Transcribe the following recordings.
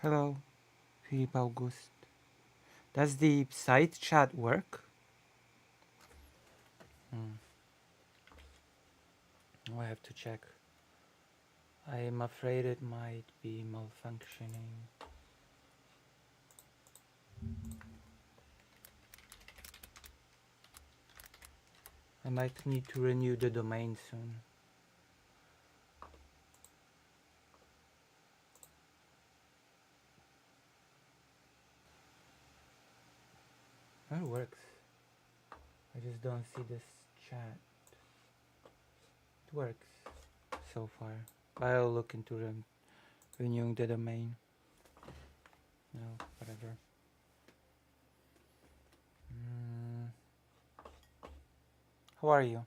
Hello, Philip August. Does the site chat work? Hmm. I have to check. I am afraid it might be malfunctioning. I might need to renew the domain soon. It works. I just don't see this chat. It works so far. I'll look into renewing the domain. No, whatever. Mm. How are you?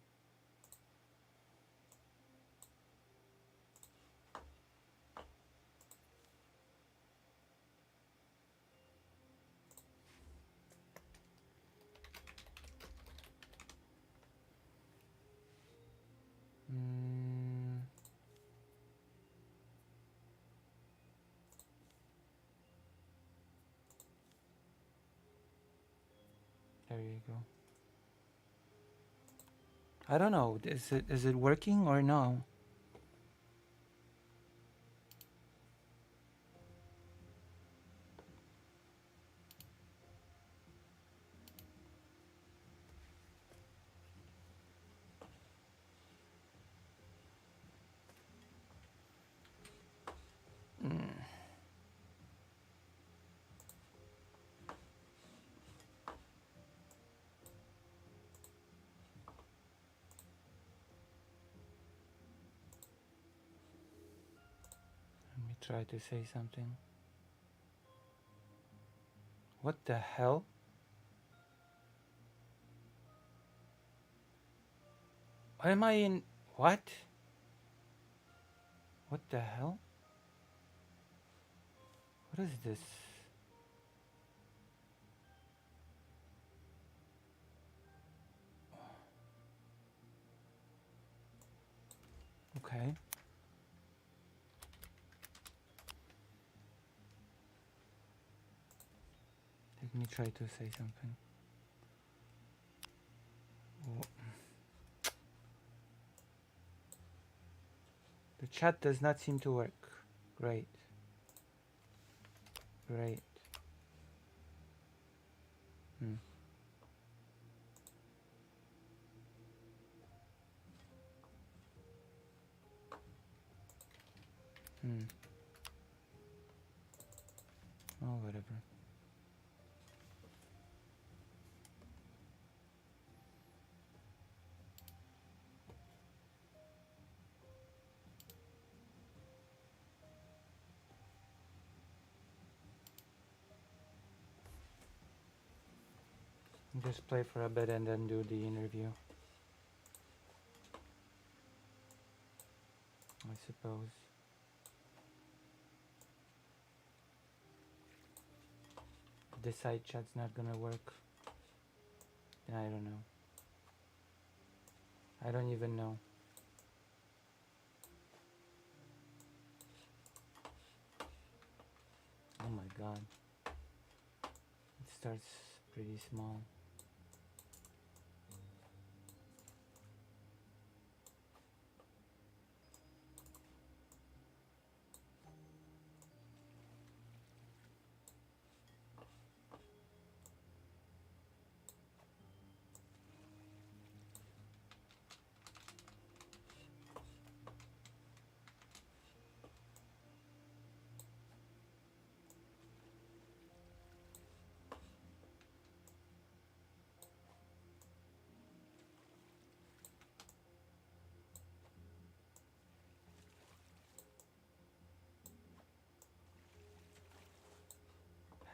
Mm. There you go. I don't know. Is it working or no? Mm. Let me try to say something. What the hell? Why am I in... What? What the hell? What is this? Okay. Let me try to say something. Oh. The chat does not seem to work. Great. Great. Hmm. Hmm. Oh, whatever. Just play for a bit and then do the interview, I suppose. If the side chat's not gonna work, then I don't know. I don't even know. Oh my god. It starts pretty small.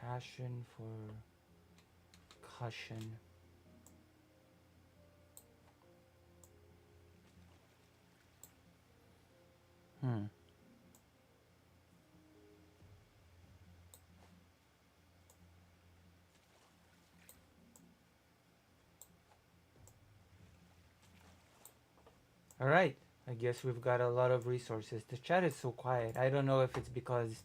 Passion for cushion. Hmm. Alright. I guess we've got a lot of resources. The chat is so quiet. I don't know if it's because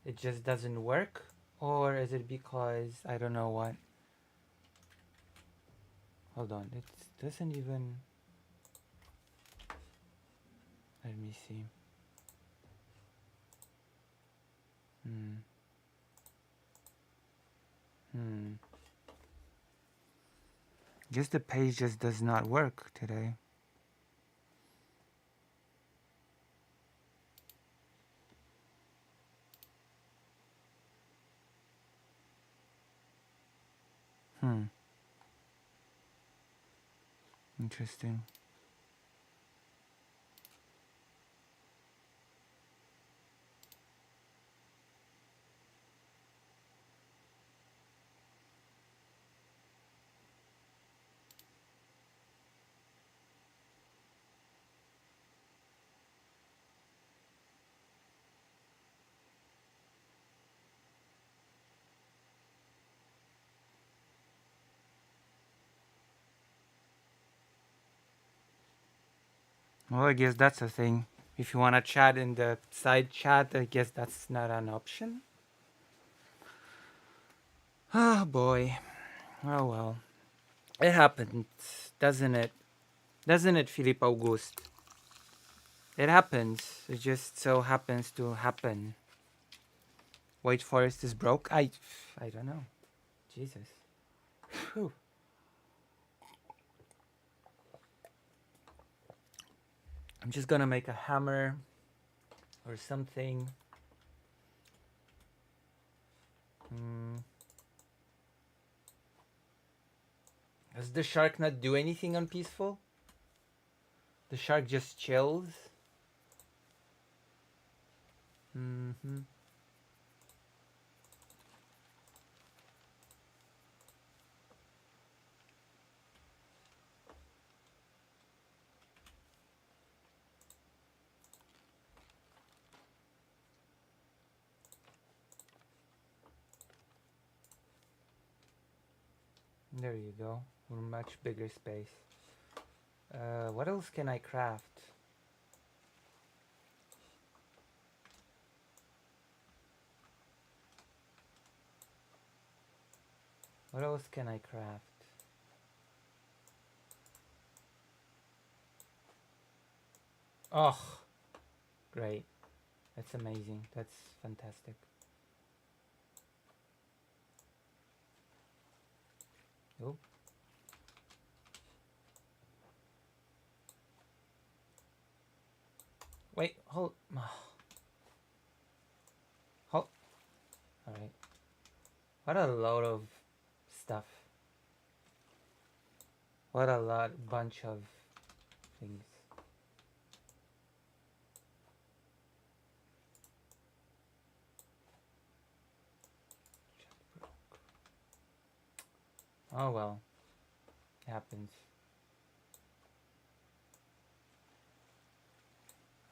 it just doesn't work? Or is it because I don't know what? Hold on, it doesn't even. Let me see. Hmm. Hmm. Guess the page just does not work today. Hmm. Interesting. Well, I guess that's a thing. If you want to chat in the side chat, I guess that's not an option. Oh boy. Oh well. It happens, doesn't it? Doesn't it, Philippe Auguste? It happens. It just so happens to happen. White Forest is broke? I don't know. Jesus. Whew. I'm just gonna make a hammer or something. Does the shark not do anything on peaceful? The shark just chills. Mm-hmm. There you go. We're much bigger space. What else can I craft? What else can I craft? Oh, great. That's amazing. That's fantastic. Oh. Wait, hold. Hold. Alright. What a load of stuff. What a bunch of things. Oh well. It happens.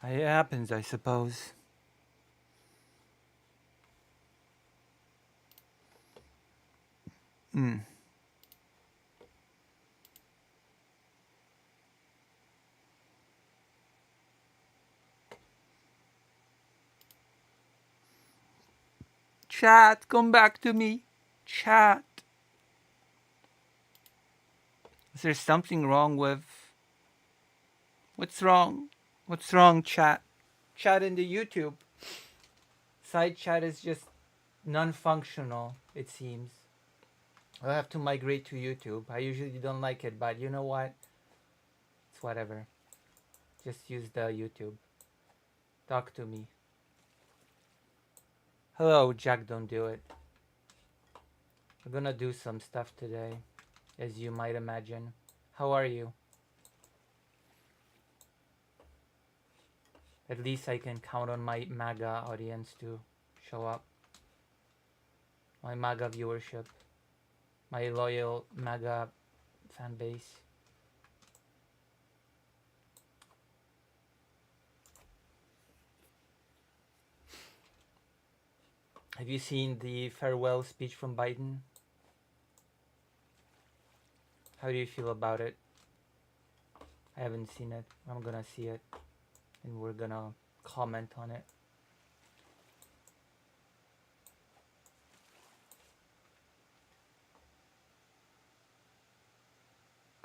It happens, I suppose. Hmm. Chat, come back to me. Chat. Is there something wrong with... What's wrong? What's wrong, chat? Chat in the YouTube. Side chat is just non-functional, it seems. I'll have to migrate to YouTube. I usually don't like it, but you know what? It's whatever. Just use the YouTube. Talk to me. Hello, Jack, don't do it. We're gonna do some stuff today, as you might imagine. How are you? At least I can count on my MAGA audience to show up. My MAGA viewership. My loyal MAGA fan base. Have you seen the farewell speech from Biden? How do you feel about it? I haven't seen it. I'm gonna see it. And we're gonna comment on it.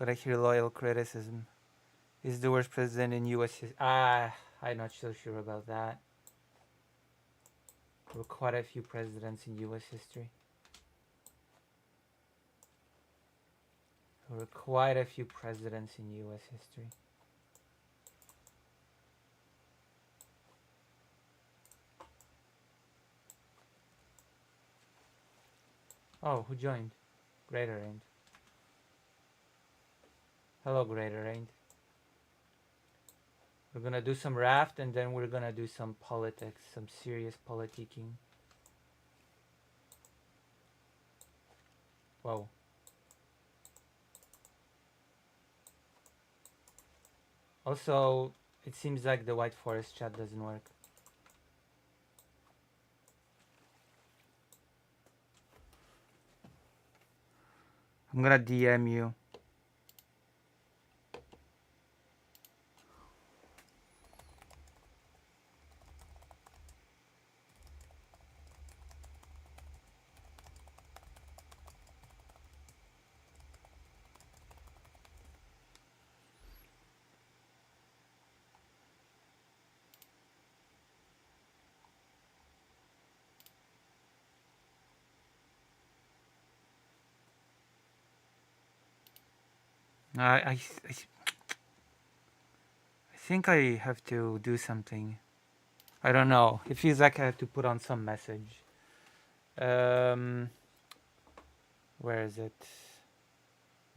But I hear loyal criticism. Is the worst president in U.S. history? I'm not so sure about that. There were quite a few presidents in U.S. history. There were quite a few presidents in U.S. history. Oh, who joined? Greater End. Hello, Greater End. We're gonna do some raft and then we're gonna do some politics, some serious politicking. Whoa. Also, it seems like the White Forest chat doesn't work. I'm gonna DM you. I think I have to do something. I don't know. It feels like I have to put on some message. Where is it?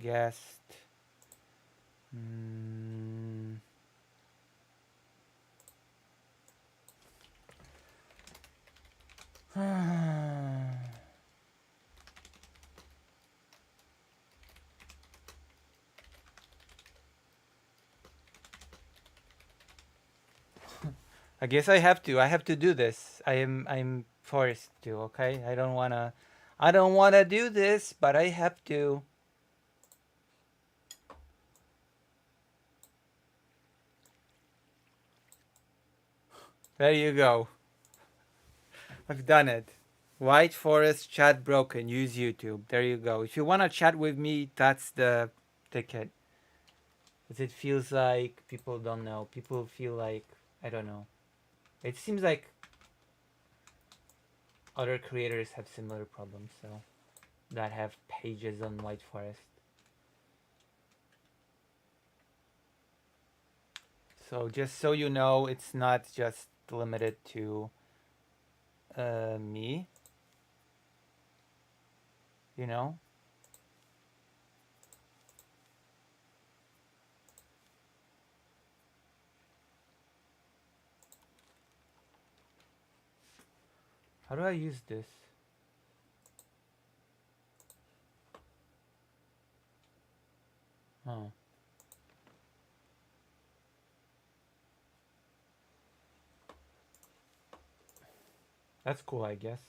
Guest. I guess I have to. I have to do this. I'm forced to, okay? I don't wanna do this, but I have to. There you go. I've done it. White Forest chat broken. Use YouTube. There you go. If you wanna chat with me, that's the ticket. Because it feels like people don't know. People feel like, I don't know. It seems like other creators have similar problems, so that have pages on White Forest. So just so you know, it's not just limited to me. You know? How do I use this? Oh. That's cool, I guess.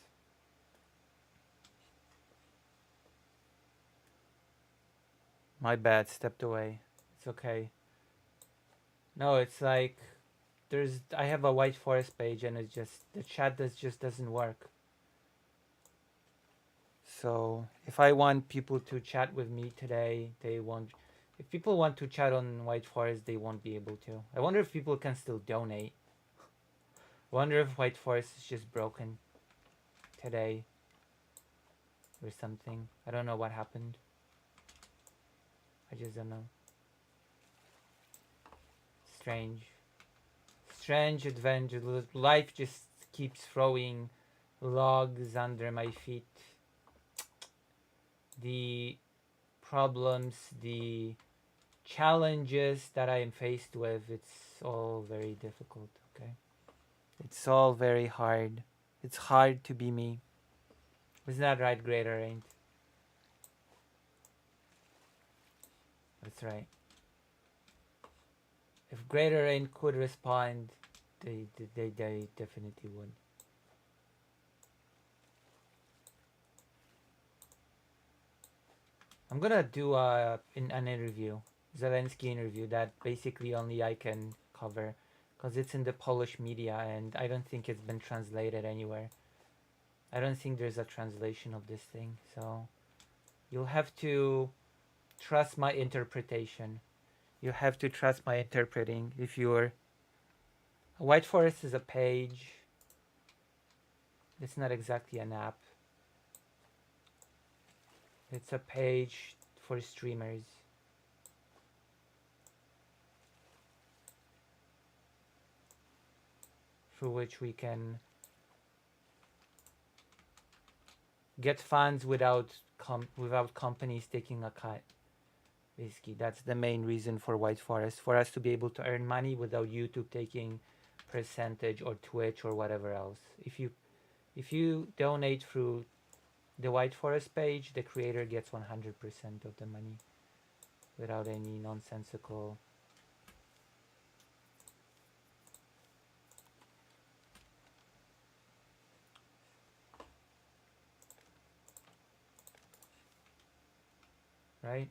My bad, stepped away. It's okay. No, it's like I have a White Forest page and it just the chat just doesn't work. So if I want people to chat with me today, they won't. If people want to chat on White Forest, they won't be able to. I wonder if people can still donate. I wonder if White Forest is just broken today or something. I don't know what happened. I just don't know. Strange adventure. Life just keeps throwing logs under my feet. The problems, the challenges that I am faced with, it's all very difficult, okay? It's all very hard. It's hard to be me. Isn't that right, Greater Ain't? That's right. If Greater Ain't could respond, they definitely would. I'm gonna do an interview, Zelensky interview, that basically only I can cover, because it's in the Polish media and I don't think it's been translated anywhere. I don't think there's a translation of this thing, so you'll have to trust my interpretation. You have to trust my interpreting. If you're White Forest is a page. It's not exactly an app. It's a page for streamers. Through which we can get funds without companies taking a cut. Basically, that's the main reason for White Forest, for us to be able to earn money without YouTube taking percentage or Twitch or whatever else. If you donate through the White Forest page, the creator gets 100% of the money without any nonsensical. Right?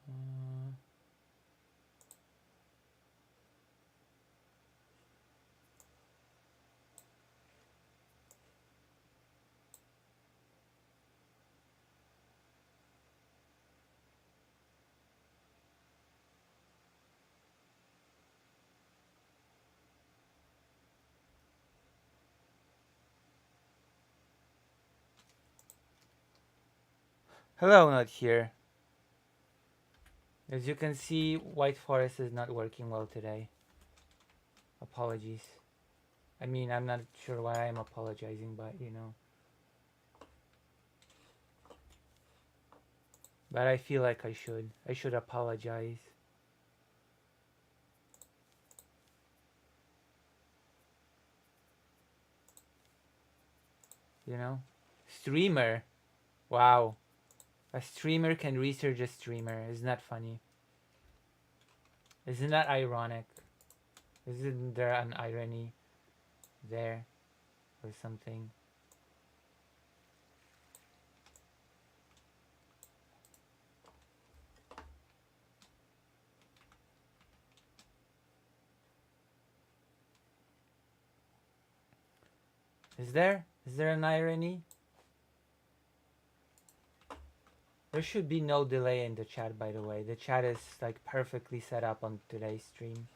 Uh, Hello, not here. As you can see, White Forest is not working well today. Apologies. I mean, I'm not sure why I'm apologizing, but you know. But I feel like I should. I should apologize. You know? Streamer. Wow. A streamer can research a streamer. Isn't that funny? Isn't that ironic? Isn't there an irony there or something? Is there? Is there an irony? There should be no delay in the chat, by the way. The chat is like perfectly set up on today's stream.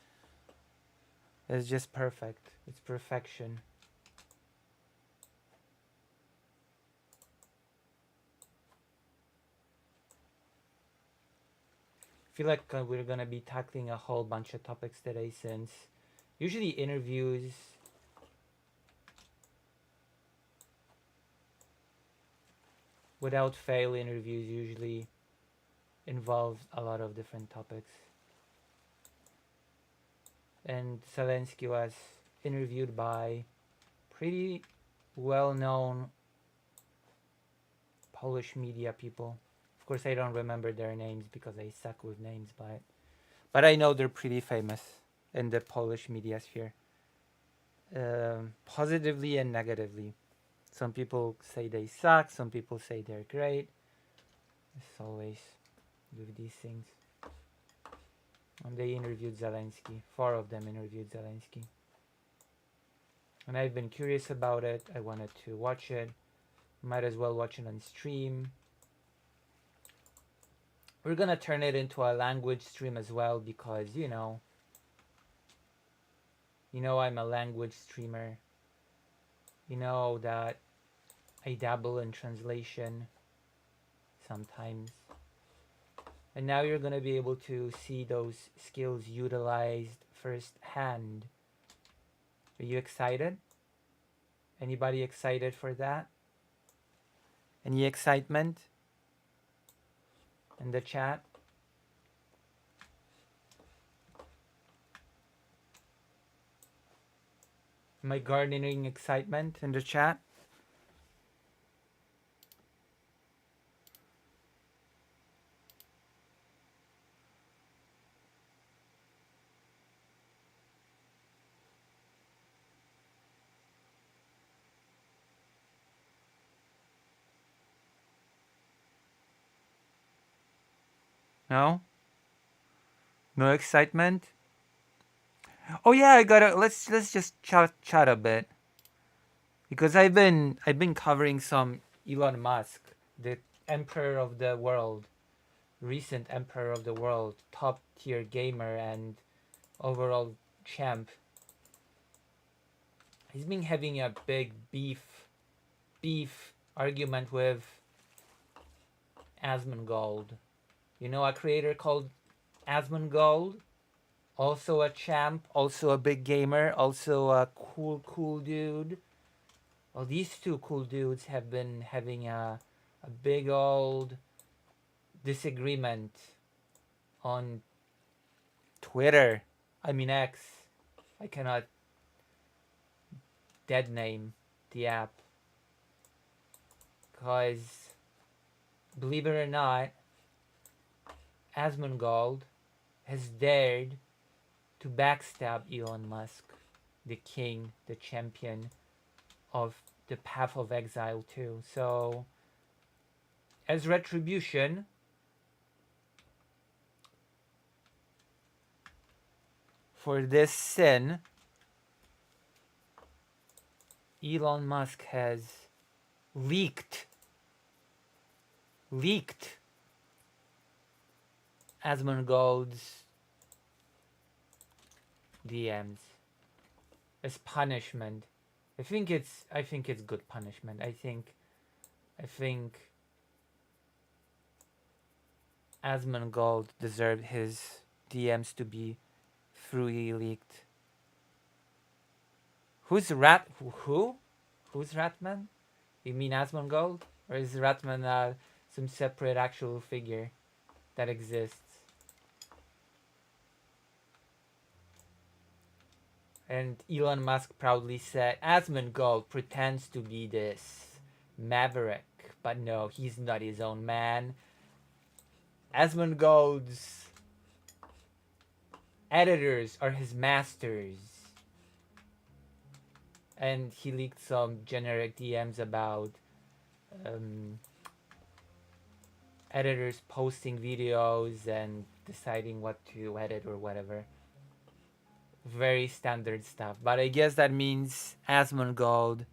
It's just perfect. It's perfection. I feel like we're gonna be tackling a whole bunch of topics today, since usually interviews without fail interviews usually involve a lot of different topics. And Zelensky was interviewed by pretty well-known Polish media people. Of course, I don't remember their names because I suck with names, but I know they're pretty famous in the Polish media sphere, positively and negatively. Some people say they suck, some people say they're great. It's always with these things. And they interviewed Zelensky. 4 of them interviewed Zelensky. And I've been curious about it. I wanted to watch it. Might as well watch it on stream. We're gonna turn it into a language stream as well, because you know I'm a language streamer. You know that I dabble in translation sometimes. And now you're gonna be able to see those skills utilized firsthand. Are you excited? Anybody excited for that? Any excitement in the chat? My gardening excitement in the chat? No? No excitement? Oh yeah, I gotta let's just chat a bit. Because I've been covering some Elon Musk, the emperor of the world, recent emperor of the world, top tier gamer and overall champ. He's been having a big beef argument with Asmongold. You know a creator called Asmongold? Also a champ, also a big gamer, also a cool dude. Well, these two cool dudes have been having a big old disagreement on Twitter. I mean X. I cannot dead name the app because, believe it or not, Asmongold has dared to backstab Elon Musk, the king, the champion of the path of exile too. So, as retribution, for this sin, Elon Musk has leaked Asmongold's DMs as punishment. I think it's good punishment. I think Asmongold deserved his DMs to be freely leaked. Who's Rat? Who? Who's Ratman? You mean Asmongold, or is Ratman some separate actual figure that exists? And Elon Musk proudly said Asmongold pretends to be this maverick, but no, he's not his own man. Asmongold's editors are his masters. And he leaked some generic DMs about editors posting videos and deciding what to edit or whatever. Very standard stuff. But I guess that means Asmongold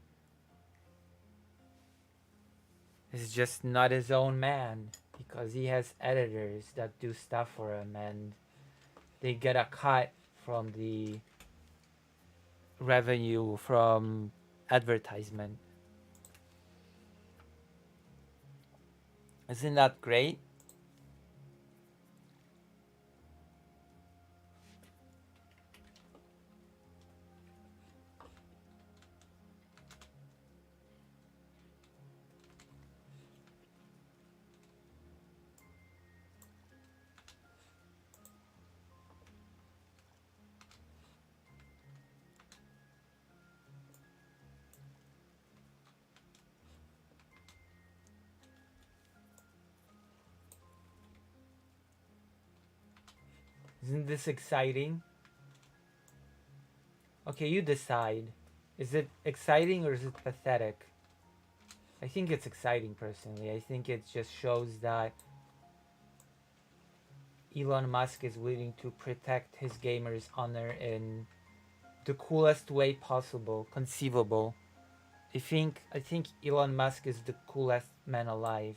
is just not his own man because he has editors that do stuff for him and they get a cut from the revenue from advertisement. Isn't that great? Isn't this exciting? Okay, you decide. Is it exciting or is it pathetic? I think it's exciting personally. I think it just shows that Elon Musk is willing to protect his gamers' honor in the coolest way possible, conceivable. I think Elon Musk is the coolest man alive.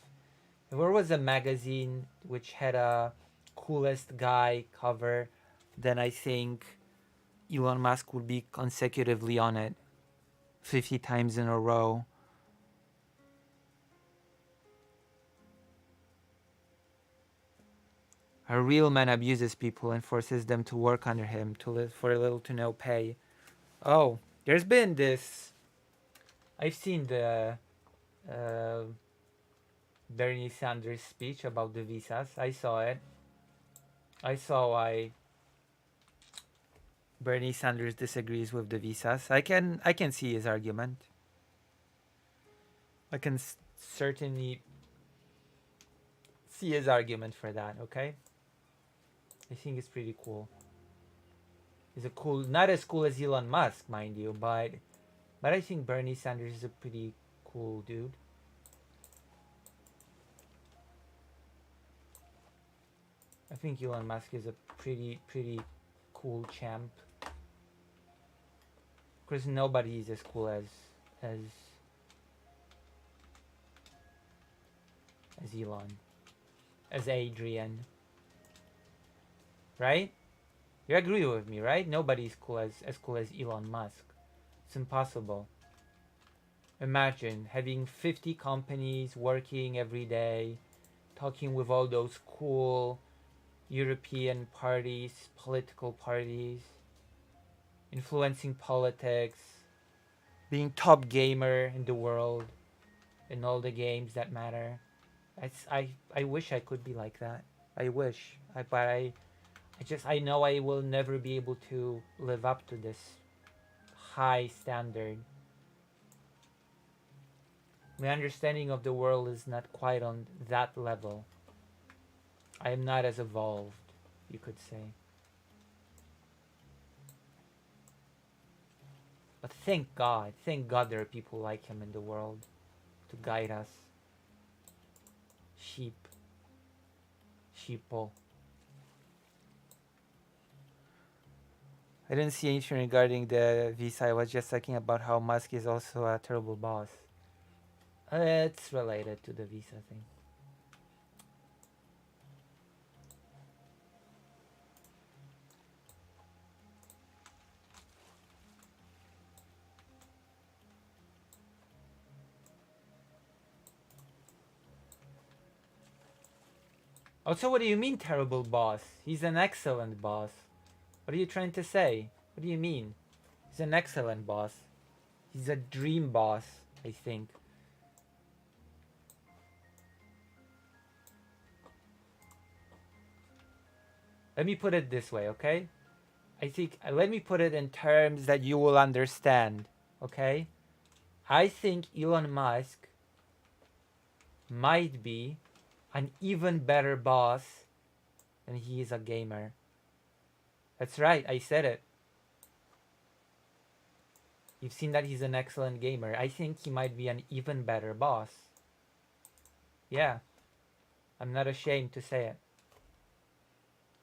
If there was a magazine which had a coolest guy cover, then I think Elon Musk would be consecutively on it 50 times in a row. A real man abuses people and forces them to work under him to live for little to no pay. Oh, there's been this. I've seen the uh, Bernie Sanders speech about the visas. I saw it. I saw why Bernie Sanders disagrees with the visas. I can see his argument. I can certainly see his argument for that. Okay, I think it's pretty cool. He's a cool, not as cool as Elon Musk, mind you, but I think Bernie Sanders is a pretty cool dude. I think Elon Musk is a pretty cool champ. Of course, nobody is as cool as as Elon, as Adrian, right? You agree with me, right? Nobody's cool as cool as Elon Musk. It's impossible. Imagine having 50 companies working every day, talking with all those cool European parties, political parties, influencing politics, being top gamer in the world, in all the games that matter. I wish I could be like that. I wish. I know I will never be able to live up to this high standard. My understanding of the world is not quite on that level. I am not as evolved, you could say. But thank God there are people like him in the world to guide us. Sheeple. I didn't see anything regarding the visa. I was just talking about how Musk is also a terrible boss. It's related to the visa thing. Also, what do you mean terrible boss? He's an excellent boss. What are you trying to say? What do you mean? He's an excellent boss. He's a dream boss, I think. Let me put it this way, okay? I think, let me put it in terms that you will understand, okay? I think Elon Musk might be an even better boss than he is a gamer. That's right, I said it. You've seen that he's an excellent gamer. I think he might be an even better boss. Yeah. I'm not ashamed to say it.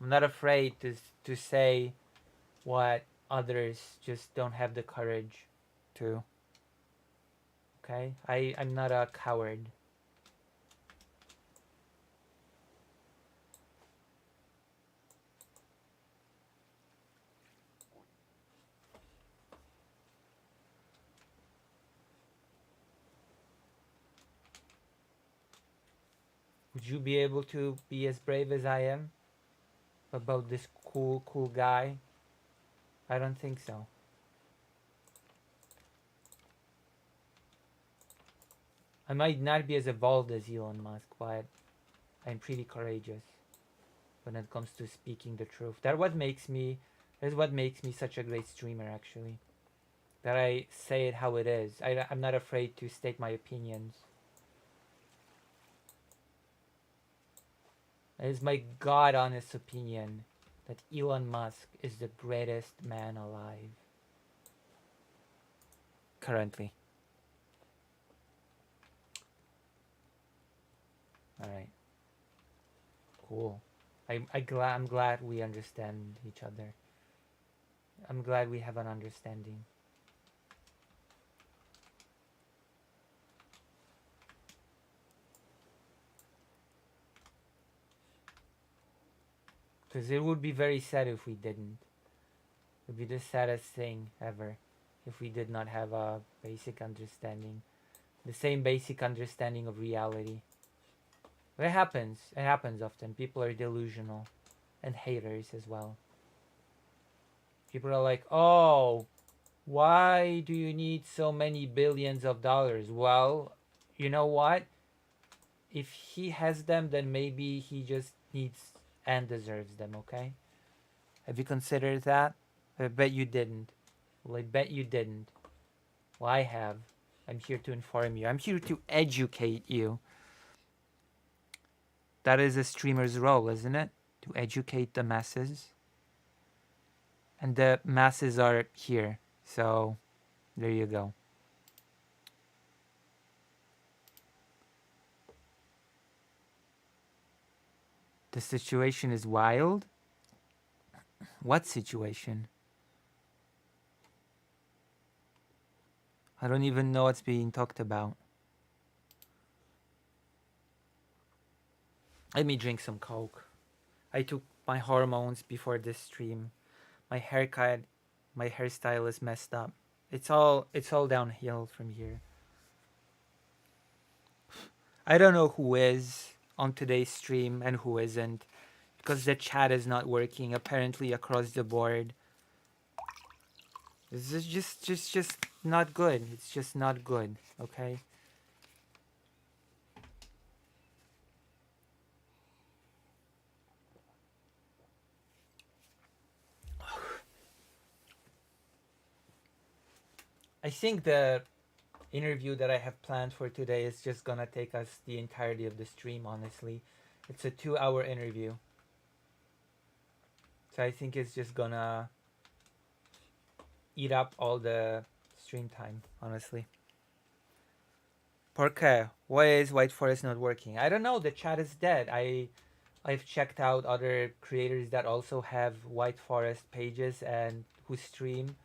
I'm not afraid to say what others just don't have the courage to. Okay? I'm not a coward. Would you be able to be as brave as I am about this cool guy? I don't think so. I might not be as evolved as Elon Musk, but I'm pretty courageous when it comes to speaking the truth. That is what makes me such a great streamer, actually. That I say it how it is. I'm not afraid to state my opinions. It is my god honest opinion that Elon Musk is the greatest man alive. Currently. Alright. Cool. I'm glad we understand each other. I'm glad we have an understanding. Because it would be very sad if we didn't. It would be the saddest thing ever if we did not have a basic understanding. The same basic understanding of reality. But it happens. It happens often. People are delusional. And haters as well. People are like, oh, why do you need so many billions of dollars? Well, you know what? If he has them, then maybe he just needs and deserves them, okay? Have you considered that? I bet you didn't. Well, I bet you didn't. Well, I have. I'm here to inform you. I'm here to educate you. That is a streamer's role, isn't it? To educate the masses. And the masses are here. So, there you go. The situation is wild? What situation? I don't even know what's being talked about. Let me drink some Coke. I took my hormones before this stream. My haircut, my hairstyle is messed up. It's all downhill from here. I don't know who is on today's stream and who isn't because the chat is not working apparently across the board. This is just not good. It's just not good, okay? I think the interview that I have planned for today is just gonna take us the entirety of the stream, honestly. It's a 2-hour interview. So I think it's just gonna eat up all the stream time, honestly. Porque, why is White Forest not working? I don't know, the chat is dead. I've checked out other creators that also have White Forest pages and who stream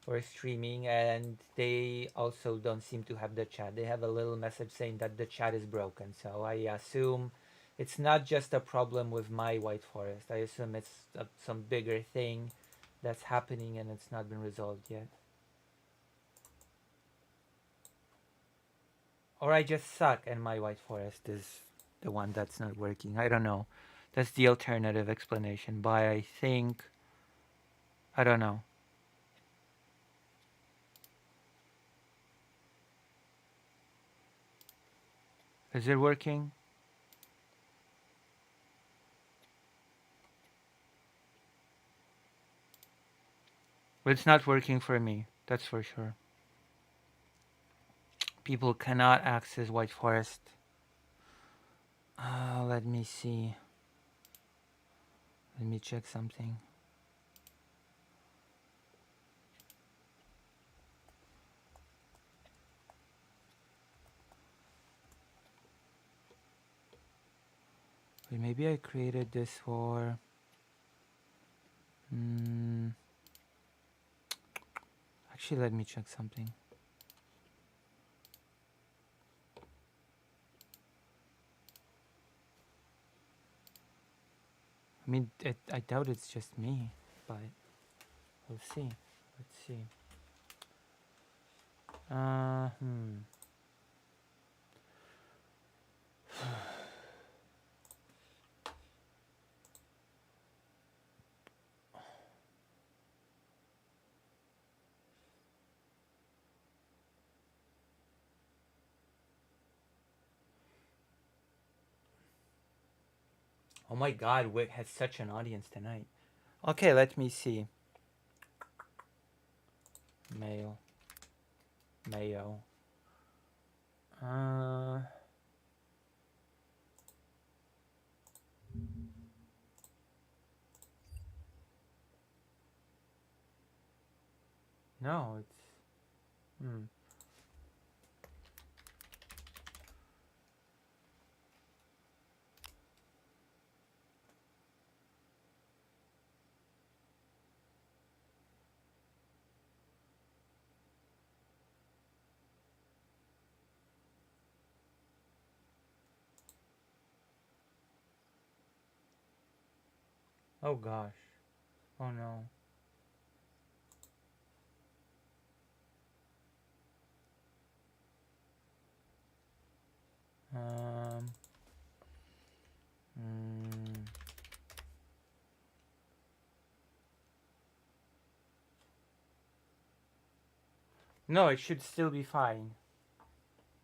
or streaming, and they also don't seem to have the chat. They have a little message saying that the chat is broken. So I assume it's not just a problem with my White Forest. I assume it's some bigger thing that's happening and it's not been resolved yet. Or I just suck and my White Forest is the one that's not working. I don't know. That's the alternative explanation. But I think, I don't know. Is it working? But it's not working for me. That's for sure. People cannot access White Forest. Let me see. Let me check something. Wait, maybe I created this for... Actually, let me check something. I mean, I doubt it's just me, but we'll see. Let's see. Oh my god, Wick has such an audience tonight. Okay, let me see. Mail. Mayo. No, it's... Oh gosh. Oh no. No, it should still be fine.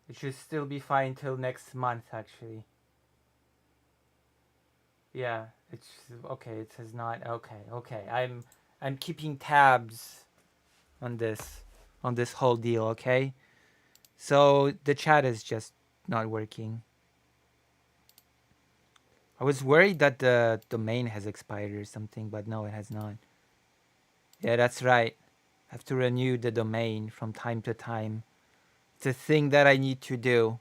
It should still be fine till next month, actually. Yeah, it's okay. It says not okay. Okay, I'm keeping tabs on this whole deal. Okay, so the chat is just not working. I was worried that the domain has expired or something, but no, it has not. Yeah, that's right. I have to renew the domain from time to time. It's a thing that I need to do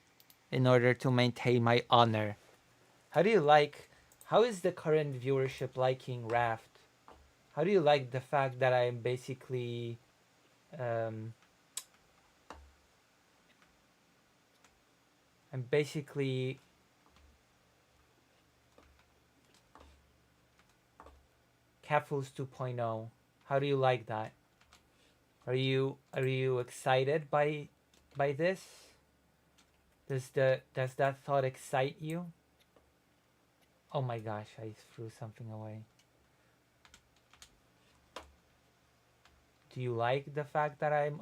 in order to maintain my honor. How do you like How is the current viewership liking Raft? How do you like the fact that I'm basically um, I'm basically Catfuls 2.0? How do you like that? Are you excited by this? Does that thought excite you? Oh my gosh, I threw something away. Do you like the fact that I'm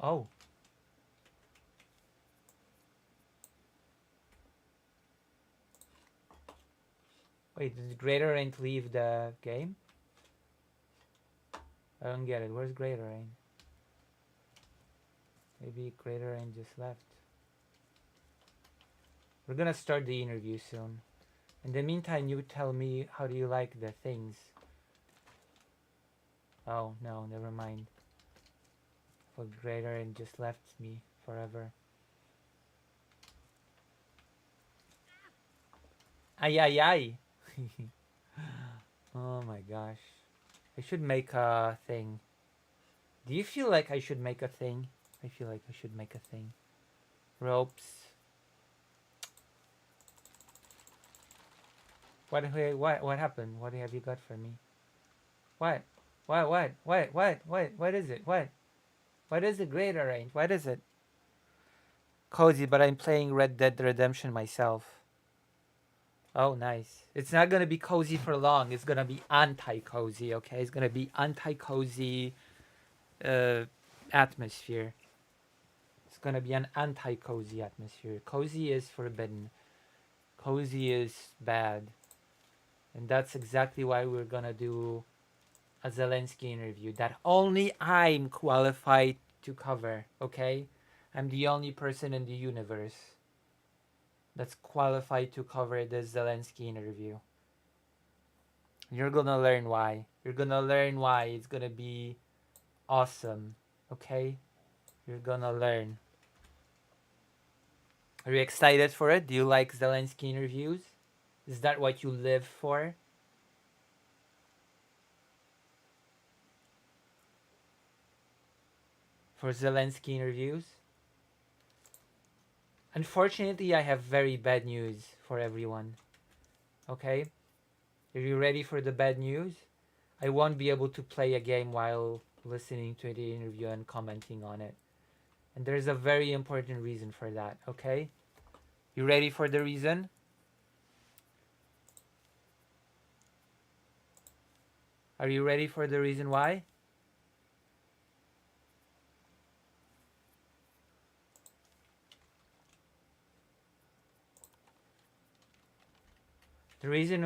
wait, did Greater Rain leave the game? I don't get it. Where's Greater Rain? Maybe Greater Rain just left. We're gonna start the interview soon. In the meantime, you tell me, how do you like the things? Oh, no, never mind. For Greater Rain just left me forever. Ay, ay, ay. Oh my gosh. I should make a thing. Do you feel like I should make a thing? I feel like I should make a thing. Ropes. What happened? What have you got for me? What? What is it? What is it, Greater Rain? What is it? Cozy, but I'm playing Red Dead Redemption myself. Oh, nice. It's not gonna be cozy for long. It's gonna be anti-cozy, okay? It's gonna be anti-cozy atmosphere. It's gonna be an anti-cozy atmosphere. Cozy is forbidden. Cozy is bad. And that's exactly why we're gonna do a Zelensky interview that only I'm qualified to cover, okay? I'm the only person in the universe that's qualified to cover the Zelensky interview. You're gonna learn why. You're gonna learn why it's gonna be awesome, okay? You're gonna learn. Are you excited for it? Do you like Zelensky interviews? Is that what you live for? For Zelensky interviews? Unfortunately, I have very bad news for everyone. Okay? Are you ready for the bad news? I won't be able to play a game while listening to the interview and commenting on it. And there's a very important reason for that, okay? You ready for the reason? Are you ready for the reason why? The reason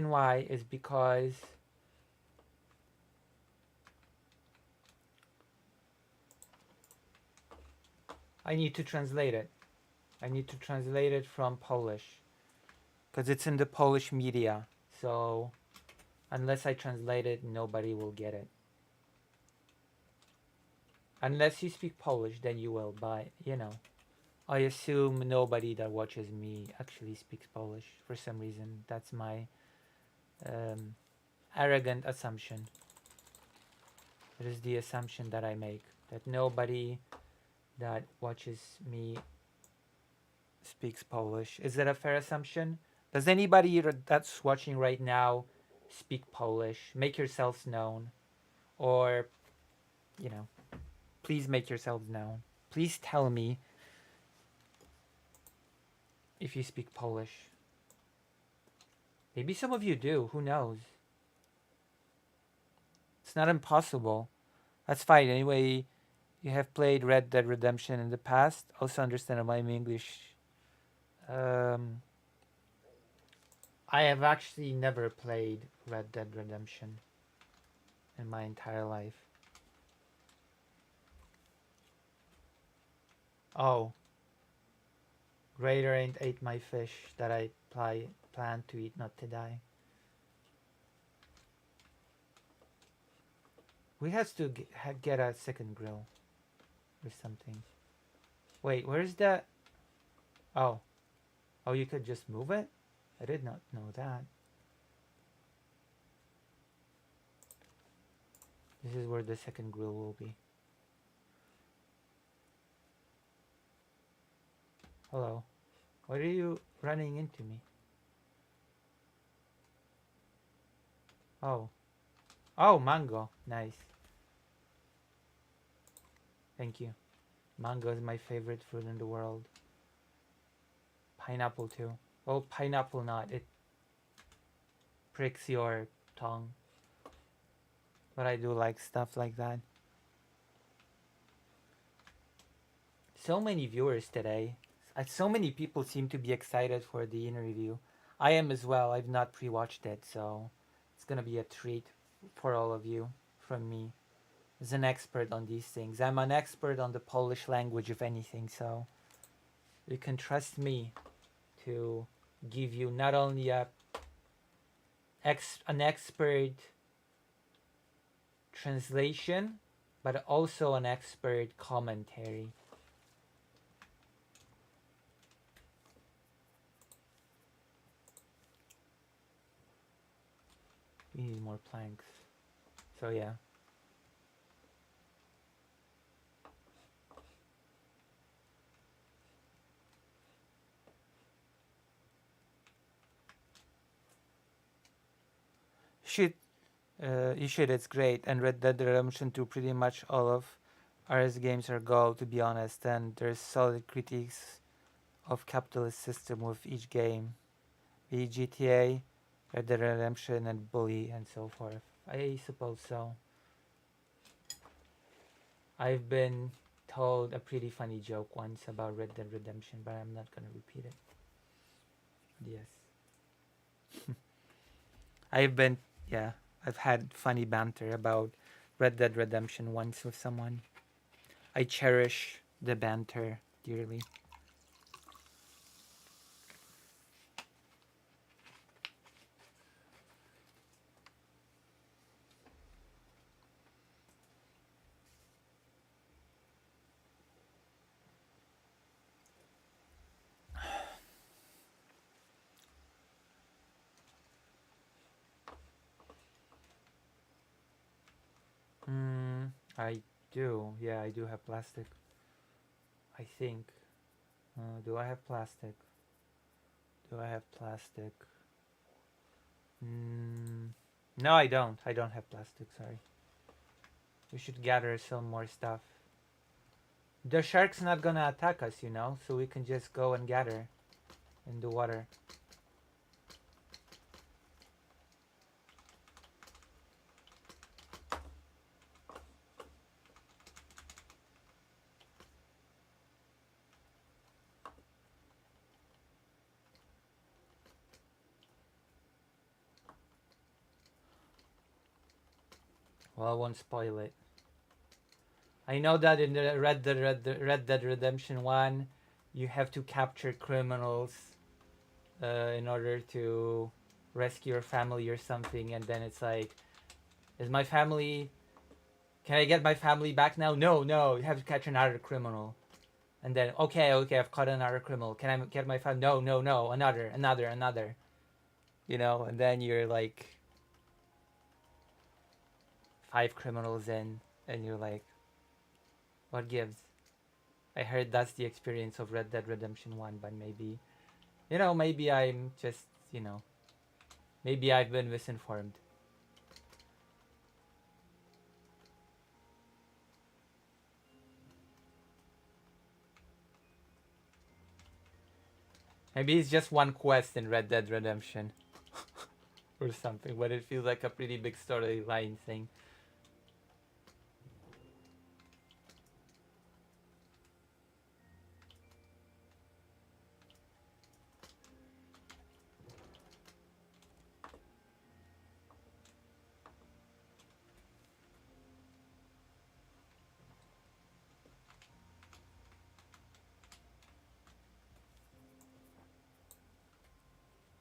why is because I need to translate it. I need to translate it from Polish because it's in the Polish media. So unless I translate it, nobody will get it. Unless you speak Polish, then you will. But I assume nobody that watches me actually speaks Polish for some reason. That's my arrogant assumption. It is the assumption that I make, that nobody that watches me speaks Polish. Is it a fair assumption? Does anybody that's watching right now speak Polish? Make yourselves known. Or, please make yourselves known. Please tell me if you speak Polish. Maybe some of you do. Who knows? It's not impossible. That's fine. Anyway, you have played Red Dead Redemption in the past. Also understand my English. I have actually never played Red Dead Redemption in my entire life. Oh. Greater ain't ate my fish that I plan to eat, not to die. We have to get a second grill or something. Wait, where's that? Oh, you could just move it? I did not know that. This is where the second grill will be. Hello. Why are you running into me? Oh. Oh, mango. Nice. Thank you. Mango is my favorite fruit in the world. Pineapple too. Oh, pineapple not. It pricks your tongue. But I do like stuff like that. So many viewers today. So many people seem to be excited for the interview. I am as well. I've not pre-watched it, so it's gonna be a treat for all of you from me as an expert on these things. I'm an expert on the Polish language, if anything, so you can trust me to give you not only an expert translation, but also an expert commentary. We need more planks. So yeah. You should. It's great. And Red Dead Redemption 2, pretty much all of RS games are gold, to be honest. And there's solid critiques of capitalist system with each game. Be it GTA, Red Dead Redemption, and Bully, and so forth. I suppose so. I've been told a pretty funny joke once about Red Dead Redemption, but I'm not gonna repeat it. Yes. I've had funny banter about Red Dead Redemption once with someone. I cherish the banter dearly. I do. Yeah, I do have plastic. I think. Do I have plastic? Do I have plastic? No, I don't. I don't have plastic, sorry. We should gather some more stuff. The shark's not gonna attack us, you know, so we can just go and gather in the water. Well, I won't spoil it. I know that in the Red Dead Redemption 1, you have to capture criminals in order to rescue your family or something, and then it's like, is my family... Can I get my family back now? No, no, you have to catch another criminal. And then, okay, I've caught another criminal. Can I get my family? No, no, no, another. You know, and then you're like 5 criminals in, and you're like, what gives? I heard that's the experience of Red Dead Redemption 1, but maybe, maybe I'm just, maybe I've been misinformed. Maybe it's just one quest in Red Dead Redemption. Or something, but it feels like a pretty big storyline thing.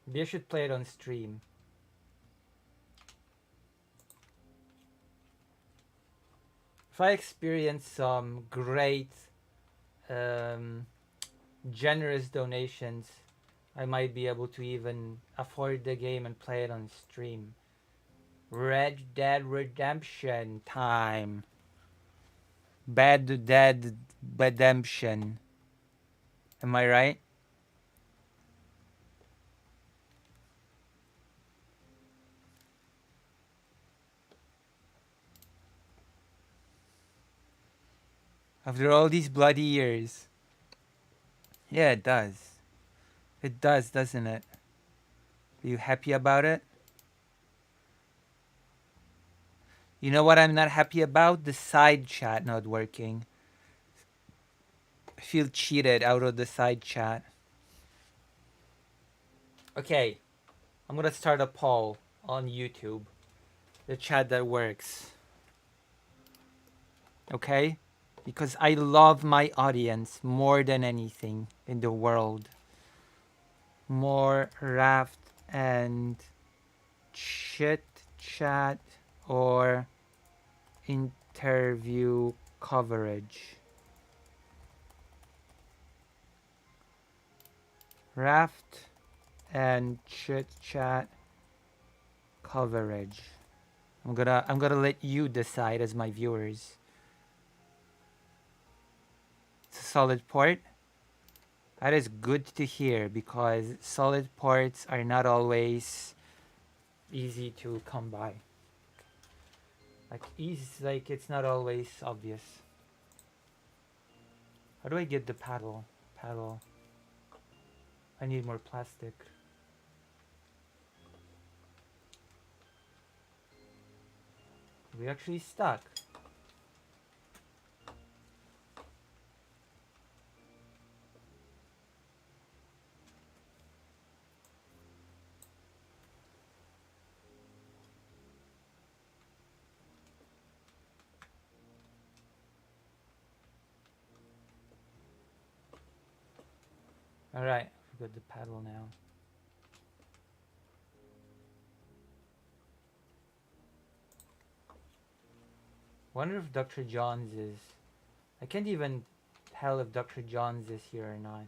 Maybe I should play it on stream. If I experience some great, generous donations, I might be able to even afford the game and play it on stream. Red Dead Redemption time. Bad Dead Redemption. Am I right? After all these bloody years. Yeah, it does. It does, doesn't it? Are you happy about it? You know what I'm not happy about? The side chat not working. I feel cheated out of the side chat. Okay, I'm gonna start a poll on YouTube. The chat that works. Okay? Because I love my audience more than anything in the world. More raft and chit chat or interview coverage. Raft and chit chat coverage. I'm gonna let you decide as my viewers. It's a solid port. That is good to hear because solid ports are not always easy to come by. Like it's not always obvious. How do I get the paddle? Paddle. I need more plastic. We actually stuck. Alright, we got the paddle now. Wonder if Dr. Johns is... I can't even tell if Dr. Johns is here or not.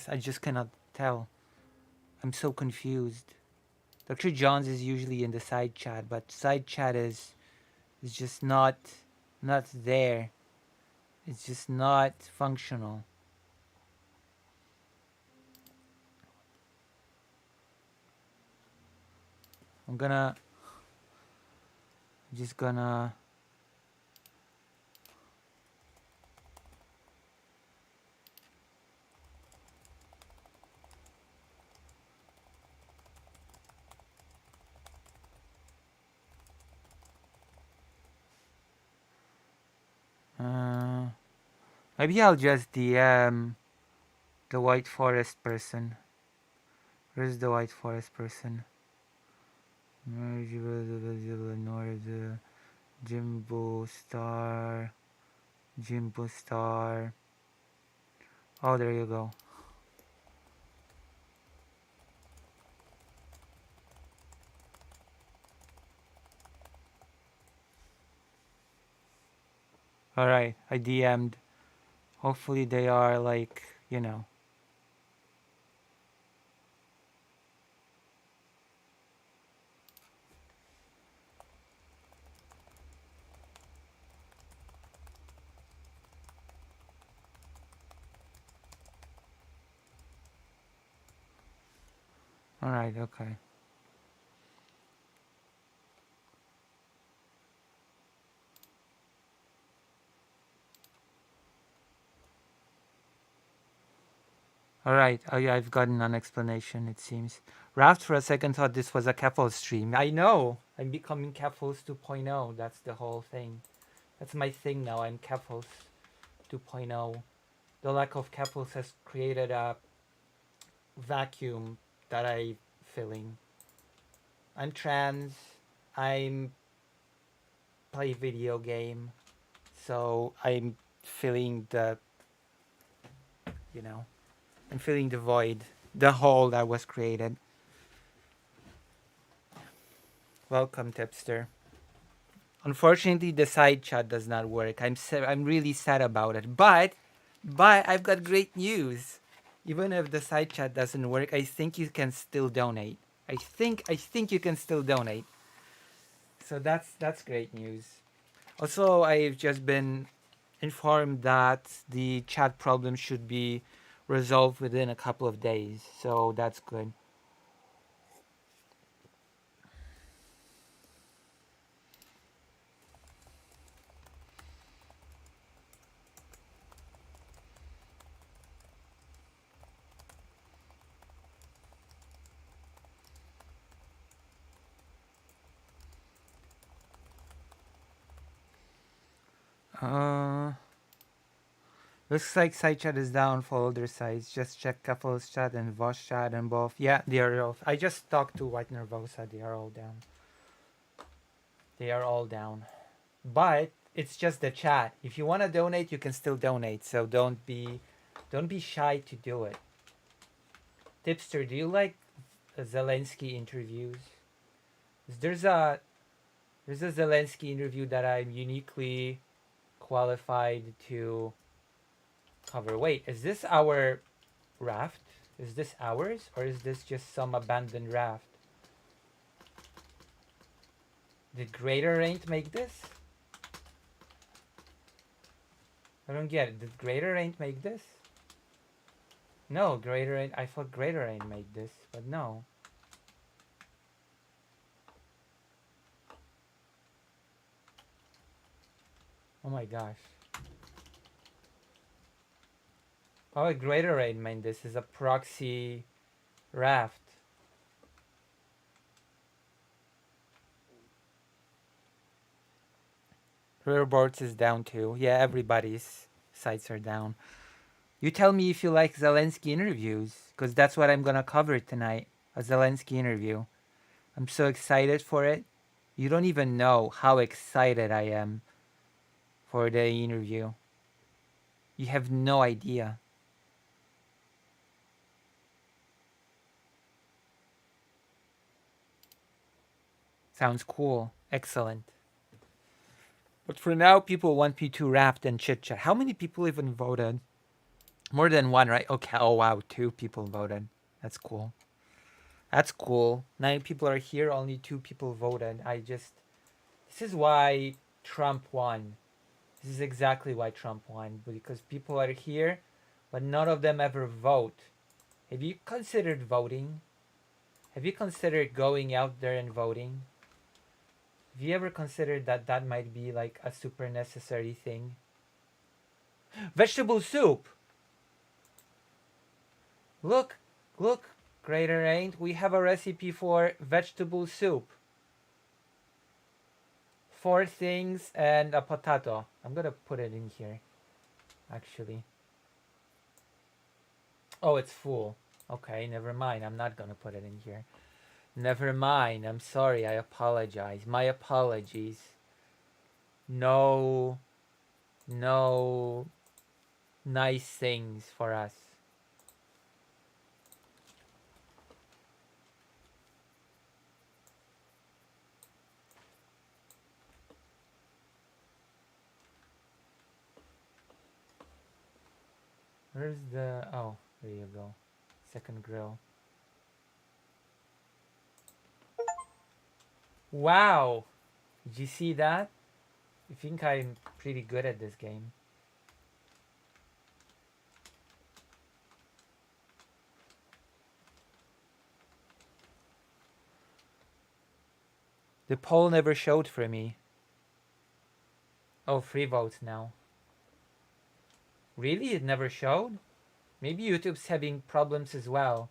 I just cannot tell. I'm so confused. Dr. Johns is usually in the side chat, but side chat is just not there. It's just not functional. I'm just gonna maybe I'll just DM the White Forest person. Where's the White Forest person? Ignore the Jimbo Star. Jimbo Star. Oh, there you go. Alright, I DM'd. Hopefully they are like, you know. Alright, okay. Alright, I've gotten an explanation, it seems. Raft for a second thought this was a Keffels stream. I know! I'm becoming Keffels 2.0. That's the whole thing. That's my thing now. I'm Keffels 2.0. The lack of Keffels has created a vacuum that I'm filling. I'm trans. I'm play video game. So I'm filling the, you know, I'm filling the void. the hole that was created. Welcome, tipster. Unfortunately, the side chat does not work. I'm really sad about it. But I've got great news. Even if the side chat doesn't work, I think you can still donate. I think you can still donate. So that's great news. Also, I've just been informed that the chat problem should be resolved within a couple of days. So that's good. Uh, Looks like side chat is down for older sites. Just check couples chat and voice chat and both. Yeah, they are all. I just talked to White Nervosa. They are all down. They are all down. But it's just the chat. If you want to donate, you can still donate. So don't be shy to do it. Tipster, do you like Zelensky interviews? There's a there's a Zelensky interview that I'm uniquely qualified to cover. Wait, is this our raft? Is this ours or is this just some abandoned raft? Did Greater Ain't make this? I don't get it. Did Greater Ain't make this? No, Greater Ain't. I thought Greater Ain't made this, but no. Oh my gosh. Oh, Greater Ain't made this. Is a proxy raft. Rearboards is down too. Yeah, everybody's sites are down. You tell me if you like Zelensky interviews, because that's what I'm gonna cover tonight. A Zelensky interview. I'm so excited for it. You don't even know how excited I am for the interview. You have no idea. Sounds cool. Excellent. But for now, people want me to rap and chit chat. How many people even voted? More than one, right? Okay. Oh, wow. 2 people voted. That's cool. That's cool. 9 people are here. Only 2 people voted. This is why Trump won. This is exactly why Trump won. Because people are here, but none of them ever vote. Have you considered voting? Have you considered going out there and voting? Have you ever considered that that might be like a super necessary thing? Vegetable soup! Look, look, Greater Ain't, we have a recipe for vegetable soup. 4 things and a potato. I'm gonna put it in here, actually. Oh, it's full. Okay, never mind. I'm not gonna put it in here. Never mind. I'm sorry. I apologize. My apologies. No, no nice things for us. Where's the... Oh, there you go. Second grill. Wow! Did you see that? I think I'm pretty good at this game. The poll never showed for me. Oh, 3 votes now. Really? It never showed? Maybe YouTube's having problems as well.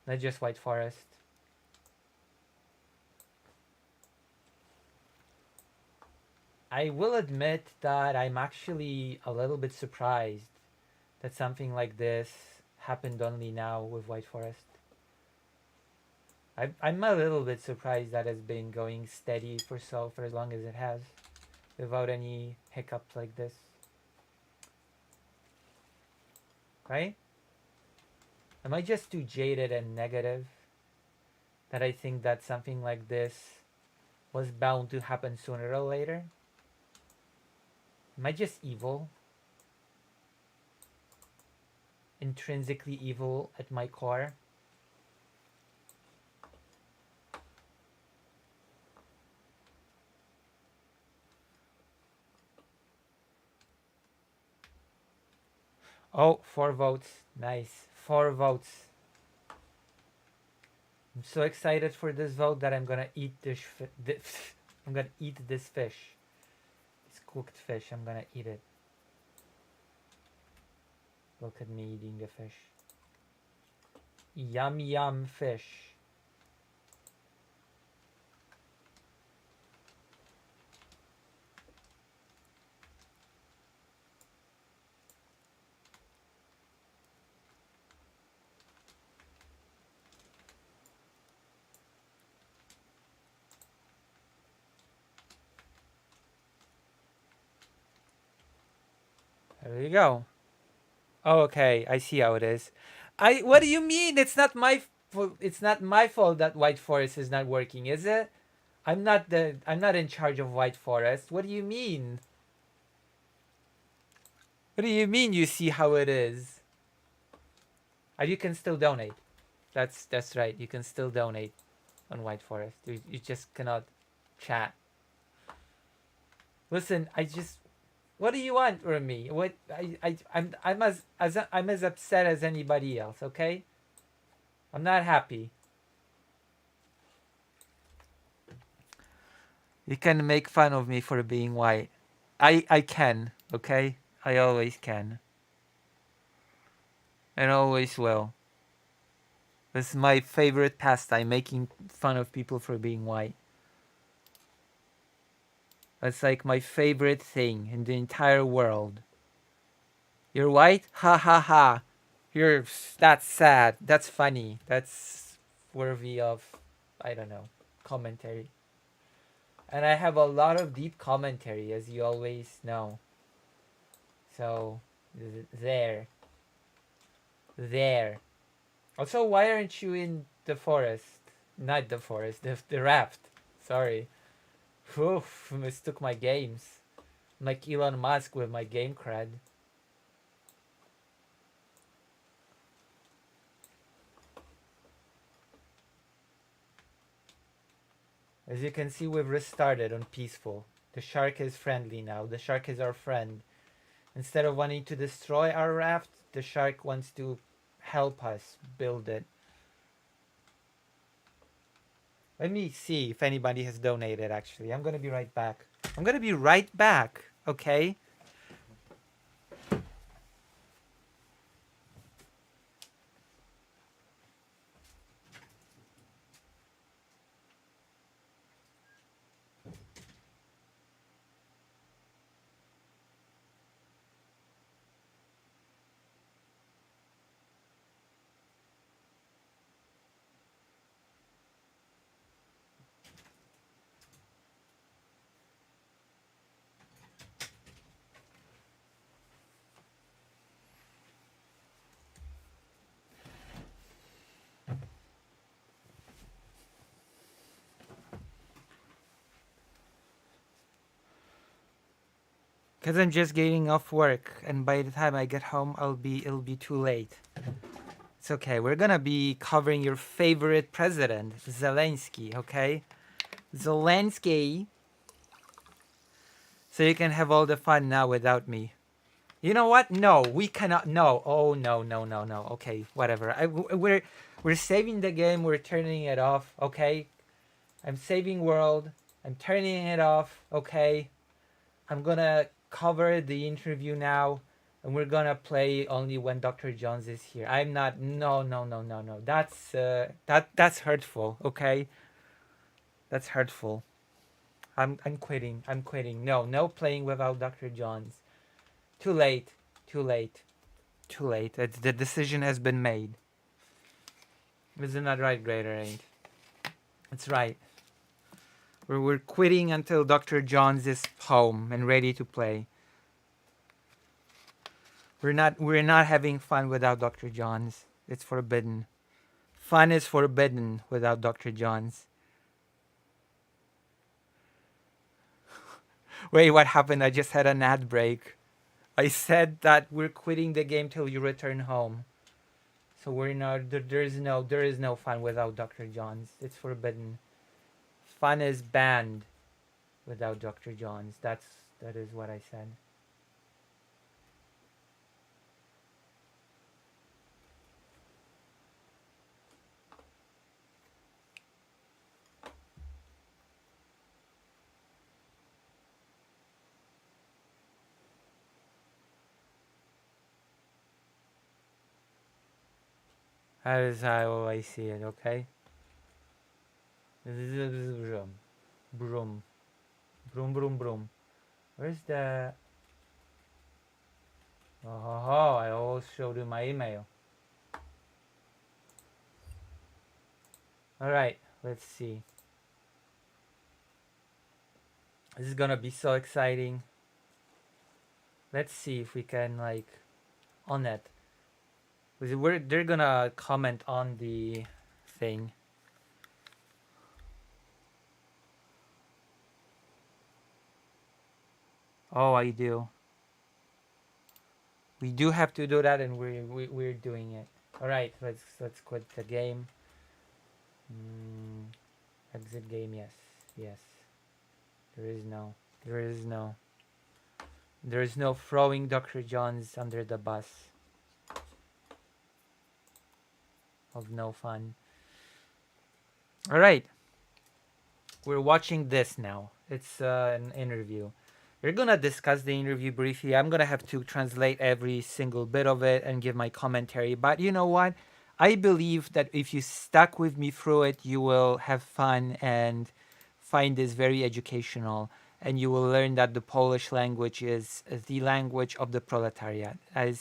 Not just White Forest. I will admit that I'm actually a little bit surprised that something like this happened only now with White Forest. I'm a little bit surprised that it's been going steady for as long as it has, without any hiccups like this. Right? Am I just too jaded and negative that I think that something like this was bound to happen sooner or later? Am I just evil? Intrinsically evil at my core? Oh, 4 votes. Nice. 4 votes. I'm so excited for this vote that I'm gonna eat I'm gonna eat this fish. This cooked fish. I'm gonna eat it. Look at me eating the fish. Yum yum fish. There you go. Oh, okay. I see how it is. What do you mean? It's not my fault that White Forest is not working, is it? I'm not in charge of White Forest. What do you mean? What do you mean you see how it is? You can still donate. That's right. You can still donate on White Forest. You just cannot chat. Listen, what do you want from me? What I'm as upset as anybody else, okay? I'm not happy. You can make fun of me for being white. I can, okay? I always can. And always will. This is my favorite pastime, making fun of people for being white. That's like my favorite thing in the entire world. You're white? Ha ha ha. That's sad. That's funny. That's worthy of, I don't know, commentary. And I have a lot of deep commentary, as you always know. So, there. There. Also, why aren't you in the forest? Not the forest, the raft. Sorry. Oof, mistook my games. I'm like Elon Musk with my game cred. As you can see, we've restarted on peaceful. The shark is friendly now. The shark is our friend. Instead of wanting to destroy our raft, the shark wants to help us build it. Let me see if anybody has donated, actually. I'm going to be right back. Okay? Because I'm just getting off work, and by the time I get home, it'll be too late. It's okay. We're gonna be covering your favorite president, Zelensky, okay? Zelensky. So you can have all the fun now without me. You know what? No, we cannot. No. Oh no, no, no, no. Okay, whatever. We're saving the game. We're turning it off. Okay. I'm saving world. I'm turning it off. Okay. I'm gonna cover the interview now, and we're gonna play only when Dr. Jones is here. I'm not. No, no, no, no, no. That's hurtful. Okay. That's hurtful. I'm quitting. I'm quitting. No, no playing without Dr. Jones. Too late. Too late. Too late. The decision has been made. Isn't that right, Greater Ain't? That's right. We're quitting until Dr. Jones is home and ready to play. We're not having fun without Dr. Jones. It's forbidden. Fun is forbidden without Dr. John's. Wait, what happened? I just had an ad break. I said that we're quitting the game till you return home. So we're not. There is no fun without Dr. John's. It's forbidden. Fun is banned without Dr. John's. That is what I said. That is how I see it. Okay. Broom, broom, broom, broom, broom. Where's the? Oh, I always showed you my email. All right, let's see. This is gonna be so exciting. Let's see if we can like on it. They're gonna comment on the thing. Oh, I do. We do have to do that, and we're doing it. All right, let's quit the game. Exit game. Yes. There is no throwing Dr. John's under the bus. Of no fun. All right, we're watching this now. It's an interview. We're gonna discuss the interview briefly. I'm gonna have to translate every single bit of it and give my commentary. But you know what? I believe that if you stuck with me through it, you will have fun and find this very educational. And you will learn that the Polish language is the language of the proletariat. I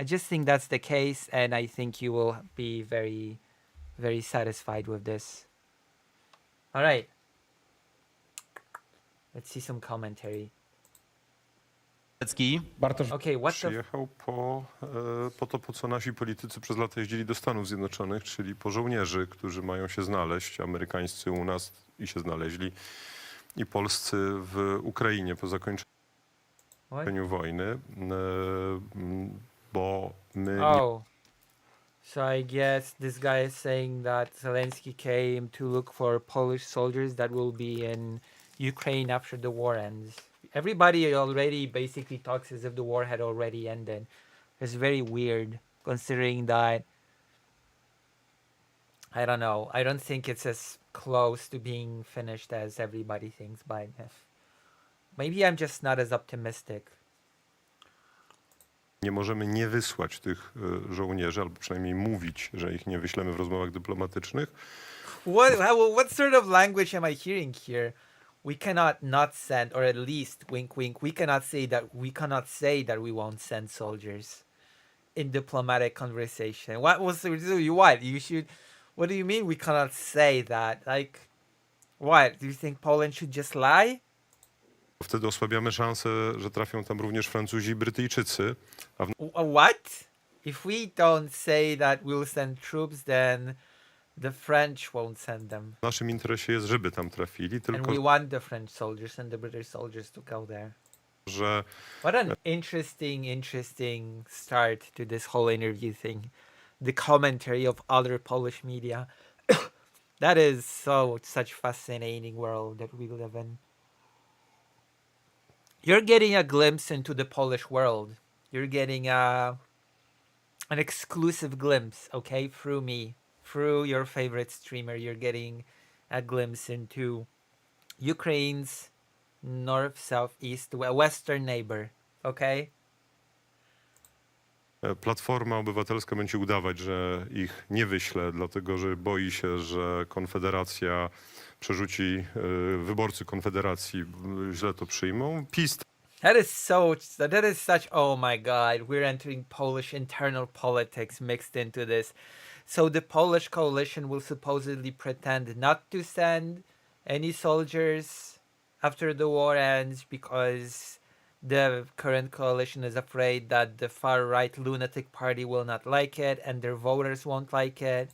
just think that's the case, and I think you will be very, very satisfied with this. All right. Let's see some commentary. Bartosz Okay, what the Przyjechał po to, po co nasi politycy przez lata jeździli do Stanów Zjednoczonych, czyli po żołnierzy, którzy mają się znaleźć, amerykańscy u nas i się znaleźli, i polscy w Ukrainie po what? zakończeniu wojny, bo my nie Oh, so I guess this guy is saying that Zelensky came to look for Polish soldiers that will be in Ukraine after the war ends. Everybody already basically talks as if the war had already ended. It's very weird considering that, I don't know, I don't think it's as close to being finished as everybody thinks, but maybe I'm just not as optimistic. nie możemy nie wysłać tych żołnierzy, albo przynajmniej mówić, że ich nie wyślemy w rozmowach dyplomatycznych. What sort of language am I hearing here? We cannot not send, or at least wink wink, we cannot say that we won't send soldiers in diplomatic conversation. What do you mean we cannot say that? Like, what? Do you think Poland should just lie? Wtedy osłabiamy szansę, że trafią tam również Francuzi i Brytyjczycy. What? If we don't say that we'll send troops, then the French won't send them. W naszym interesie jest, żeby tam trafili, And tylko we want the French soldiers and the British soldiers to go there. że What an interesting start to this whole interview thing. The commentary of other Polish media. That is such fascinating world that we live in. You're getting a glimpse into the Polish world. You're getting an exclusive glimpse, okay, through me, through your favorite streamer. You're getting a glimpse into Ukraine's north, south, east, western neighbor, okay? Platforma Obywatelska będzie udawać, że ich nie wyśle, dlatego że boi się, że Konfederacja przerzuci, wyborcy Konfederacji źle to przyjmą. PiS That is such, oh my god, we're entering Polish internal politics mixed into this. So the Polish coalition will supposedly pretend not to send any soldiers after the war ends because the current coalition is afraid that the far-right lunatic party will not like it and their voters won't like it.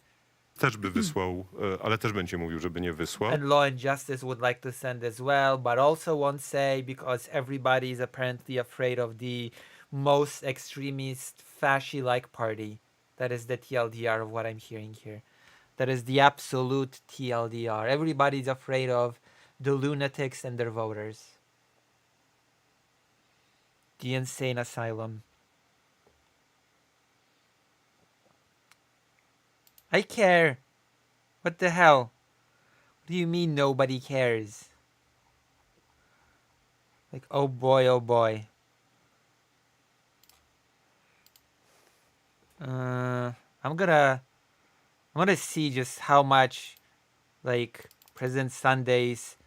Też by wysłał, ale też będzie mówił, żeby nie wysłał. And Law and Justice would like to send as well, but also won't say because everybody is apparently afraid of the most extremist fasci-like party. That is the TLDR of what I'm hearing here. That is the absolute TLDR. Everybody's afraid of the lunatics and their voters. The insane asylum. I care. What the hell? What do you mean nobody cares? Like, oh boy, oh boy. I'm gonna see just how much, like, President Sunday's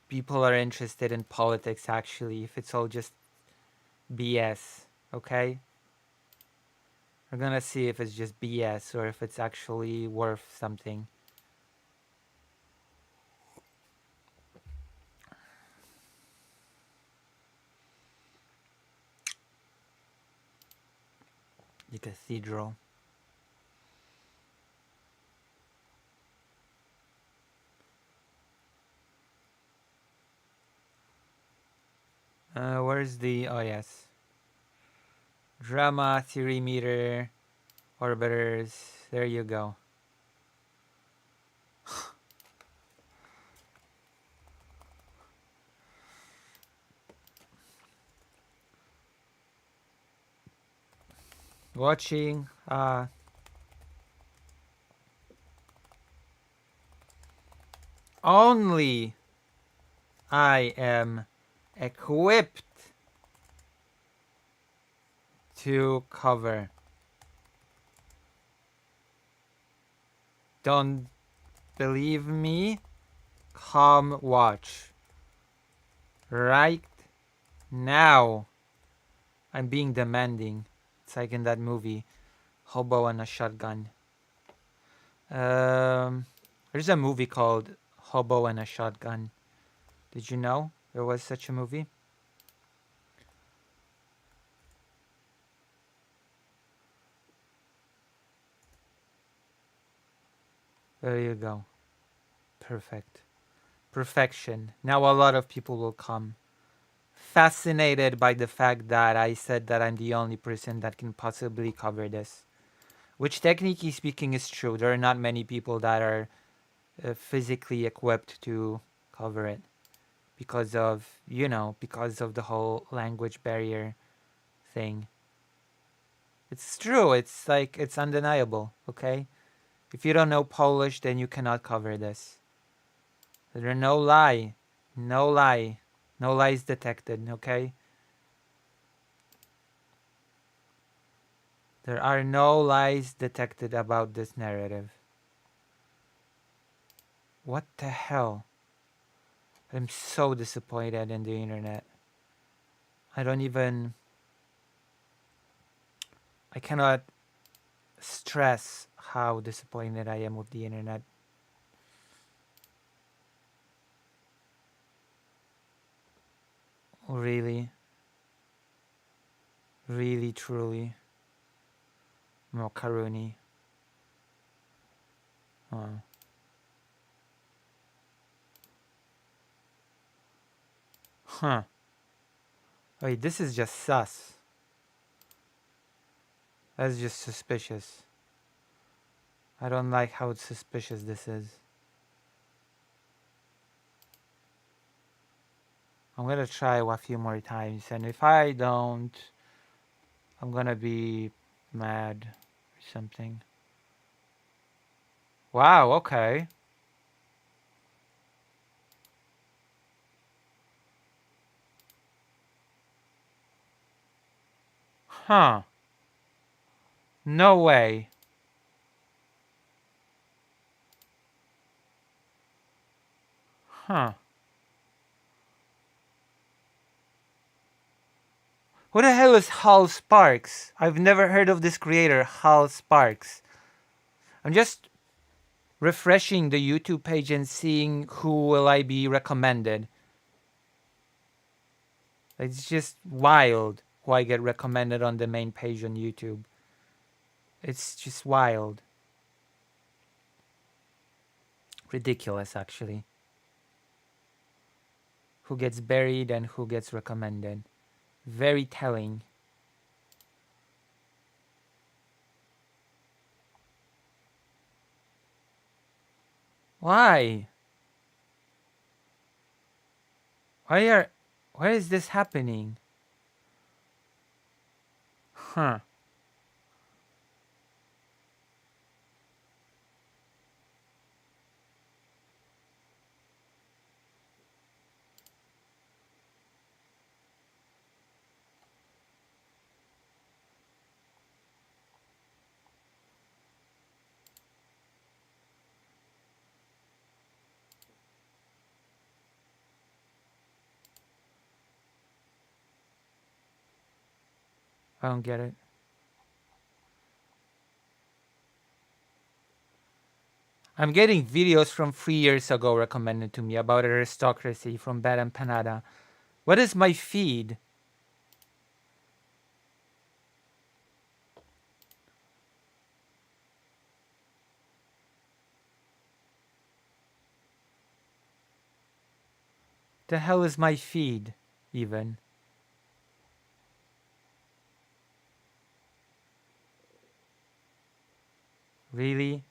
people are interested in politics actually, if it's all just BS, okay? We're gonna see if it's just BS or if it's actually worth something. The cathedral. Where's the... oh yes. Drama, theory meter, orbiters. There you go. Watching. Only I am equipped to cover. Don't believe me? Come watch. Right now. I'm being demanding. It's like in that movie, Hobo and a Shotgun. There's a movie called Hobo and a Shotgun. Did you know there was such a movie? There you go. Perfect. Perfection. Now a lot of people will come. Fascinated by the fact that I said that I'm the only person that can possibly cover this. Which technically speaking is true. There are not many people that are physically equipped to cover it. Because of, you know, because of the whole language barrier thing. It's true. It's like, it's undeniable, okay? If you don't know Polish, then you cannot cover this. There's no lie. No lie. No lies detected, okay? There are no lies detected about this narrative. What the hell? I'm so disappointed in the internet. I cannot stress how disappointed I am with the internet. Really? Really, truly. Macaroni. Oh. Huh. Wait, this is just sus. That's just suspicious. I don't like how suspicious this is. I'm gonna try a few more times, and if I don't, I'm gonna be mad or something. Wow, okay. Huh. No way. Huh. Who the hell is Hal Sparks? I've never heard of this creator, Hal Sparks. I'm just refreshing the YouTube page and seeing who will I be recommended. It's just wild who I get recommended on the main page on YouTube. It's just wild. Ridiculous, actually. Who gets buried and who gets recommended. Very telling. Why? Why is this happening? Huh. I don't get it. I'm getting videos from 3 years ago recommended to me about aristocracy from Bad Empanada. What is my feed? The hell is my feed, even? Really?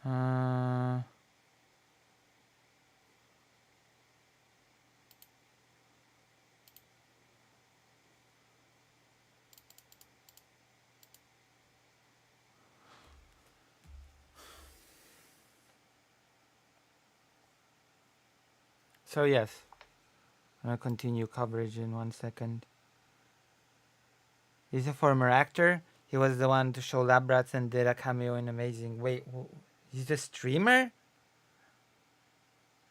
Uh... So yes, I'll continue coverage in 1 second. He's a former actor. He was the one to show Lab Rats and did a cameo in Amazing. Wait, he's a streamer?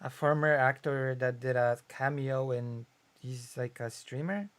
A former actor that did a cameo and he's like a streamer?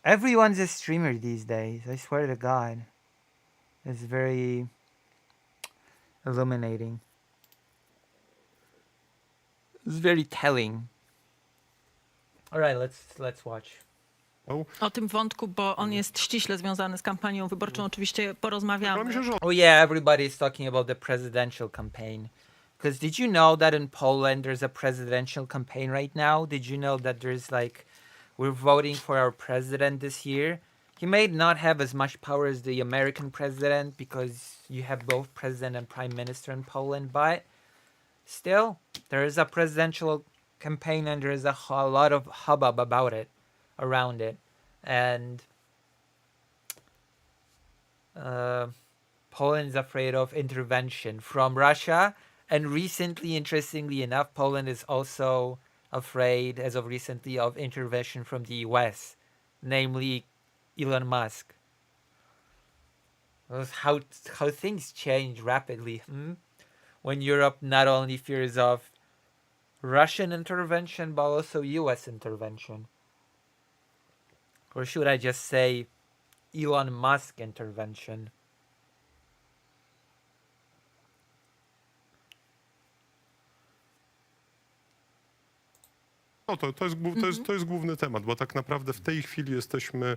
Everyone's a streamer these days. I swear to God. It's very illuminating. It's very telling. Alright, let's watch. O tym wątku, bo on jest ściśle związany z kampanią wyborczą, oczywiście porozmawiamy. Myślę, że Oh yeah, everybody's talking about the presidential campaign. Because did you know that in Poland there's a presidential campaign right now? Did you know that there's like, we're voting for our president this year? He may not have as much power as the American president because you have both president and prime minister in Poland, but still, there is a presidential campaign and there is a lot of hubbub about it, around it. And Poland is afraid of intervention from Russia. And recently, interestingly enough, Poland is also afraid, as of recently, of intervention from the US, namely Elon Musk. How things change rapidly. When Europe not only fears of Russian intervention, but also US intervention. Or should I just say Elon Musk intervention? No to jest główny temat, bo tak naprawdę w tej chwili jesteśmy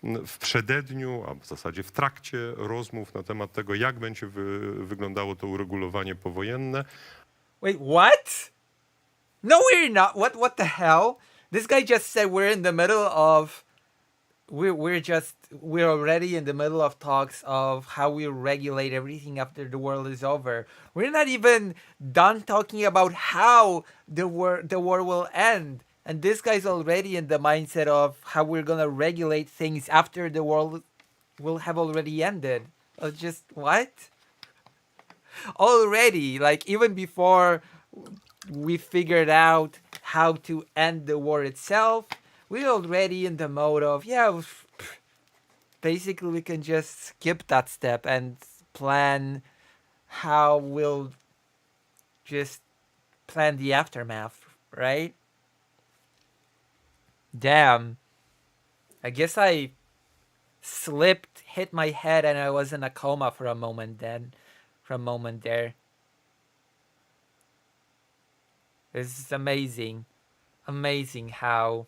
w przededniu, a w zasadzie w trakcie rozmów na temat tego, jak będzie wyglądało to uregulowanie powojenne. Wait, what? No, we're not. What the hell? This guy just said we're in the middle of... We're already in the middle of talks of how we regulate everything after the war is over. We're not even done talking about how the war will end. And this guy's already in the mindset of how we're gonna regulate things after the world will have already ended. Just what? Already, like even before we figured out how to end the war itself, we're already in the mode of, yeah, basically we can just skip that step and plan how we'll just plan the aftermath, right? Damn. I guess I slipped, hit my head, and I was in a coma for a moment then. For a moment there. It's amazing. Amazing how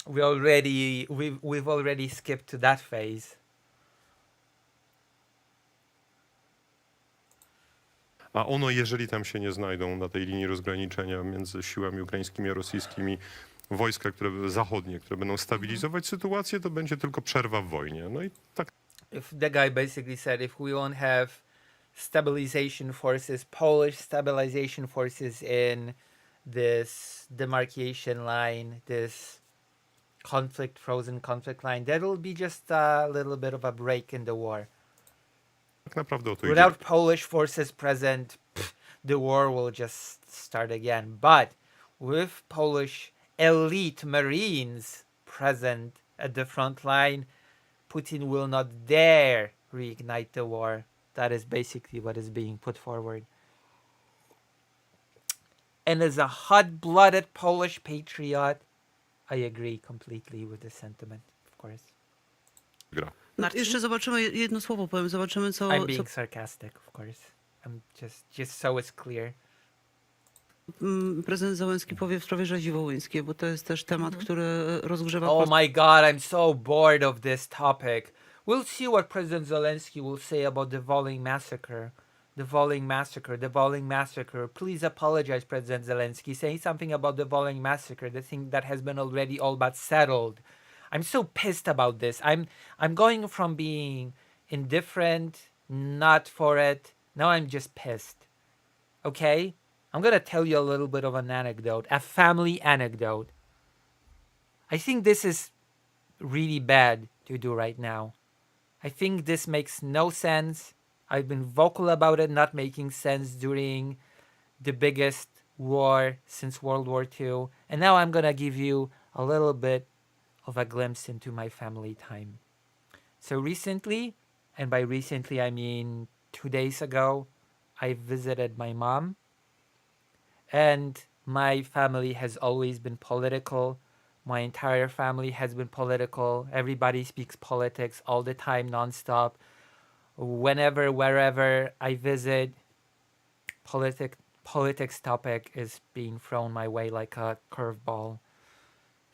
we've already skipped to that phase. A ono, jeżeli tam się nie znajdą na tej linii rozgraniczenia między siłami ukraińskimi a rosyjskimi, wojska zachodnie, które będą stabilizować sytuację, to będzie tylko przerwa w wojnie. No i tak. If the guy basically said if we won't have stabilization forces, Polish stabilization forces in this demarcation line, this frozen conflict line, that'll be just a little bit of a break in the war. Tak naprawdę o to idzie. Without Polish forces present, the war will just start again. But with Polish elite Marines present at the front line, Putin will not dare reignite the war. That is basically what is being put forward. And as a hot-blooded Polish patriot, I agree completely with the sentiment, of course. Gra. Marcin? Jeszcze zobaczymy, jedno słowo powiem, zobaczymy co, I'm being sarcastic, of course. I'm just so it's clear. prezydent Zełenski powie w sprawie rzezi wołyńskiej, bo to jest też temat, który rozgrzewa Oh my god, I'm so bored of this topic. We'll see what President Zelensky will say about the Volyn massacre. The Volyn massacre, the Volyn massacre. Please apologize, President Zelensky. Say something about the Volyn massacre, the thing that has been already all but settled. I'm so pissed about this. I'm going from being indifferent, not for it. Now I'm just pissed. Okay? I'm gonna tell you a little bit of an anecdote, a family anecdote. I think this is really bad to do right now. I think this makes no sense. I've been vocal about it not making sense during the biggest war since World War II. And now I'm gonna give you a little bit of a glimpse into my family time. So recently, and by recently I mean 2 days ago, I visited my mom. And my family has always been political. My entire family has been political. Everybody speaks politics all the time, nonstop. Whenever, wherever I visit, politics topic is being thrown my way like a curveball.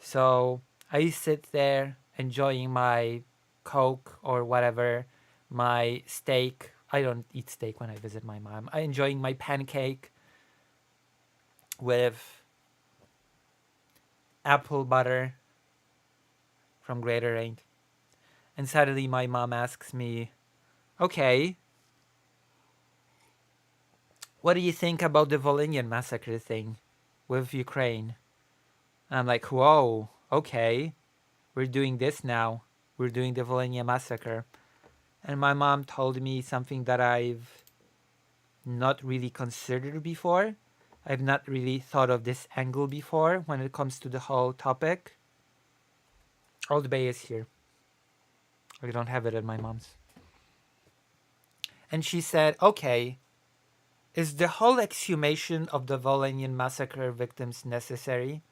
So I sit there enjoying my Coke or whatever, my steak. I don't eat steak when I visit my mom. I'm enjoying my pancake with apple butter from Greater Aid. And suddenly my mom asks me, okay, what do you think about the Volhynian massacre thing with Ukraine? And I'm like, whoa, okay, we're doing this now. We're doing the Volhynian massacre. And my mom told me something that I've not really considered before. I've not really thought of this angle before when it comes to the whole topic. Old Bay is here. I don't have it at my mom's. And she said, okay, is the whole exhumation of the Volhynian massacre victims necessary?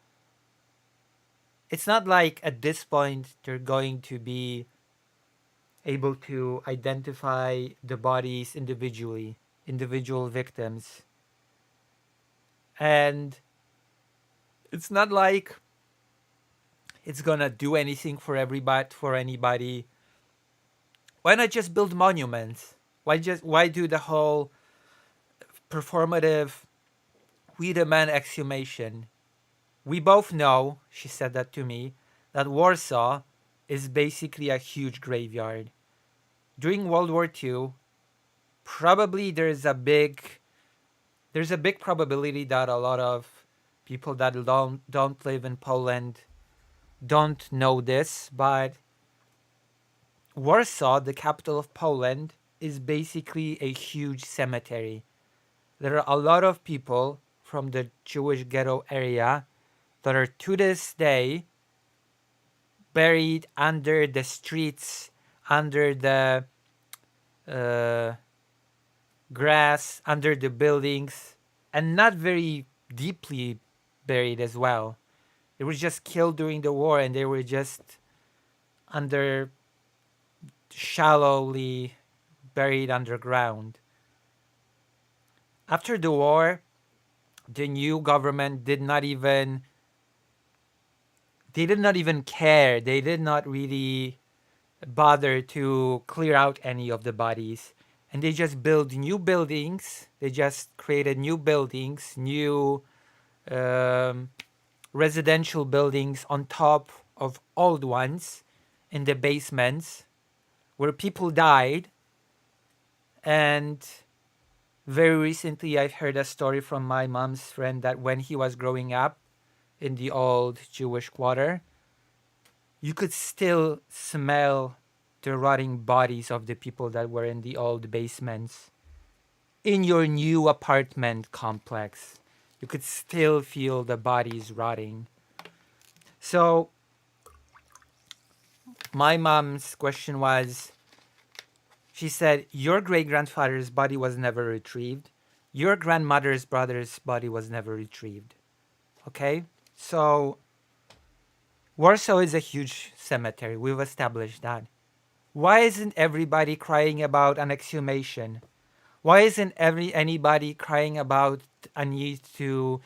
It's not like at this point they're going to be able to identify the bodies individually, individual victims. And it's not like it's gonna do anything for anybody. Why not just build monuments? Why do the whole performative we demand exhumation? We both know, she said that to me, that Warsaw is basically a huge graveyard. During World War II, probably there's there's a big probability that a lot of people that don't live in Poland don't know this, but Warsaw, the capital of Poland, is basically a huge cemetery. There are a lot of people from the Jewish ghetto area that are to this day buried under the streets, under the grass, under the buildings, and not very deeply buried as well. They were just killed during the war, and they were just under shallowly buried underground. After the war, the new government did not even care. They did not really bother to clear out any of the bodies, and they just built new buildings. They just created new buildings, new residential buildings on top of old ones in the basements where people died. And very recently I've heard a story from my mom's friend that when he was growing up in the old Jewish quarter, you could still smell the rotting bodies of the people that were in the old basements in your new apartment complex. You could still feel the bodies rotting. So my mom's question was, she said, your great-grandfather's body was never retrieved. Your grandmother's brother's body was never retrieved. Okay? So Warsaw is a huge cemetery. We've established that. Why isn't everybody crying about an exhumation? Why isn't anybody crying about a need to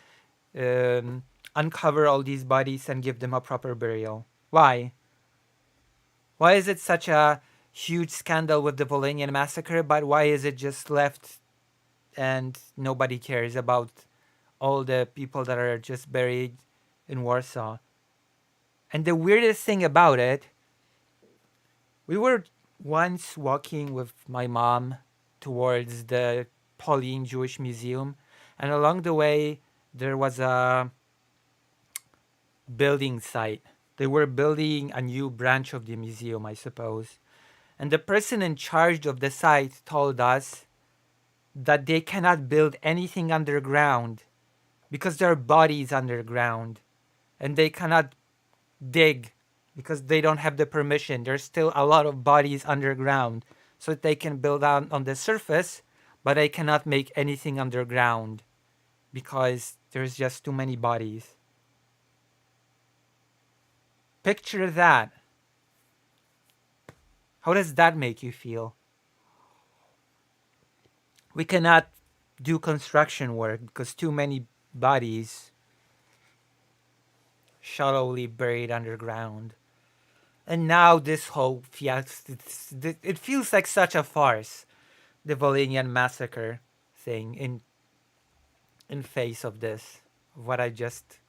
uncover all these bodies and give them a proper burial? Why? Why is it such a huge scandal with the Volhynian massacre, but why is it just left and nobody cares about all the people that are just buried in Warsaw? And the weirdest thing about it, we were once walking with my mom towards the Pauline Jewish Museum, and along the way there was a building site. They were building a new branch of the museum, I suppose. And the person in charge of the site told us that they cannot build anything underground because there are bodies underground, and they cannot dig because they don't have the permission. There's still a lot of bodies underground, so they can build on the surface, but they cannot make anything underground because there's just too many bodies. Picture that. How does that make you feel? We cannot do construction work because too many bodies shallowly buried underground. And now this whole fiasco, it feels like such a farce, the Volhynian massacre thing in face of this, of what I just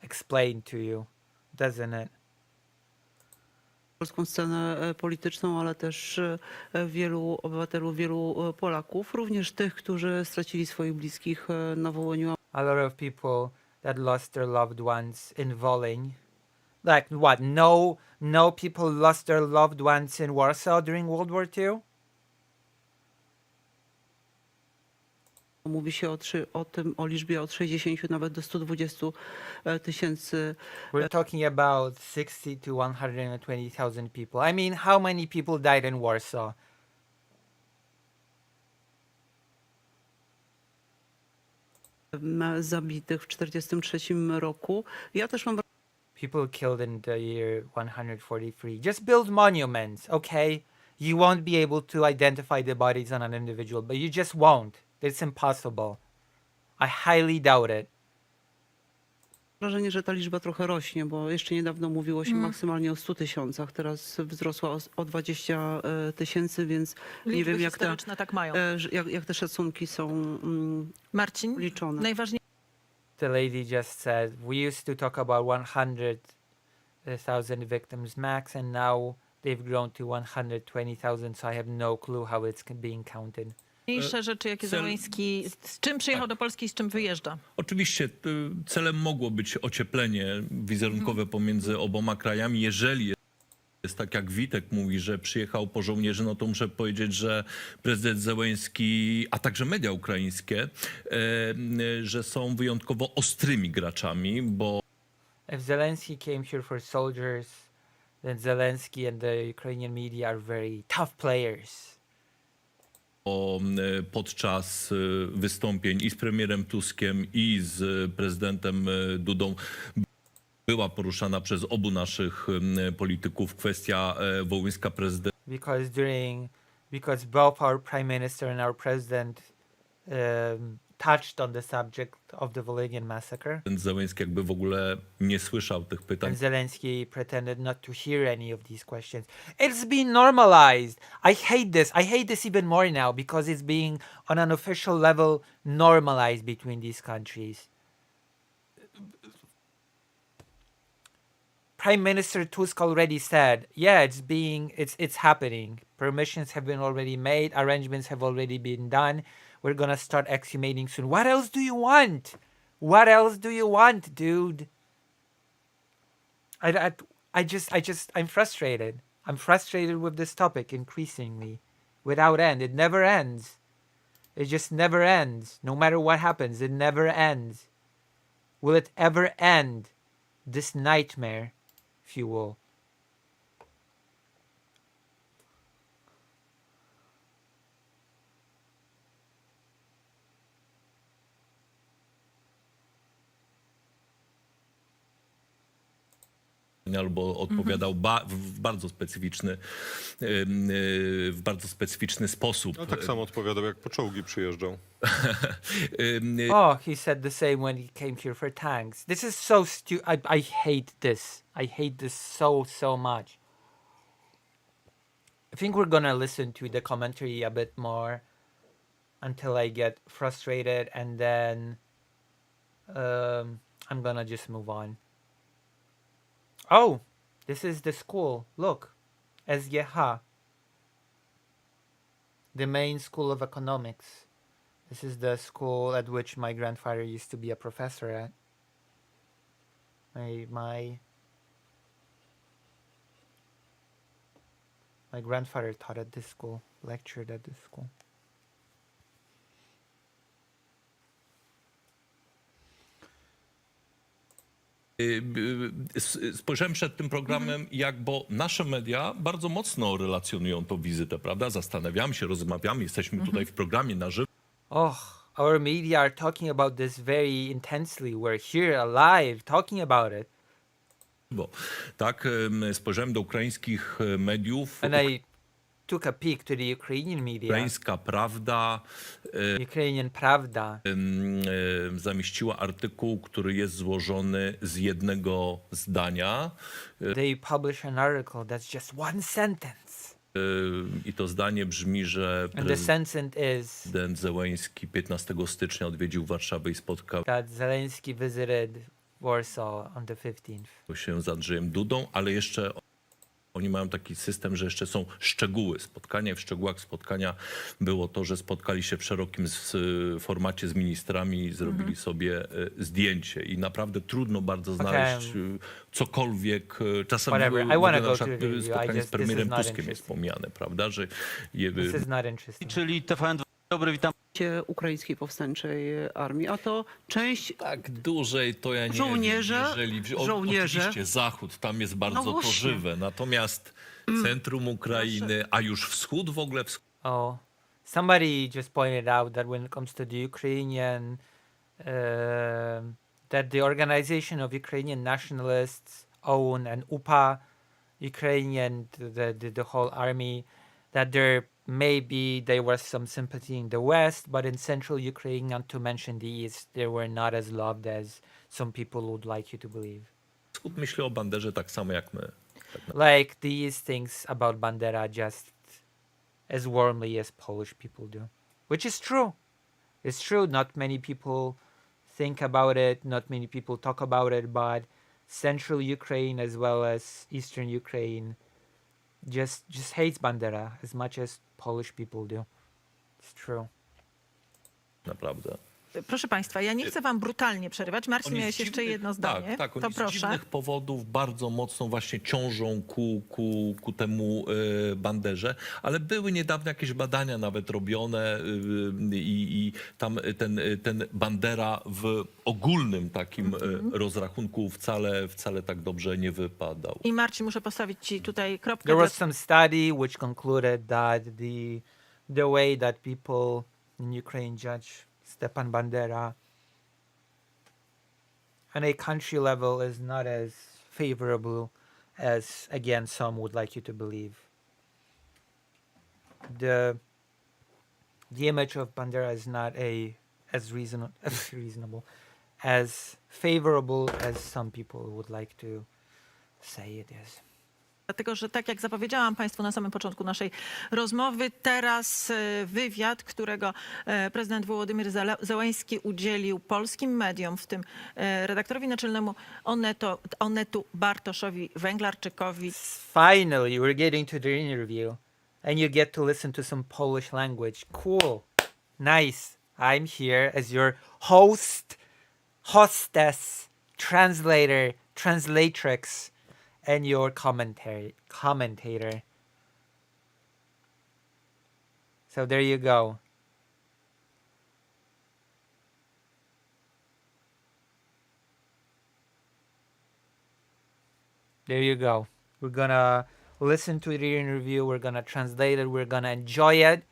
explained to you, doesn't it? Polską scenę polityczną, ale też wielu obywateli, wielu Polaków, również tych, którzy stracili swoich bliskich na Wołyniu. A lot of people that lost their loved ones in Wolyń. Like what? No people lost their loved ones in Warsaw during World War II? Mówi się o liczbie od 60 nawet do 120 tysięcy. We're talking about 60 to 120,000 people. I mean, how many people died in Warsaw? Zabitych w 1943 roku. Ja też mam People killed in the year 143. Just build monuments, okay? You won't be able to identify the bodies on an individual, but you just won't. It's impossible. I highly doubt it. wrażenie, że ta liczba trochę rośnie, bo jeszcze niedawno mówiło się maksymalnie o 100 tysiącach, teraz wzrosła o 20 tysięcy, więc nie Liczby wiem historyczne tak mają. jak te szacunki są Marcin, liczone. najważniejsze The lady just said, we used to talk about 100,000 victims max, and now they've grown to 120,000, so I have no clue how it's being counted. Mniejsze rzeczy, jakie Zełenski, z czym przyjechał do Polski i z czym wyjeżdża. Oczywiście celem mogło być ocieplenie wizerunkowe pomiędzy oboma krajami. Jeżeli jest tak, jak Witek mówi, że przyjechał po żołnierzy, no to muszę powiedzieć, że prezydent Zełenski, a także media ukraińskie, że są wyjątkowo ostrymi graczami, bo If Zelensky came here for soldiers, then Zelensky and the Ukrainian media are very tough players. podczas wystąpień i z premierem Tuskiem, i z prezydentem Dudą była poruszana przez obu naszych polityków kwestia wołyńska. Prezydent Because both our prime minister and our president touched on the subject of the Volhynian massacre. Zełenski jakby w ogóle nie słyszał tych pytań. And Zelensky pretended not to hear any of these questions. It's been normalized. I hate this. I hate this even more now because it's being on an official level normalized between these countries. Prime Minister Tusk already said, yeah, it's happening. Permissions have been already made. Arrangements have already been done. We're gonna start exhumating soon. What else do you want? What else do you want, dude? I'm frustrated. I'm frustrated with this topic increasingly, without end. It never ends. It just never ends. No matter what happens, it never ends. Will it ever end? This nightmare, if you will. albo odpowiadał w bardzo specyficzny sposób. No tak samo odpowiadał, jak po czołgi przyjeżdżał. Oh, he said the same when he came here for tanks. This is so stupid. I hate this. I hate this so much. I think we're gonna listen to the commentary a bit more until I get frustrated, and then I'm gonna just move on. Oh, this is the school. Look, SGH, the main school of economics. This is the school at which my grandfather used to be a professor at. My grandfather taught at this school, lectured at this school. Spojrzałem przed tym programem, bo nasze media bardzo mocno relacjonują tą wizytę, prawda? Zastanawiamy się, rozmawiamy, jesteśmy tutaj w programie na żywo. Oh, our media are talking about this very intensely. We're here alive talking about it. Tak, spojrzałem do ukraińskich mediów. And I took a peek to the Ukrainian media. Ukraińska Prawda Ukrainian Pravda zamieściła artykuł, który jest złożony z jednego zdania. They publish an article that's just one sentence. I to zdanie brzmi, że And the sentence is prezydent Zełenski 15 stycznia odwiedził Warszawę i spotkał that Zelensky visited Warsaw on the 15th. się z Andrzejem Dudą, ale jeszcze oni mają taki system, że jeszcze są szczegóły spotkania. W szczegółach spotkania było to, że spotkali się w szerokim formacie z ministrami i zrobili sobie zdjęcie. I naprawdę trudno bardzo znaleźć cokolwiek. Czasem na przykład spotkanie z premierem Tuskiem jest wspomniane, prawda? Że This is not interesting. Czyli TVN2, dobry, witam. Ukraińskiej Powstańczej Armii, a to część tak dłużej to ja nie żołnierze, wiem. Oczywiście Zachód, tam jest bardzo to żywe. Natomiast centrum Ukrainy, a już wschód w ogóle... Oh, somebody just pointed out that when it comes to the Ukrainian, that the organization of Ukrainian nationalists own an UPA, Ukrainian, the whole army, that maybe there was some sympathy in the West, but in central Ukraine, not to mention the East, they were not as loved as some people would like you to believe. Wschód myśli o Banderze tak samo jak my. Like these things about Bandera just as warmly as Polish people do. Which is true. It's true, not many people think about it, not many people talk about it, but central Ukraine as well as eastern Ukraine just hates Bandera as much as Polish people do. It's true. Naprawdę. Proszę państwa, ja nie chcę wam brutalnie przerywać. Marcin, Oni z miałeś jeszcze dziwnych- jedno zdanie. Tak, To oni z proszę. dziwnych powodów bardzo mocno właśnie ciążą ku temu banderze, ale były niedawno jakieś badania nawet robione i tam ten bandera w ogólnym takim rozrachunku wcale tak dobrze nie wypadał. I Marcin, muszę postawić ci tutaj kropkę. There was some study which concluded that the way that people in Ukraine judge Stepan Bandera on a country level is not as favorable as, again, some would like you to believe. The image of Bandera is not as reasonable, as favorable as some people would like to say it is. Dlatego, że tak jak zapowiedziałam Państwu na samym początku naszej rozmowy, teraz wywiad, którego prezydent Wołodymyr Zełenski udzielił polskim mediom, w tym redaktorowi naczelnemu Onetu Bartoszowi Węglarczykowi. Finally, we're getting to the interview, and you get to listen to some Polish language. Cool. Nice. I'm here as your hostess, translator, translatrix, and your commentator. So there you go. There you go. We're gonna listen to the interview. We're gonna translate it. We're gonna enjoy it.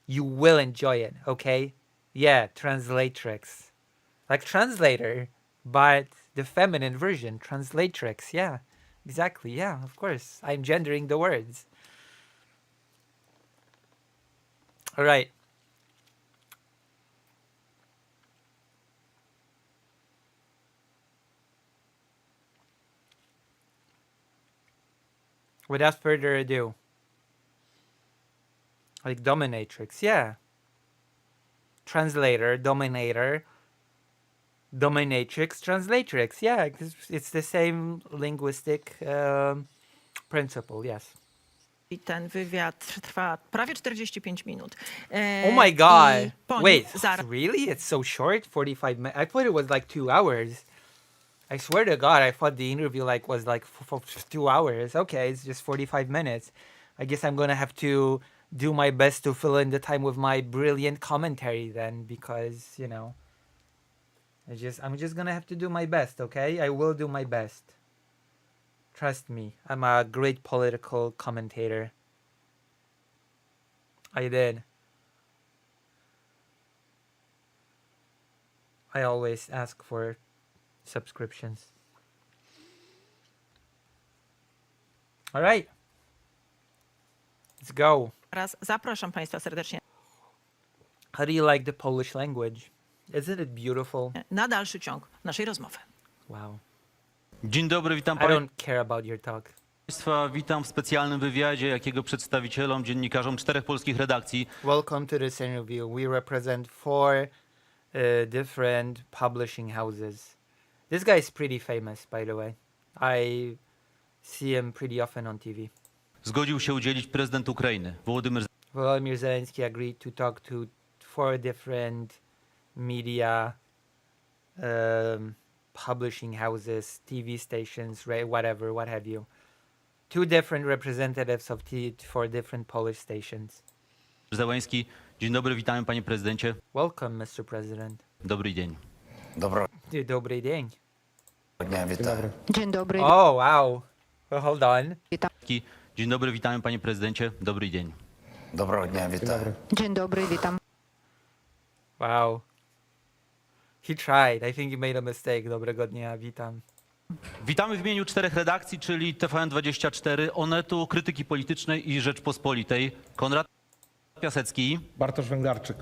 You will enjoy it, okay? Yeah, translatrix. Like translator, but the feminine version, translatrix. Yeah, exactly. Yeah, of course. I'm gendering the words. All right. Without further ado. Like dominatrix, yeah. Translator, dominator, dominatrix, translatrix, yeah. It's the same linguistic principle, yes. I ten wywiad trwa prawie 45 minut. Oh my god. I po nim Wait, zaraz really? It's so short? 45 minutes? I thought it was like 2 hours. I swear to God, I thought the interview was like for 2 hours. Okay, it's just 45 minutes. I guess I'm gonna have to do my best to fill in the time with my brilliant commentary then, because you know, I'm just gonna have to do my best. Okay, I will do my best. Trust me, I'm a great political commentator. I did. I always ask for subscriptions. All right. Let's go. zapraszam Państwa serdecznie How do you like the Polish language? Isn't it beautiful? na dalszy ciąg naszej rozmowy. Wow. Dzień dobry, witam I don't care about your talk. Państwa. Witam w specjalnym wywiadzie, jakiego przedstawicielom, dziennikarzom 4 polskich redakcji. Welcome to this interview. We represent 4 different publishing houses. This guy is pretty famous, by the way. I see him pretty often on TV. Zgodził się udzielić prezydent Ukrainy, Volodymyr Zelensky agreed to talk to 4 different media publishing houses, TV stations, whatever, what have you. 2 different representatives of 4 different Polish stations. Zełenski. Dzień dobry, witamy panie prezydencie. Welcome, Mr. President. Dobry dzień. Dobry dzień. Dzień dobry, Oh, wow. Well, hold on. Dzień dobry, witamy panie prezydencie. Dobry dzień. dzień dobry, witam. Wow. He tried. I think he made a mistake. Dobrego dnia, witam. Witamy w imieniu 4 redakcji, czyli TVN24, Onetu, Krytyki Politycznej i Rzeczpospolitej. Konrad Piasecki. Bartosz Węglarczyk.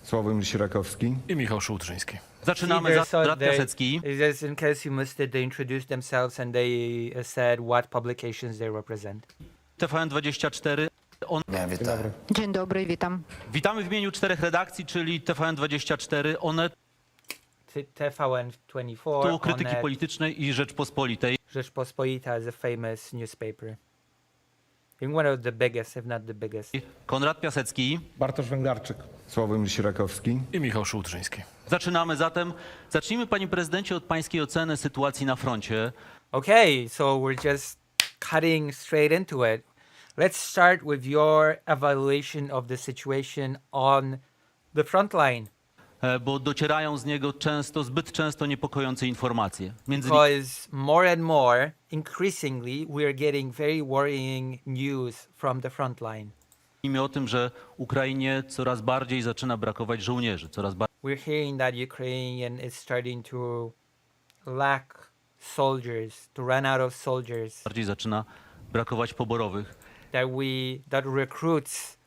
Sławomir Sierakowski. I Michał Szułtrzyński. Zaczynamy. Konrad Piasecki. Just in case you missed it, they introduced themselves and they said what publications they represent. TVN24. Dzień dobry, witam. Witamy w imieniu 4 redakcji, czyli TVN24, Onetu, TVN24, Krytyki Onet, Politycznej i Rzeczpospolitej. Rzeczpospolita is a famous newspaper. Being one of the biggest, if not the biggest. Konrad Piasecki. Bartosz Węglarczyk. Sławomir Sierakowski. I Michał Szułdrzyński. Zaczynamy zatem. Zacznijmy, panie prezydencie, od pańskiej oceny sytuacji na froncie. Okay, so we're just cutting straight into it. Let's start with your evaluation of the situation on the front line. Bo docierają z niego zbyt często niepokojące informacje. Między Because more and more, increasingly, we're getting very worrying news from the front line. innymi o tym, że Ukrainie coraz bardziej zaczyna brakować żołnierzy, coraz We're hearing that Ukraine is starting to lack soldiers, to run out of soldiers, bardziej zaczyna brakować poborowych. that recruits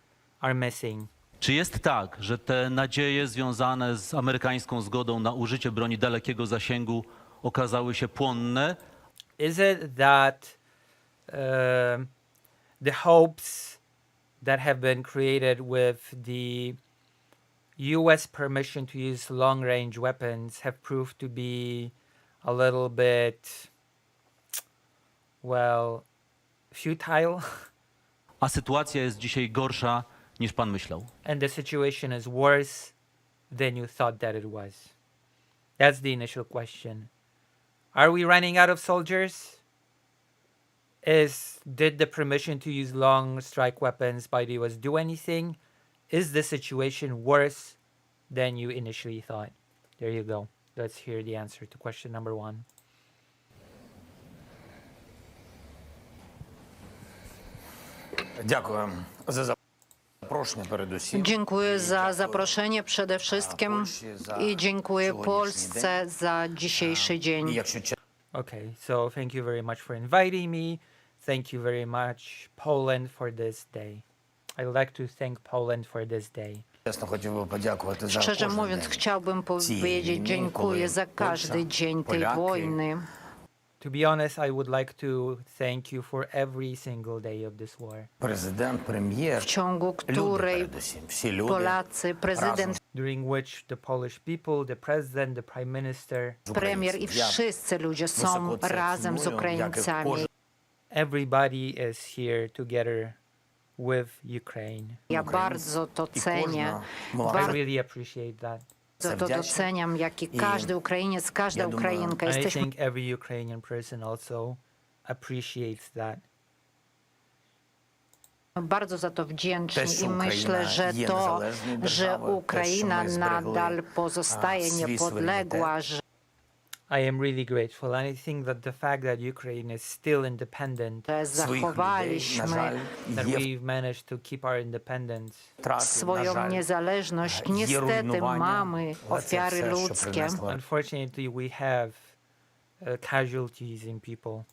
are missing. Czy jest tak, że te nadzieje związane z amerykańską zgodą na użycie broni dalekiego zasięgu okazały się płonne? Is it that the hopes that have been created with the US permission to use long-range weapons have proved to be a little bit, well, futile? A sytuacja jest dzisiaj gorsza niż pan myślał. And the situation is worse than you thought that it was? That's the initial question. Are we running out of soldiers? Did the permission to use long strike weapons by the US do anything? Is the situation worse than you initially thought? There you go. Let's hear the answer to question number 1. Дякую за запрошення передусім. Dziękuję za zaproszenie przede wszystkim i dziękuję Polsce za dzisiejszy dzień. І якщо Okay, so thank you very much for inviting me. Thank you very much, Poland, for this day. I'd like to thank Poland for this day. чесно, хотів би подякувати за Szczerze кожен mówiąc, день. chciałbym powiedzieć dziękuję za każdy dzień tej wojny. To be honest, I would like to thank you for every single day of this war. Президент, прем'єр, W ciągu люди której передусім, всі люди Polacy, prezydent, During which the Polish people, the president, the prime minister, premier i wszyscy ludzie są razem z Ukraińcami. everybody is here together with Ukraine. Ja bardzo to і cenię. кожна I мала really appreciate that. Bardzo to doceniam, jak i każdy Ukrainiec, każda Ukrainka. And I Jesteśmy think every Ukrainian person also appreciates that. bardzo za to wdzięczni Też i myślę, Ukraina że jest to, niezależną że державою, Ukraina też, że my nadal зберегли, pozostaje swój niepodległa, że I am really grateful, and I think that the fact that Ukraine is still independent, своїх людей, на zachowaliśmy жаль, that є we've managed to keep our independence, втрати, на swoją жаль, niezależność. є Niestety руйнування, mamy але це ofiary все, що ludzkie. принесла unfortunately, we have casualties in people.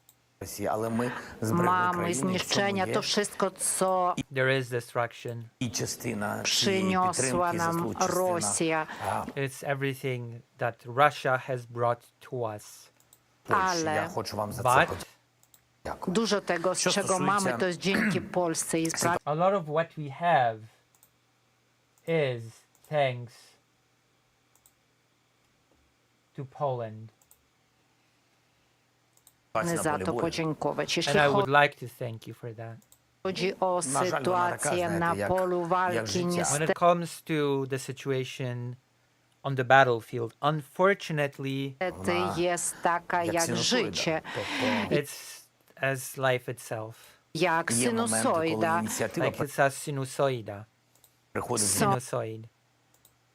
Росія. Але ми зберегли Mamy країну, в чому zniszczenia, є to wszystko, co There is destruction. і частина цієї przyniosła підтримки, nam заслуг частина Rosja, It's everything that Russia has brought to us. Польщі. Я ale хочу вам за це But подякувати. dużo tego, z Co czego stosuje mamy, się to jest dzięki Polsce i a lot of what we have is thanks to Poland. Праці на za полі to бою. podziękować. And Jeśli I would like to thank you for that. chodzi o Na żal, sytuację ona na taka, polu jak walki, życie. When niestety it comes to the situation on the battlefield, unfortunately, jest taka jak sinusoida. życie, Тобто it's as life itself. jak є моменти, коли sinusoida. ініціатива Like it's a sinusoida. приходить з Sinusoid.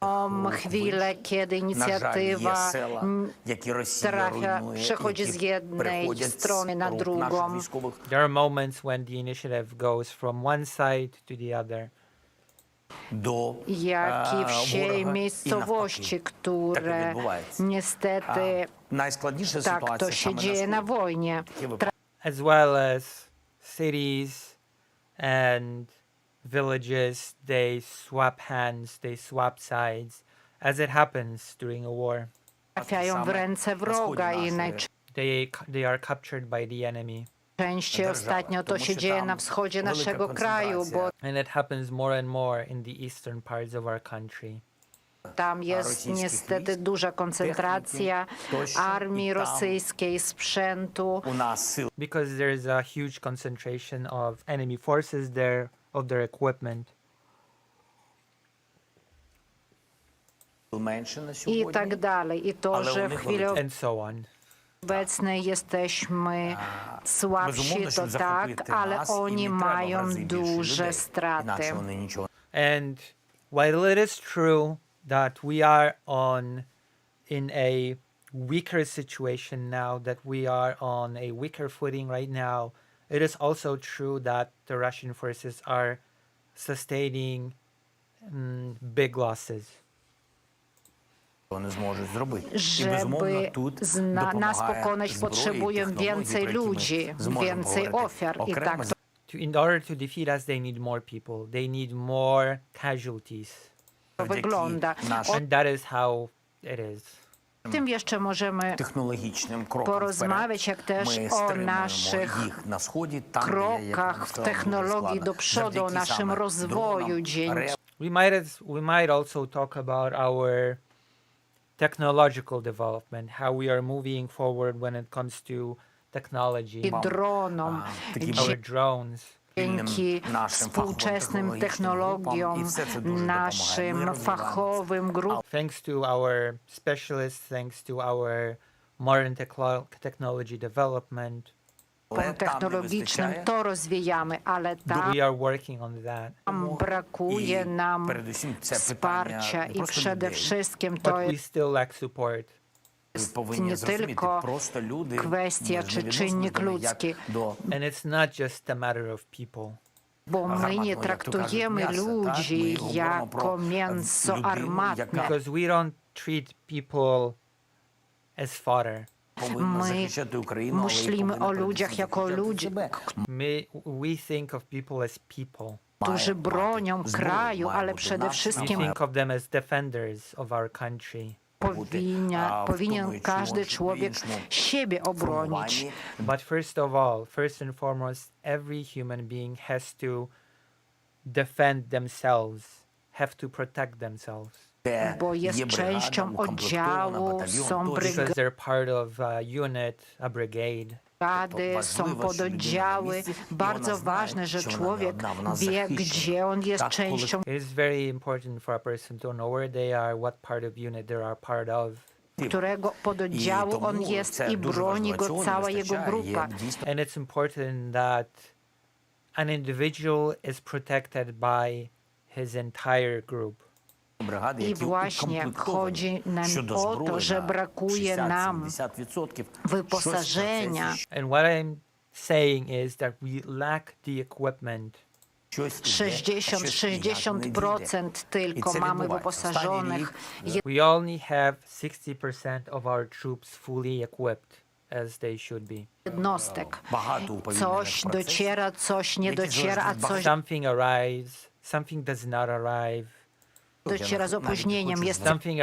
Są chwile, kiedy На жаль, є inicjatywa села, які Росія trafia, руйнує, przechodzi z які jednej переходять strony na з рук drugą. наших військових There are moments when the initiative goes from one side to the other. до Jak i wsie i ворога і miejscowości, навпаки. które відбувається. niestety Найскладніша tak to ситуація się саме dzieje na на wojnie. сході. As well as cities and villages, they swap hands, they swap sides, as it happens during a war. Trafiają w ręce wroga i They are captured by the enemy. najczęściej ostatnio to się dzieje na wschodzie naszego kraju, bo And it happens more and more in the eastern parts of our country. Tam jest niestety duża koncentracja armii rosyjskiej, sprzętu. У нас сил because there's a huge concentration of enemy forces there, of their equipment. менше на І сьогодні. так далі. І теж в хвилі And so on. obecnej jesteśmy słabsi, Безумовно, to щоб tak, захопити ale нас, і oni не треба в mają рази більше duże людей. straty. Інакше вони нічого And while it is true that we are in a weaker situation now, that we are on a weaker footing right now, it is also true that the Russian forces are sustaining big losses. не зможуть зробити. І безумовно Żeby тут nas допомагає pokonać, зброя і potrzebujemy технології, więcej про які ми ludzi, зможемо więcej поговорити ofiar. I окремо. tak In order to defeat us, they need more people. They need more casualties. to wygląda. нашим And that is how it is. O tym jeszcze możemy технологічним кроком porozmawiać, jak też ми o стримуємо naszych їх на сході, там, де, як krokach ми w сказали, дуже technologii складно. do przodu, o Завдяки naszym саме rozwoju дронам, dzięki We might also talk about our technological development, how we are moving forward when it comes to technology, dronom, таким our drones. dzięki naszym współczesnym fachowym technologicznym technologiom, grupom i все це дуже допомагає. Ми naszym розвиваємо fachowym grupom Thanks to our specialists, thanks to our modern technology development, Але там не technologicznym, вистачає. to rozwijamy, ale tam we are working on that. brakuje І nam передусім це wsparcia питання i просто przede людей. wszystkim to But we still lack support. Ви jest повинні nie зрозуміти, tylko просто люди, kwestia ми ж czy не відносимось czynnik до них як ludzki, до And it's not just a matter of people. bo my nie гарматного, як то кажуть, traktujemy м'яса, так? Ми ludzi говоримо про jako mięso людину, armatne. яка Because we don't treat people as fodder. повинна Ми захищати Україну, але й myślimy повинна o передусім ludziach jako захищати ludzi, себе. We think of people as people. którzy bronią Зброю kraju, має ale бути przede наша, We wszystkim think of them as defenders of our country. powinien każdy człowiek siebie obronić. But first of all, first and foremost, every human being has to defend themselves, have to protect themselves. Bo jest częścią oddziału, są Because they're part of a unit, a brigade. brygady, są pododdziały. Bardzo ważne, że człowiek wie, gdzie on jest częścią, It is very important for a person to know where they are, what part of unit they are part of. którego pododdziału on jest i broni go cała jego grupa. And it's important that an individual is protected by his entire group. I właśnie chodzi nam o to, że brakuje nam wyposażenia. And what I'm saying is that we lack the equipment. 60% tylko mamy wyposażonych We only have 60% of our troops fully equipped as they should be. jednostek. Багато уповільнених Coś процесів. dociera, coś nie dociera, a coś Something arrives, something does not arrive, dociera z opóźnieniem. Jest something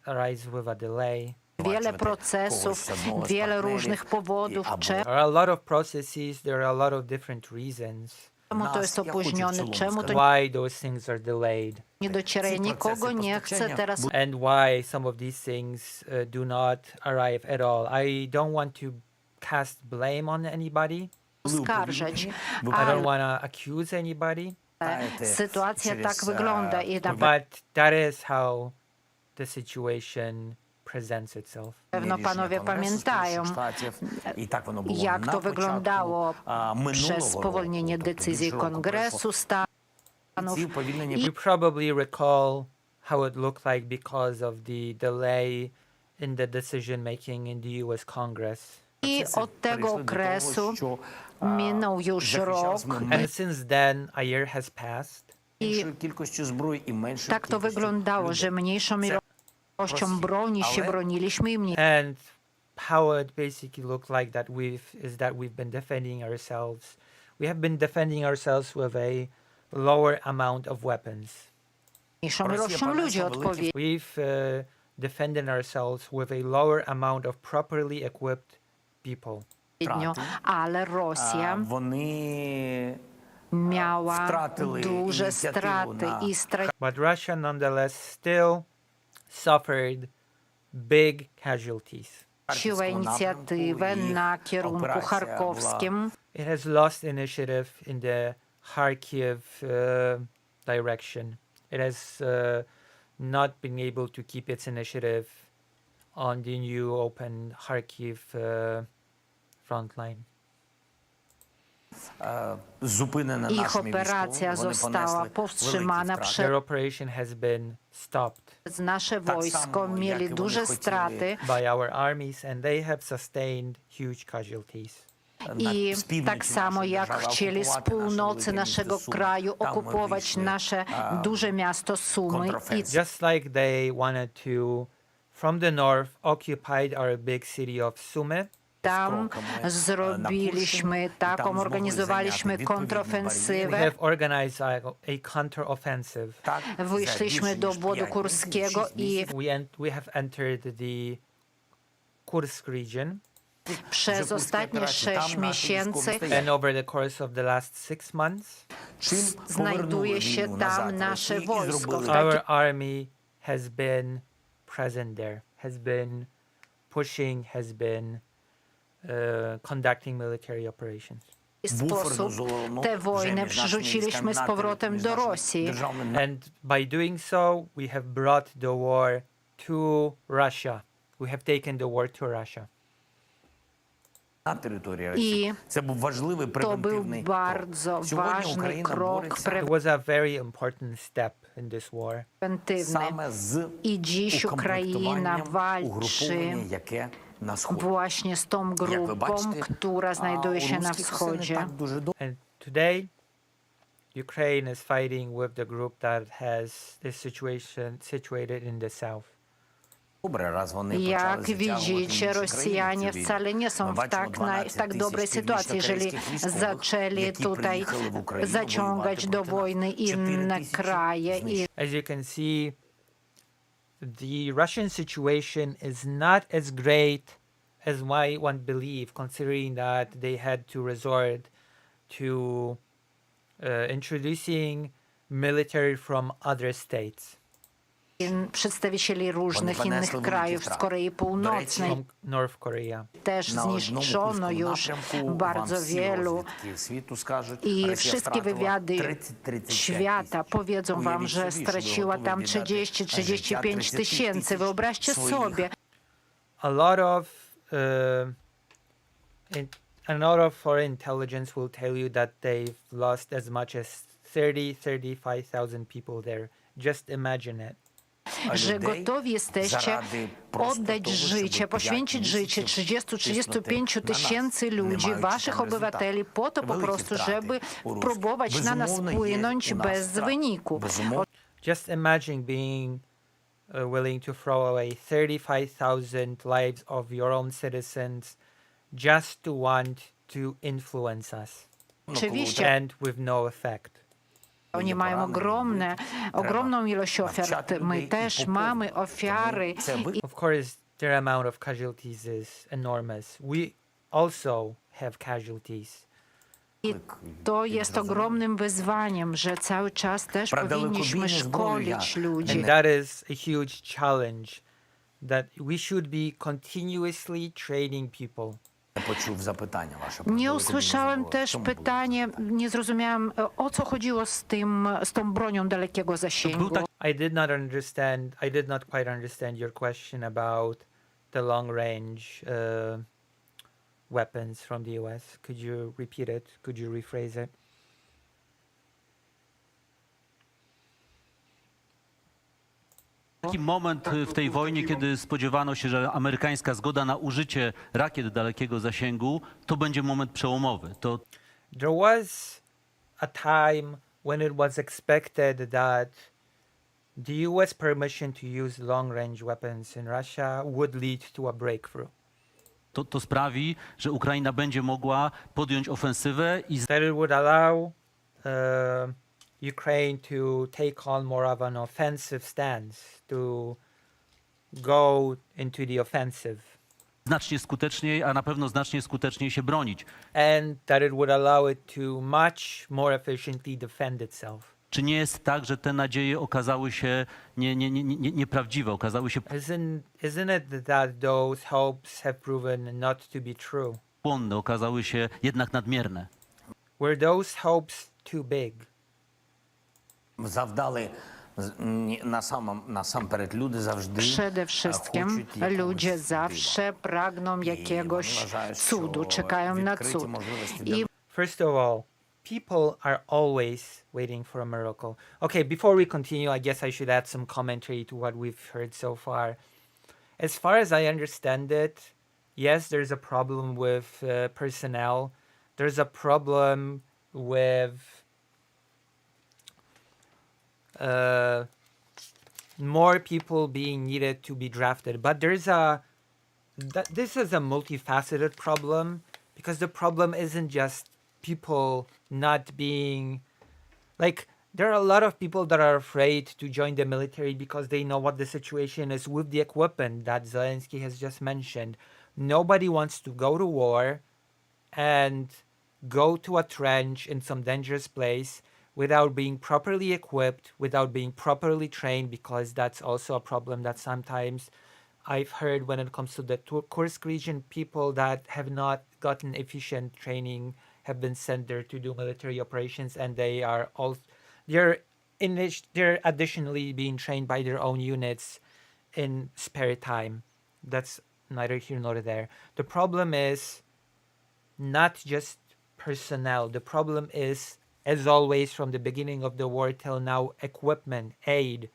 arrives with a delay. wiele procesów, wiele różnych powodów, There are a lot of processes, there are a lot of different reasons czemu to jest opóźnione, czemu to why those things are delayed, nie dociera. Ja nikogo nie chcę teraz and why some of these things do not arrive at all. I don't want to cast blame on anybody. oskarżać, I don't ale want to accuse anybody. sytuacja tak wygląda i na But that is how the situation presents itself. pewno panowie pamiętają, jak to wyglądało przez spowolnienie decyzji Kongresu Stanów. You probably recall how it looked like because of the delay in the decision making in the US Congress. I od tego okresu minął już rok And since then, a year has passed. i tak to wyglądało, że mniejszą ilością broni się broniliśmy i mniej. And how it basically looked like that we've been defending ourselves. We have been defending ourselves with a lower amount of weapons. Mniejszą ilością ludzi odpowiednio. We've defended ourselves with a lower amount of properly equipped people. Ale Rosja Вони miała wtratili duże inicjatywę straty na i straciła But Russia nonetheless still suffered big casualties. Siła inicjatywy na kierunku charkowskim. It has lost initiative in the Kharkiv direction. It has not been able to keep its initiative on the new open Kharkiv front line. Ich operacja została powstrzymana Their operation has been stopped przez nasze wojsko. Mieli duże straty by our armies and they have sustained huge casualties. i tak samo jak chcieli z północy naszego kraju okupować nasze duże miasto Sumy. I Just like they wanted to, from the north, occupied our big city of Sumy, tam zrobiliśmy taką, organizowaliśmy we kontrofensywę. have organized a counteroffensive. Wyszliśmy do obwodu kurskiego i We have entered the Kursk region, przez ostatnie 6 miesięcy and over the course of the last 6 months, znajduje się tam nasze wojsko. W our taki army has been present there, has been pushing, has been conducting military operations. sposób tę wojnę przerzuciliśmy z powrotem do Rosji. And by doing so, we have brought the war to Russia. We have taken the war to Russia. I Це був важливий to był превентивний крок. bardzo Сьогодні ważny Україна krok бореться It was a very important step in this war. prewentywny. саме з I dziś Ukraina укомплектуванням walczy угруповання, яке на сході. właśnie z tą Як ви grupą, бачите, która znajduje się na русські сили не wschodzie. так дуже добре. And today, Ukraine is fighting with the group that has this situation situated in the south. Раз вони Jak почали затягувати widzicie, інші Rosjanie країни в цю wcale nie війну. są Ми w бачимо tak, 12 tak dobrej тисяч sytuacji, jeżeli північнокорейських військових, zaczęli які tutaj приїхали в Україну zaciągać воювати do проти wojny нас. inne 4 kraje. тисячі I As you can see, the Russian situation is not as great as might one believe, considering that they had to resort to introducing military from other states, przedstawicieli różnych innych krajów z Korei Północnej. from North Korea. Też На одному zniszczono курському już напрямку вам bardzo всі wielu розвідки світу скажуть, i Росія wszystkie втратила wywiady 30-35 świata тисяч. powiedzą wam, Uявіть że собі, straciła що tam готові віддати 30-35 життя tysięcy. 30 Wyobraźcie swoich sobie. A lot of foreign intelligence will tell you that they've lost as much as 35,000 people there. Just imagine it. Że gotowi jesteście oddać życie, poświęcić życie 30-35 tysięcy ludzi, waszych obywateli, po to po prostu, żeby próbować na nas wpłynąć bez wyniku. Just imagine being willing to throw away 35,000 lives of your own citizens just to want to influence us, Oczywiście and with no effect. oni mają ogromną ilość ofiar. My też mamy ofiary. Of course, their amount of casualties is enormous. We also have casualties. I to jest ogromnym wyzwaniem, że cały czas też powinniśmy szkolić ludzi. And that is a huge challenge that we should be continuously training people. Я почув запитання ваше. про Nie далекобійну usłyszałem зброю. też В чому pytanie, nie zrozumiałam, o co chodziło z tą bronią dalekiego zasięgu. I did not quite understand your question about the long range weapons from the US. Could you repeat it? Could you rephrase it? Taki moment w tej wojnie, kiedy spodziewano się, że amerykańska zgoda na użycie rakiet dalekiego zasięgu to będzie moment przełomowy. To There was a time when it was expected that the US permission to use long range weapons in Russia would lead to a breakthrough. to sprawi, że Ukraina będzie mogła podjąć ofensywę i That it would allow Ukraine to take on more of an offensive stance, to go into the offensive, znacznie skuteczniej, a na pewno znacznie skuteczniej się bronić. and that it would allow it to much more efficiently defend itself. Czy nie jest tak, że te nadzieje okazały się nieprawdziwe, okazały się Isn't it that those hopes have proven not to be true? płonne, okazały się jednak nadmierne? Were those hopes too big? Завдали насамперед люди завжди Przede wszystkim хочуть якогось ludzie дива. zawsze pragną І jakiegoś вони вважають, cudu, що czekają na відкриті cud. можливості I First of all, people are always waiting for a miracle. Okay, before we continue, I guess I should add some commentary to what we've heard so far. As far as I understand it, yes, there's a problem with personnel. There's a problem with more people being needed to be drafted. But this is a multifaceted problem, because the problem isn't just people not being, like, there are a lot of people that are afraid to join the military because they know what the situation is with the equipment that Zelensky has just mentioned. Nobody wants to go to war and go to a trench in some dangerous place without being properly equipped, without being properly trained, because that's also a problem that sometimes I've heard when it comes to the Kursk region. People that have not gotten efficient training have been sent there to do military operations, and they're additionally being trained by their own units in spare time. That's neither here nor there. The problem is not just personnel. The problem is, as always, from the beginning of the war till now, equipment, aid.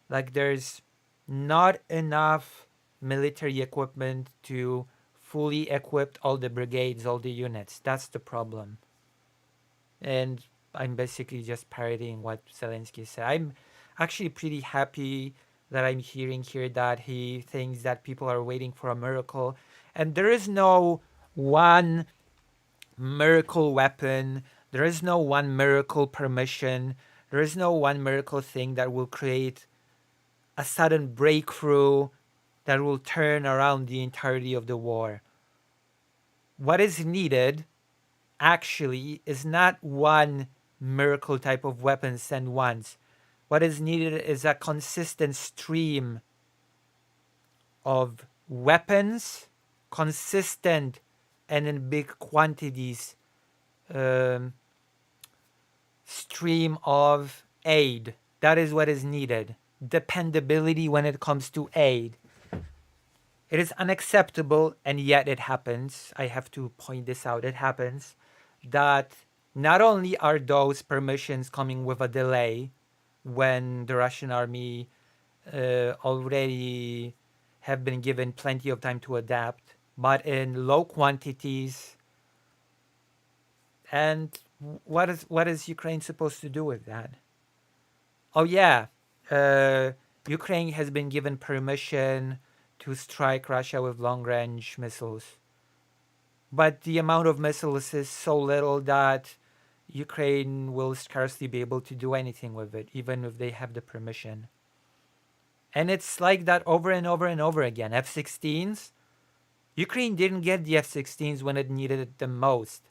Like, there's not enough military equipment to fully equip all the brigades, all the units. That's the problem. And I'm basically just parodying what Zelensky said. I'm actually pretty happy that I'm hearing here that he thinks that people are waiting for a miracle. And there is no one miracle weapon. There is no one miracle permission. There is no one miracle thing that will create a sudden breakthrough that will turn around the entirety of the war. What is needed actually is not one miracle type of weapon sent once. What is needed is a consistent stream of weapons, consistent and in big quantities, stream of aid. That is what is needed. Dependability when it comes to aid. It is unacceptable, and yet it happens. I have to point this out. It happens that not only are those permissions coming with a delay when the Russian army already have been given plenty of time to adapt, but in low quantities. And what is Ukraine supposed to do with that? Oh yeah, Ukraine has been given permission to strike Russia with long-range missiles. But the amount of missiles is so little that Ukraine will scarcely be able to do anything with it, even if they have the permission. And it's like that over and over and over again. F-16s, Ukraine didn't get the F-16s when it needed it the most.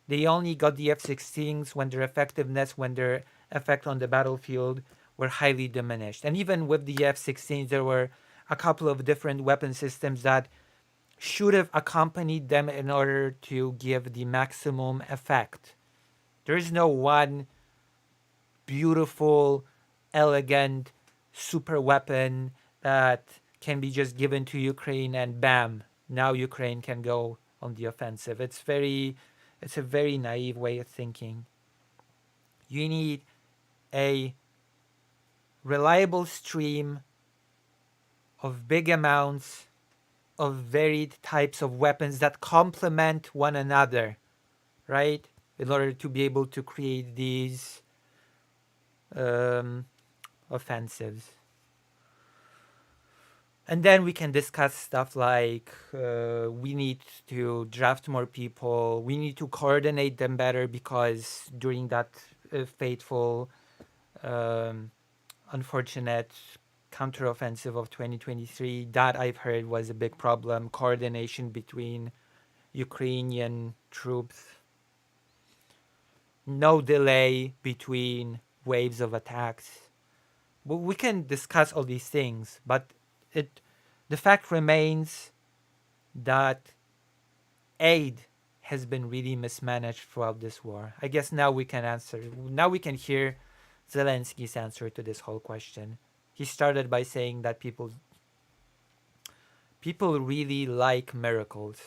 They only got the F-16s when their effectiveness, when their effect on the battlefield were highly diminished. And even with the F-16s, there were a couple of different weapon systems that should have accompanied them in order to give the maximum effect. There is no one beautiful, elegant super weapon that can be just given to Ukraine and bam, now Ukraine can go on the offensive. It's a very naive way of thinking. You need a reliable stream of big amounts of varied types of weapons that complement one another, right? In order to be able to create these offensives. And then we can discuss stuff like we need to draft more people, we need to coordinate them better, because during that fateful, unfortunate counteroffensive of 2023, that I've heard was a big problem. Coordination between Ukrainian troops. No delay between waves of attacks. We can discuss all these things, but the fact remains that aid has been really mismanaged throughout this war. I guess now we can answer. Now we can hear Zelensky's answer to this whole question. He started by saying that people really like miracles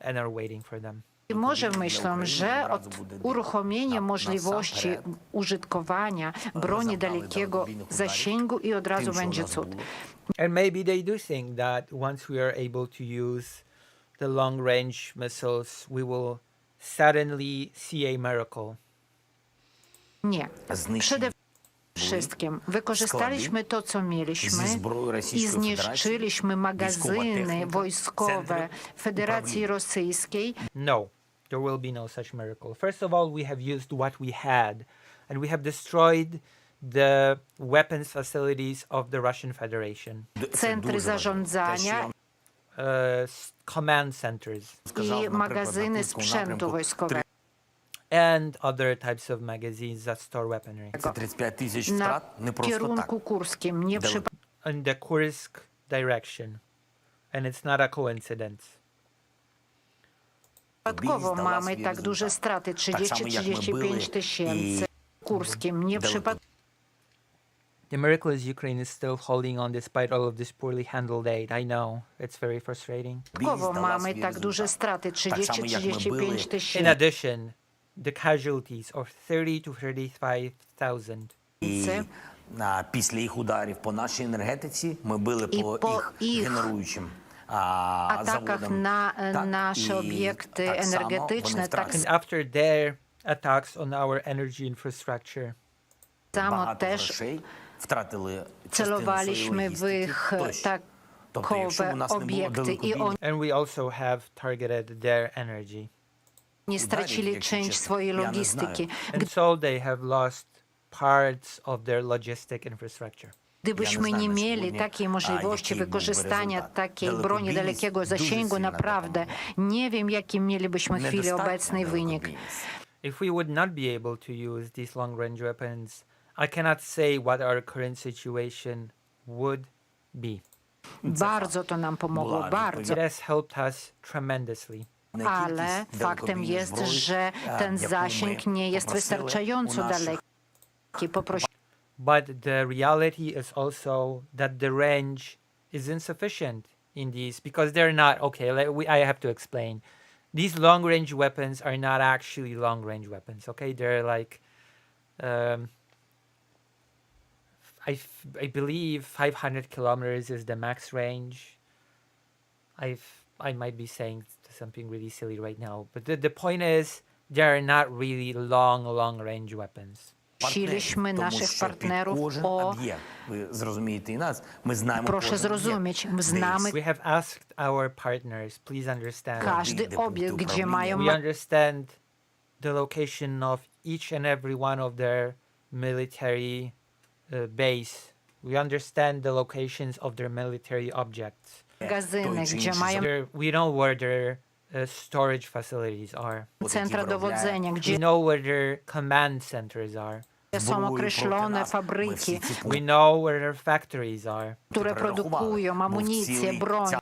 and are waiting for them. I może myślą, że od uruchomienia możliwości użytkowania broni dalekiego zasięgu i od razu będzie cud. And maybe they do think that once we are able to use the long-range missiles, we will suddenly see a miracle. Nie. Przede wszystkim wykorzystaliśmy to, co mieliśmy i zniszczyliśmy magazyny wojskowe Federacji Rosyjskiej. No, there will be no such miracle. First of all, we have used what we had, and we have destroyed the weapons facilities of the Russian Federation. Centry zarządzania Command centers i magazyny sprzętu wojskowego. and other types of magazines that store weaponry. Це 35 тисяч Na втрат не просто так. kierunku kurskim, nie In the Kursk direction. And it's not a coincidence. przypadkowo mamy tak duże straty, 30-35 tysięcy kurskim, nie przypadkowo. The miracle is Ukraine is still holding on despite all of this poorly handled aid. I know. It's very frustrating. Mamy tak duże straty, 30-35 In tysięcy. addition, the casualties of 30 to 35,000. І після їх ударів по нашій енергетиці ми били по їх генеруючим Atakach заводам. na Так, nasze і obiekty так само energetyczne, вони tak And after their attacks on our energy infrastructure, samo багато też грошей втратили частину своєї celowaliśmy w логістики ich тощо. Тобто, якщо б у takowe нас не було obiekty i далекобійних and we also have targeted their energy. oni stracili część swojej logistyki. And so they have lost parts of their logistic infrastructure. Gdybyśmy nie mieli takiej możliwości wykorzystania takiej broni dalekiego zasięgu, naprawdę nie wiem, jaki mielibyśmy w chwili obecnej wynik. If we would not be able to use these long-range weapons, I cannot say what our current situation would be. Bardzo to nam pomogło, bardzo. It has helped us tremendously. Ale faktem jest, że ten zasięg nie jest wystarczająco daleki. But the reality is also that the range is insufficient in these because they're not okay. I have to explain. These long-range weapons are not actually long-range weapons. Okay, they're like, I believe 500 kilometers is the max range. I might be saying something really silly right now, but the point is they are not really long-range weapons. Prosiliśmy naszych partnerów o... Proszę zrozumieć, znamy We have asked our partners, please understand. każdy obiekt, gdzie mają... We understand the location of each and every one of their military base. We understand the locations of their military objects. magazyny, gdzie mają We know where their storage facilities are. centra dowodzenia, We gdzie know where their command centers are. są określone fabryki, We know where their factories are. które produkują amunicję, broń.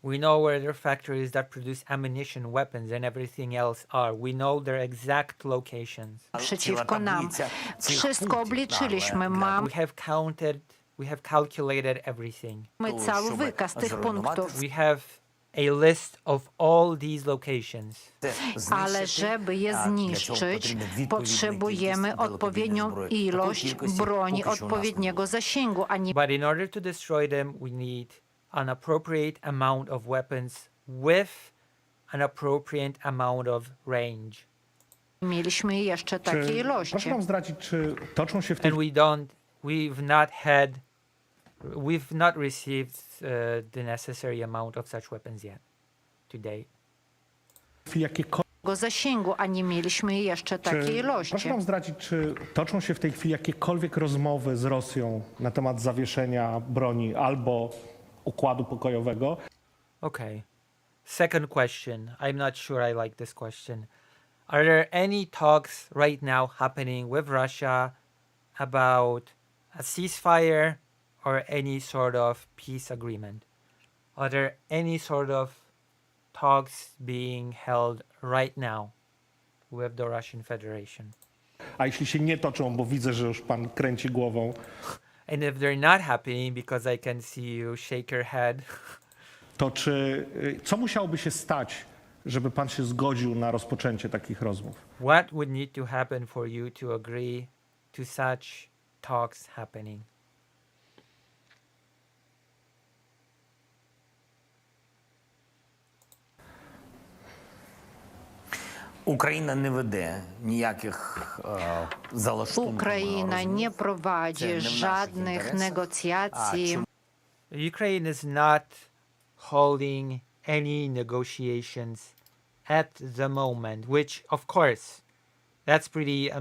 We know where their factories that produce ammunition, weapons, and everything else are. We know their exact locations. Przeciwko nam. Wszystko obliczyliśmy, mamy We have calculated everything. cały wykaz tych punktów. We have a list of all these locations. Ale żeby je zniszczyć, potrzebujemy odpowiednią ilość broni odpowiedniego zasięgu, a nie But in order to destroy them, we need an appropriate amount of weapons with an appropriate amount of range. mieliśmy jeszcze takiej ilości. Proszę nam zdradzić, czy toczą się w tej And we've not received the necessary amount of such weapons yet to date. chwili jakiekolwiek... Zasięgu, a nie mieliśmy jeszcze takiej ilości. Proszę nam zdradzić, czy toczą się w tej chwili jakiekolwiek rozmowy z Rosją na temat zawieszenia broni albo układu pokojowego? Okay. Second question. I'm not sure I like this question. Are there any talks right now happening with Russia about a ceasefire or any sort of peace agreement? Are there any sort of talks being held right now with the Russian Federation? A jeśli się nie toczą, bo widzę, że już pan kręci głową, And if they're not happening, because I can see you shake your head, to co musiałoby się stać, żeby pan się zgodził na rozpoczęcie takich rozmów? what would need to happen for you to agree to such talks happening? Україна не веде ніяких залаштунків. Україна не Це проводить не в наших жодних інтересах. негоціацій. Ukraine is not holding any negotiations at the moment, which, of course, that's pretty.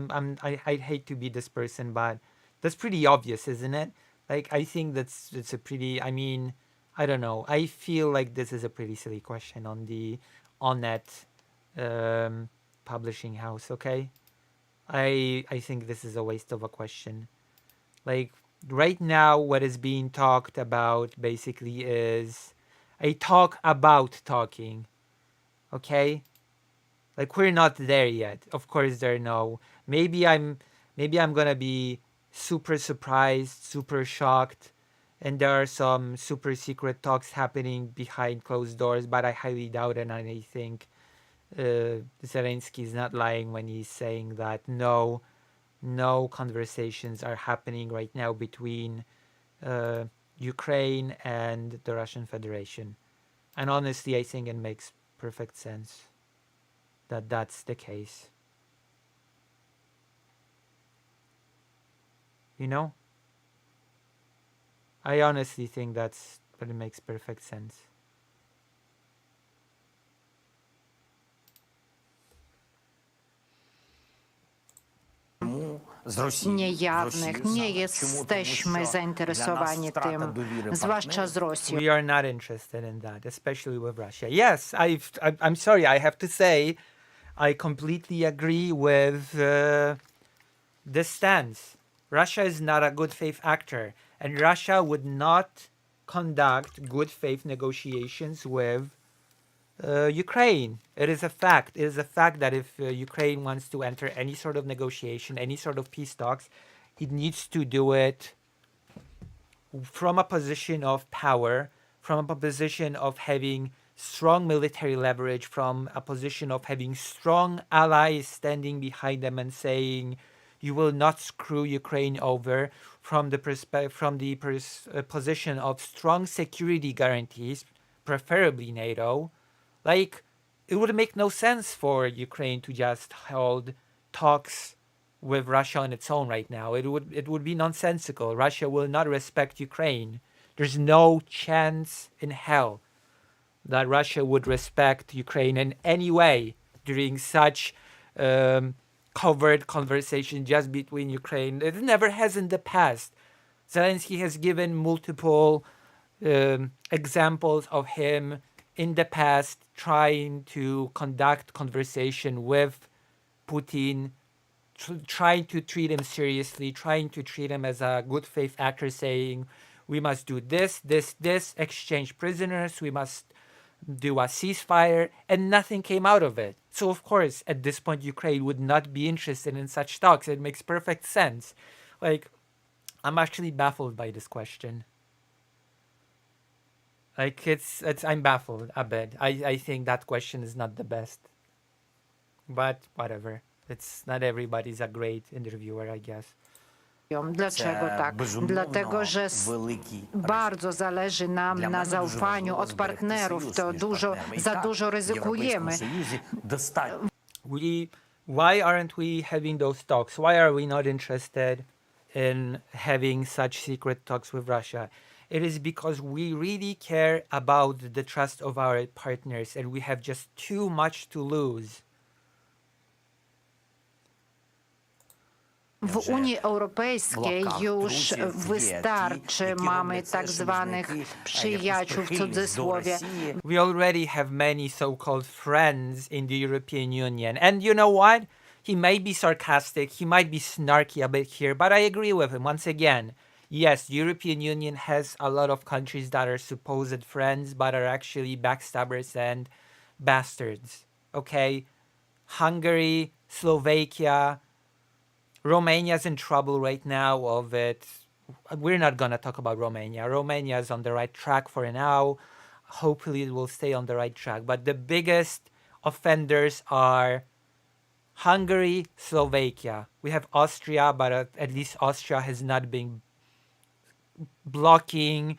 I hate to be this person, but that's pretty obvious, isn't it? Like, I think it's a pretty. I mean, I don't know. I feel like this is a pretty silly question on the Onnet publishing house. Okay, I think this is a waste of a question. Like, right now, what is being talked about basically is a talk about talking. Okay, like, we're not there yet. Of course, maybe I'm gonna be super surprised, super shocked, and there are some super secret talks happening behind closed doors, but I highly doubt it. And I think Zelensky is not lying when he's saying that no conversations are happening right now between Ukraine and the Russian Federation. And honestly, I think it makes perfect sense that that's the case. You know? I honestly think that it makes perfect sense. Niejawnych nie jesteśmy zainteresowani tym, zwłaszcza z Rosją. We are not interested in that, especially with Russia. Yes, I'm sorry, I have to say, I completely agree with this stance. Russia is not a good faith actor, and Russia would not conduct good faith negotiations with Ukraine. It is a fact. It is a fact that if Ukraine wants to enter any sort of negotiation, any sort of peace talks, it needs to do it from a position of power, from a position of having strong military leverage, from a position of having strong allies standing behind them and saying, you will not screw Ukraine over, from the position of strong security guarantees, preferably NATO. Like, it would make no sense for Ukraine to just hold talks with Russia on its own right now. It would be nonsensical. Russia will not respect Ukraine. There's no chance in hell that Russia would respect Ukraine in any way during such covert conversation just between Ukraine. It never has in the past. Zelensky has given multiple examples of him in the past trying to conduct conversation with Putin, trying to treat him seriously, trying to treat him as a good faith actor, saying we must do this, exchange prisoners, we must do a ceasefire, and nothing came out of it. So of course, at this point, Ukraine would not be interested in such talks. It makes perfect sense. Like, I'm actually baffled by this question. Like, I'm baffled a bit. I think that question is not the best. But whatever. It's not everybody's a great interviewer, I guess. Dlaczego tak? Dlatego, że bardzo zależy nam na zaufaniu od partnerów. To za dużo ryzykujemy. Why aren't we having those talks? Why are we not interested in having such secret talks with Russia? It is because we really care about the trust of our partners and we have just too much to lose. W Unii Europejskiej już wystarczy, mamy tak zwanych przyjaciół w cudzysłowie. We already have many so-called friends in the European Union. And you know what? he might be sarcastic, he might be snarky a bit here, but I agree with him. Once again, yes, the European Union has a lot of countries that are supposed friends, but are actually backstabbers and bastards. Okay? Hungary, Slovakia, Romania's in trouble right now of it. We're not going to talk about Romania. Romania is on the right track for now. Hopefully it will stay on the right track. But the biggest offenders are Hungary, Slovakia. We have Austria, but at least Austria has not been blocking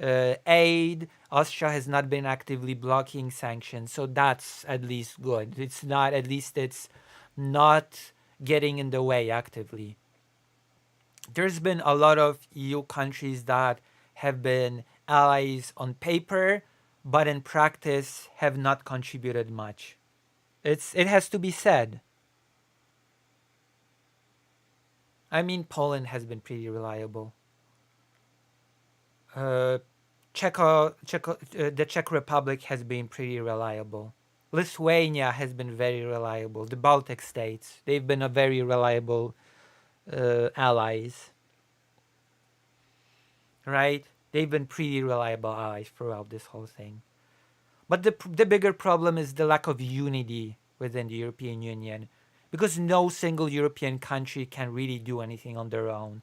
aid. Austria has not been actively blocking sanctions. So that's at least good. It's not getting in the way actively. There's been a lot of EU countries that have been allies on paper, but in practice have not contributed much. It has to be said. I mean, Poland has been pretty reliable. The Czech Republic has been pretty reliable. Lithuania has been very reliable. The Baltic states, they've been a very reliable allies. Right? They've been pretty reliable allies throughout this whole thing. But the bigger problem is the lack of unity within the European Union, because no single European country can really do anything on their own.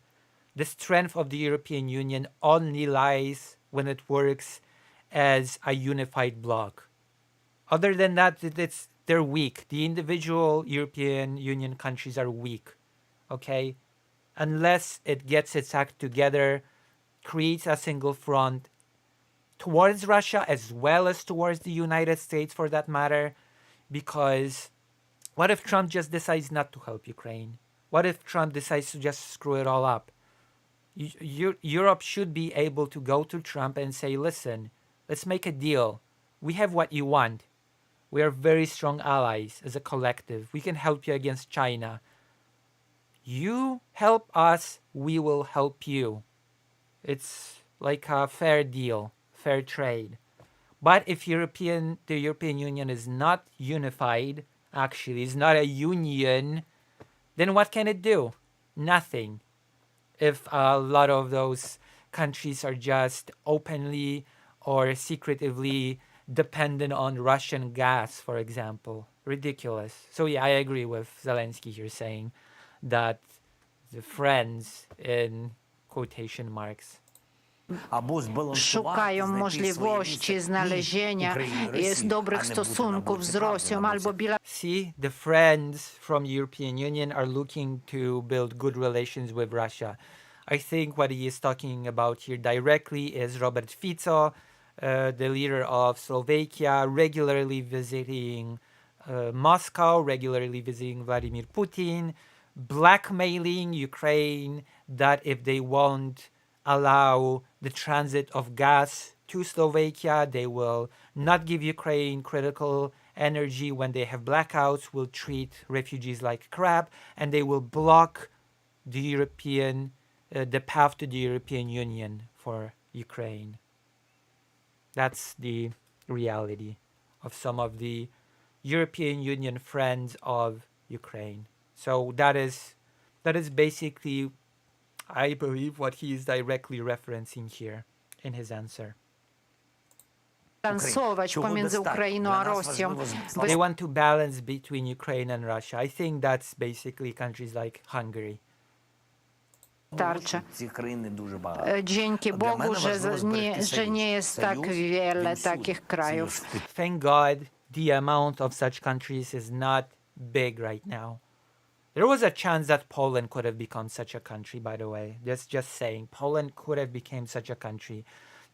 The strength of the European Union only lies when it works as a unified bloc. Other than that, they're weak. The individual European Union countries are weak. Okay? Unless it gets its act together, creates a single front towards Russia as well as towards the United States for that matter, because what if Trump just decides not to help Ukraine? What if Trump decides to just screw it all up? Europe should be able to go to Trump and say, listen, let's make a deal. We have what you want. We are very strong allies as a collective. We can help you against China. You help us, we will help you. It's like a fair deal, fair trade. But if the European Union is not unified, actually, is not a union, then what can it do? Nothing. If a lot of those countries are just openly or secretively dependent on Russian gas, for example. Ridiculous. So yeah, I agree with Zelensky here saying that the friends in quotation marks Szukają możliwości znalezienia dobrych stosunków z Rosją albo See, the friends from the European Union are looking to build good relations with Russia. I think what he is talking about here directly is Robert Fico, the leader of Slovakia, regularly visiting Moscow, regularly visiting Vladimir Putin, blackmailing Ukraine that if they won't allow the transit of gas to Slovakia, they will not give Ukraine critical energy when they have blackouts, will treat refugees like crap, and they will block the path to the European Union for Ukraine. That's the reality of some of the European Union friends of Ukraine. So that is basically, I believe, what he is directly referencing here in his answer. pomiędzy Ukrainą a Rosją. They want to balance between Ukraine and Russia. I think that's basically countries like Hungary. Wystarczy. Dzięki Bogu, że nie jest tak wiele takich krajów. Thank God the amount of such countries is not big right now. There was a chance that Poland could have become such a country, by the way. Just saying. Poland could have become such a country.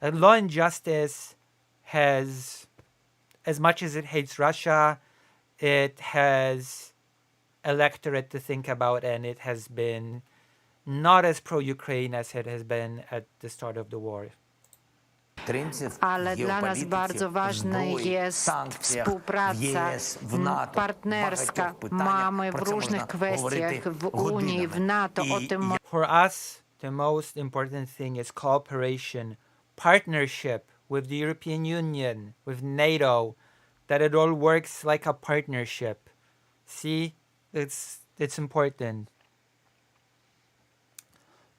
Law and Justice has, as much as it hates Russia, it has electorate to think about, and it has been not as pro-Ukraine as it has been at the start of the war. Ale dla nas bardzo ważna jest współpraca partnerska. Mamy w różnych kwestiach w Unii, w NATO o tym. For us, the most important thing is cooperation, partnership with the European Union, with NATO, that it all works like a partnership. See, It's important.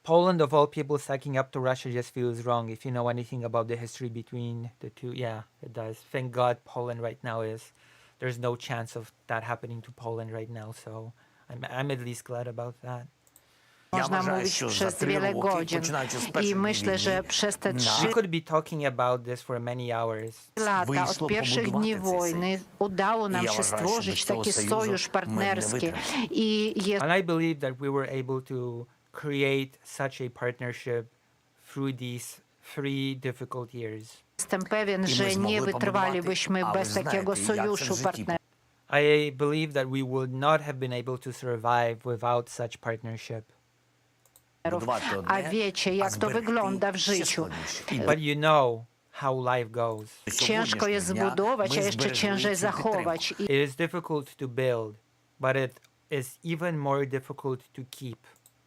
Poland, of all people, stacking up to Russia just feels wrong. If you know anything about the history between the two, yeah, it does. Thank God Poland right now there's no chance of that happening to Poland right now. So I'm at least glad about that. Można mówić przez wiele godzin. I myślę, że przez te 3 We could be talking about this for many hours. lata od pierwszych dni wojny udało nam się stworzyć taki sojusz partnerski. I And I believe that we were able to create such a partnership through these 3 difficult years. jestem pewien, że nie wytrwalibyśmy bez takiego sojuszu partnerskiego. I believe that we would not have been able to survive without such partnership. A wiecie, jak to wygląda w życiu. But you know how life goes. Ciężko jest zbudować, a jeszcze ciężej zachować. It is difficult to build, but it is even more difficult to keep.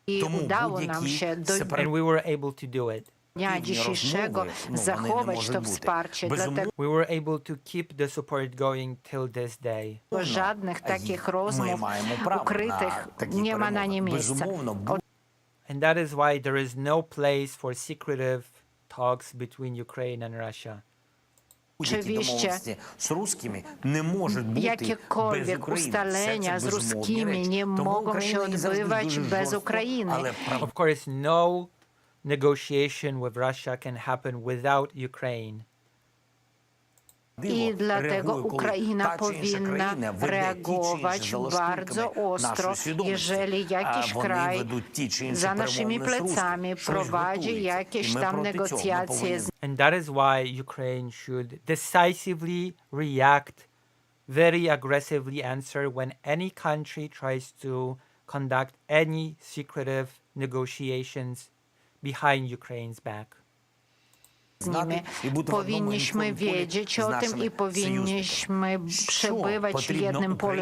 I udało nam się do And we were able to do it. dnia dzisiejszego zachować to wsparcie. Dlatego We were able to keep the support going till this day. żadnych takich rozmów ukrytych nie ma na nie miejsca. And that is why there is no place for secretive talks between Ukraine and Russia. Oczywiście jakiekolwiek ustalenia z ruskimi nie mogą się odbywać bez Ukrainy. Of course, no negotiation with Russia can happen without Ukraine. I dlatego Ukraina powinna reagować bardzo ostro, jeżeli jakiś kraj za naszymi plecami prowadzi jakieś tam negocjacje. And that is why Ukraine should decisively react, very aggressively answer when any country tries to conduct any secretive negotiations behind Ukraine's back. Z nimi. Powinniśmy wiedzieć o tym i powinniśmy przebywać w jednym polu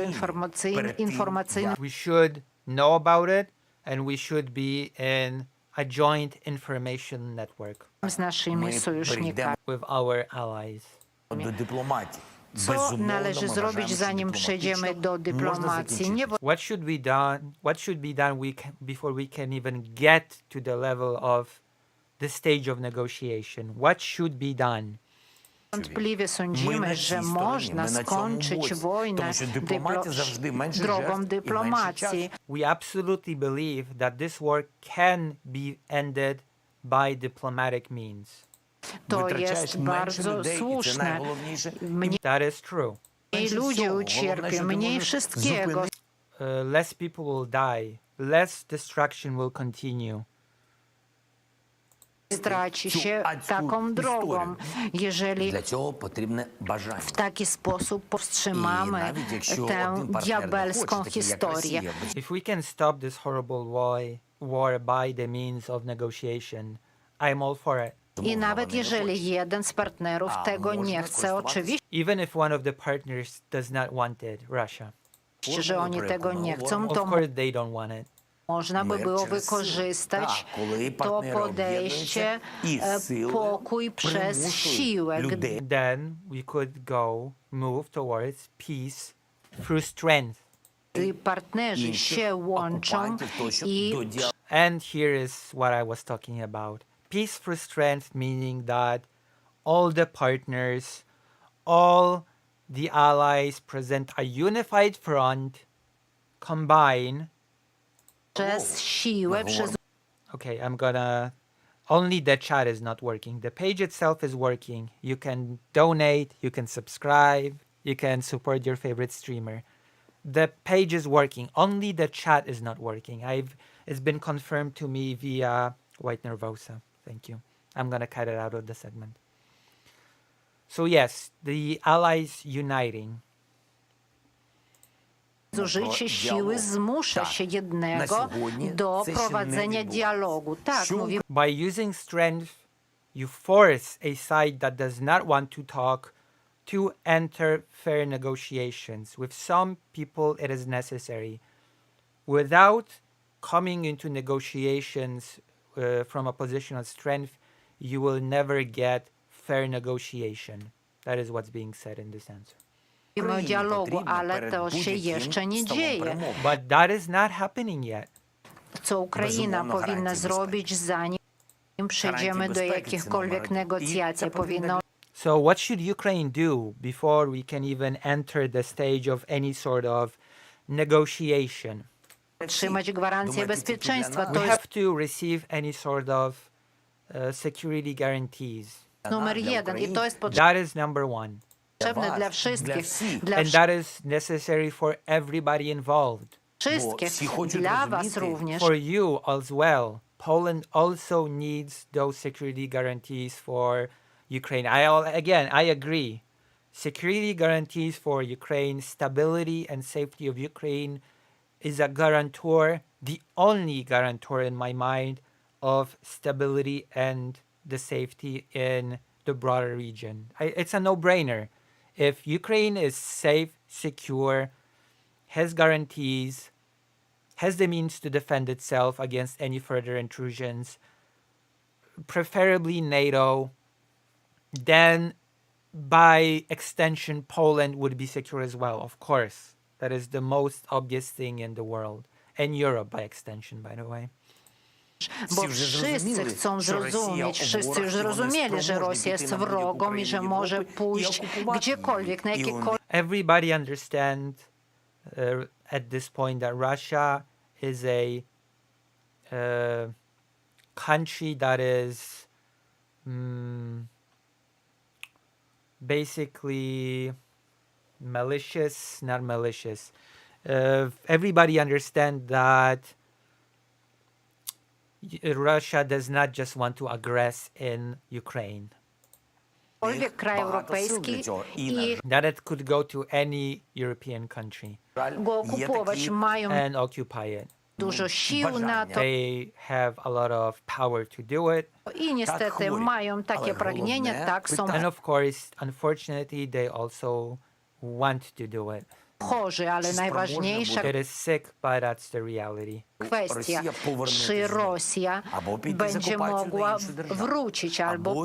informacyjnym. We should know about it and we should be in a joint information network Z naszymi sojusznikami. with our allies. Co należy zrobić, zanim przejdziemy do dyplomacji? Nie What should be done before we can even get to the level of the stage of negotiation? What should be done? wątpliwie sądzimy, że można skończyć wojnę drogą dyplomacji. We absolutely believe that this war can be ended by diplomatic means. To jest bardzo słuszne. That is true. Mniej ludzie ucierpią, mniej wszystkiego. Less people will die. Less destruction will continue. Straci się taką drogą, jeżeli w taki sposób powstrzymamy tę diabelską historię. If we can stop this horrible war by the means of negotiation, I'm all for it. I nawet jeżeli jeden z partnerów tego nie chce, oczywiście, Even if one of the partners does not want it, Russia. że oni tego nie chcą, Of to course they don't want it. można by było wykorzystać to podejście pokój przez siłę. Then we could move towards peace through strength. Gdy partnerzy się łączą i And here is what I was talking about. Peace through strength, meaning that all the partners, all the allies present a unified front, combine. przez siłę, przez Okay, only the chat is not working. The page itself is working. You can donate, you can subscribe, you can support your favorite streamer. The page is working. Only the chat is not working. It's been confirmed to me via White Nervosa. Thank you. I'm gonna cut it out of the segment. So yes, the allies uniting. zużycie siły zmusza się jednego do prowadzenia dialogu. Tak, mówimy By using strength, you force a side that does not want to talk to enter fair negotiations. With some people, it is necessary. Without coming into negotiations from a position of strength, you will never get fair negotiation. That is what's being said in this answer. діалогу, але то ще не dzieje. But that is not happening yet. Co Україна повинна зробити, zanim przejdziemy do jakichkolwiek negocjacji, powinna So what should Ukraine do before we can even enter the stage of any sort of negotiation? otrzymać gwarancję bezpieczeństwa. We To jest have to receive any sort of security guarantees. numer jeden i to jest That is number one. potrzebne dla wszystkich, dla And that is necessary for everybody involved. wszystkich, dla was również. For you as well. Poland also needs those security guarantees for Ukraine. I agree. Security guarantees for Ukraine, stability and safety of Ukraine is a guarantor, the only guarantor in my mind of stability and the safety in the broader region. It's a no-brainer. If Ukraine is safe, secure, has guarantees, has the means to defend itself against any further intrusions, preferably NATO, then by extension, Poland would be secure as well, of course. That is the most obvious thing in the world. And Europe by extension, by the way. Bo wszyscy chcą zrozumieć, wszyscy już zrozumieli, że Rosja jest wrogą i że może pójść gdziekolwiek, na jakiekolwiek. Everybody understands at this point that Russia is a country that is basically malicious, not malicious. Everybody understands that Russia does not just want to aggress in Ukraine. Kraj europejski i That it could go to any European country go okupować, mają and occupy it. dużo sił na to They have a lot of power to do it. i niestety mają takie pragnienia, tak są And of course, unfortunately, they also want to do it. chorzy, ale najważniejsza It is sick, but that's the reality. kwestia, czy Rosja będzie mogła wrócić albo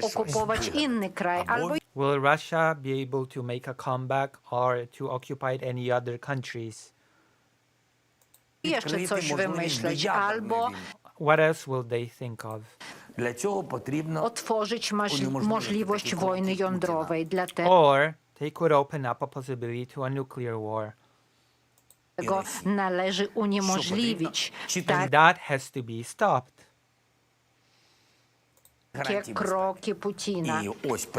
okupować inny kraj, albo Will Russia be able to make a comeback or to occupy any other countries? jeszcze coś wymyśleć, albo What else will they think of? otworzyć możliwość wojny jądrowej. Dlatego Or they could open up a possibility to a nuclear war. należy uniemożliwić And that has to be stopped. takie kroki Putina.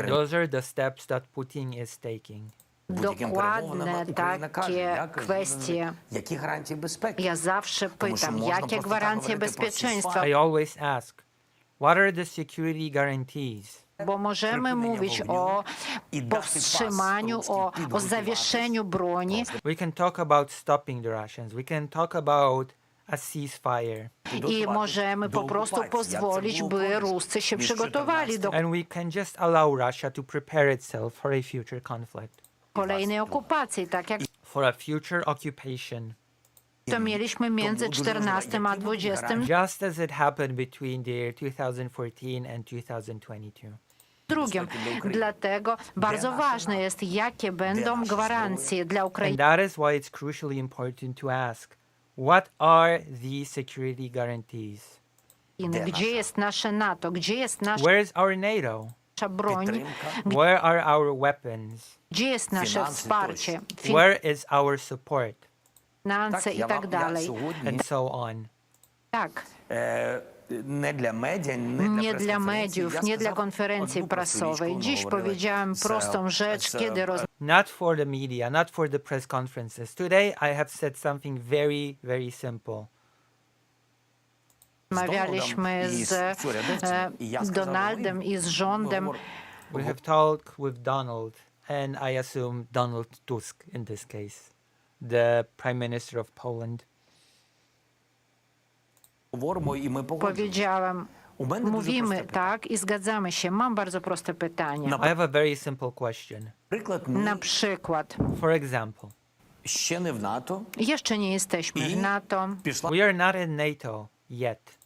Those are the steps that Putin is taking. Dokładne takie kwestie. Ja zawsze pytam, jakie gwarancje bezpieczeństwa, I always ask, what are the security guarantees? bo możemy mówić o powstrzymaniu, o zawieszeniu broni We can talk about stopping the Russians. We can talk about a ceasefire. i możemy po prostu pozwolić, by Ruscy się przygotowali do And we can just allow Russia to prepare itself for a future conflict, kolejnej okupacji, tak jak for a future occupation. to mieliśmy między 14 a 20. Just as it happened between the year 2014 and 2022. Drugim. Dlatego bardzo ważne jest, jakie będą gwarancje dla And Ukrainy. that is why it's crucially important to ask, what are the security guarantees? Gdzie jest nasze NATO? Gdzie jest nasza Where is our NATO? broń? Where are our weapons? Gdzie jest nasze wsparcie? Where is our support? Finanse i tak dalej. And so on. Tak. Nie Nie dla mediów, nie dla konferencji prasowej. Dziś powiedziałem prostą rzecz, kiedy Not for the media, not for the press conferences. Today I have said something very, very simple. rozmawialiśmy z Donaldem i z rządem. We have talked with Donald, and I assume Donald Tusk in this case, the Prime Minister of Poland. Powiedziałem, mówimy tak i zgadzamy się. Mam bardzo proste pytanie. I have a very simple question. Na przykład, For example, jeszcze nie jesteśmy w NATO we are not in NATO yet.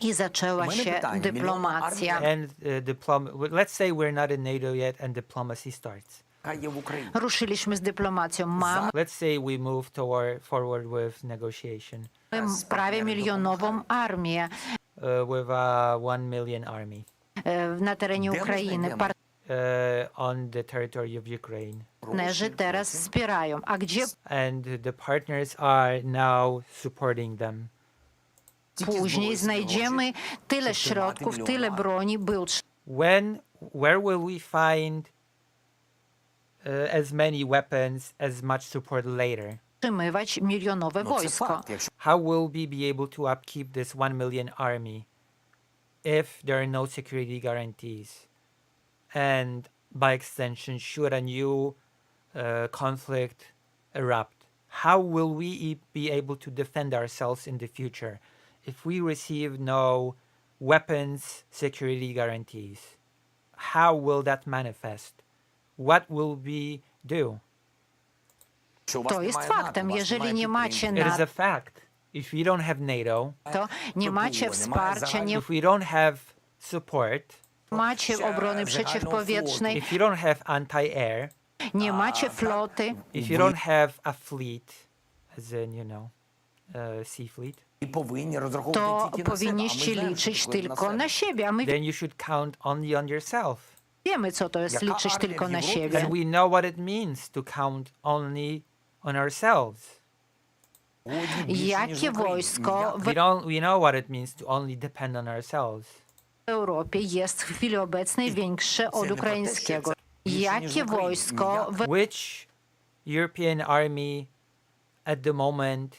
i zaczęła się dyplomacja. And let's say we're not in NATO yet and diplomacy starts. яка є в Україні. Ruszyliśmy z dyplomacją. Mamy Let's say we move forward with negotiation prawie milionową armię with a 1 million army na terenie Ukrainy. on the territory of Ukraine. Partnerzy teraz wspierają. A gdzie And the partners are now supporting them. później znajdziemy tyle środków, tyle broni, by Where will we find as many weapons, as much support later? utrzymywać milionowe Ну, це wojsko? факт. Якщо How will we be able to upkeep this 1 million army if there are no security guarantees? And by extension, should a new conflict erupt, how will we be able to defend ourselves in the future if we receive no weapons security guarantees? How will that manifest? What will we do? у вас To jest немає НАТО, faktem. у вас Jeżeli немає nie macie підтримки. It is a NATO, fact. If we don't have NATO, nie macie wsparcia, nie if we don't have support, macie obrony przeciwpowietrznej, if you don't have anti-air, nie macie floty, if you don't have a fleet, as in, sea fleet, І повинні розраховувати to тільки на себе. А ми powinniście знаємо, liczyć що таке tylko на na siebie. A my then you should count only on yourself. wiemy, co to jest Jaka liczyć armia tylko w na Europie? siebie. And we know what it means to count only on ourselves. Сьогодні більше, ніж в Jakie Україні. wojsko w We know what it means to only depend on ourselves. Europie jest w chwili obecnej większe od ukraińskiego? Jakie wojsko w Which European army at the moment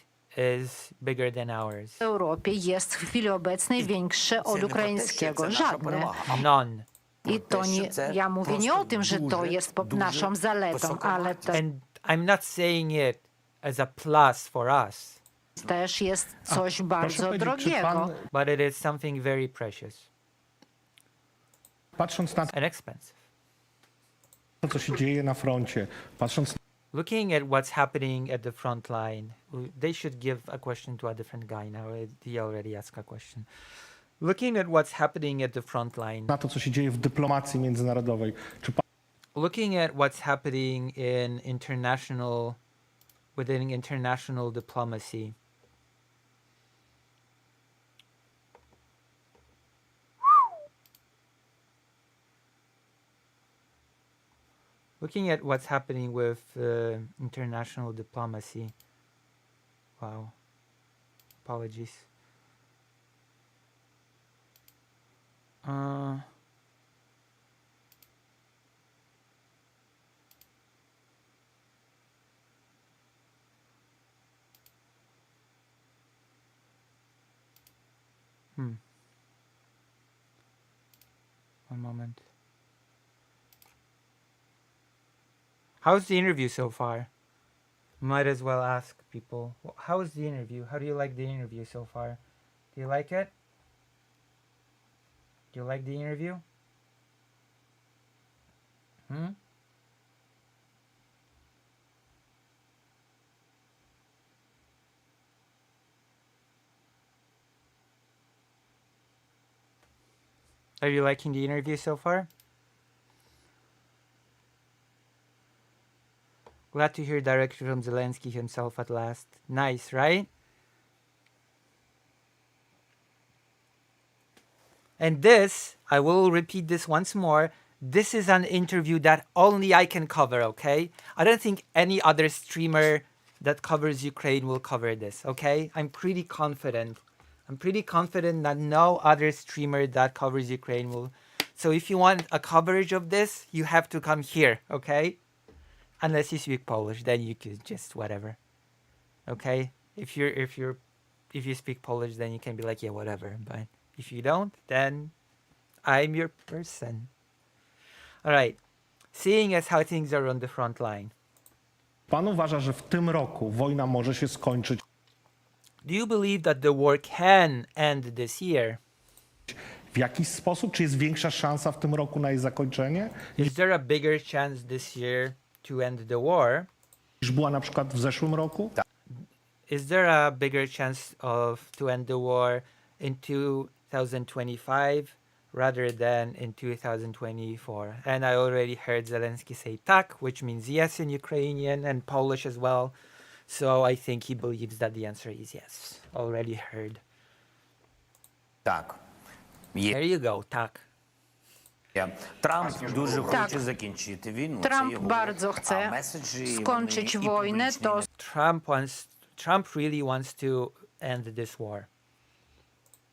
is bigger than ours? Europie jest w chwili obecnej większe od ukraińskiego? Żadne. None. I to nie, ja mówię nie o tym, że to jest naszą zaletą, ale to And I'm not saying it as a plus for us, też jest coś Proszę bardzo powiedzieć, czy drogiego. pan, but it is something very precious patrząc na and expensive. to, co się dzieje na froncie, patrząc Looking at what's happening at the front line, they should give a question to a different guy now. He already asked a question. Looking at what's happening at the front line, na to, co się dzieje w dyplomacji międzynarodowej, czy pan looking at what's happening within international diplomacy, looking at what's happening with international diplomacy. Wow. Apologies. One moment. How's the interview so far? Might as well ask people. How is the interview? How do you like the interview so far? Do you like it? Do you like the interview? Are you liking the interview so far? Glad to hear directly from Zelensky himself at last. Nice, right? And this, I will repeat this once more, this is an interview that only I can cover, okay? I don't think any other streamer that covers Ukraine will cover this, okay? I'm pretty confident. I'm pretty confident that no other streamer that covers Ukraine will. So if you want a coverage of this, you have to come here, okay? Unless you speak Polish, then you could just whatever. Okay? If you speak Polish, then you can be like, yeah, whatever. But if you don't, then I'm your person. All right. Seeing as how things are on the front line. pan uważa, że w tym roku wojna może się skończyć? Do you believe that the war can end this year? W jakiś sposób? Czy jest większa szansa w tym roku na jej zakończenie Is there a bigger chance this year to end the war? niż była na przykład w zeszłym roku? Is there a bigger chance to end the war in 2025 rather than in 2024. And I already heard Zelensky say tak, which means yes in Ukrainian and Polish as well. So I think he believes that the answer is yes. Already heard. Так. There you go, tak. Трамп дуже Так. хоче закінчити війну. Трамп Це його. bardzo А chce меседжі skończyć вони і wojnę, публічні, to Trump really wants to end this war.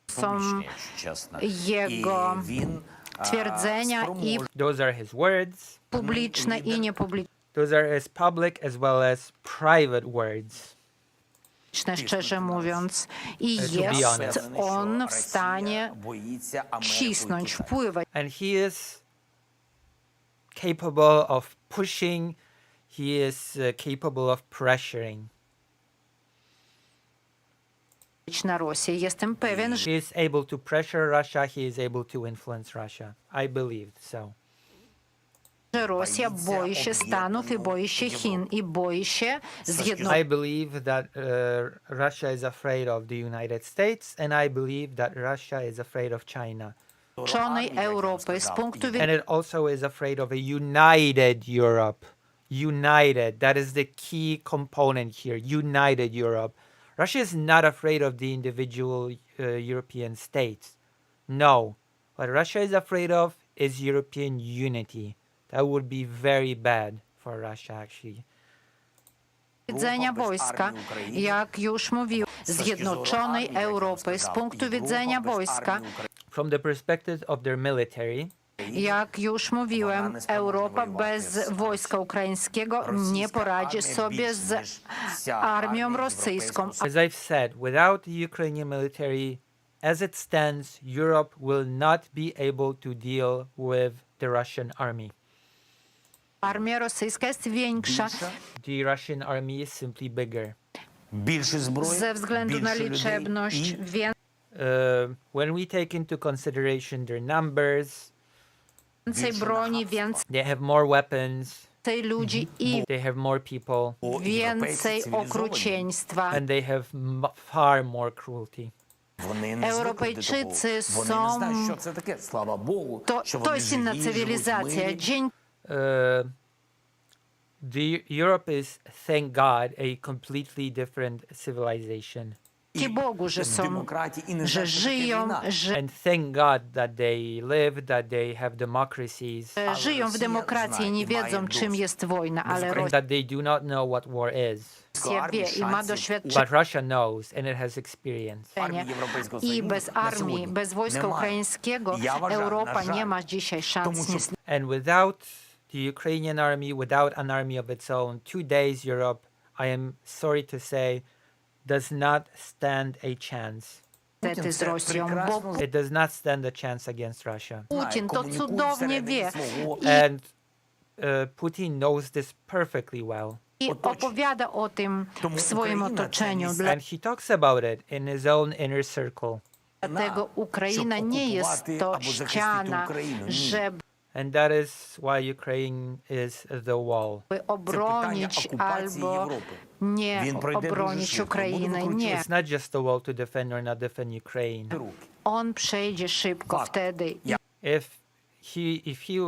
są публічні, якщо чесно. jego І він twierdzenia i Those are his words. publiczne, i niepubliczne, Those are his public as well as private words. szczerze mówiąc. I To be jest honest. on w stanie боїться Америку і cisnąć, Китаю. wpływać. And he is capable of pushing, he is capable of pressuring. Na Rosję. Jestem pewien, He is able to pressure Russia, he is able to influence Russia. I believe so. że Rosja boi się Stanów i boi się Chin i boi się I believe that Russia is afraid of the United States, and I believe that Russia is afraid of China. Zjednoczonej Europy z punktu And widzenia it also is afraid of a united Europe. United. That is the key component here. United Europe. Russia is not afraid of the individual European states. No. What Russia is afraid of is European unity. That would be very bad for Russia, actually. wojska, jak już mówił, Zjednoczonej Europy z punktu widzenia wojska, From the perspective of their military, jak już mówiłem, Europa bez wojska ukraińskiego nie poradzi sobie z armią rosyjską. as I've said, without the Ukrainian military, as it stands, Europe will not be able to deal with the Russian army. Armia rosyjska jest większa The Russian army is simply bigger. Більше зброї, ze względu na більше людей liczebność, і When we take into consideration their numbers, więcej broni, więcej they have more weapons, ludzi i they have more people, więcej okrucieństwa. and they have far more cruelty. вони не звикли до Europejczycy того. Вони не знають, są- що це таке. Слава Богу, To, що to вони jest inna живі, живуть в cywilizacja. мирі. Dzień Europe is, thank God, a completely different civilization. dzięki Bogu, że В są, демократії і не że знають, що таке żyją, війна. że And thank God that they live, that they have democracies, żyją w demokracji i nie wiedzą, czym jest wojna, ale and that they do not know what war is. Rosja wie i ma doświadczenie. But Russia knows, and it has experience. Армії Європейського I Союзу bez на armii, сьогодні bez wojska немає. ukraińskiego Ja uważam, Europa na żal, nie ma dzisiaj тому szans. що Niestety. And without the Ukrainian army, without an army of its own, 2 days Europe, I am sorry to say, does not stand a chance. Niestety z Rosją, bo It does not stand a chance against Russia. Putin to cudownie wie And Putin knows this perfectly well. i opowiada o tym w swoim otoczeniu. And he talks about it in his own inner circle. Dlatego Ukraina nie jest to ściana, żeby And that is why Ukraine is the wall. obronić albo nie Він пройде дуже obronić швидко. Буде Ukrainy. Nie. It's not just a wall to defend or not defend Ukraine. On przejdzie szybko wtedy. If he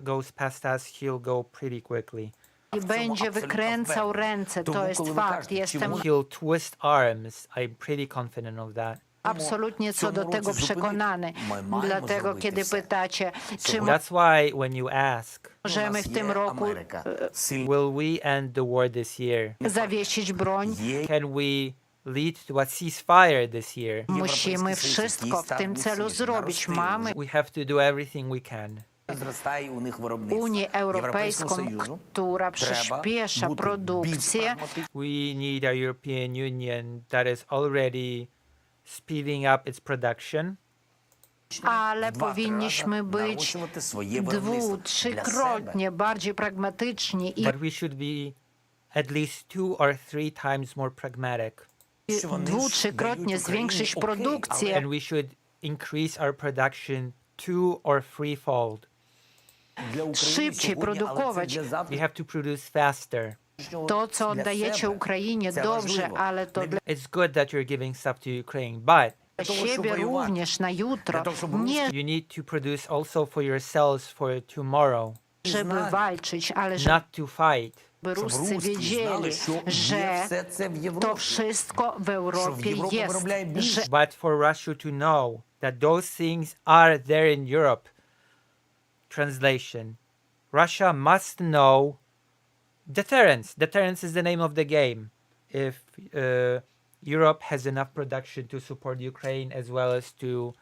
goes past us, he'll go pretty quickly. I będzie wykręcał ręce. To jest fakt. Jestem He'll twist arms. I'm pretty confident of that. absolutnie co do tego przekonany. Dlatego, kiedy pytacie, czy That's why when you ask, możemy w tym roku will we end the war this year? zawiesić broń, Can we lead to a ceasefire this year? musimy wszystko w tym celu zrobić. Mamy We have to do everything we can. Зростає у них виробництво. Unię Europejską, która przyspiesza produkcję. We need a European Union that is already speeding up its production. Ale powinniśmy być trzykrotnie bardziej pragmatyczni i But we should be at least 2 or 3 times more pragmatic. trzykrotnie zwiększyć produkcję. And we should increase our production 2 or 3-fold. Szybciej produkować. We have to produce faster. To, co oddajecie Ukrainie, dobrze, ale to dla It's good that you're giving stuff to Ukraine, but siebie również na jutro, nie You need to produce also for yourselves for tomorrow, żeby walczyć, ale żeby not to fight. Ruscy wiedzieli, że to wszystko w Europie jest, że But for Russia to know that those things are there in Europe. Translation. Russia must know deterrence. Deterrence is the name of the game. If Europe has enough production to support Ukraine as well as to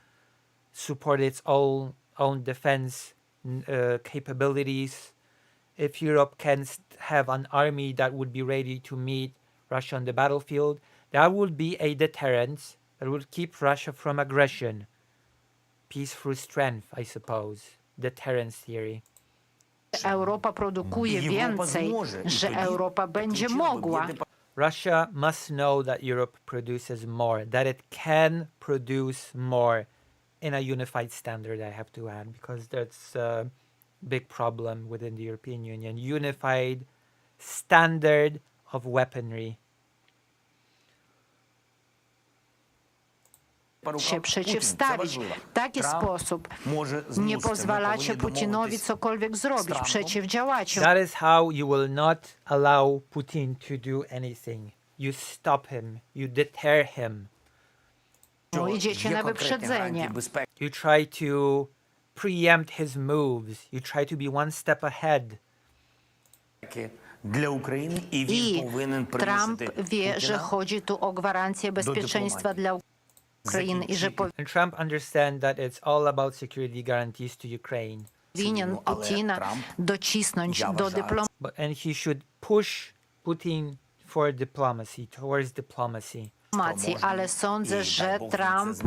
support its own defense capabilities, if Europe can have an army that would be ready to meet Russia on the battlefield, that would be a deterrence that would keep Russia from aggression. Peace through strength, I suppose. Deterrence theory. Europa produkuje więcej, że Europa będzie mogła. Russia must know that Europe produces more, that it can produce more in a unified standard, I have to add, because that's a big problem within the European Union. Unified standard of weaponry. Się przeciwstawić. W taki sposób nie pozwalacie Putinowi cokolwiek zrobić, przeciwdziałacie. That is how you will not allow Putin to do anything. You stop him, you deter him. Idziecie na wyprzedzenie. You try to preempt his moves. You try to be one step ahead. I Trump wie, że chodzi tu o gwarancję bezpieczeństwa dla Ukrainy i że And Trump understands that it's all about security guarantees to Ukraine. powinien Putina docisnąć do dyplomacji. And he should push Putin for diplomacy, towards diplomacy. Ale sądzę, że Trump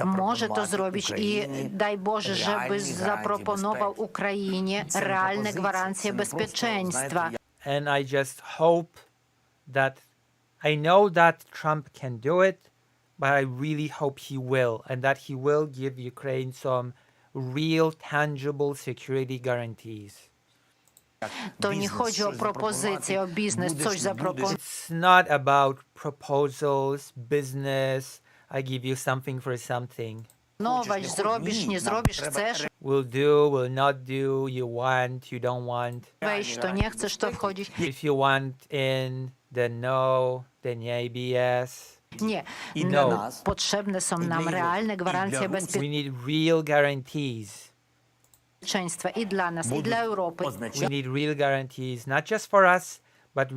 może to zrobić i daj Boże, żeby zaproponował Ukrainie realne gwarancje bezpieczeństwa. And I just hope that I know that Trump can do it, but I really hope he will, and that he will give Ukraine some real, tangible security guarantees. To nie chodzi o propozycję, o biznes, coś zaproponować. It's not about proposals, business. I give you something for something. Zrobisz, nie zrobisz, chcesz Will do, will not do, you want, you don't want. wejść, to nie chcesz, to wchodzić. If you want in, then no, then ABS. Nie, No. potrzebne są nam realne gwarancje We need real guarantees. bezpieczeństwa i dla nas, i dla Europy. We need real guarantees, not just for us, but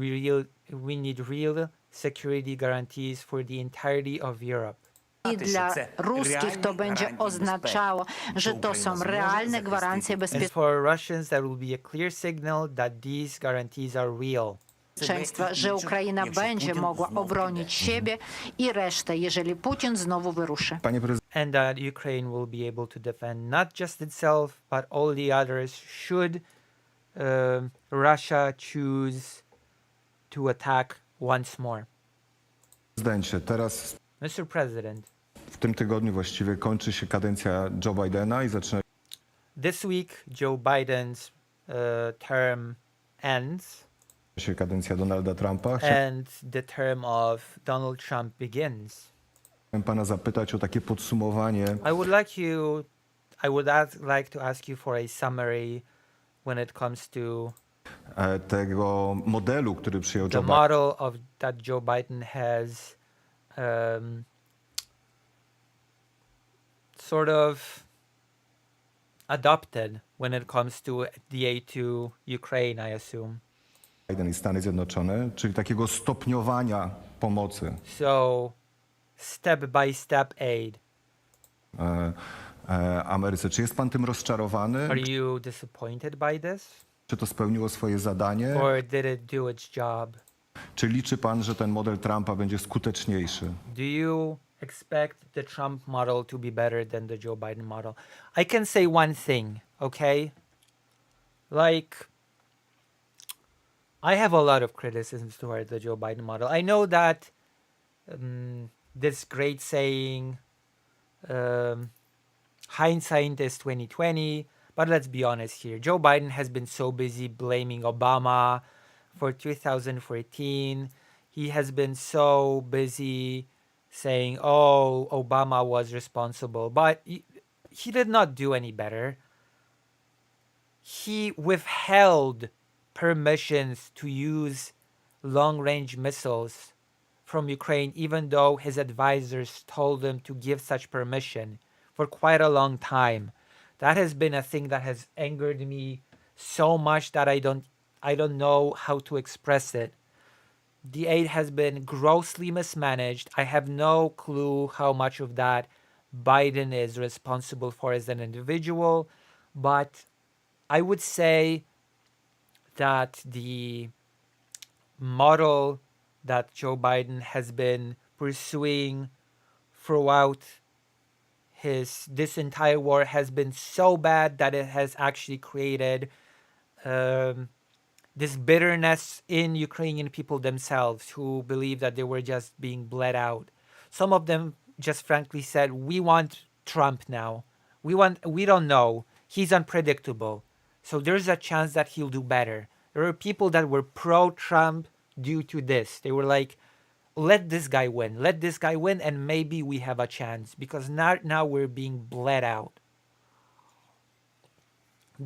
we need real security guarantees for the entirety of Europe. I dla ruskich to będzie oznaczało, że to są realne gwarancje And bezpieczeństwa, for Russians, that will be a clear signal that these guarantees are real. że Ukraina będzie mogła obronić siebie i resztę, jeżeli Putin znowu wyruszy. Panie prezydencie, And that Ukraine will be able to defend not just itself, but all the others should Russia choose to attack once more. teraz Mr. President, w tym tygodniu właściwie kończy się kadencja Joe Bidena i zaczyna this week Joe Biden's term ends się kadencja Donalda Trumpa. and the term of Donald Trump begins. Chciałem pana zapytać o takie podsumowanie I would like to ask you for a summary when it comes to tego modelu, który przyjął the Joe Biden. model of that Joe Biden has sort of adopted when it comes to the aid to Ukraine, I assume. Biden i Stany Zjednoczone, czyli takiego stopniowania pomocy So, step by step aid. Ameryce. Czy jest pan tym rozczarowany? Are you disappointed by this? Czy to spełniło swoje zadanie? Or did it do its job? Czy liczy pan, że ten model Trumpa będzie skuteczniejszy? Do you expect the Trump model to be better than the Joe Biden model? I can say one thing, okay? Like, I have a lot of criticisms toward the Joe Biden model. I know that this great saying, hindsight is 2020, but let's be honest here. Joe Biden has been so busy blaming Obama for 2014. He has been so busy saying, "Oh, Obama was responsible," but he did not do any better. He withheld permissions to use long-range missiles from Ukraine, even though his advisors told him to give such permission for quite a long time. That has been a thing that has angered me so much that I don't know how to express it. The aid has been grossly mismanaged. I have no clue how much of that Biden is responsible for as an individual, but I would say that the model that Joe Biden has been pursuing throughout this entire war has been so bad that it has actually created this bitterness in Ukrainian people themselves, who believe that they were just being bled out. Some of them just frankly said, "We want Trump now. We don't know. He's unpredictable. So there's a chance that he'll do better." There were people that were pro-Trump due to this. They were like, "Let this guy win. Let this guy win, and maybe we have a chance," because now we're being bled out.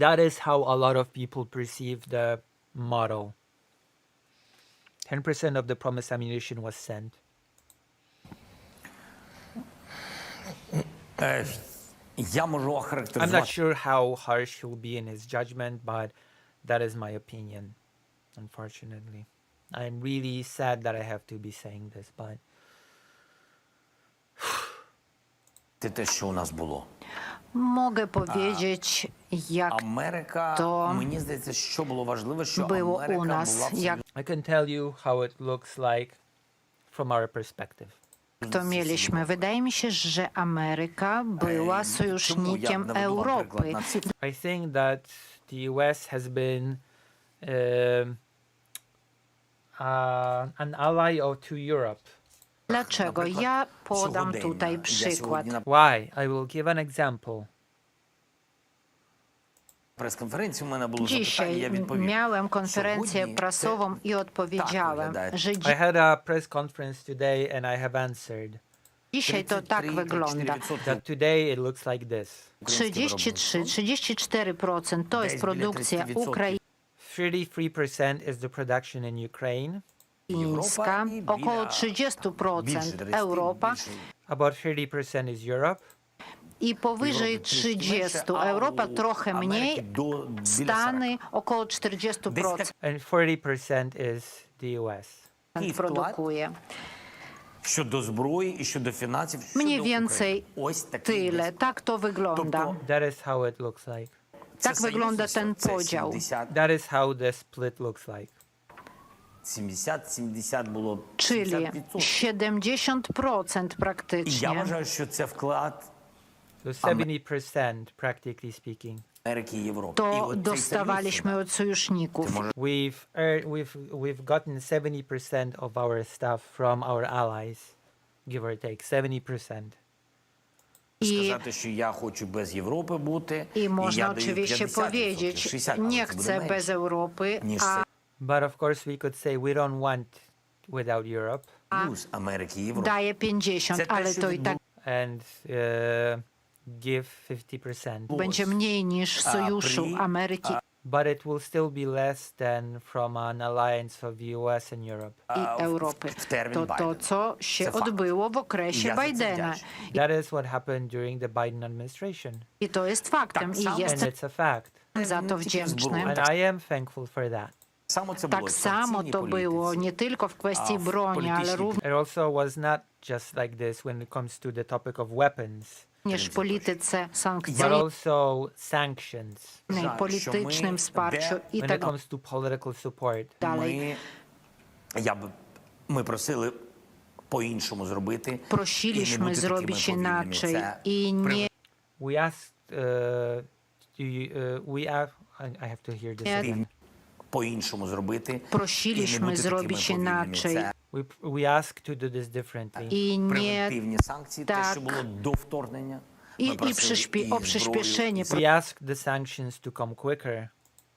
That is how a lot of people perceive the model. 10% of the promised ammunition was sent. Я можу I'm not охарактеризувати sure how harsh he'll be in his judgment, but that is my opinion, unfortunately. I'm really sad that I have to be saying this, but те, що у нас було. Mogę powiedzieć, jak Америка, то мені здається, що було важливо, що było Америка u nas, була jak I can tell you how it looks like from our perspective. to mieliśmy. Wydaje mi się, że Ameryka była sojusznikiem Europy. I think that the US has been an ally to Europe. Dlaczego? Ja podam tutaj przykład. Why? I will give an example. Прес-конференції у мене було запитання, Dzisiaj я відповів. miałem konferencję prasową i odpowiedziałem, że I had a press conference today and I have answered dzisiaj to tak wygląda. that today it looks like this. 33-34% to jest produkcja 33% is the production in Ukraine. ukraińska, około 30% Europa About 30% is Europe. i powyżej 30% Europa, trochę mniej, Stany około 40% And 40% is the US. produkuje. Щодо зброї і щодо фінансів, Mniej щодо więcej України. Ось такий tyle. Tak to wygląda. That is how it looks like. Tak wygląda ten podział. That is how the split looks like. 70 було Czyli 70%. 70% І я praktycznie. вважаю, що це вклад So 70%, practically speaking. Америки і Європи. І To от цей dostawaliśmy od sojuszników. We've gotten 70% of our stuff from our allies, give or take 70%. I, сказати, що я хочу без Європи бути, I і można я даю oczywiście 50%, powiedzieć, 60%, nie ale to буде chcę менше, bez Europy, ніж a це But of course we could say we don't want without Europe плюс Америки і Європи. daje 50, ale to i tak and give 50%. będzie mniej niż sojuszu Ameryki But it will still be less than from an alliance of the US and Europe. i Europy. w termin To to, Bidena. co się Це факт. odbyło w І okresie я за це Bidena. вдячний. That is what happened during the Biden administration. I to jest faktem Tak i samo. And jestem it's a fact. za to wdzięczny. And I am thankful for that. Саме це було Tak в samo санкційній to było політиці. nie tylko w kwestii broni, ale politycznej również It also was not just like this when it comes to the topic of weapons, w polityce but sankcyjnej, also sanctions, politycznym wsparciu i when it tak comes to political support. dalej. Ми просили по-іншому зробити. і не Prosiliśmy бути такими zrobić повільними. inaczej Це i nie We asked, I have to hear this again. по-іншому зробити. і не prosiliśmy бути такими zrobić повільними. inaczej Це We asked to do this differently. i nie превентивні санкції, те, що так. було до вторгнення. Ми i просили і o зброю, przyspieszenie і We asked the sanctions to come quicker.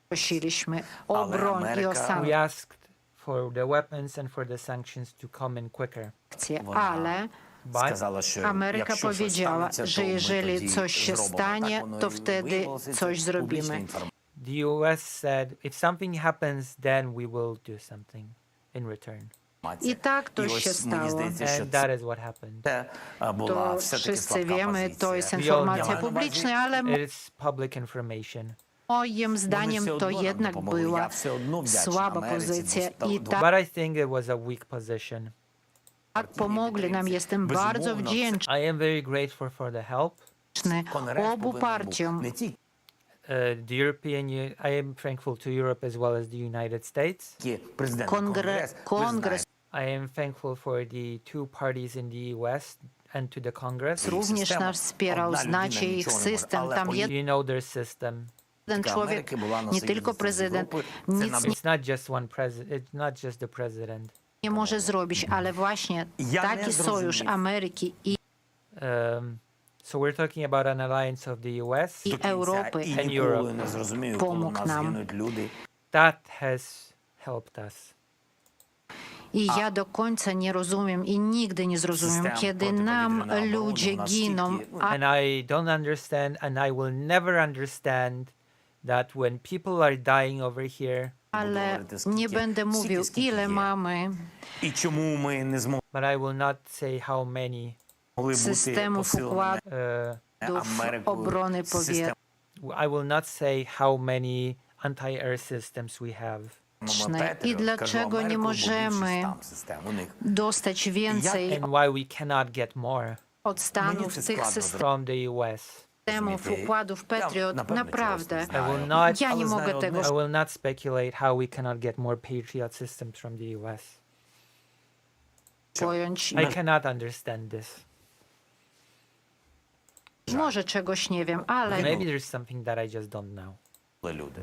prosiliśmy o broń i o We asked for the weapons and for the sanctions to come in quicker. sankcje, ale сказала, що Ameryka якщо щось powiedziała, станеться, że то ми jeżeli тоді coś się зробимо. stanie, Так воно to і wtedy виявилося. Це coś zrobimy. публічна інформація. The US said, if something happens, then we will do something in return. І так то І ще ось мені стало. здається, що And that is what happened. це була То все-таки wszyscy слабка wiemy, to jest позиція. informacja Я маю на увазі, publiczna, ale It is public information. moim zdaniem все to одно нам jednak допомогли. Я była все одно вдячний słaba Америці, бо pozycja стало- i But I think it was a weak position. tak pomogli nam. Jestem bardzo Безумовно, wdzięczny I am very grateful for the help. Конгрес obu повинен був partiom. не тільки The I am thankful to Europe as well as the United States. президент, Конгрес I am thankful for the two parties in the US and to the Congress. również nas wspierał, znacie ich system. Tam You know their system. jeden człowiek, nie tylko prezydent, nic It's not just one president. It's not just the president. nie może zrobić, ale właśnie taki sojusz Ameryki i So we're talking about an alliance of the US. Europy і And ніколи Europe. не зрозумію, коли у Помог нас нам. гинуть люди. That has helped us. I ja do końca nie rozumiem i nigdy nie zrozumiem, System kiedy nam protypowiedzi ludzie na giną, stiki. a And I don't understand, and I will never understand that when people are dying over here, ale nie będę mówił, ile mamy І чому ми не змогли but I will not say how many. бути systemów посиленими układów Америкою obrony powietrznej. I will not say how many anti-air systems we have. I dlaczego nie możemy dostać więcej And why we cannot get more od Stanów tych from the US. systemów układów Patriot? Naprawdę. I will not. Ja nie mogę tego I will not speculate how we cannot get more Patriot systems from the US. pojąć. I cannot understand this. Może czegoś nie wiem, ale Maybe there's something that I just don't know. люди.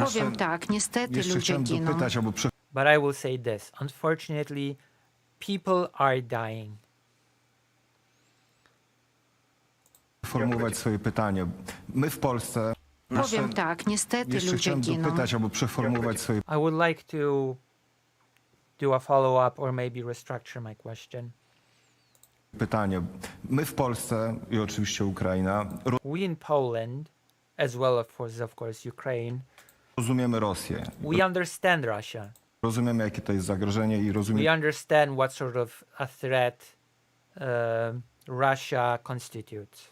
powiem tak, niestety Jeszcze ludzie chciałem giną. dopytać albo But I will say this. Unfortunately, people are dying. przeformułować swoje pytanie. My w Polsce... Powiem tak, niestety Jeszcze ludzie chciałem giną. dopytać albo przeformułować swoje I would like to do a follow-up or maybe restructure my question. pytanie. My w Polsce i oczywiście Ukraina We in Poland, as well of course Ukraine, rozumiemy Rosję. we understand Russia. Rozumiemy, jakie to jest zagrożenie i We rozumiemy, understand what sort of a threat Russia constitutes.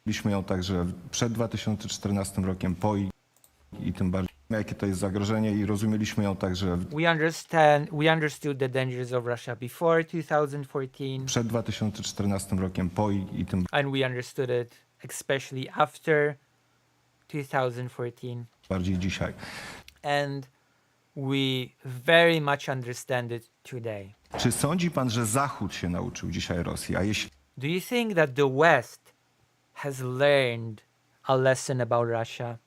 Mieliśmy ją także przed 2014 rokiem, po i tym bardziej, jakie to jest zagrożenie i rozumieliśmy ją także We understood the dangers of Russia before 2014, przed 2014 rokiem, po i tym and we understood it especially after 2014. bardziej dzisiaj. And we very much understand it today. Czy sądzi pan, że Zachód się nauczył dzisiaj Rosji? A jeśli Do you think that the West has learned a lesson about Russia?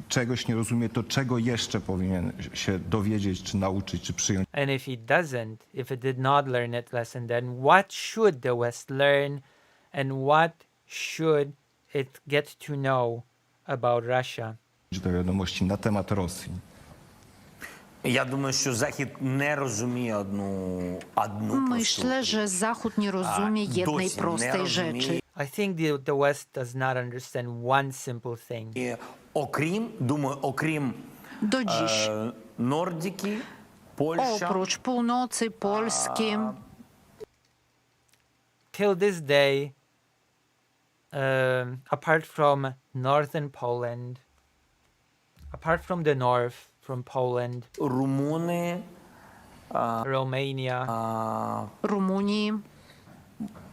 czegoś nie rozumie, to czego jeszcze powinien się dowiedzieć, czy nauczyć, czy przyjąć? And if it doesn't, if it did not learn that lesson, then what should the West learn and what should it get to know about Russia? Do wiadomości na temat Rosji. Я думаю, що Захід не розуміє одну просту Myślę, że Zachód nie rozumie jednej досі не prostej rzeczy. розуміє. I think the West does not understand one simple thing. І окрім Do dziś, Нордіки, Польща, oprócz północy Polski, Till this day, apart from northern Poland, apart from the north, from Poland, румуни, Romania, Rumunii,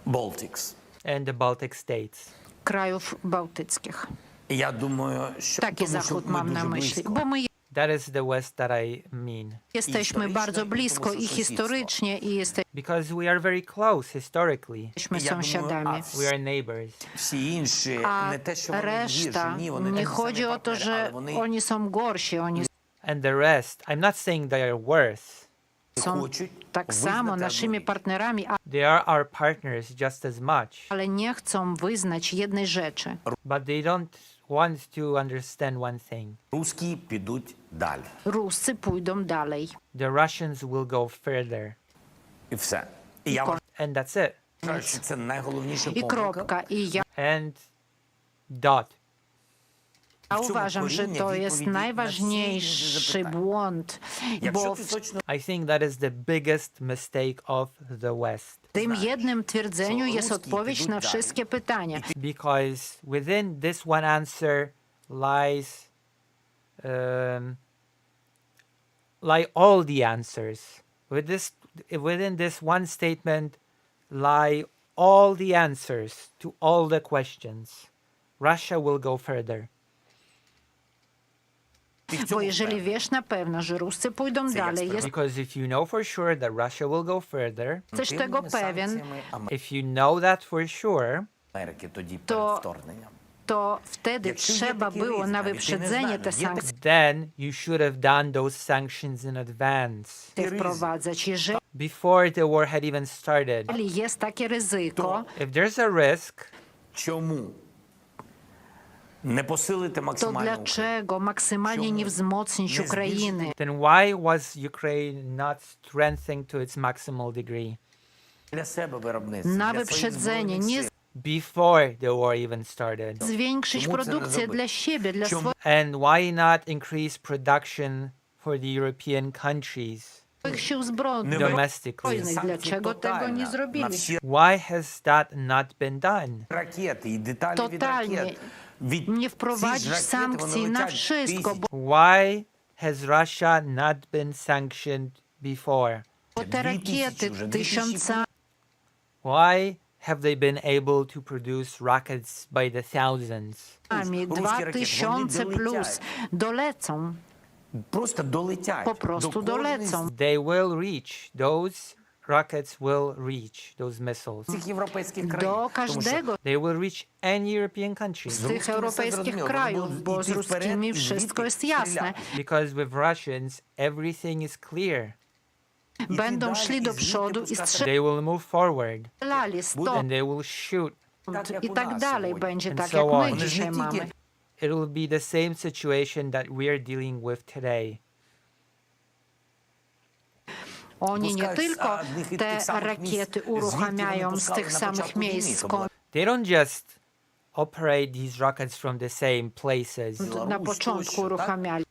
Baltics. and the Baltic states. krajów bałtyckich. Я думаю, що Taki тому, що Zachód ми mam na дуже myśli, близько. bo my That is the West that I mean. jesteśmy Historycznie bardzo i blisko тому i sąsiedztwo. historycznie i Because we are very close historically. jesteśmy Я думаю, sąsiadami. We are neighbors. Всі інші, A не те, що вони reszta, гірші, ні, вони nie такі chodzi самі o to, партнери, але że вони oni są gorsi, oni And the rest, I'm not saying they are worse. są хочуть tak samo визнати naszymi одну річ. partnerami, They are our partners just as much. ale nie chcą wyznać jednej rzeczy. But they don't want to understand one thing. Русські підуть далі. Ruscy pójdą dalej. The Russians will go further. І все. І я Кор- And that's it. Кажу, що це найголовніша І помилка. кропка. І я And dot. uważam, że to jest najważniejszy błąd, Якщо bo ти w точно I think that is the biggest mistake of the West. tym jednym twierdzeniu jest ruski odpowiedź idą na dalej. wszystkie pytania. Because within this one answer lies lie all the answers. Within this one statement lie all the answers to all the questions. Russia will go further. ти в Bo цьому jeżeli впевнений. wiesz na pewno, że Ruscy pójdą dalej, Because if you know for sure that Russia will go further, jesteś Тими tego pewien, санкціями if you know that for sure, Америки тоді То- перед вторгненням. to wtedy Якщо є trzeba такий było ризик, na навіть ти не wyprzedzenie знаєш, te є sankcje then you should have done those sanctions in advance wprowadzać. Jeżeli before the war had even started. jest takie ryzyko, If there's a risk, Чому не посилити to максимально Україну? dlaczego maksymalnie nie wzmocnić Ukrainy? then why was Ukraine not strengthened to its maximal degree Для себе виробництва, Na для своїх wyprzedzenie, збройних nie сил. before the war even started? zwiększyć Czemu to nie produkcję zrobić? dla siebie, dla Czemu? And why not increase production for the European countries swoich sił zbrojnych. domestically? Dlaczego tego nie на zrobili? всі Why has that not been done? ракети і деталі від Totalnie ракет. Від Nie ці ж wprowadzić ракети, sankcji вони na летять wszystko, тисячі. Why has Russia not been sanctioned before? bo te rakiety вже 1000 Why have they been able to produce rockets by the thousands? armii, Ruskie rakiety, 2000 вони plus dolecą, Просто долетять. po prostu до кожної dolecą. They will reach. Those rockets will reach those missiles. з цих європейських країн. Do Тому що każdego They will reach any European country. z tych europejskich krajów, bo z ruskimi wszystko jest jasne. Because with Russians, everything is clear. Będą szli do przodu i They will move forward strzelali and stąd they will shoot. i tak dalej. Będzie And tak, so jak on. my dzisiaj mamy. It will be the same situation that we're dealing with today. Oni nie Пускають tylko з одних і te тих самих rakiety місць, звідки вони uruchamiają z пускали tych на samych початку війни. miejsc, То була They don't just operate these rockets from the same places skąd na początku uruchamiali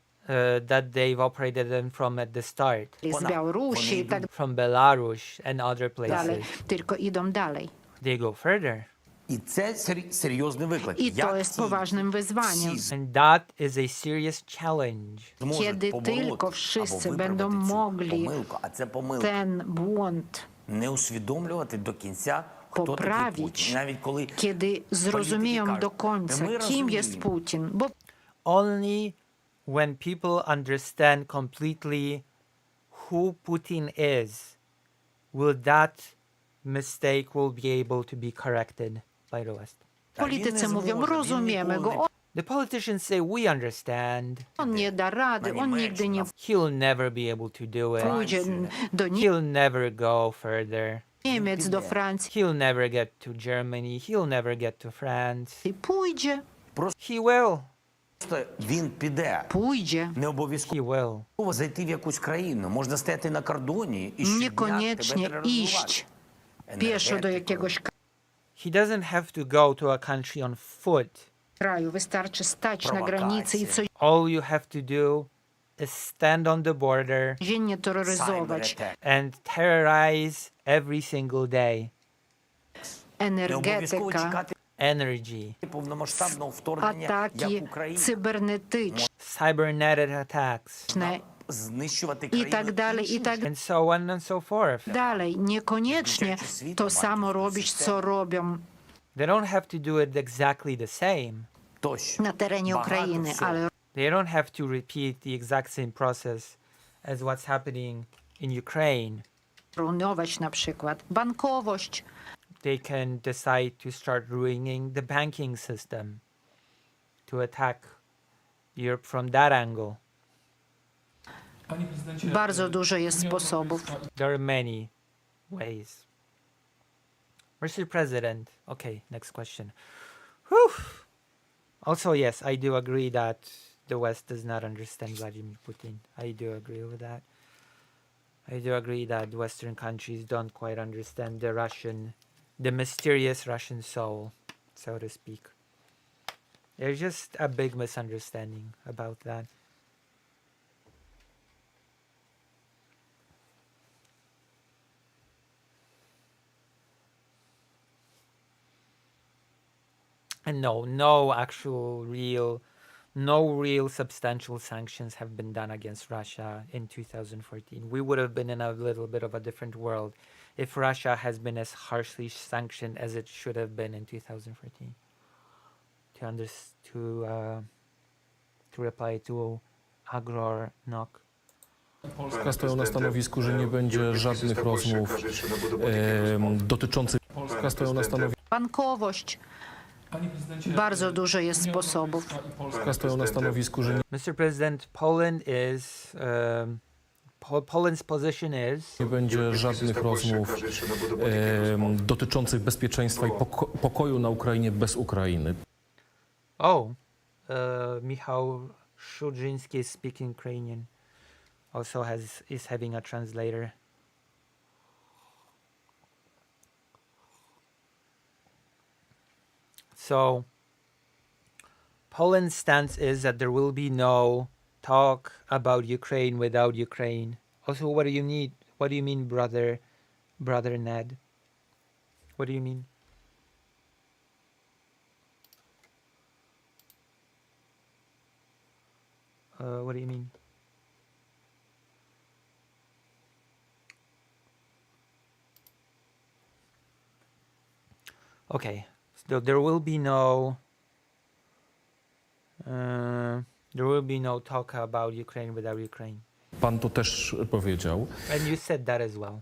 that they've operated them from at the start, z Białorusi i tak from Belarus and other dalej, places. tylko idą dalej. They go further. І це серйозний виклик. I to Як jest ці poważnym wyzwaniem. всі And that is a serious challenge. зможуть Kiedy побороти tylko або wszyscy виправити będą цю mogli помилку, а це помилка, ten błąd не усвідомлювати до кінця, хто такий Путін. poprawić, І навіть коли kiedy zrozumieją do końca, kim jest Putin, bo Only when people understand completely who Putin is will that mistake will be able to be corrected by the West. politycy mówią, rozumiemy go, The politicians say we understand. on nie da rady, on nigdy nie He'll never be able to do it. pójdzie do He'll never go further. Niemiec, do Francji He'll never get to Germany. He'll never get to France. i pójdzie, He will. просто він піде, pójdzie. не обов'язково He will. зайти в якусь країну, можна стояти на кордоні і щодня тебе Niekoniecznie треба iść pieszo do jakiegoś He doesn't have to go to a country on foot. kraju, wystarczy stać na granicy i All you have to do is stand on the border codziennie terroryzować and terrorize every single day. Не обов'язково energetyka, чекати Energy, повномасштабного вторгнення, ataki як Україна, cybernetyczne cybernetic attacks, знищувати i країну tak dalej, i tak and so on and so forth. dalej. Niekoniecznie to samo robić, co robią They don't have to do it exactly the same. Тощо. na terenie Багато Ukrainy, всього. ale They don't have to repeat the exact same process as what's happening in Ukraine. ruinować na przykład bankowość, They can decide to start ruining the banking system to attack Europe from that angle. bardzo dużo jest sposobów. There are many ways. Mr. President. Okay, next question. Whew. Also, yes, I do agree that the West does not understand Vladimir Putin. I do agree with that. I do agree that Western countries don't quite understand the Russian the mysterious Russian soul, so to speak. There's just a big misunderstanding about that. And no real substantial sanctions have been done against Russia in 2014. We would have been in a little bit of a different world if Russia has been as harshly sanctioned as it should have been in 2014. To reply to Agror Nok. Polska stoją na stanowisku, że nie będzie żadnych rozmów dotyczących... Polska stoją na stanowisku... Bankowość. Bardzo dużo jest sposobów. Polska stoją na stanowisku, że Mr. President, Poland's position is nie będzie żadnych rozmów dotyczących bezpieczeństwa i pokoju na Ukrainie bez Ukrainy. Michał Szudrzyński is speaking Ukrainian. Also is having a translator. So Poland's stance is that there will be no talk about Ukraine without Ukraine. Also, what do you need? What do you mean, brother Ned? What do you mean? What do you mean? Okay, so there will be no talk about Ukraine without Ukraine. Pan to też powiedział. And you said that as well.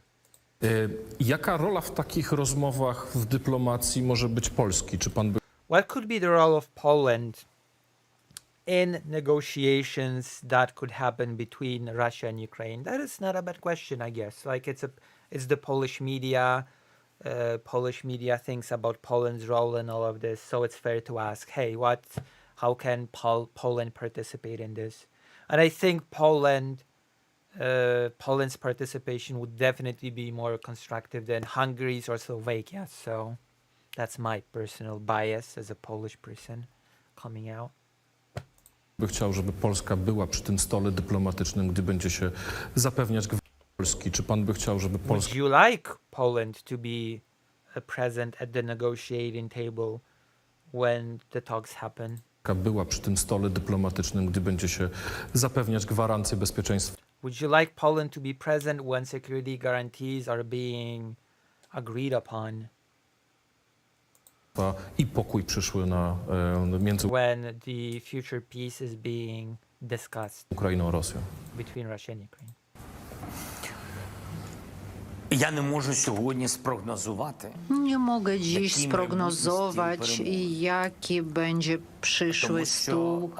Jaka rola w takich rozmowach w dyplomacji może być Polski? Czy pan by... What could be the role of Poland in negotiations that could happen between Russia and Ukraine? That is not a bad question, I guess. Like it's the Polish media. Polish media thinks about Poland's role in all of this, so it's fair to ask, hey, how can Poland participate in this? And I think Poland's participation would definitely be more constructive than Hungary's or Slovakia's. So that's my personal bias as a Polish person coming out. by chciał, żeby Polska była przy tym stole dyplomatycznym, gdy będzie się zapewniać Polski? Czy pan by chciał, żeby Polska... Would you like Poland to be present at the negotiating table when the talks happen? była przy tym stole dyplomatycznym, gdy będzie się zapewniać gwarancje bezpieczeństwa? Would you like Poland to be present when security guarantees are being agreed upon? I pokój przyszły między When the future peace is being discussed Ukrainą a Rosją? between Russia and Ukraine? Я не можу сьогодні спрогнозувати. Nie mogę dziś sprognozować, jaki będzie przyszły stół.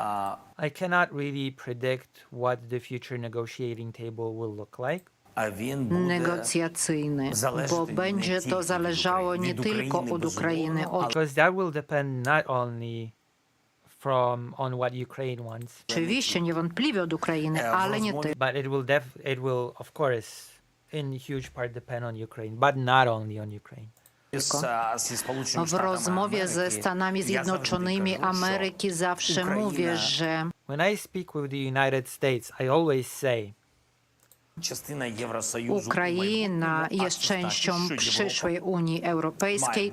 I cannot really predict what the future negotiating table will look like. Negocjacyjny, bo będzie to zależało nie tylko od Ukrainy, Because that will depend not only on what Ukraine wants, oczywiście niewątpliwie od Ukrainy, ale nie tylko. but it will of course in huge part depend on Ukraine, but not only on Ukraine. W rozmowie ze Stanami Zjednoczonymi Ameryki zawsze mówię, że When I speak with the United States, I always say Ukraina jest częścią przyszłej Unii Europejskiej.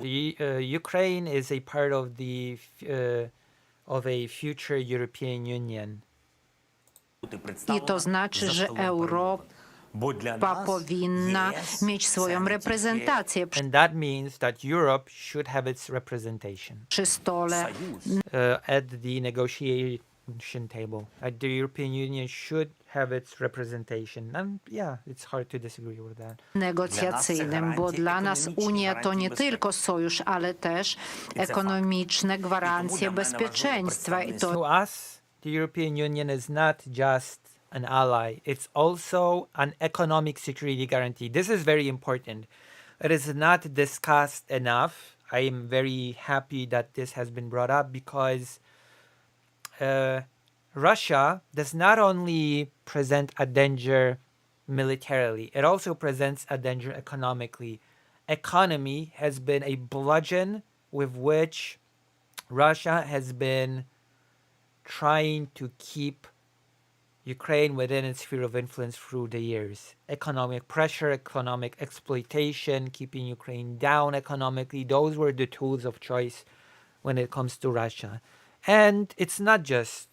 Ukraine is a part of a future European Union. I to znaczy, że Europa powinna mieć swoją reprezentację And that means that Europe should have its representation przy stole. at the negotiation table. The European Union should have its representation. And yeah, it's hard to disagree with that. Negocjacyjnym, bo dla nas Unia to nie tylko sojusz, ale też ekonomiczne gwarancje bezpieczeństwa. I to To us, the European Union is not just an ally, it's also an economic security guarantee. This is very important. It is not discussed enough. I am very happy that this has been brought up because Russia does not only present a danger militarily, it also presents a danger economically. economy has been a bludgeon with which Russia has been trying to keep Ukraine within its sphere of influence through the years. Economic pressure, economic exploitation, keeping Ukraine down economically, those were the tools of choice when it comes to Russia. And it's not just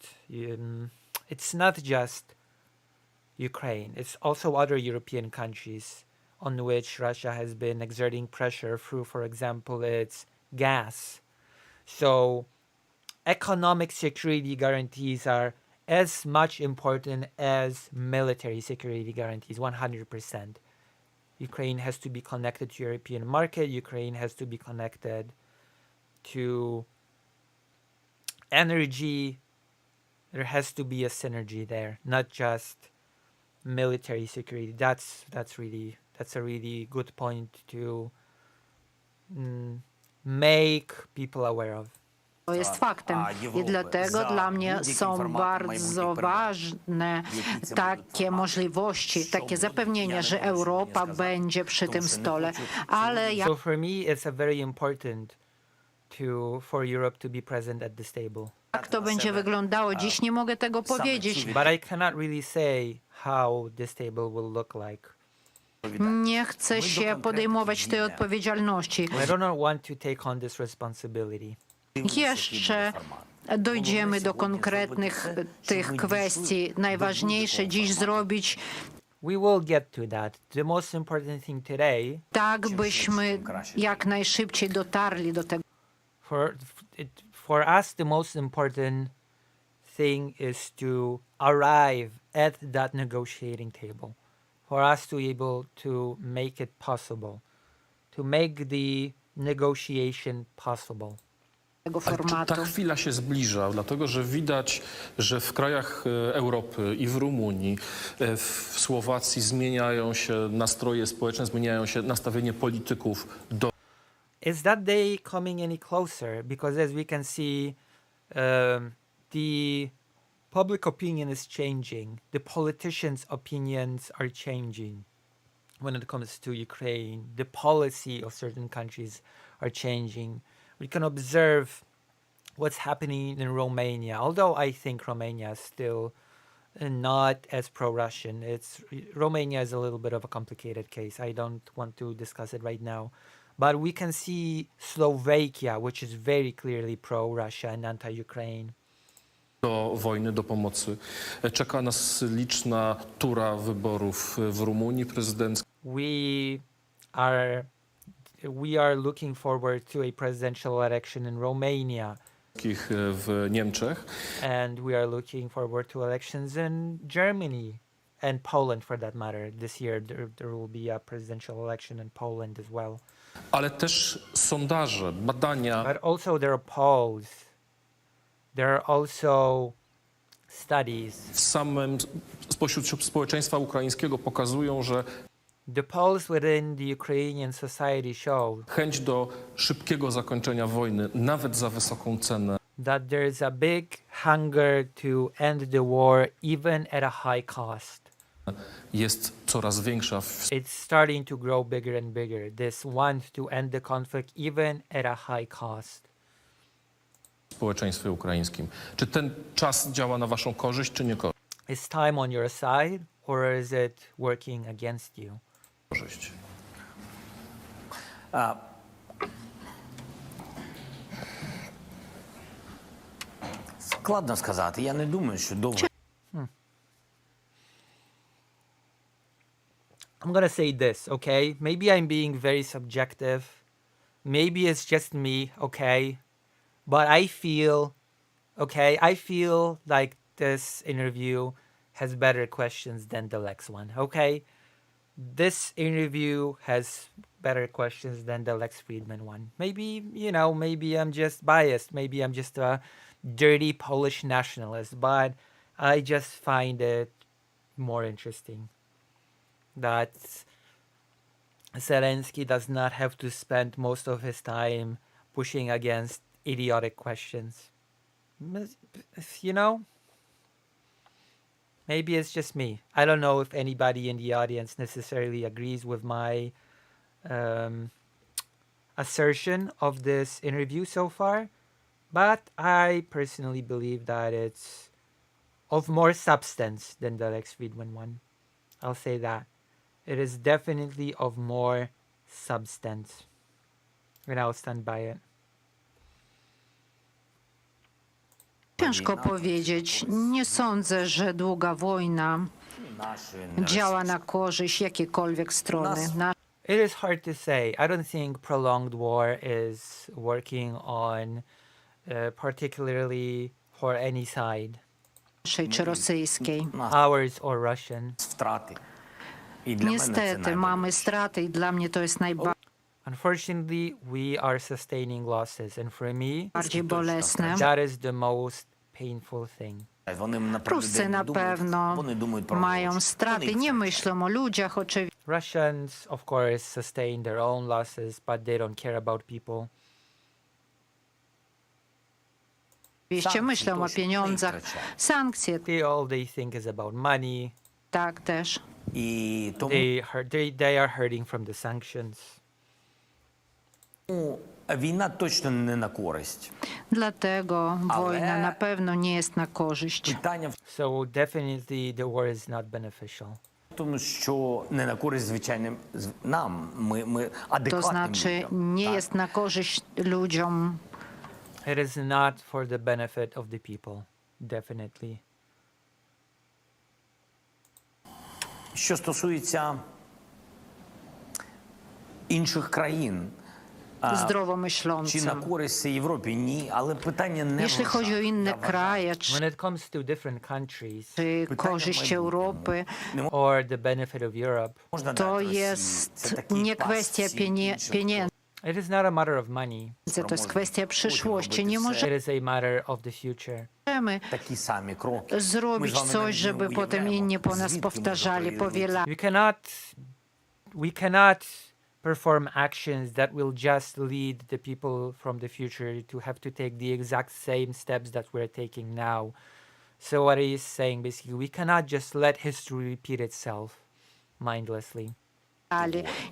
Ukraine. It's also other European countries on which Russia has been exerting pressure through, for example, its gas. So economic security guarantees are as much important as military security guarantees, 100%. Ukraine has to be connected to European market. Ukraine has to be connected to energy. There has to be a synergy there, not just military security. That's a really good point to make people aware of. To jest faktem. I dlatego dla mnie są bardzo ważne takie możliwości, takie zapewnienia, że Europa będzie przy tym stole. Ale So for me, it's a very important for Europe to be present at this table. jak to będzie wyglądało dziś, nie mogę tego powiedzieć. But I cannot really say how this table will look like. Nie chcę się podejmować tej odpowiedzialności. I don't want to take on this responsibility. Jeszcze dojdziemy do konkretnych tych kwestii. Najważniejsze dziś zrobić We will get to that. The most important thing today tak, byśmy jak najszybciej dotarli do tego. For us, the most important thing is to arrive at that negotiating table. For us to be able to make it possible, to make the negotiation possible. Tego Ale czy formatu. ta chwila się zbliża? Dlatego, że widać, że w krajach Europy i w Rumunii, w Słowacji zmieniają się nastroje społeczne, zmieniają się nastawienie polityków do Is that day coming any closer? Because as we can see, the public opinion is changing. The politicians' opinions are changing when it comes to Ukraine. The policy of certain countries are changing. We can observe what's happening in Romania, although I think Romania is still not as pro-Russian. Romania is a little bit of a complicated case. I don't want to discuss it right now. But we can see Slovakia, which is very clearly pro-Russia and anti-Ukraine. do wojny, do pomocy. Czeka nas liczna tura wyborów w Rumunii prezydenckich. We are looking forward to a presidential election in Romania. W Niemczech. And we are looking forward to elections in Germany and Poland for that matter. This year there will be a presidential election in Poland as well. Ale też sondaże, badania. But also there are polls. There are also studies. Spośród społeczeństwa ukraińskiego pokazują, że the polls within the Ukrainian society show chęć do szybkiego zakończenia wojny, nawet za wysoką cenę, that there's a big hunger to end the war even at a high cost. Jest coraz większa. It's starting to grow bigger and bigger. This want to end the conflict even at a high cost. W społeczeństwie ukraińskim. Czy ten czas działa na waszą korzyść, czy nie korzyść? Is time on your side or is it working against you? Korzyść. Складно сказати. Я не думаю, що довго. I'm gonna say this, okay? Maybe I'm being very subjective. Maybe it's just me, okay? But I feel like this interview has better questions than the Lex one, okay? This interview has better questions than the Lex Friedman one. Maybe, maybe I'm just biased. Maybe I'm just a dirty Polish nationalist, but I just find it more interesting that Zelensky does not have to spend most of his time pushing against idiotic questions. Maybe it's just me. I don't know if anybody in the audience necessarily agrees with my assertion of this interview so far, but I personally believe that it's of more substance than the Lex Friedman one. I'll say that. It is definitely of more substance. And I'll stand by it. Ciężko powiedzieć. Nie sądzę, że długa wojna działa na korzyść jakiejkolwiek strony. It is hard to say. I don't think prolonged war is working on particularly for any side, Naszej czy rosyjskiej. ours or Russian. Втрати. І для мене це Niestety найважливіше. mamy straty i dla mnie to jest najbardziej Unfortunately, we are sustaining losses, and for me, bolesne. that is the most painful thing. Вони наперед Ruscy na pewno вони думають про mają гроші. straty, Вони nie їх myślą o ludziach oczywiście. Russians, of course, sustain their own losses, but they don't care about people. Myślą o pieniądzach. Sankcje All they think is about money. tak też. І тому They are hurting from the sanctions. війна точно не на користь. Dlatego wojna na pewno nie jest na korzyść. Питання So definitely the war is not beneficial. в тому, що не на користь звичайним нам, ми To адекватним znaczy людям. nie Так. jest na korzyść ludziom. It is not for the benefit of the people. Definitely. Що стосується інших країн, Zdrowo чи на myślącym. користь це Європі? Ні, але питання не Jeśli в chodzi o грошах. inne Я вважаю, kraje When it comes to different countries czy korzyść Europy, or the benefit of Europe, можна to дати Росії. Це jest такий nie пас kwestia всіх інших pieniędzy, it is not a matter of money. to jest kwestia przyszłości. Nie It is a matter of the future. możemy такі самі кроки. Ми zrobić з вами coś, навіть не żeby potem уявляємо, inni po nas звідки powtarzali, може появитися. powielali. We cannot perform actions that will just lead the people from the future to have to take the exact same steps that we're taking now. So what he is saying basically, we cannot just let history repeat itself mindlessly.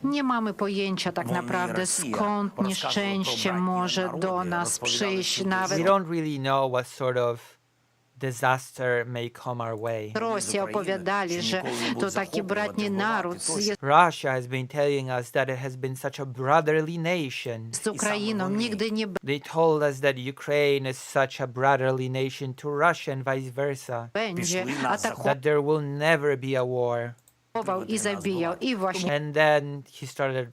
Nie mamy pojęcia tak Вони, naprawdę, Росія, skąd розказували nieszczęście про братні może народи, do nas розповідали, przyjść. що Nawet We don't really know what sort of disaster may come our way. Rosja opowiadali, że to taki bratni naród Russia has been telling us that it has been such a brotherly nation. z Ukrainą. Nigdy nie They told us that Ukraine is such a brotherly nation to Russia and vice versa. będzie atakował That there will never be a war. i zabijał. I właśnie And then he started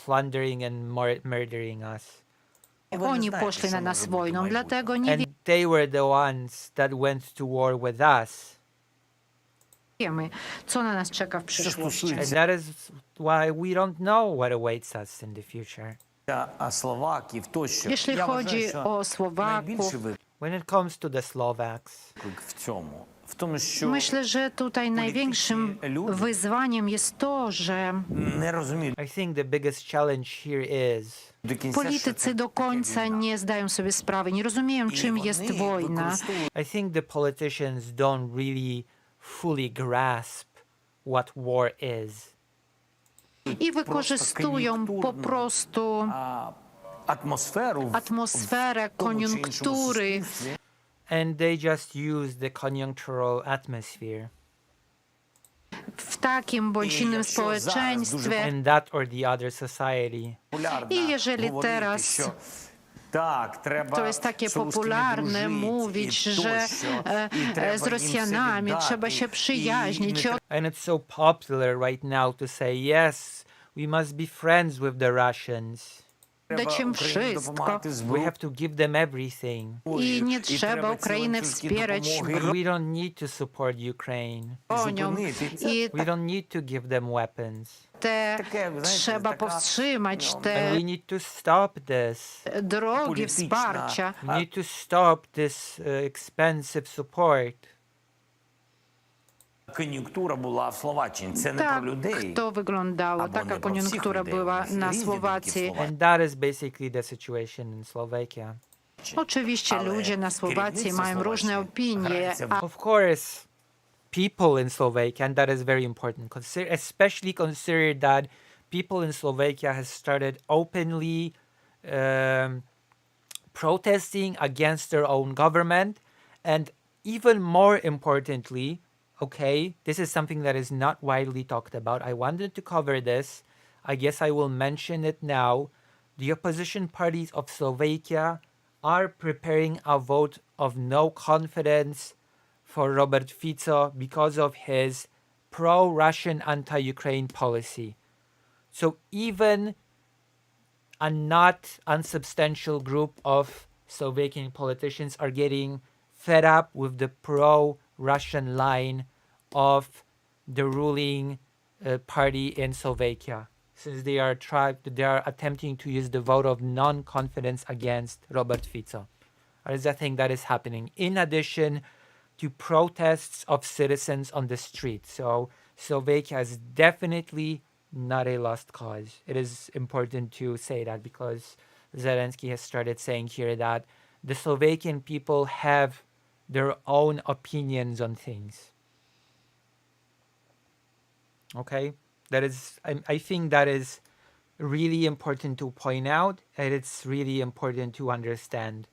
plundering and murdering us. oni poszli na nas wojną, dlatego nie And they were the ones that went to war with us. wiemy, co na nas czeka w Що przyszłości. And стосується that is why we don't know what awaits us in the future. Словаків, тощо, Jeśli я chodzi вважаю, що o Słowaków, найбільший When it comes to the Slovaks, виклик в цьому, в тому, що myślę, że tutaj największym wyzwaniem jest to, że не розуміють I think the biggest challenge here is до кінця, що politycy це do таке końca війна. nie zdają sobie sprawy, nie rozumieją, І czym jest вони wojna. використовують I think the politicians don't really fully grasp what war is. I wykorzystują po prostu атмосферу в atmosferę, тому чи іншому koniunktury суспільстві, And they just use the conjunctural atmosphere w takim bądź innym społeczeństwie. in that or the other society. популярно І jeżeli говорити, teraz що так, треба To jest takie з русскими popularne дружити, mówić, і że тощо, і треба z їм Rosjanami все trzeba віддати, się і przyjaźnić. не And it's so popular right now to say, yes, we must be friends with the Russians. треба Dać im Україні wszystko. допомагати We зброєю, have to give them everything. I nie і trzeba треба Ukrainę ці wspierać допомоги We don't need to support Ukraine. bronią. зупинити. I We don't need to give them weapons. te Таке, знаєте, trzeba така, powstrzymać And te we need to stop this. drogi polityczna- wsparcia. We need to stop this expensive support. кон'юнктура була в Словаччині. Це не Tak про людей. to wyglądało. Albo Taka nie pro wszystkich koniunktura ludzi, była ale na różni Słowacji. wielkie And that is basically the situation in Slovakia. Oczywiście Ale ludzie na Słowacji kierownictwo mają różne Słowacji opinie, graється в a Of course, people in Slovakia, and that is very important, especially consider that people in Slovakia has started openly protesting against their own government. And even more importantly, okay, this is something that is not widely talked about. I wanted to cover this. I guess I will mention it now. The opposition parties of Slovakia are preparing a vote of no confidence for Robert Fico because of his pro-Russian anti-Ukraine policy. So even a not unsubstantial group of Slovakian politicians are getting fed up with the pro-Russian line of the ruling party in Slovakia, since they are attempting to use the vote of non-confidence against Robert Fico. That is a thing that is happening, in addition to protests of citizens on the street. So Slovakia is definitely not a lost cause. It is important to say that, because Zelensky has started saying here that the Slovakian people have their own opinions on things. Okay? That is, I think that is really important to point out, and it's really important to understand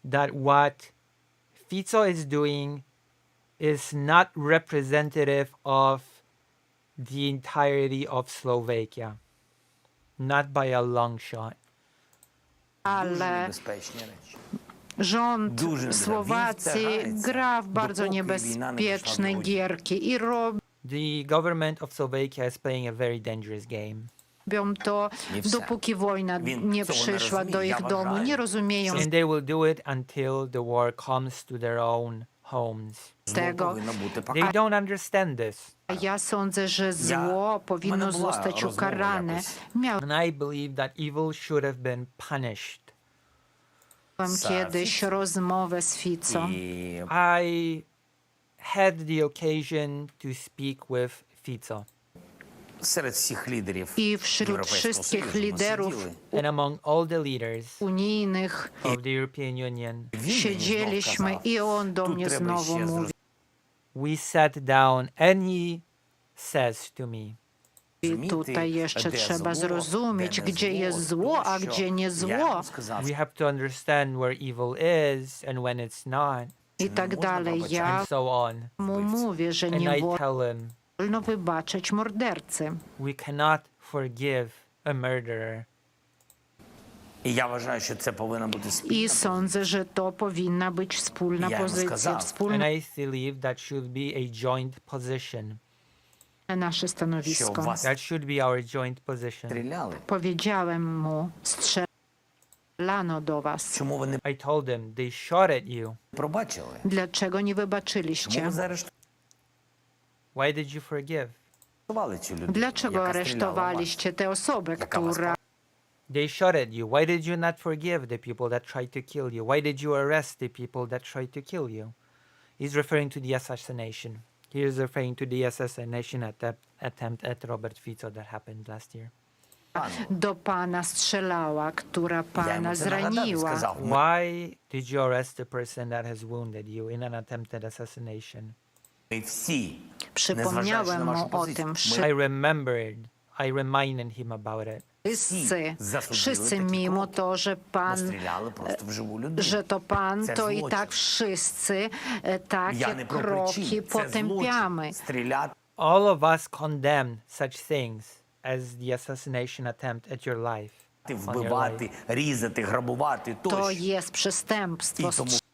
that what Fico is doing is not representative of the entirety of Slovakia. Not by a long shot. Ale rząd Słowacji gra w bardzo niebezpieczne gierki i The government of Slovakia is playing a very dangerous game. robią to, dopóki wojna nie przyszła do ich domu. Nie rozumieją And they will do it until the war comes to their own homes. tego. They don't understand this. Ja sądzę, że zło powinno zostać ukarane. Miałem And I believe that evil should have been punished. kiedyś rozmowę z Fico. I had the occasion to speak with Fico. I wśród wszystkich liderów And among all the leaders unijnych of the European Union, siedzieliśmy i on do mnie znowu mówi. we sat down and he says to me, I tutaj jeszcze trzeba zrozumieć, gdzie jest zło, a gdzie nie zło. we have to understand where evil is and when it's not, I tak dalej. Ja and so on. mu mówię, że And nie I tell him, wolno wybaczyć mordercy. we cannot forgive a murderer. I sądzę, że to powinna być wspólna pozycja, And wspólne I believe that should be a joint position. nasze stanowisko. That should be our joint position. Powiedziałem mu, strzelano do was. I told him, they shot at you. Dlaczego nie wybaczyliście? Why did you forgive? Dlaczego aresztowaliście tę osobę, która They shot at you. Why did you not forgive the people that tried to kill you? Why did you arrest the people that tried to kill you? He's referring to the assassination. He is referring to the assassination attempt at Robert Fico that happened last year. do pana strzelała, która pana zraniła? Why did you arrest the person that has wounded you in an attempted assassination? Przypomniałem mu o tym. I reminded him about it. Wszyscy mimo to, że to pan, to i tak wszyscy takie kroki potępiamy. All of us condemn such things as the assassination attempt at your life. On your life. To jest przestępstwo.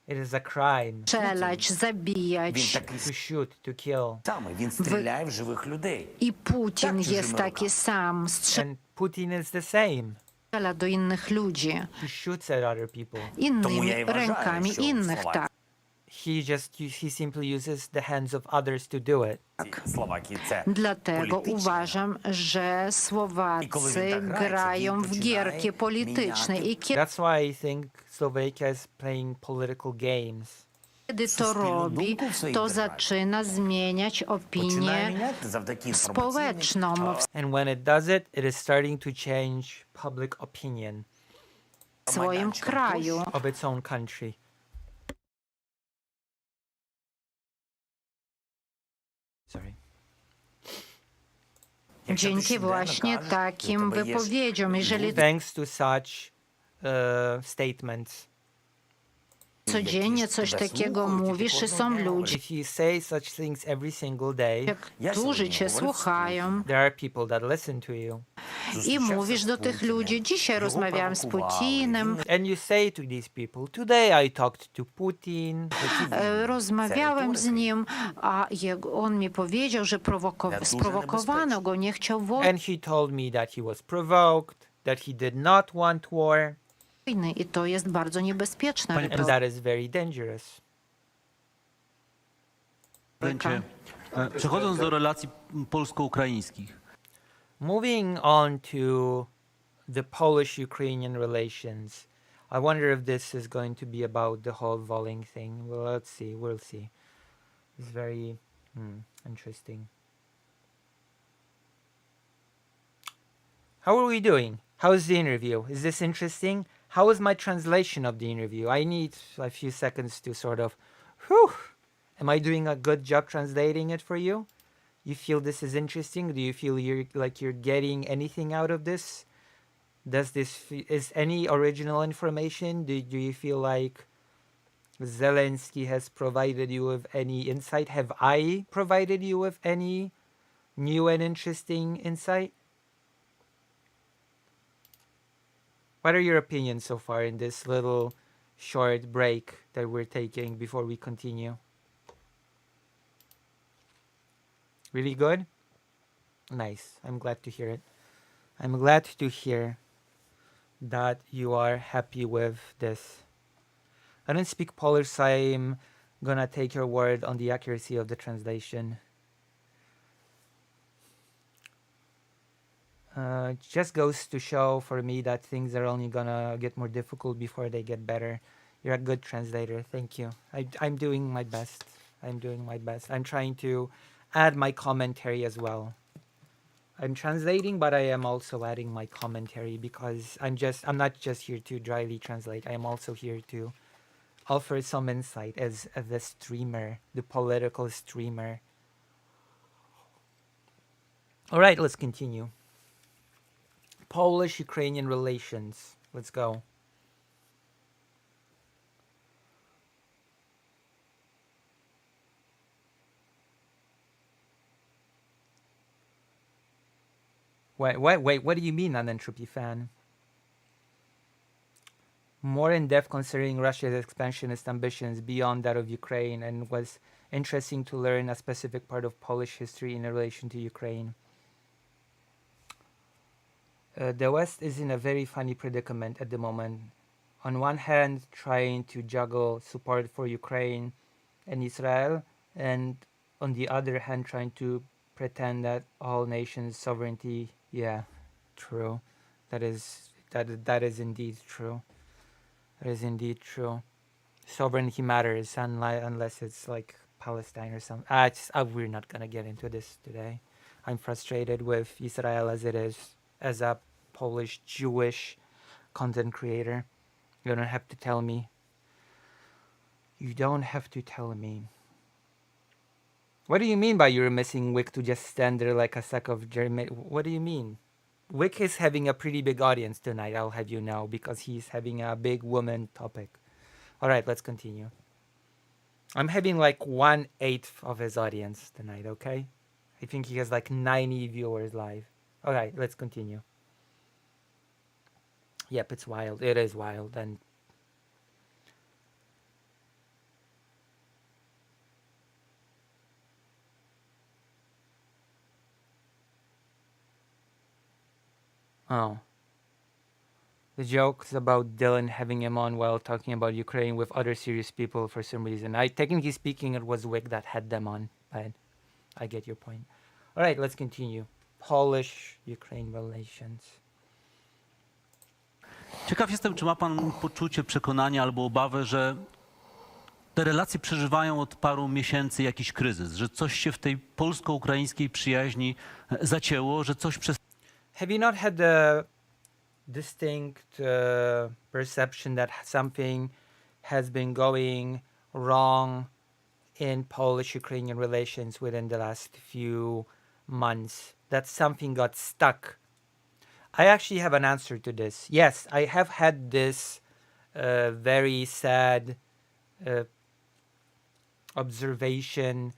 It is a crime Strzelać, zabijać. to shoot, to kill. I Putin jest taki sam. And Putin is the same. Strzela do innych ludzi. He shoots at other people. Innymi rękami innych, tak. He simply uses the hands of others to do it. Dlatego uważam, że Słowacy grają w gierki polityczne i That's why I think Slovakia is playing political games. kiedy to robi, to zaczyna zmieniać opinię społeczną And when it does it, it is starting to change public opinion w swoim kraju. of its own country. Sorry. dzięki właśnie takim wypowiedziom. Jeżeli Thanks to such statements. codziennie coś takiego mówisz i są ludzie, If you say such things every single day, którzy cię słuchają there are people that listen to you. i mówisz do tych ludzi, dzisiaj rozmawiałem z Putinem, And you say to these people, today I talked to Putin. rozmawiałem z nim, a on mi powiedział, że sprowokowano go, nie chciał And he told me that he was provoked, that he did not want war. wojny i to jest bardzo niebezpieczne. And that is very dangerous. Prezydencie, przechodząc do relacji polsko-ukraińskich, Moving on to the Polish-Ukrainian relations, I wonder if this is going to be about the whole Volyn thing. Well, let's see. We'll see. It's very interesting. How are we doing? How is the interview? Is this interesting? How is my translation of the interview? I need a few seconds to sort of, whew. Am I doing a good job translating it for you? You feel this is interesting? Do you feel you're getting anything out of this? Does this is any original information? Do you feel like Zelensky has provided you with any insight? Have I provided you with any new and interesting insight? What are your opinions so far in this little short break that we're taking before we continue? Really good? Nice. I'm glad to hear it. I'm glad to hear that you are happy with this. I don't speak Polish, so I'm gonna take your word on the accuracy of the translation. It just goes to show for me that things are only gonna get more difficult before they get better. You're a good translator. Thank you. I'm doing my best. I'm doing my best. I'm trying to add my commentary as well. I'm translating, but I am also adding my commentary because I'm not just here to dryly translate. I am also here to offer some insight as the streamer, the political streamer. All right, let's continue. Polish-Ukrainian relations. Let's go. Wait, what do you mean, non-entropy fan? More in-depth considering Russia's expansionist ambitions beyond that of Ukraine, and was interesting to learn a specific part of Polish history in relation to Ukraine. The West is in a very funny predicament at the moment. On one hand, trying to juggle support for Ukraine and Israel, and on the other hand, trying to pretend that all nations' sovereignty. Yeah, true. That is indeed true. That is indeed true. Sovereignty matters unless it's like Palestine or something. We're not gonna get into this today. I'm frustrated with Israel as it is, as a Polish Jewish content creator. You don't have to tell me. You don't have to tell me. What do you mean by you're missing Wick to just stand there like a sack of Jeremy? What do you mean? Wick is having a pretty big audience tonight, I'll have you know, because he's having a big woman topic. All right, let's continue. I'm having like 1/8 of his audience tonight, okay? I think he has like 90 viewers live. All right, let's continue. Yep, it's wild. It is wild. And oh. The jokes about Dylan having him on while talking about Ukraine with other serious people for some reason. Technically speaking, it was Wick that had them on, but I get your point. All right, let's continue. Polish-Ukraine relations. ciekaw jestem, czy ma pan poczucie przekonania albo obawę, że te relacje przeżywają od paru miesięcy jakiś kryzys, że coś się w tej polsko-ukraińskiej przyjaźni zacięło, że coś przez... Have you not had the distinct perception that something has been going wrong in Polish-Ukrainian relations within the last few months that something got stuck. I actually have an answer to this. Yes, I have had this very sad observation.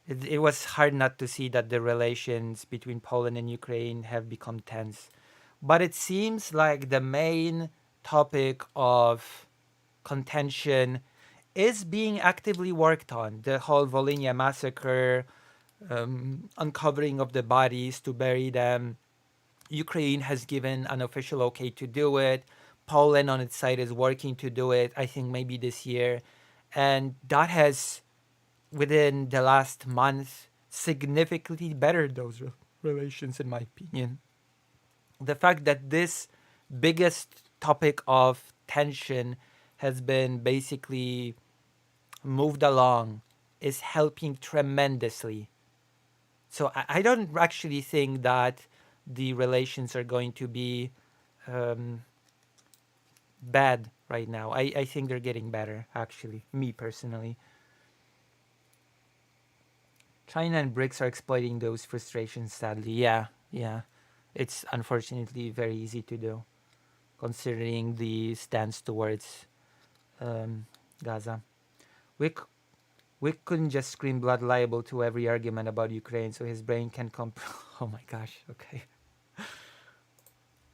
It was hard not to see that the relations between Poland and Ukraine have become tense. But it seems like the main topic of contention is being actively worked on. The whole Volhynia massacre, uncovering of the bodies to bury them. Ukraine has given an official okay to do it. Poland on its side is working to do it, I think maybe this year. And that has, within the last month, significantly bettered those relations, in my opinion. The fact that this biggest topic of tension has been basically moved along is helping tremendously. So I don't actually think that the relations are going to be bad right now. I think they're getting better, actually, me personally. China and BRICS are exploiting those frustrations, sadly. Yeah. It's unfortunately very easy to do, considering the stance towards Gaza. We couldn't just scream blood libel to every argument about Ukraine, so his brain can Oh my gosh, okay.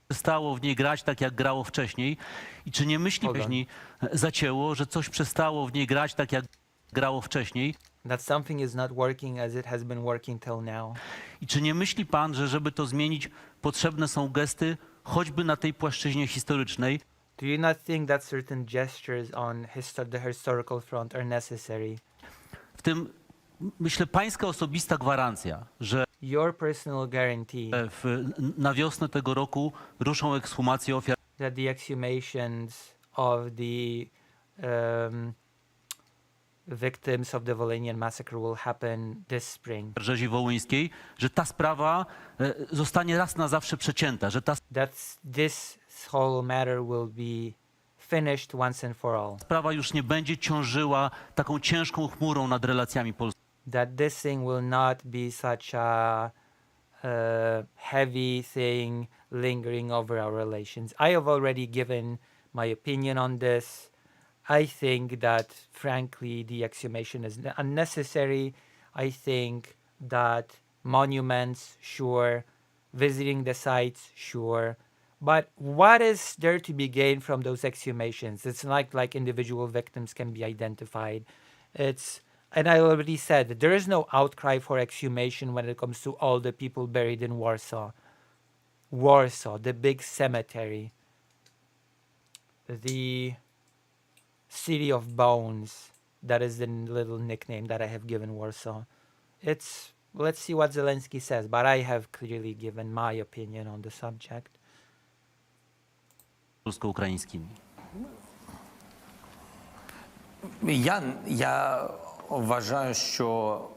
Przestało w niej grać tak, jak grało wcześniej? I czy nie myśli później zacięło, że coś przestało w niej grać tak, jak grało wcześniej? That something is not working as it has been working till now. I czy nie myśli pan, że żeby to zmienić, potrzebne są gesty, choćby na tej płaszczyźnie historycznej? Do you not think that certain gestures on the historical front are necessary? W tym, myślę, pańska osobista gwarancja, że Your personal guarantee na wiosnę tego roku ruszą ekshumacje ofiar that the exhumations of the victims of the Volhynian massacre will happen this spring. rzezi wołyńskiej, że ta sprawa zostanie raz na zawsze przecięta, że ta That this whole matter will be finished once and for all. sprawa już nie będzie ciążyła taką ciężką chmurą nad relacjami polskimi. That this thing will not be such a heavy thing lingering over our relations. I have already given my opinion on this. I think that, frankly, the exhumation is unnecessary. I think that monuments, sure. Visiting the sites, sure. But what is there to be gained from those exhumations? It's not like individual victims can be identified. And I already said, there is no outcry for exhumation when it comes to all the people buried in Warsaw. Warsaw, the big cemetery. The City of Bones. That is the little nickname that I have given Warsaw. Let's see what Zelensky says, but I have clearly given my opinion on the subject. Polsko-ukraińskimi. Я вважаю, що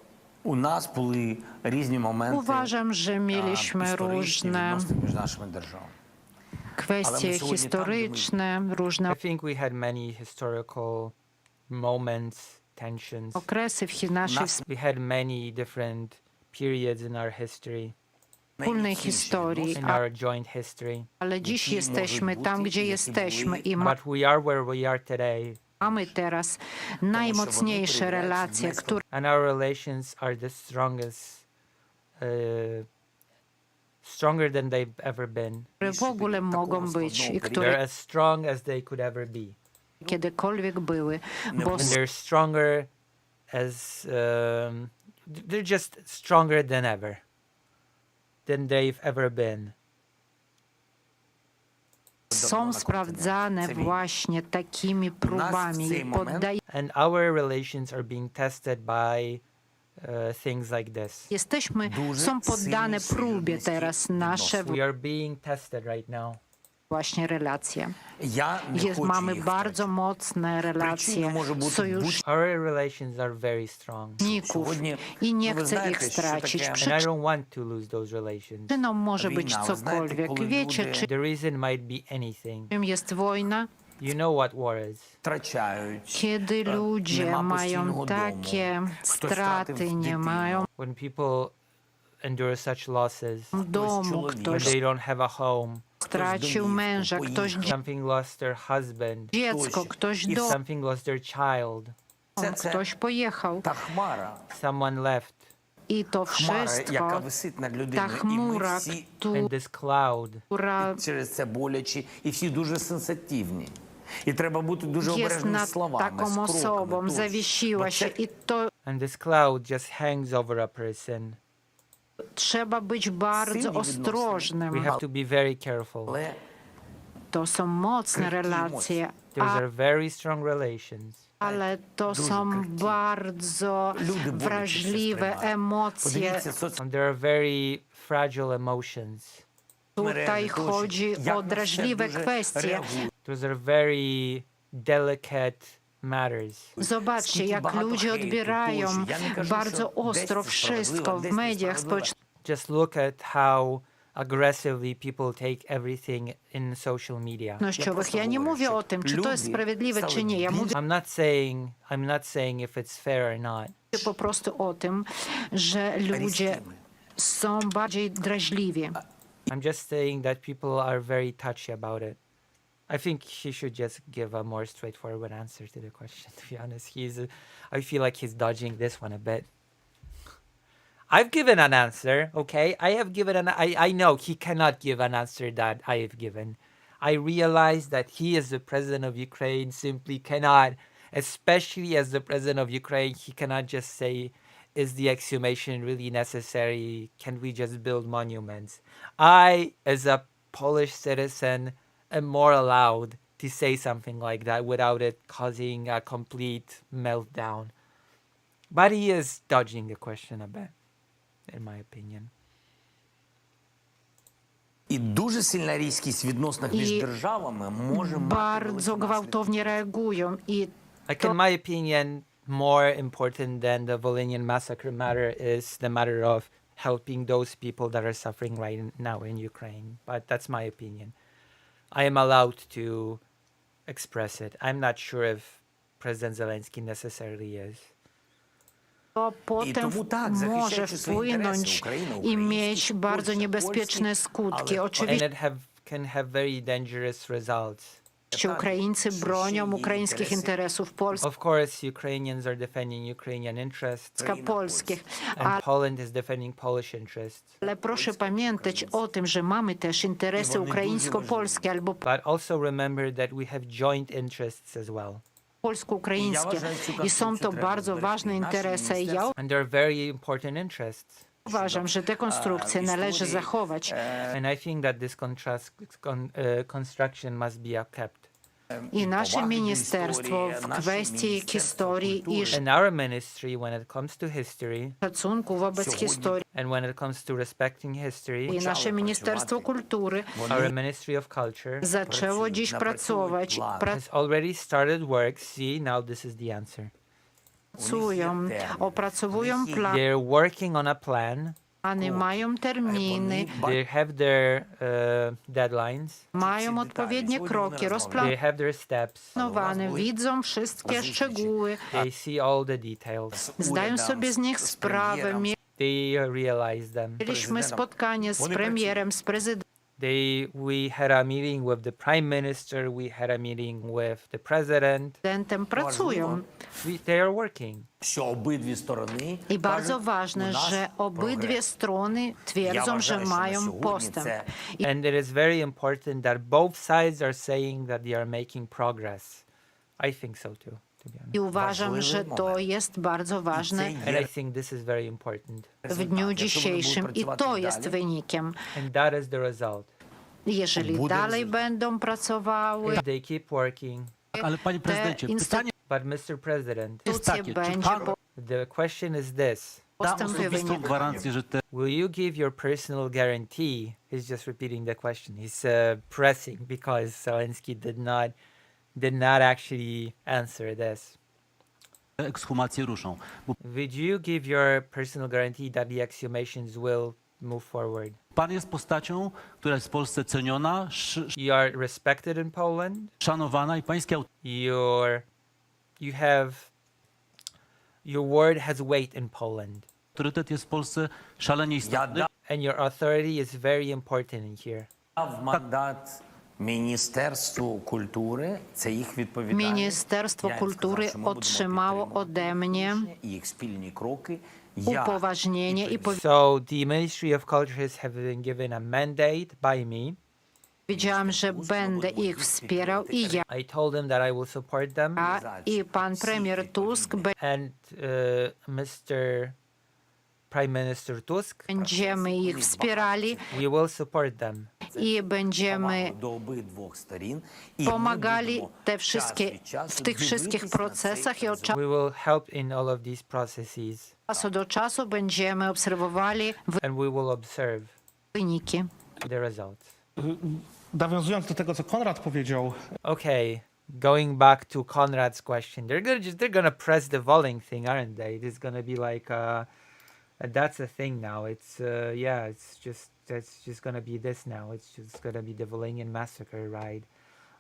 у нас були різні моменти Uważam, że mieliśmy історичні różne відносини між нашими державами. kwestie historyczne, różne I think we had many historical moments, tensions. okresy w naszej We had many different periods in our history, wspólnej historii, in our joint history. ale dziś jesteśmy tam, gdzie jesteśmy i But we are where we are today, mamy teraz najmocniejsze relacje, które and our relations are the strongest, stronger than they've ever been. w ogóle mogą być i They're które as strong as they could ever be. kiedykolwiek były, bo And they're stronger as they're just stronger than ever, than they've ever been. są sprawdzane właśnie takimi próbami i poddaje. And our relations are being tested by things like this. Są poddane próbie teraz nasze We are being tested right now. właśnie relacje. Я не хочу Mamy їх bardzo mocne relacje sojuszników Our relations are very strong. i nie chcę ich stracić. And I don't want to lose those relations. Przyczyną może być cokolwiek. Wiecie, The reason might be anything. czym jest wojna? You know what war is. втрачають. Kiedy ludzie mają takie straty, nie mają. When people endure such losses, Дому when ktoś they don't have a home, stracił męża, ktoś something lost their husband, dziecko, ktoś dom, something lost their child, ktoś pojechał. Та хмара, someone left, І то хмара, яка wszystko, висить над та людиною. І ми хмура, всі and this cloud через це болячі, і всі дуже сенситивні. І треба бути дуже jest обережними з nad словами, taką з кроками. osobą, тощо. zawiesiła Бо się це i to and this cloud just hangs over a person. trzeba być bardzo Silnie ostrożnym. We have to be very careful. Але To są mocne relacje, Those are very strong relations. ale to są bardzo люди боляче це wrażliwe сприймають. emocje. Подивіться, And there are very fragile emotions. Tutaj соцмережі, chodzi як o на все drażliwe дуже kwestie. реагують. Those are very delicate matters. Zobaczcie, Скільки jak багато ludzie хейту, odbierają тощо. Я не кажу, bardzo що ostro десь це wszystko справедливо, w десь mediach несправедливо. społecznościowych. Just look at how aggressively people take everything in social media. Ja nie mówię o tym, czy to jest sprawiedliwe, czy nie. Ja mówię I'm not saying if it's fair or not. po prostu o tym, że ludzie są bardziej drażliwi. I'm just saying that people are very touchy about it. I think he should just give a more straightforward answer to the question, to be honest. I feel like he's dodging this one a bit. I've given an answer, okay? I know he cannot give an answer that I have given. I realize that he is the president of Ukraine, simply cannot, especially as the president of Ukraine, he cannot just say, is the exhumation really necessary? Can we just build monuments? I, as a Polish citizen, am more allowed to say something like that without it causing a complete meltdown. But he is dodging the question a bit, in my opinion. І дуже сильна різкість в відносинах між І державами може мати Bardzo великі наслідки. gwałtownie reagują i Like, in my opinion, more important than the Volhynian massacre matter is the matter of helping those people that are suffering right now in Ukraine. But that's my opinion. I am allowed to express it. I'm not sure if President Zelensky necessarily is. to potem тому так, może захищаючи свої інтереси, wpłynąć Україна, i українські, mieć bardzo Польща, niebezpieczne польські, skutki. але And Oczywiście it can have very dangerous results. Ukraińcy bronią ukraińskich interesów Polski, Of course, Ukrainians are defending Ukrainian interests, polskich, and Poland is defending Polish interests. ale proszę pamiętać o tym, że mamy też interesy ukraińsko-polskie albo But also remember that we have joint interests as well. polsko-ukraińskie i są to bardzo ważne interesy. Ja And they're very important interests. uważam, że te konstrukcje należy zachować. And I think that this construction must be kept. I nasze ministerstwo w kwestii historii i And our ministry, when it comes to history, szacunku wobec historii, and when it comes to respecting history, i nasze Ministerstwo Kultury our Ministry of Culture zaczęło dziś pracować, has already started work. See, now this is the answer. pracują, opracowują They're working on a plan. plany, mają terminy, They have their deadlines. mają odpowiednie kroki They have their steps. rozplanowane, widzą wszystkie szczegóły, They see all the details. zdają sobie z nich sprawę. They realize them. Mieliśmy spotkanie z premierem, z prezydentem. We had a meeting with the prime minister. We had a meeting with the president. Pracują. They are working. Що обидві сторони I bardzo кажуть, ważne, у нас że obydwie прогрес. strony twierdzą, że вважаю, що на mają сьогодні postęp. це And it is very important that both sides are saying that they are making progress. I think so too, to be honest. I uważam, że to jest bardzo ważne And I think this is very important. w dniu dzisiejszym i to jest wynikiem. And that is the result. Jeżeli dalej będą pracowały, If they keep working. Ale panie prezydencie, pytanie But Mr. President, jest takie, czy będzie pan the question is this. da postępuje osobistą wynik. gwarancję, że te Will you give your personal guarantee? He's just repeating the question. He's pressing because Zelensky did not actually answer this. ekshumacje ruszą? Bo Would you give your personal guarantee that the exhumations will move forward? pan jest postacią, która jest w Polsce ceniona, You are respected in Poland. szanowana i pańskie Your word has weight in Poland. Autorytet jest w Polsce szalenie istotny. And your authority is very important here. Дав мандат Міністерству культури, це їх відповідальність. Міністерство Я їм культури сказав, що ми будемо отримало підтримувати ode mnie і їх спільні кроки. upoważnienie i So the Ministry of Cultures have been given a mandate by me. powiedziałam, że będę ich wspierał i ja, I told them that I will support them. i pan premier Tusk And Mr. Prime Minister Tusk, będziemy ich wspierali we will support them. i będziemy до обидвох сторін. І pomagali ми te будемо wszystkie, час від часу w tych wszystkich дивитись на procesach цей i od We will help in all of these processes, czasu do czasu będziemy obserwowali and we will observe wyniki. the results. Nawiązując do tego, co Konrad powiedział, Okay, going back to Conrad's question, they're gonna press the voting thing, aren't they? It is gonna be like that's a thing now. It's yeah, that's just gonna be this now. It's just gonna be the Volhynian massacre, right?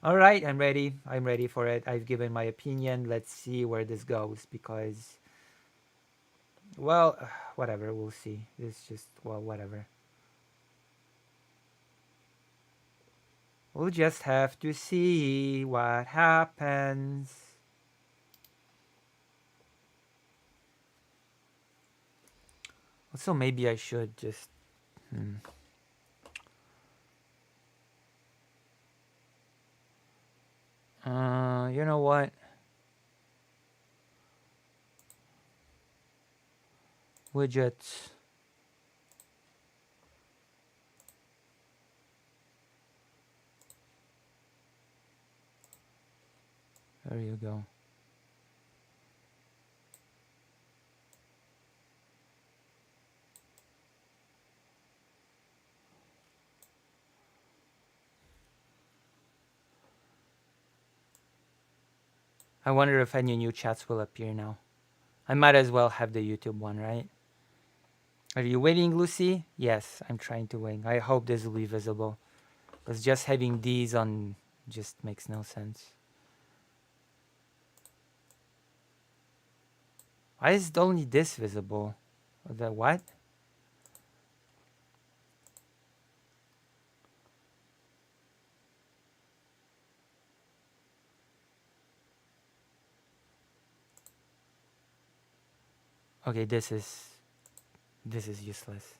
All right, I'm ready. I'm ready for it. I've given my opinion. Let's see where this goes because, well, whatever. We'll see. It's just well, whatever. We'll just have to see what happens. So maybe I should just you know what? Widgets. There you go. I wonder if any new chats will appear now. I might as well have the YouTube one, right? Are you waiting, Lucy? Yes, I'm trying to wait. I hope this will be visible. Because just having these on just makes no sense. Why is only this visible? The what? Okay, this is useless.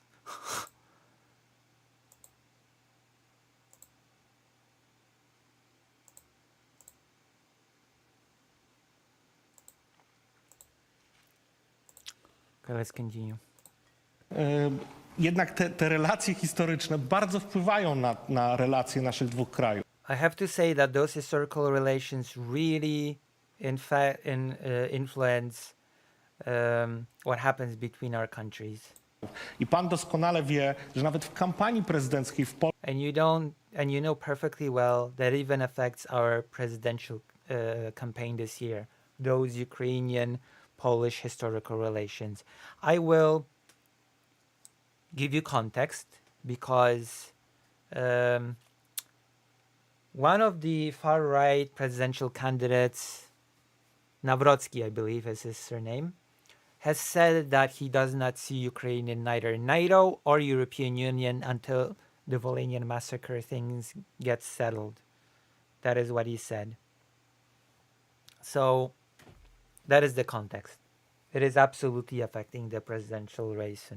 Okay, let's continue. jednak te relacje historyczne bardzo wpływają na relacje naszych dwóch krajów. I have to say that those historical relations really influence what happens between our countries. I pan doskonale wie, że nawet w kampanii prezydenckiej w Polsce And you know perfectly well that even affects our presidential campaign this year. Those Ukrainian-Polish historical relations. I will give you context because one of the far-right presidential candidates, Nawrocki, I believe is his surname, has said that he does not see Ukraine in neither NATO or European Union until the Volhynian massacre things get settled. That is what he said. So that is the context. It is absolutely affecting the presidential race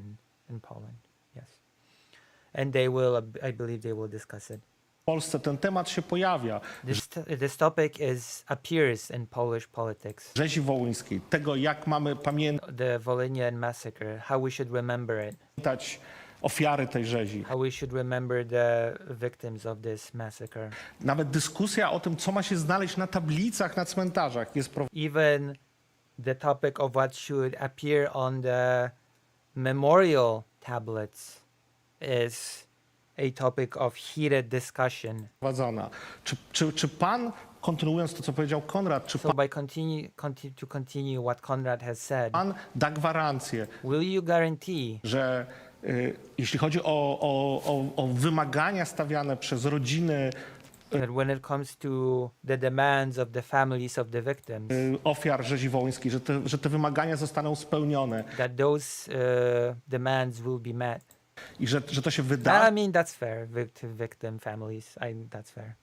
in Poland. Yes. And they will, I believe they will discuss it. w Polsce ten temat się pojawia. This topic appears in Polish politics. Rzezi Wołyńskiej, tego jak mamy The Volhynian massacre, how we should remember it. pamiętać ofiary tej rzezi. How we should remember the victims of this massacre. Nawet dyskusja o tym, co ma się znaleźć na tablicach, na cmentarzach jest Even the topic of what should appear on the memorial tablets is a topic of heated discussion. prowadzona. Czy pan, kontynuując to, co powiedział Konrad, czy So by continue what Conrad has said, pan da gwarancję, will you guarantee że jeśli chodzi o wymagania stawiane przez rodziny But when it comes to the demands of the families of the victims, ofiar rzezi wołyńskiej, że te wymagania zostaną spełnione that those demands will be met. i że to się I wydarzy, mean, that's fair. Victim families, that's fair.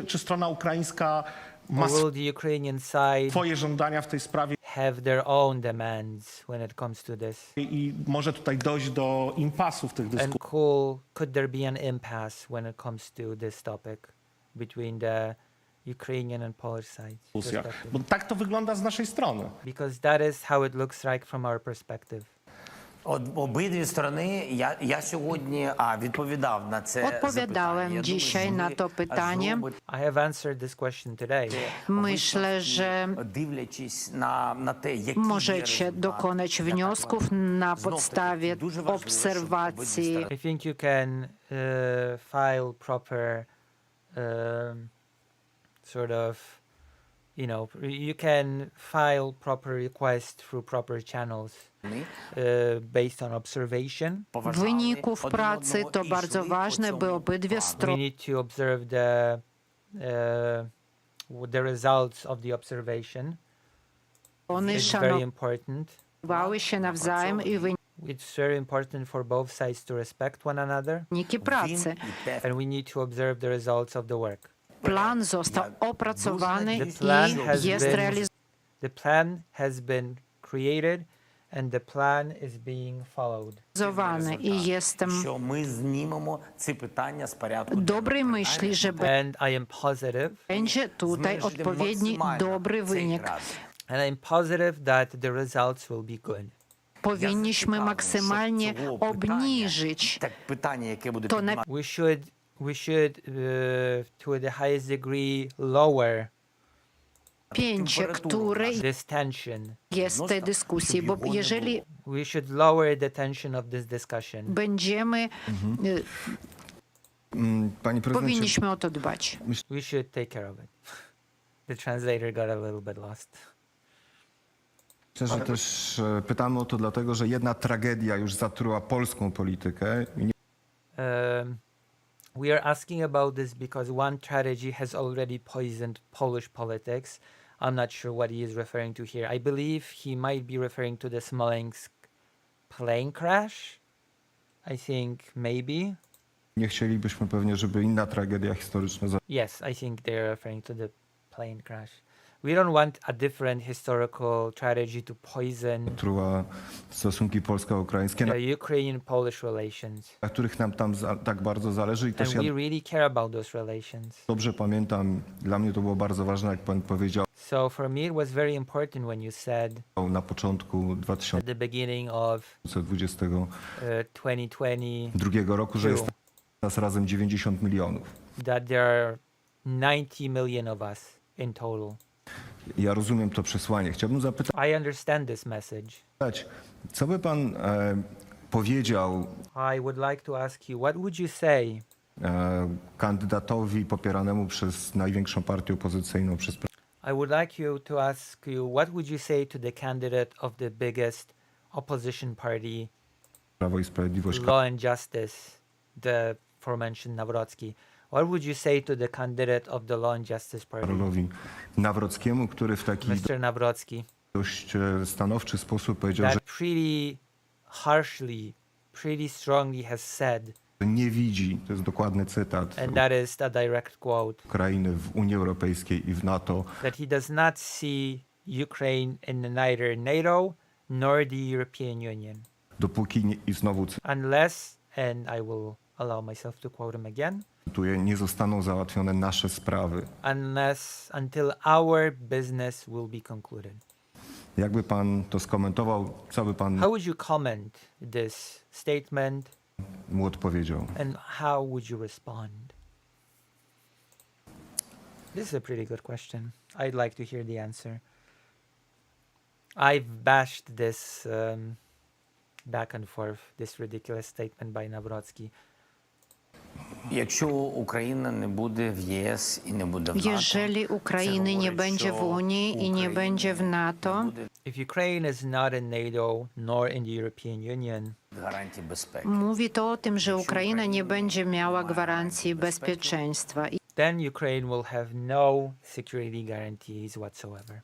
czy strona ukraińska ma Or will the Ukrainian side swoje żądania w tej sprawie have their own demands when it comes to this? i może tutaj dojść do impasu w tych And dyskusjach. could there be an impasse when it comes to this topic between the Ukrainian and Polish sides? Bo respectively? tak to wygląda z naszej strony. Because that is how it looks like from our perspective. Обидві сторони, я сьогодні відповідав на це Odpowiadałem запитання. dzisiaj na to pytanie. I have answered this question today. Myślę, że Дивлячись на те, які możecie є dokonać wniosków na podstawie obserwacji. I think you can file proper sort of, you can file proper requests through proper channels based on observation. Wyników pracy to bardzo ważne, by obydwie We strony need to observe the results of the observation. It's very important. szanowały się nawzajem i It's very important for both sides to respect one another, wyniki pracy. and we need to observe the results of the work. Plan został opracowany The plan has i jest been the plan has been created, and the plan is being followed. realizowany. I jestem що ми знімемо ці питання з порядку dobrej myśli, że And I am positive, będzie tutaj odpowiedni dobry wynik. and I'm positive that the results will be good. Powinniśmy maksymalnie obniżyć Так, питання, яке буде to піднімати We should to the highest degree lower napięcie, które this tension. jest w tej dyskusji, bo jeżeli We should lower the tension of this discussion. będziemy, Panie prezydencie, powinniśmy o to dbać. We should take care of it. The translator got a little bit lost. myślę, że też pytamy o to dlatego, że jedna tragedia już zatruła polską politykę. We are asking about this because one tragedy has already poisoned Polish politics. I'm not sure what he is referring to here. I believe he might be referring to the Smolensk plane crash. I think maybe. Nie chcielibyśmy pewnie, żeby inna tragedia historyczna Yes, I think they're referring to the plane crash. We don't want a different historical tragedy to poison zatruła stosunki polsko-ukraińskie, the Ukrainian-Polish relations. na których nam tam tak bardzo zależy i też And ja we really care about those relations. dobrze pamiętam, dla mnie to było bardzo ważne, jak pan powiedział So for me, it was very important when you said na początku at the beginning of 2022 roku, że jest nas razem 90 milionów. that there are 90 million of us in total. Ja rozumiem to przesłanie. Chciałbym zapytać, I understand this message. co by pan powiedział I would like to ask you, what would you say kandydatowi popieranemu przez największą partię opozycyjną, przez I would like you to ask you, what would you say to the candidate of the biggest opposition party, Prawo i Sprawiedliwość, Law and Justice, the aforementioned Nawrocki? What would you say to the candidate of the Law and Justice Party, Karolowi Nawrockiemu, który w taki Mr. Nawrocki, dość stanowczy sposób powiedział, że that pretty harshly, pretty strongly has said, nie widzi, to jest dokładny cytat, and that is a direct quote, Ukrainy w Unii Europejskiej i w NATO, that he does not see Ukraine in neither NATO nor the European Union, dopóki i znowu unless, and I will allow myself to quote him again, cytuję, nie zostaną załatwione nasze sprawy. until our business will be concluded. Jakby pan to skomentował, co by pan How would you comment this statement, mu odpowiedział? and how would you respond? This is a pretty good question. I'd like to hear the answer. I've bashed this back and forth, this ridiculous statement by Nawrocki. Якщо Україна не буде в ЄС і не буде в НАТО, Jeżeli Ukrainy nie będzie w Unii i nie będzie w NATO, If Ukraine is not in NATO nor in the European Union, гарантій безпеки. mówi to o tym, że Ukraina nie będzie miała gwarancji bezpieczeństwa. then Ukraine will have no security guarantees whatsoever.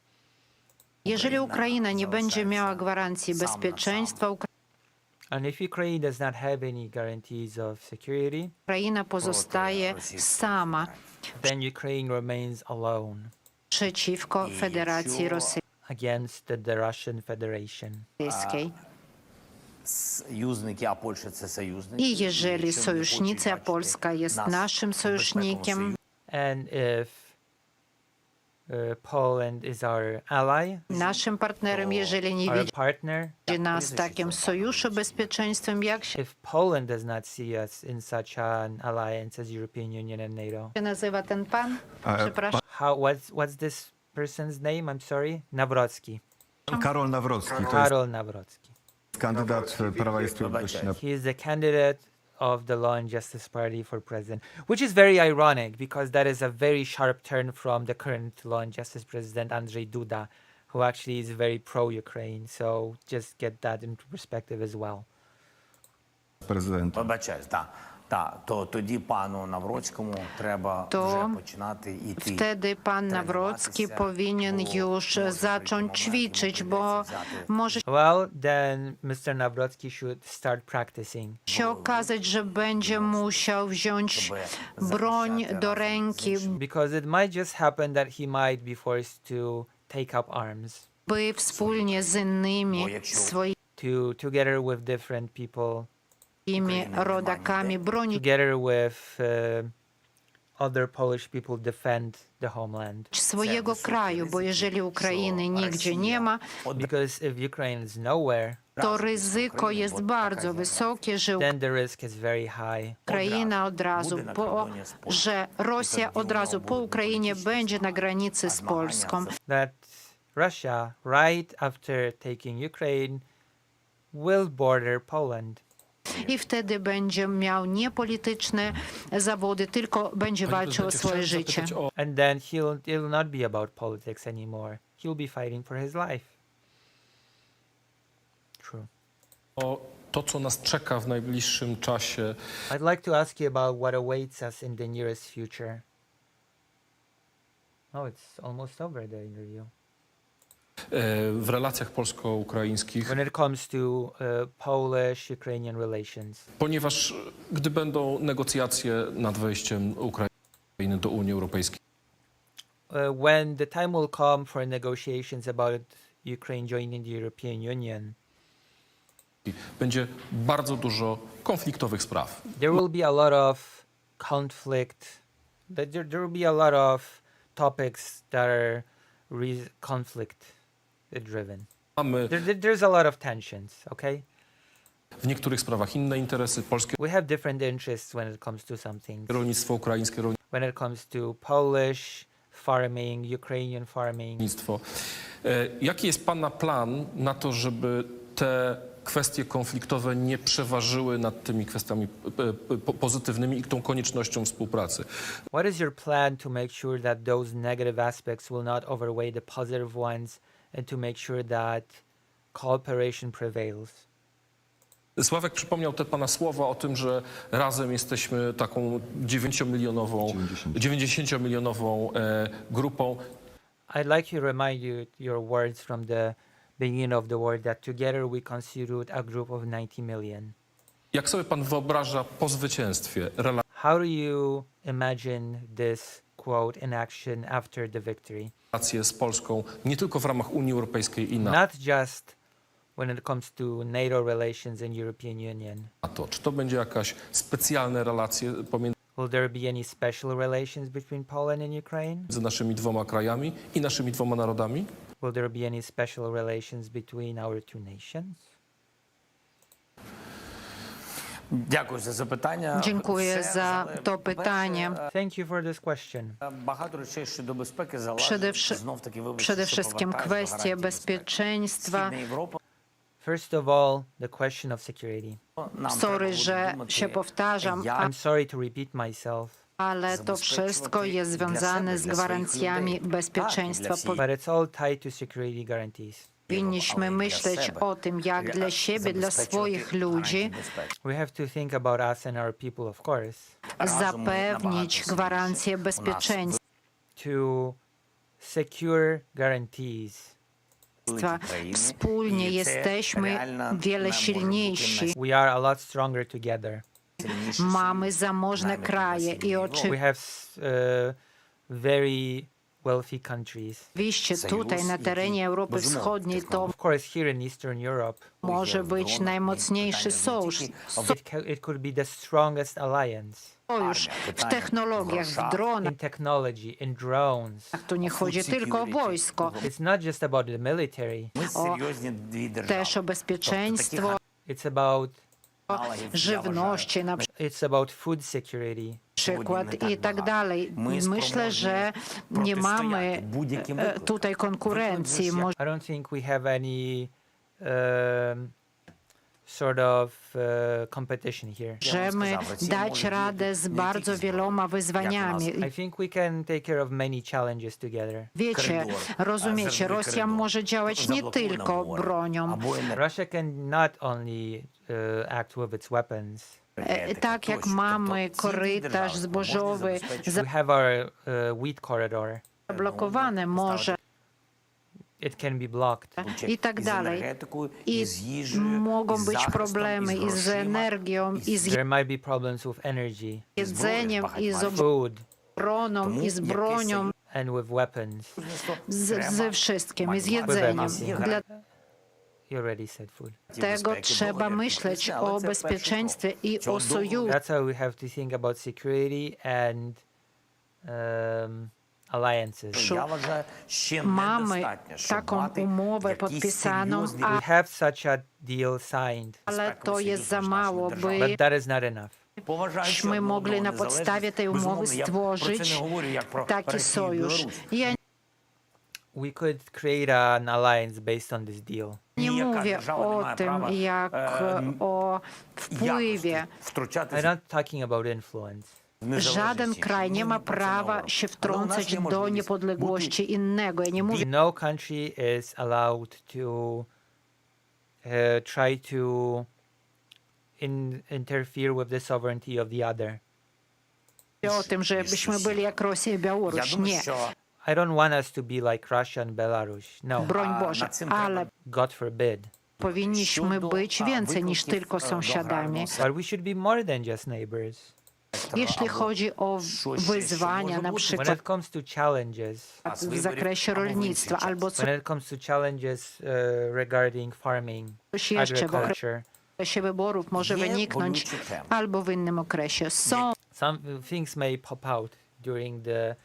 Jeżeli Ukraina nie będzie miała gwarancji bezpieczeństwa, And if Ukraine does not have any guarantees of security, Ukraina pozostaje sama then Ukraine remains alone przeciwko Federacji against the Russian Federation. Rosyjskiej. Союзники, а Польща це союзники. I jeżeli sojusznicy, a Polska jest naszym sojusznikiem, And if Poland is our ally, naszym partnerem, jeżeli nie our widzi partner, nas w takim sojuszu bezpieczeństwem, jak się if Poland does not see us in such an alliance as European Union and NATO, nazywa ten pan? Przepraszam. what's this person's name? I'm sorry, Nawrocki. Karol Nawrocki, to jest Karol Nawrocki. kandydat Prawa i Sprawiedliwości na He is the candidate of the Law and Justice Party for president, which is very ironic because that is a very sharp turn from the current Law and Justice President Andrzej Duda, who actually is very pro-Ukraine. So just get that into perspective as well. prezydenta. Вибачаюсь, так. То тоді пану Навроцькому треба вже починати йти. Wtedy pan Nawrocki powinien już zacząć ćwiczyć, bo może Well, then Mr. Nawrocki should start practicing. się okazać, że będzie musiał wziąć broń do ręki, Because it might just happen that he might be forced to take up arms by wspólnie z innymi swoimi together with different people, rodakami bronić together with other Polish people defend the homeland. swojego kraju, bo jeżeli Ukrainy nigdzie nie ma, Because if Ukraine is nowhere, to ryzyko jest bardzo wysokie, że then the risk is very high. Ukraina od razu, że Rosja od razu po Ukrainie będzie na granicy z Polską. That Russia, right after taking Ukraine, will border Poland. I wtedy będzie miał nie polityczne zawody, tylko będzie walczył o swoje życie. And then it'll not be about politics anymore. He'll be fighting for his life. True. To, co nas czeka w najbliższym czasie, I'd like to ask you about what awaits us in the nearest future. Oh, it's almost over, the interview. w relacjach polsko-ukraińskich, When it comes to Polish-Ukrainian relations. ponieważ gdy będą negocjacje nad wejściem Ukrainy do Unii Europejskiej, When the time will come for negotiations about Ukraine joining the European Union, będzie bardzo dużo konfliktowych spraw. there will be a lot of conflict. There will be a lot of topics that are conflict driven. Mamy There's a lot of tensions, okay? w niektórych sprawach inne interesy, polskie We have different interests when it comes to some things. rolnictwo, ukraińskie When it comes to Polish farming, Ukrainian farming. rolnictwo. Jaki jest pana plan na to, żeby te kwestie konfliktowe nie przeważyły nad tymi kwestiami pozytywnymi i tą koniecznością współpracy? What is your plan to make sure that those negative aspects will not overweigh the positive ones and to make sure that cooperation prevails? Sławek przypomniał te pana słowa o tym, że razem jesteśmy taką 90-milionową grupą. I'd like to remind you your words from the beginning of the war that together we constitute a group of 90 million. Jak sobie pan wyobraża po zwycięstwie How do you imagine this quote in action after the victory? relacje z Polską nie tylko w ramach Unii Europejskiej i Not just when it comes to NATO relations and European Union. NATO? Czy to będzie jakaś specjalne relacje pomiędzy Will there be any special relations between Poland and Ukraine? naszymi dwoma krajami i naszymi dwoma narodami? Will there be any special relations between our two nations? Дякую за запитання. Dziękuję za to pytanie. Thank you for this question. Багато речей щодо безпеки Przede, залежить wszy- знов-таки, вибачте, przede що wszystkim повертаюсь до kwestie гарантій безпеки. bezpieczeństwa. Східна Європа First of all, the question of security. Sorry, że się powtarzam, I'm sorry to repeat myself, ale to wszystko jest związane z gwarancjami bezpieczeństwa. but it's all tied to security guarantees. Powinniśmy myśleć o tym, jak dla siebie, dla swoich ludzi We have to think about us and our people, of course, zapewnić gwarancje bezpieczeństwa. to secure guarantees. Wspólnie jesteśmy wiele silniejsi. We are a lot stronger together. Mamy zamożne kraje i We have very wealthy countries. oczywiście tutaj na terenie Europy Wschodniej to Of course, here in Eastern Europe, może być najmocniejszy sojusz. it could be the strongest alliance Sojusz w technologiach, w dronach. in technology, in drones. Tu nie chodzi tylko o wojsko, It's not just about the military. też o bezpieczeństwo, It's about żywności na it's about food security. przykład i tak dalej. Myślę, że nie mamy tutaj konkurencji. I don't think we have any sort of competition here. Możemy dać radę z bardzo wieloma wyzwaniami. I think we can take care of many challenges together. Wiecie, rozumiecie, Rosja może działać nie tylko bronią. Russia can not only act with its weapons. Tak jak mamy korytarz zbożowy We have our wheat corridor. zablokowany, może It can be blocked. i tak dalej. I mogą być problemy i z energią, i z There might be problems with energy, jedzeniem, i z food, obroną, i z bronią, and with weapons. ze wszystkim, i z jedzeniem. You already said food. Dlatego trzeba myśleć o bezpieczeństwie i o sojuszu. That's how we have to think about security and alliances. Mamy taką umowę podpisaną, We have such a deal signed, ale to jest za mało, but by that is not enough. byśmy mogli na podstawie tej umowy stworzyć taki sojusz. Ja We could create an alliance based on this deal. nie mówię o tym, jak o wpływie. I'm not talking about influence. Żaden kraj nie ma prawa się wtrącać do niepodległości innego. Ja nie mówię No country is allowed to try to interfere with the sovereignty of the other. o tym, żebyśmy byli jak Rosja i Białoruś. Nie, I don't want us to be like Russia and Belarus. No, broń Boże, ale God forbid. powinniśmy być więcej niż tylko sąsiadami. But we should be more than just neighbors. Jeśli chodzi o wyzwania, na When przykład it comes to challenges, w zakresie rolnictwa albo when it comes to challenges regarding farming, coś jeszcze w agriculture, okresie wyborów może wyniknąć albo w innym okresie. Są some things may pop out during the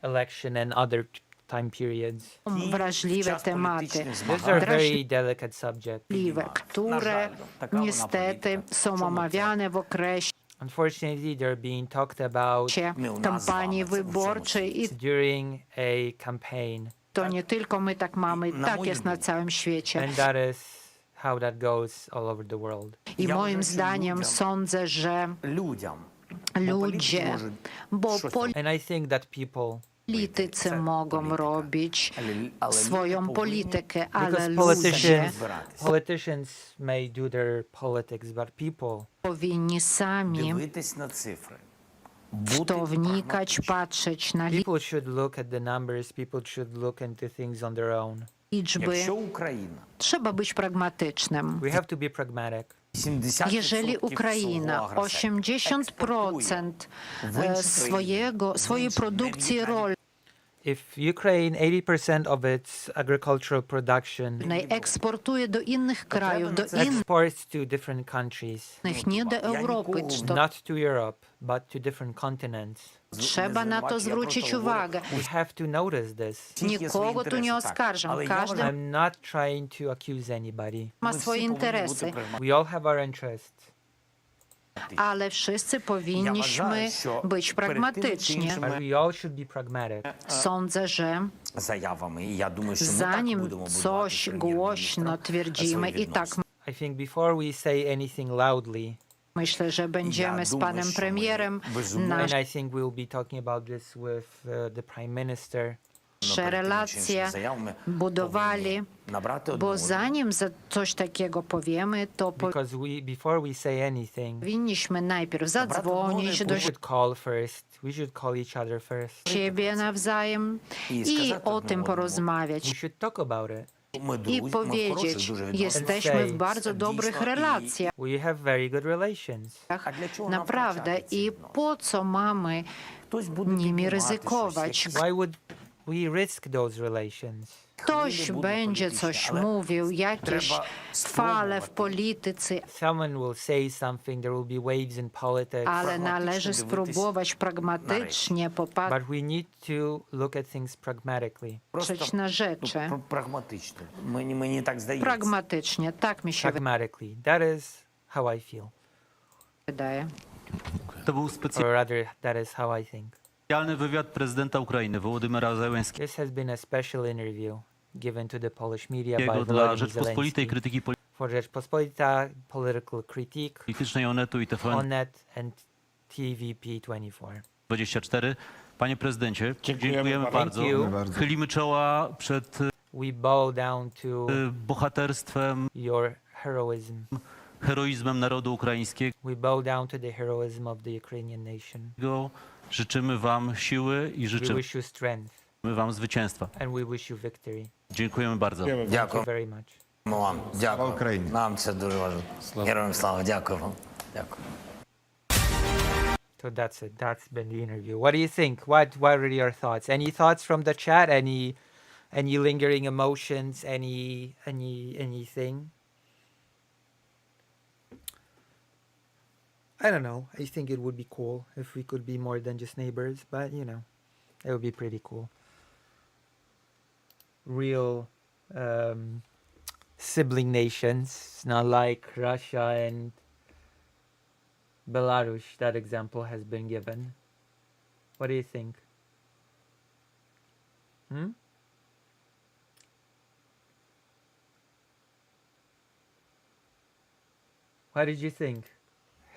election and other time periods. wrażliwe tematy, These are very delicate subjects. które niestety są omawiane w okresie Unfortunately, they're being talked about kampanii wyborczej i during a campaign, to nie tylko my tak mamy, tak jest na całym świecie. and that is how that goes all over the world. I moim zdaniem sądzę, że ludzie, bo And I think that people, politycy mogą robić swoją politykę, ale because ludzie politicians may do their politics, but people powinni sami w to wnikać, patrzeć na people should look at the numbers, people should look into things on their own. liczby. Trzeba być pragmatycznym. We have to be pragmatic. Jeżeli Ukraina 80% swojej produkcji rolnej If Ukraine 80% of its agricultural production eksportuje do innych krajów, do exports to different countries, innych, nie do Europy, to not to Europe, but to different continents, trzeba na to zwrócić uwagę. we have to notice this. Nikogo tu nie oskarżam, każdy I'm not trying to accuse anybody. ma swoje interesy, We all have our interests, ale wszyscy powinniśmy być pragmatyczni. but we all should be pragmatic. Sądzę, że zanim coś głośno twierdzimy, i tak I think before we say anything loudly, Myślę, że będziemy z panem premierem and I think we'll be talking about this with the Prime Minister, nasze relacje budowali, bo zanim coś takiego powiemy, to because before we say anything, powinniśmy najpierw zadzwonić do we should call first. We should call each other first. siebie nawzajem i o tym porozmawiać. We should talk about it. I powiedzieć, jesteśmy w bardzo dobrych relacjach. We have very good relations. Naprawdę. I po co mamy nimi ryzykować? Why would we risk those relations? Ktoś będzie coś mówił, jakieś fale w polityce, Someone will say something, there will be waves in politics. ale należy spróbować pragmatycznie popatrzeć But we need to look at things pragmatically. na rzeczy. Прагматично. Мені так здається. Pragmatycznie, tak mi się Pragmatically. That is how I feel. wydaje. To był Or rather, that is how I think. specjalny wywiad prezydenta Ukrainy Wołodymyra Zełenskiego This has been a special interview given to the Polish media by dla Volodymyr Rzeczpospolitej, Zelensky krytyki for Rzeczpospolita, political critique, politycznej Onetu i Onet and TVP24. TVN24. Panie prezydencie, dziękujemy bardzo. Thank you. bardzo. Chylimy czoła przed We bow down to bohaterstwem, your heroism. heroizmem narodu ukraińskiego. We bow down to the heroism of the Ukrainian nation. Życzymy wam siły i We życzymy wish you strength wam zwycięstwa. and we wish you victory. Dziękujemy bardzo. Thank you Дякую very much. вам. Дякую. Україні. Нам це дуже важливо. Героям слава. Дякую вам. Дякую. So that's it. That's been the interview. What do you think? What are your thoughts? Any thoughts from the chat? Any lingering emotions? Anything? I don't know. I think it would be cool if we could be more than just neighbors, but you know, it would be pretty cool. Real sibling nations, not like Russia and Belarus. That example has been given. What do you think? What did you think?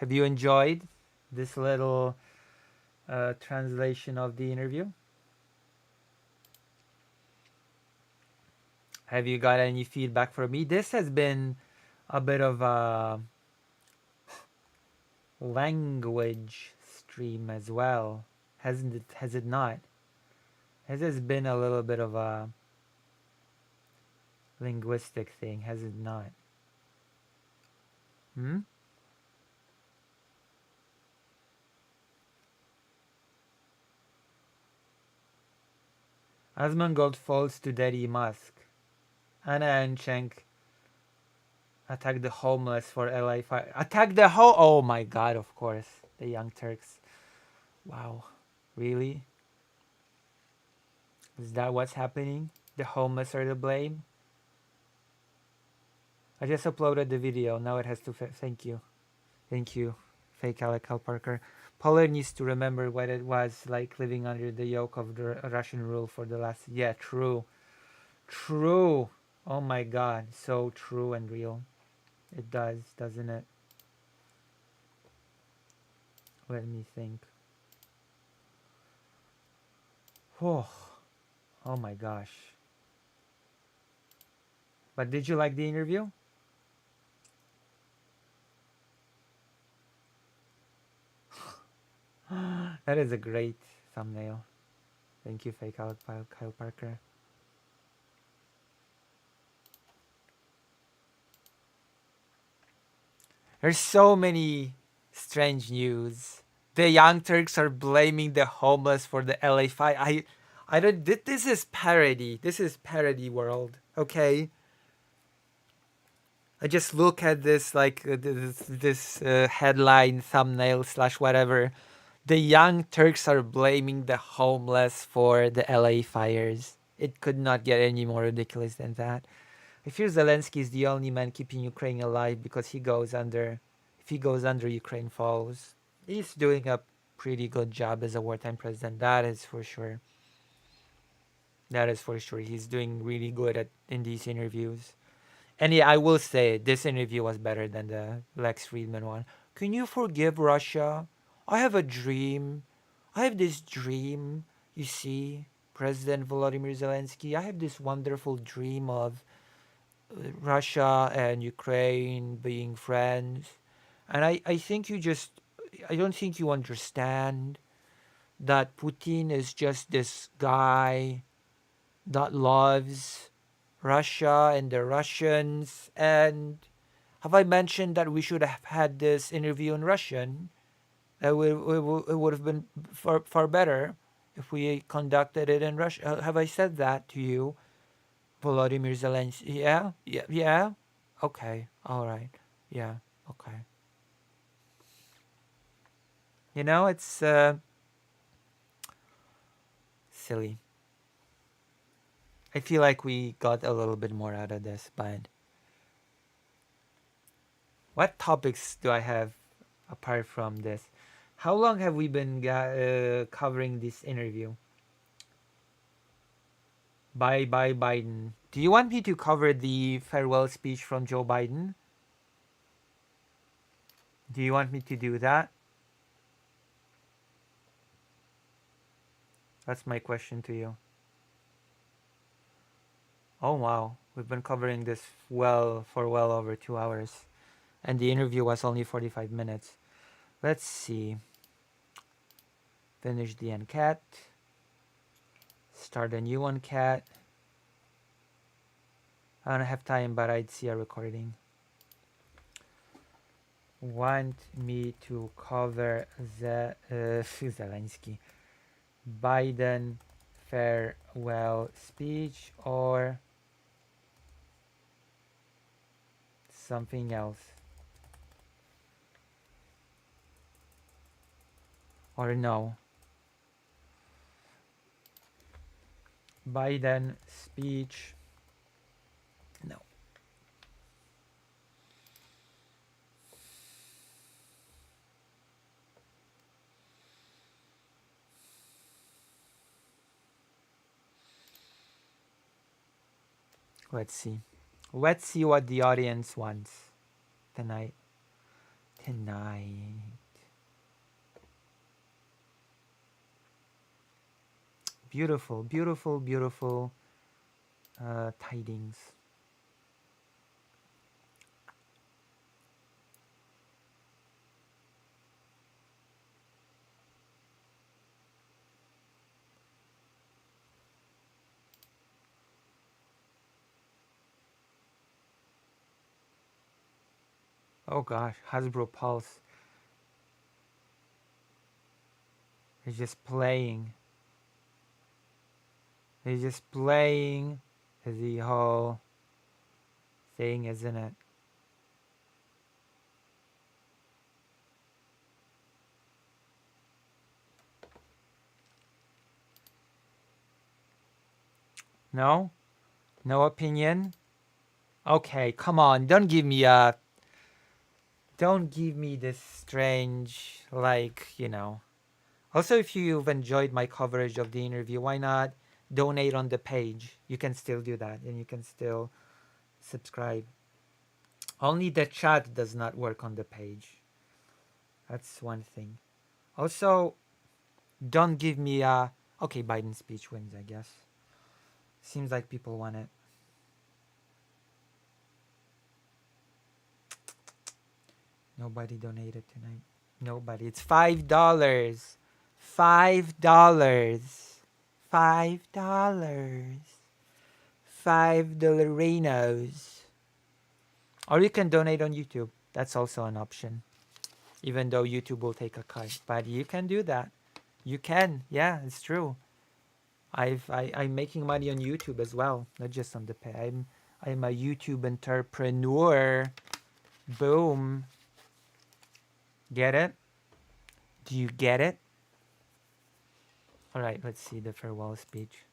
Have you enjoyed this little translation of the interview? Have you got any feedback from me? This has been a bit of a language stream as well, hasn't it? Has it not? This has been a little bit of a linguistic thing, has it not? Asmongold falls to Daddy Musk. Anna and Schenk attack the homeless for LA fire. Attack the oh my god, of course. The Young Turks. Wow. Really? Is that what's happening? The homeless are to blame? I just uploaded the video. Now it has to... Thank you. Thank you, fake Alec Al Parker. Poland needs to remember what it was like living under the yoke of the Russian rule for the last... Yeah, true. True. Oh my god. So true and real. It does, doesn't it? Let me think. Oh my gosh. But did you like the interview? That is a great thumbnail. Thank you, fake Alec Kyle Parker. There's so many strange news. The Young Turks are blaming the homeless for the LA fire. I don't. This is parody. This is parody world. Okay. I just look at this like this headline, thumbnail / whatever. The Young Turks are blaming the homeless for the LA fires. It could not get any more ridiculous than that. I fear Zelensky is the only man keeping Ukraine alive because he goes under. If he goes under, Ukraine falls. He's doing a pretty good job as a wartime president. That is for sure. That is for sure. He's doing really good in these interviews. And yeah, I will say this interview was better than the Lex Friedman one. Can you forgive Russia? I have a dream. I have this dream. You see, President Volodymyr Zelensky, I have this wonderful dream of Russia and Ukraine being friends. And I think I don't think you understand that Putin is just this guy that loves Russia and the Russians. And have I mentioned that we should have had this interview in Russian? It would have been far better if we conducted it in Russian. Have I said that to you, Volodymyr Zelensky? Yeah? Yeah? Yeah? Okay. All right. Yeah. Okay. You know, it's silly. I feel like we got a little bit more out of this, but what topics do I have apart from this? How long have we been covering this interview? By Biden. Do you want me to cover the farewell speech from Joe Biden? Do you want me to do that? That's my question to you. Oh wow, we've been covering this for well over 2 hours. And the interview was only 45 minutes. Let's see. Finish the enquête. Start a new enquête. I don't have time, but I'd see a recording. Want me to cover the Zelensky Biden farewell speech or something else? Or no? Biden speech. No. Let's see. Let's see what the audience wants tonight. Beautiful, beautiful, beautiful tidings. Oh gosh, Hasbro Pulse is just playing. It's just playing the whole thing, isn't it? No? No opinion? Okay, come on, don't give me this strange, like, you know. Also, if you've enjoyed my coverage of the interview, why not donate on the page? You can still do that, and you can still subscribe. Only the chat does not work on the page. That's one thing. Also, don't give me okay, Biden speech wins, I guess. Seems like people want it. Nobody donated tonight. Nobody. It's $5. $5. $5. $5. Or you can donate on YouTube. That's also an option. Even though YouTube will take a cut. But you can do that. You can. Yeah, it's true. I'm making money on YouTube as well. Not just on the pay. I'm a YouTube entrepreneur. Boom. Get it? Do you get it? All right, let's see the farewell speech.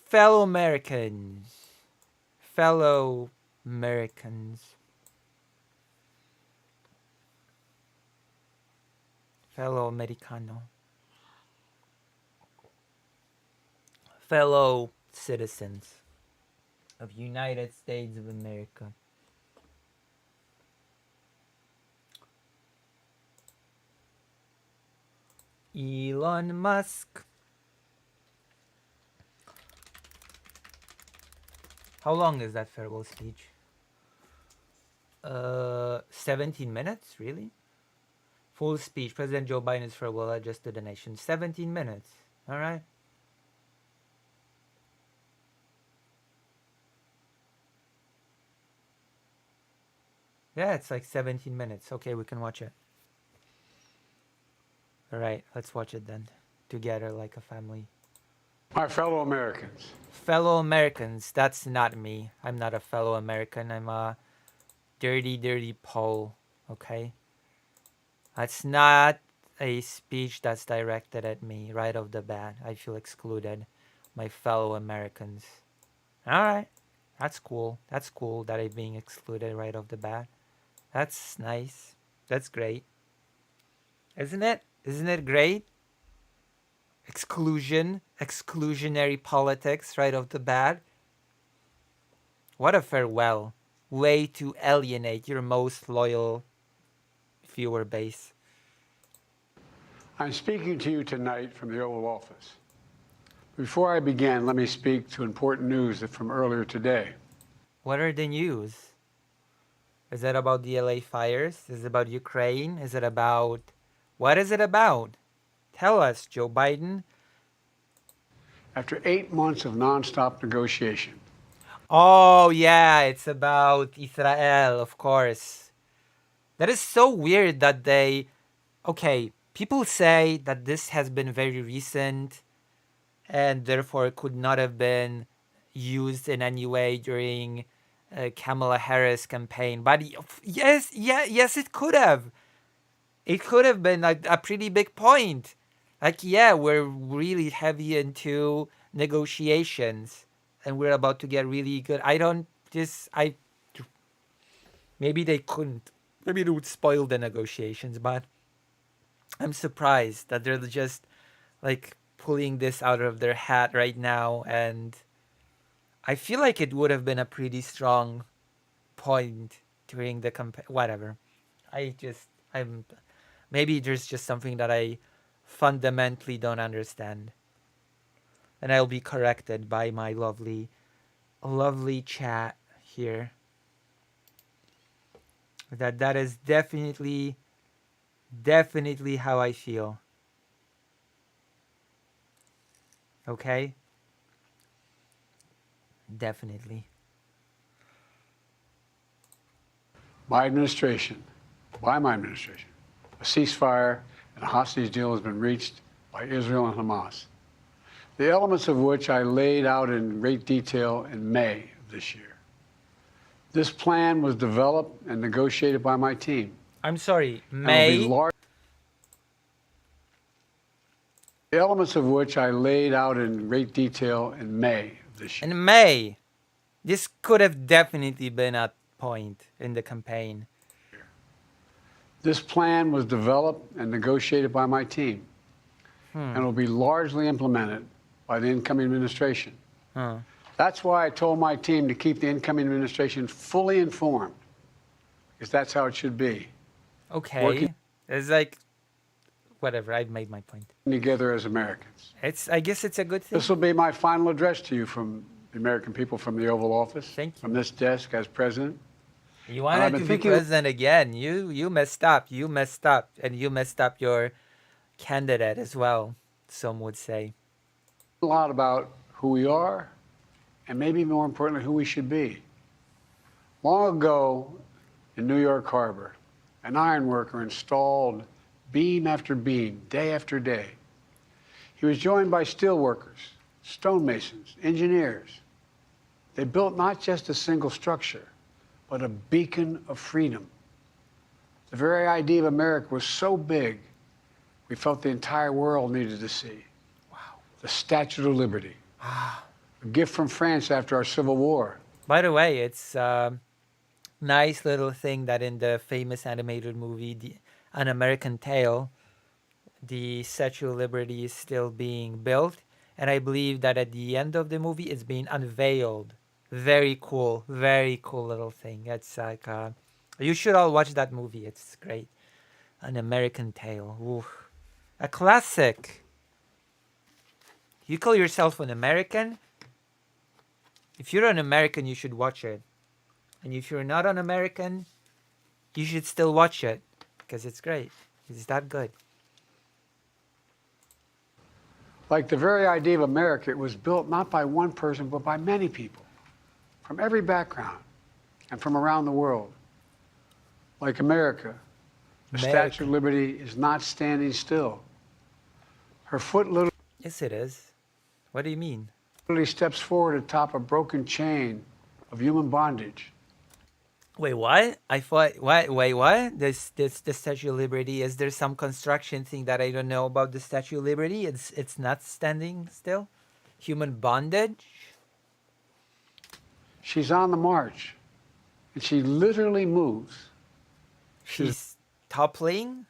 Fellow Americans. Fellow Americans. Fellow Americano. Fellow citizens. of United States of America. Elon Musk. How long is that farewell speech? 17 minutes, really? Full speech, President Joe Biden's farewell address to the nation. 17 minutes. All right. Yeah, it's like 17 minutes. Okay, we can watch it. All right, let's watch it then. Together like a family. My fellow Americans. Fellow Americans, that's not me. I'm not a fellow American. I'm a dirty, dirty Pole. Okay? That's not a speech that's directed at me right off the bat. I feel excluded. My fellow Americans. All right. That's cool. That's cool that I'm being excluded right off the bat. That's nice. That's great. Isn't it? Isn't it great? Exclusion. Exclusionary politics right off the bat. What a farewell. Way to alienate your most loyal viewer base. I'm speaking to you tonight from the Oval Office. Before I begin, let me speak to important news from earlier today. What are the news? Is it about the LA fires? Is it about Ukraine? Is it about... What is it about? Tell us, Joe Biden. After 8 months of nonstop negotiation. Oh, yeah, it's about Israel, of course. That is so weird that they... Okay, people say that this has been very recent and therefore could not have been used in any way during Kamala Harris campaign. But yes, it could have. It could have been a pretty big point. Like, yeah, we're really heavy into negotiations and we're about to get really good. Maybe they couldn't. Maybe it would spoil the negotiations, but I'm surprised that they're just like pulling this out of their hat right now. And I feel like it would have been a pretty strong point during the campaign. Whatever. Maybe there's just something that I fundamentally don't understand. And I'll be corrected by my lovely chat here. That is definitely how I feel. Okay? Definitely. My administration, by my administration, a ceasefire and a hostage deal has been reached by Israel and Hamas, the elements of which I laid out in great detail in May of this year. This plan was developed and negotiated by my team. I'm sorry, May? The elements of which I laid out in great detail in May of this year. In May? This could have definitely been a point in the campaign. This plan was developed and negotiated by my team and will be largely implemented by the incoming administration. That's why I told my team to keep the incoming administration fully informed, because that's how it should be. Okay. It's like, whatever, I've made my point. Together as Americans. I guess it's a good thing. This will be my final address to you from the American people from the Oval Office. Thank you. From this desk as president. You wanted to be president again. You messed up. You messed up. And you messed up your candidate as well, some would say. A lot about who we are, and maybe more importantly, who we should be. Long ago in New York Harbor, an iron worker installed beam after beam, day after day. He was joined by steel workers, stonemasons, engineers. They built not just a single structure, but a beacon of freedom. The very idea of America was so big, we felt the entire world needed to see. Wow. The Statue of Liberty. A gift from France after our Civil War. By the way, it's a nice little thing that in the famous animated movie, An American Tale, the Statue of Liberty is still being built. And I believe that at the end of the movie, it's being unveiled Very cool little thing. It's like you should all watch that movie. It's great. An American Tale. Ooh. A classic. You call yourself an American? If you're an American, you should watch it. And if you're not an American, you should still watch it because it's great. It's that good. Like the very idea of America, it was built not by one person, but by many people from every background and from around the world. Like America, the Statue of Liberty is not standing still. Her foot literally Yes, it is. What do you mean? steps forward atop a broken chain of human bondage. Wait, what? I thought, what? Wait, what? This the Statue of Liberty. Is there some construction thing that I don't know about the Statue of Liberty? It's not standing still? Human bondage? She's on the march, and she literally moves. She's toppling?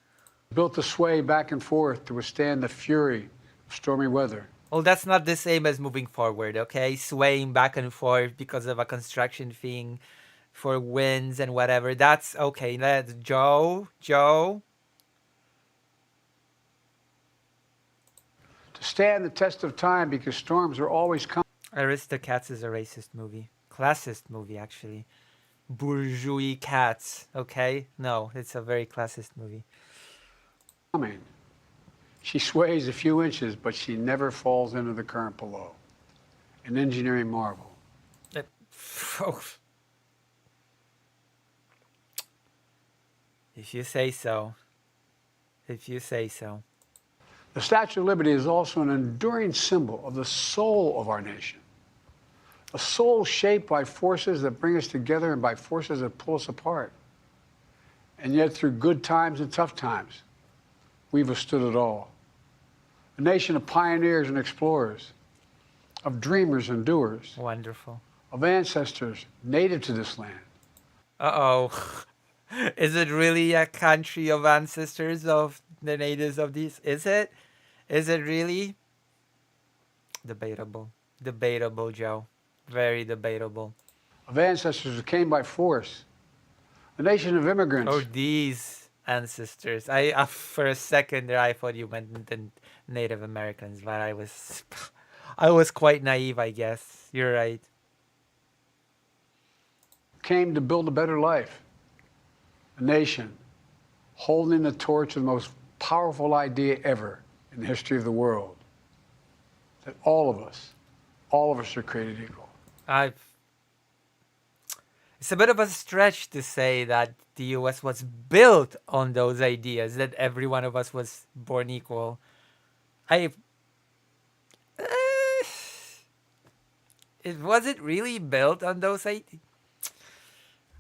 Built to sway back and forth to withstand the fury of stormy weather. Well, that's not the same as moving forward, okay? Swaying back and forth because of a construction thing for winds and whatever. That's okay. Let's Joe. To stand the test of time because storms are always coming. Aristocats is a racist movie. Classist movie, actually. Bourgeois cats, okay? No, it's a very classist movie. She sways a few inches, but she never falls into the current below. An engineering marvel. If you say so. If you say so. The Statue of Liberty is also an enduring symbol of the soul of our nation. A soul shaped by forces that bring us together and by forces that pull us apart. And yet, through good times and tough times, we've withstood it all. A nation of pioneers and explorers, of dreamers and doers. Wonderful. Of ancestors native to this land. Uh-oh. Is it really a country of ancestors of the natives of these? Is it? Is it really? Debatable. Debatable, Joe. Very debatable. Of ancestors who came by force. A nation of immigrants. Oh, these ancestors. I for a second there I thought you meant the Native Americans, but I was quite naive, I guess. You're right. Came to build a better life. A nation holding the torch of the most powerful idea ever in the history of the world. That all of us are created equal. It's a bit of a stretch to say that the U.S. was built on those ideas, that every one of us was born equal. Was it really built on those ideas?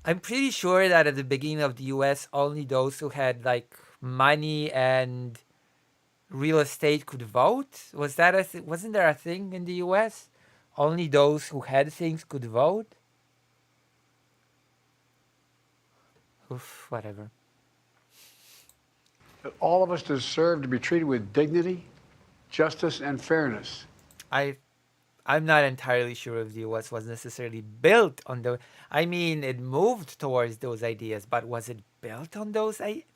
I'm pretty sure that at the beginning of the U.S., only those who had like money and real estate could vote. Was that wasn't there a thing in the U.S.? Only those who had things could vote. Oof, whatever. That all of us deserve to be treated with dignity, justice, and fairness. I'm not entirely sure if the U.S. was necessarily built on those. I mean, it moved towards those ideas, but was it built on those ideas?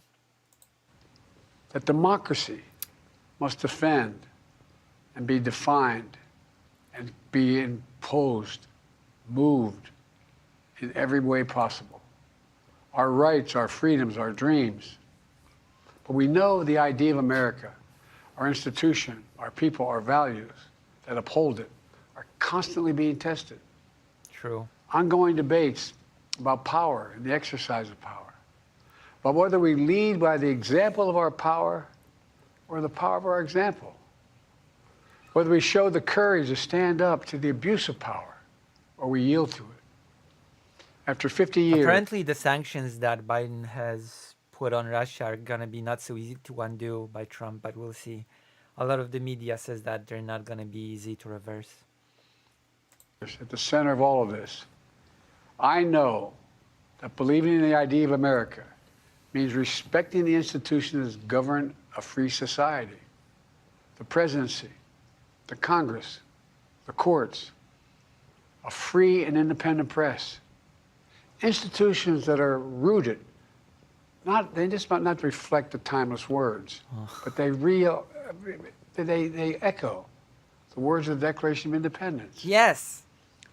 That democracy must defend and be defined and be imposed, moved in every way possible. Our rights, our freedoms, our dreams. But we know the idea of America, our institution, our people, our values that uphold it, are constantly being tested. True. Ongoing debates about power and the exercise of power. But whether we lead by the example of our power or the power of our example. Whether we show the courage to stand up to the abuse of power or we yield to it. After 50 years... Apparently the sanctions that Biden has put on Russia are going to be not so easy to undo by Trump, but we'll see. A lot of the media says that they're not going to be easy to reverse. At the center of all of this, I know that believing in the idea of America means respecting the institutions that govern a free society. The presidency, the Congress, the courts, a free and independent press, institutions that are rooted, they just might not reflect the timeless words, but they echo the words of the Declaration of Independence. Yes.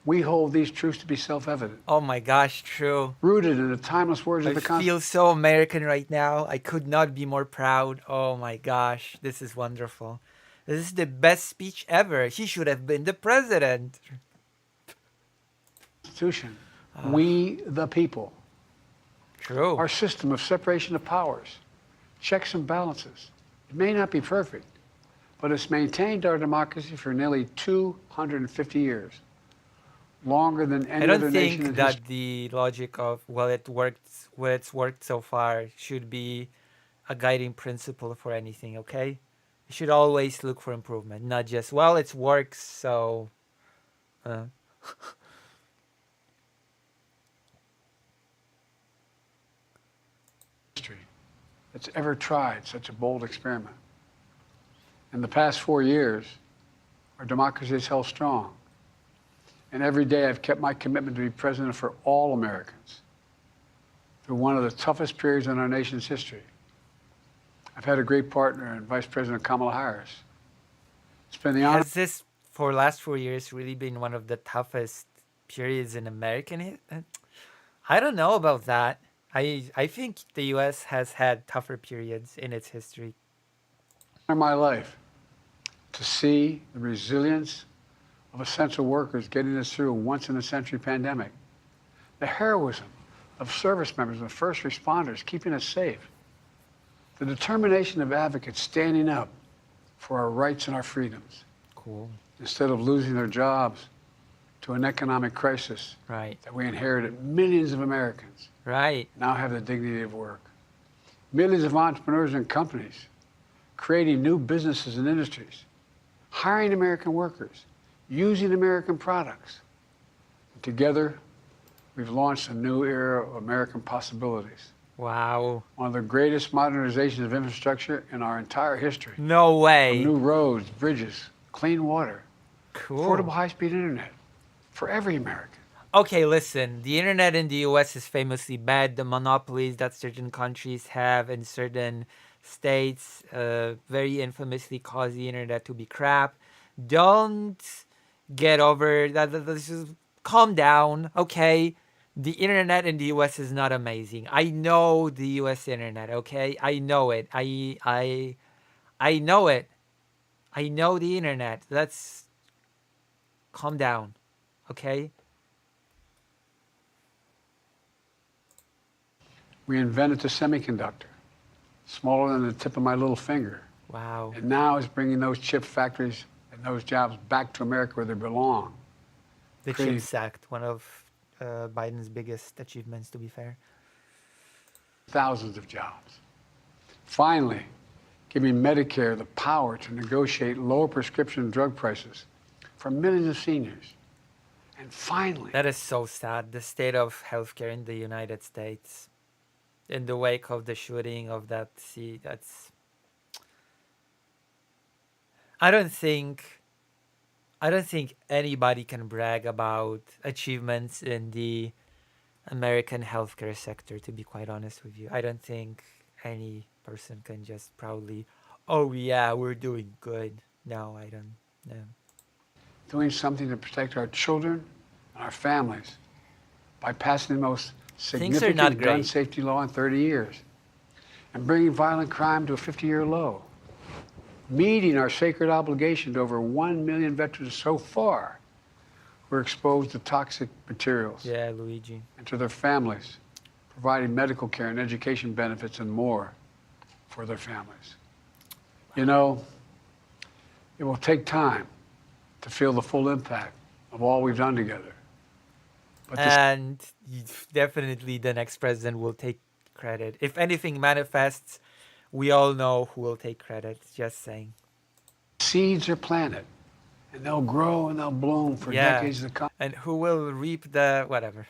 We hold these truths to be self-evident. Oh my gosh, true. Rooted in the timeless words of I the Constitution. feel so American right now. I could not be more proud. Oh my gosh, this is wonderful. This is the best speech ever. He should have been the president. We, the people. True. Our system of separation of powers, checks and balances. It may not be perfect, but it's maintained our democracy for nearly 250 years. Longer than any I other don't nation in think that history. the logic of, well, it's worked so far should be a guiding principle for anything, okay? You should always look for improvement, not just, well, it works, so... That's ever tried such a bold experiment. In the past 4 years, our democracy has held strong. And every day I've kept my commitment to be president for all Americans through one of the toughest periods in our nation's history. I've had a great partner in Vice President Kamala Harris. It's been the honor. Has this, for the last 4 years, really been one of the toughest periods in American... I don't know about that. I think the U.S. has had tougher periods in its history. In my life, to see the resilience of essential workers getting us through a once-in-a-century pandemic, the heroism of service members and first responders keeping us safe, the determination of advocates standing up for our rights and our freedoms. Cool. Instead of losing their jobs to an economic crisis that we inherited, millions of Americans now have the dignity of work. Millions of entrepreneurs and companies creating new businesses and industries, hiring American workers, using American products. And together, we've launched a new era of American possibilities. Wow. One of the greatest modernizations of infrastructure in our entire history. No way. From new roads, bridges, clean water, cool. Affordable high-speed internet for every American. Okay, listen, the internet in the US is famously bad. The monopolies that certain countries have in certain states very infamously cause the internet to be crap. Don't get over that. Just calm down, okay? The internet in the US is not amazing. I know the US internet, okay? I know it. I know it. I know the internet. Let's calm down, okay? We invented the semiconductor, smaller than the tip of my little finger. Wow. And now it's bringing those chip factories and those jobs back to America where they belong. The CHIPS Act, one of Biden's biggest achievements, to be fair. Thousands of jobs. Finally, giving Medicare the power to negotiate lower prescription drug prices for millions of seniors. And finally... That is so sad, the state of healthcare in the United States. In the wake of the shooting of that that's... I don't think anybody can brag about achievements in the American healthcare sector, to be quite honest with you. I don't think any person can just proudly, oh yeah, we're doing good. No, I don't know. Doing something to protect our children and our families by passing the most significant gun safety law in 30 years and bringing violent crime to a 50-year low. Meeting our sacred obligation to over 1 million veterans so far who are exposed to toxic materials. Yeah, Luigi. And to their families, providing medical care and education benefits and more for their families. You know, it will take time to feel the full impact of all we've done together. But and definitely the next president will take credit. If anything manifests, we all know who will take credit. Just saying. Seeds are planted, and they'll grow and they'll bloom for decades to come. And who will reap the whatever?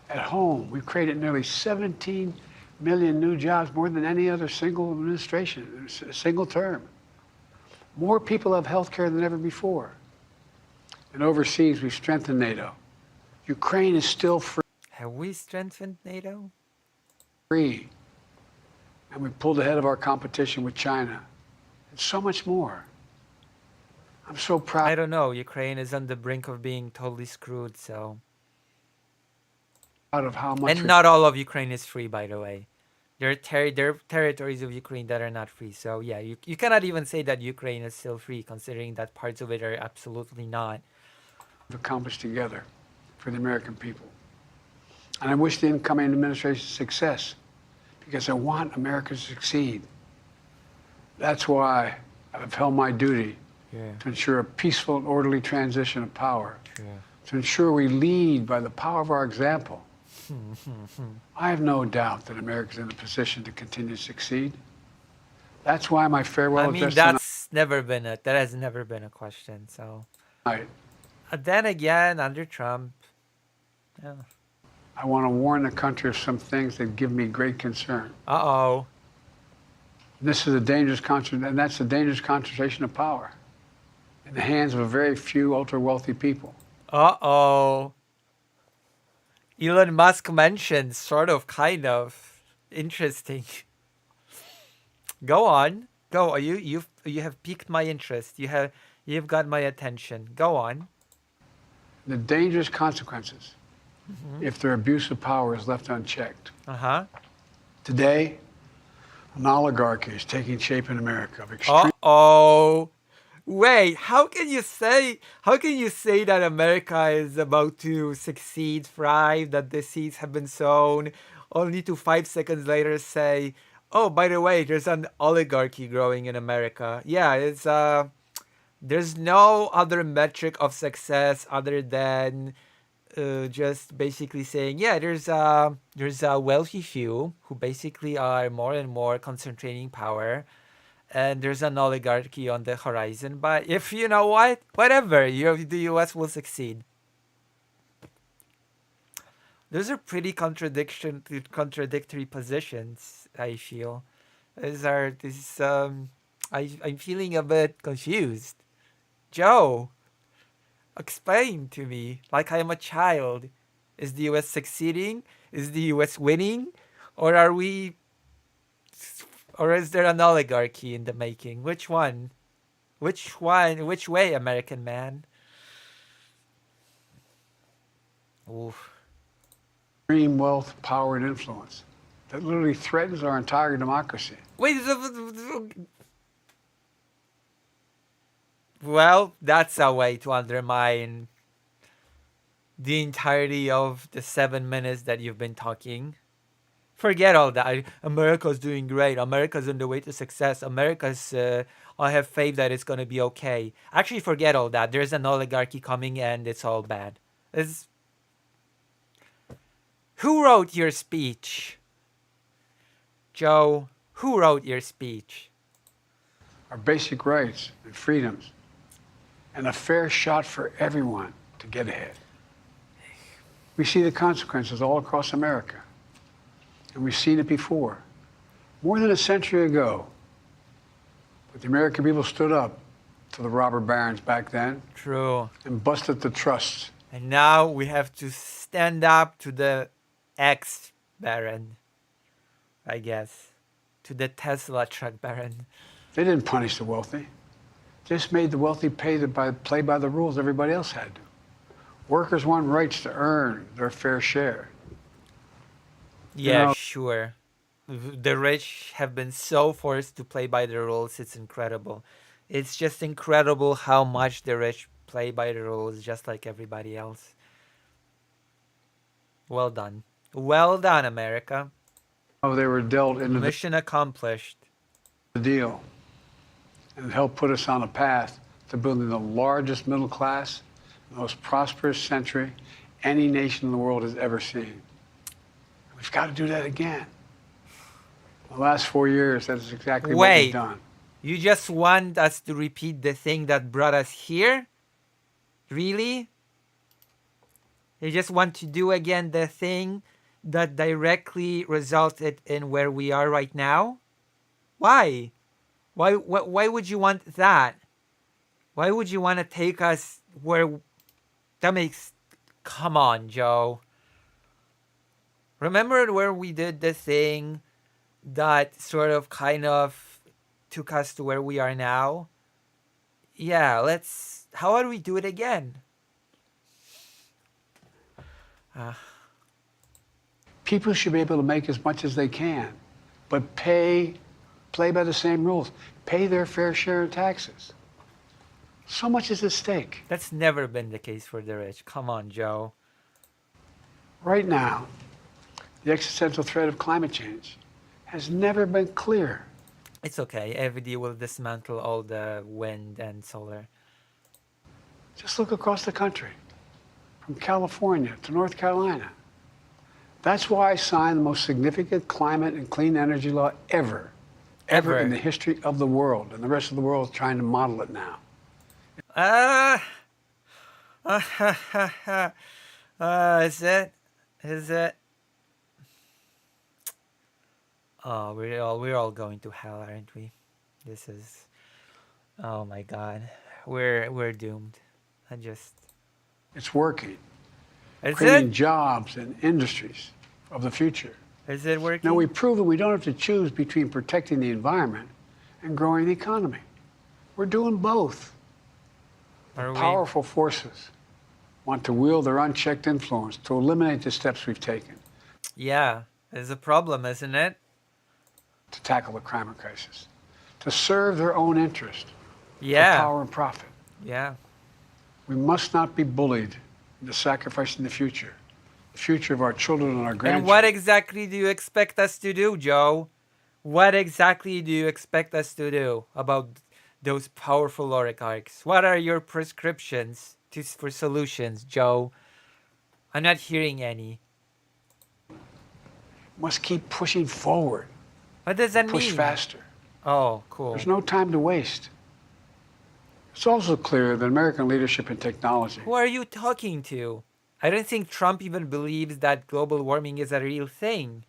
At home, we've created nearly 17 million new jobs, more than any other single administration, single term. More people have health care than ever before. And overseas, we've strengthened NATO. Ukraine is still Have we strengthened NATO? free. And we pulled ahead of our competition with China. And so much more. I'm so proud. I don't know. Ukraine is on the brink of being totally screwed, so. Of how much And not all of Ukraine is free, by the way. There are territories of Ukraine that are not free. So yeah, you cannot even say that Ukraine is still free, considering that parts of it are absolutely not. we've accomplished together for the American people. And I wish the incoming administration success because I want America to succeed. That's why I've held my duty to ensure a peaceful and orderly transition of power, to ensure we lead by the power of our example. I have no doubt that America is in a position to continue to succeed. That's why my farewell I mean, address that has never been a question. So, tonight, then again, under Trump, yeah. I want to warn the country of some things that give me great concern. Uh-oh. This is a dangerous and that's a dangerous concentration of power in the hands of a very few ultra-wealthy people. Uh-oh. Elon Musk mentioned, sort of, kind of. Interesting. Go on. Go. You have piqued my interest. You've got my attention. Go on. The dangerous consequences if their abuse of power is left unchecked. Uh-huh. Today, an oligarchy is taking shape in America of extreme Uh-oh. Wait, how can you say that America is about to succeed, thrive, that the seeds have been sown, only to 5 seconds later say, oh, by the way, there's an oligarchy growing in America. Yeah, it's there's no other metric of success other than just basically saying, yeah, there's a wealthy few who basically are more and more concentrating power. And there's an oligarchy on the horizon. But if you know what, whatever, the U.S. will succeed. Those are pretty contradictory positions, I feel. I'm feeling a bit confused. Joe, explain to me, like I am a child. Is the U.S. succeeding? Is the U.S. winning? Or are we... Or is there an oligarchy in the making? Which one? Which way, American man? Oof. extreme wealth, power, and influence that literally threatens our entire democracy. Wait, well, that's a way to undermine the entirety of the 7 minutes that you've been talking. Forget all that. America's doing great. America's on the way to success. I have faith that it's going to be okay. Actually, forget all that. There's an oligarchy coming and it's all bad. Who wrote your speech? Joe, who wrote your speech? Our basic rights and freedoms, and a fair shot for everyone to get ahead. We see the consequences all across America. And we've seen it before. More than a century ago, but the American people stood up to the robber barons back then. True. And busted the trusts. And now we have to stand up to the ex-baron, I guess. To the Tesla truck baron. They didn't punish the wealthy. Just made the wealthy play by the rules everybody else had to. Workers want rights to earn their fair share. Yeah, sure. The rich have been so forced to play by the rules, it's incredible. It's just incredible how much the rich play by the rules, just like everybody else. Well done. Well done, America. Oh, they were dealt into mission accomplished. The deal. And it helped put us on a path to building the largest middle class, the most prosperous century any nation in the world has ever seen. We've got to do that again. The last 4 years, that's exactly what we've done. You just want us to repeat the thing that brought us here? Really? You just want to do again the thing that directly resulted in where we are right now? Why? Why would you want that? Why would you want to take us where That makes... Come on, Joe. Remember where we did the thing that sort of kind of took us to where we are now? Yeah, let's... How about we do it again? People should be able to make as much as they can, but play by the same rules. Pay their fair share of taxes. So much is at stake. That's never been the case for the rich. Come on, Joe. Right now, the existential threat of climate change has never been clearer. It's okay. FD will dismantle all the wind and solar. Just look across the country, from California to North Carolina. That's why I signed the most significant climate and clean energy law ever in the history of the world. And the rest of the world is trying to model it now. Is it? Is it? Oh, we're all going to hell, aren't we? This is... Oh my God. We're doomed. It's working. Is Creating it? jobs and industries of the future. Is it working? Now, we've proven we don't have to choose between protecting the environment and growing the economy. We're doing both. Are we? Powerful forces want to wield their unchecked influence to eliminate the steps we've taken Yeah, there's a problem, isn't it? to tackle the climate crisis, to serve their own interest for Yeah. power and profit. Yeah. We must not be bullied into sacrificing the future of our children and our And grandchildren. what exactly do you expect us to do, Joe? What exactly do you expect us to do about those powerful oligarchs? What are your prescriptions for solutions, Joe? I'm not hearing any. Must keep pushing forward, What does that push mean? faster. Oh, cool. There's no time to waste. It's also clear that American leadership in technology Who are you talking to? I don't think Trump even believes that global warming is a real thing.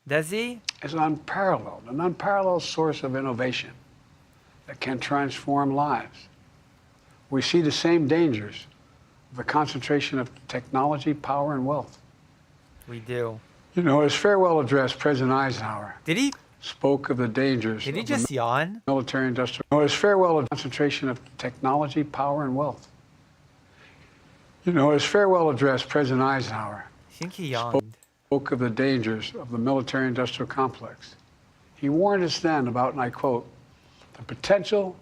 Does he? is an unparalleled source of innovation that can transform lives. We see the same dangers of the concentration of technology, power, and wealth. We do. You know, his farewell address, President Eisenhower Did he? spoke of the dangers Did he of just the yawn? military-industrial. No, his farewell concentration of technology, power, and wealth. You know, his farewell address, President Eisenhower I think he yawned. spoke of the dangers of the military-industrial complex. He warned us then about, and I quote, the potential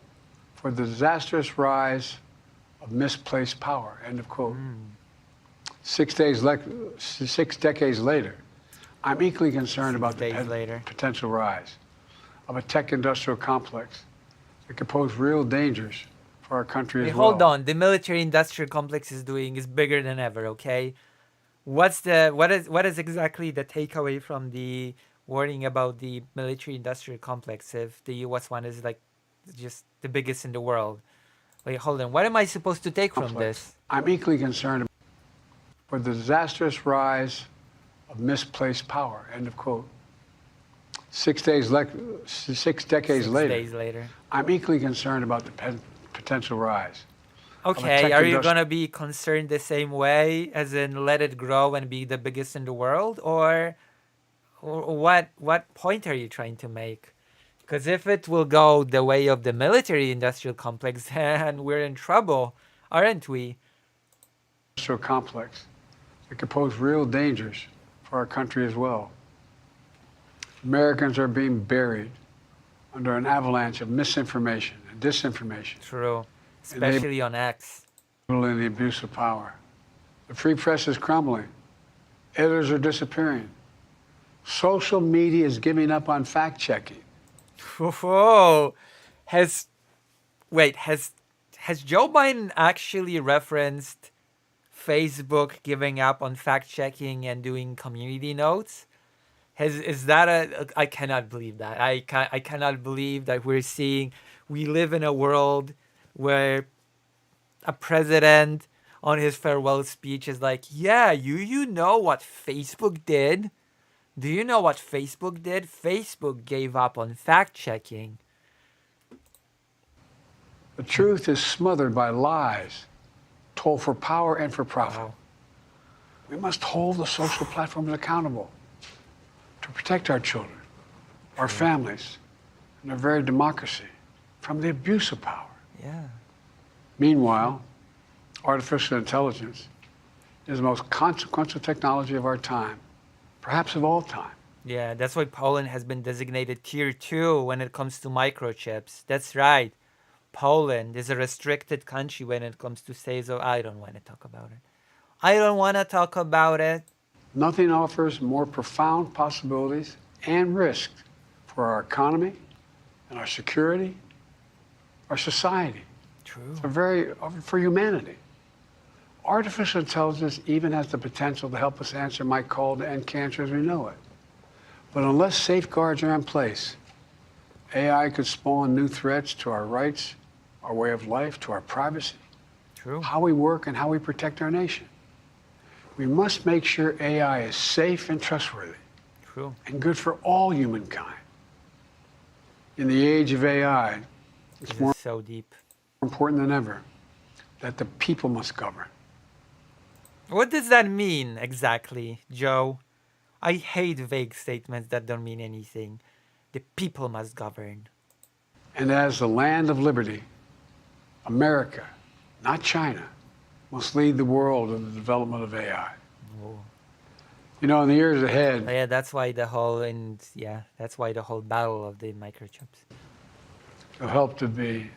for the disastrous rise of misplaced power, end of quote. 6 decades later, I'm equally concerned about the potential rise of a tech-industrial complex that could pose real dangers for our country Wait, as well. hold on. The military-industrial complex is bigger than ever. Okay, what is exactly the takeaway from the warning about the military-industrial complex if the U.S. one is like just the biggest in the world? Wait, hold on. What am I supposed to take from this? I'm equally concerned for the disastrous rise of misplaced power, end of quote. 6 decades later, I'm equally concerned about the potential rise. Okay, are you gonna be concerned the same way, as in let it grow and be the biggest in the world, or what point are you trying to make? Because if it will go the way of the military-industrial complex, then we're in trouble, aren't we? Industrial complex that could pose real dangers for our country as well. Americans are being buried under an avalanche of misinformation and disinformation. True, especially on X. And the abuse of power. The free press is crumbling. Editors are disappearing. Social media is giving up on fact-checking. Whoa. Has Joe Biden actually referenced Facebook giving up on fact-checking and doing community notes? Is that I cannot believe that. I cannot believe that we live in a world where a president on his farewell speech is like, yeah, you know what Facebook did? Do you know what Facebook did? Facebook gave up on fact-checking. The truth is smothered by lies toll for power and for profit. We must hold the social platforms accountable to protect our children, our families, and our very democracy from the abuse of power. Yeah. Meanwhile, artificial intelligence is the most consequential technology of our time, perhaps of all time. Yeah, that's why Poland has been designated tier 2 when it comes to microchips. That's right. Poland is a restricted country when it comes to sales. I don't want to talk about it. I don't want to talk about it. Nothing offers more profound possibilities and risks for our economy and our security, our society, True. for humanity. Artificial intelligence even has the potential to help us answer my call to end cancer as we know it. But unless safeguards are in place, AI could spawn new threats to our rights, our way of life, to our privacy, True. how we work and how we protect our nation. We must make sure AI is safe and trustworthy True. and good for all humankind. In the age of AI, it's This more is so deep. important than ever that the people must govern. What does that mean exactly, Joe? I hate vague statements that don't mean anything. The people must govern. And as the land of liberty, America, not China, must lead the world in the development of AI. You know, in the years ahead, Oh, yeah, that's why the whole battle of the microchips. it'll help to be,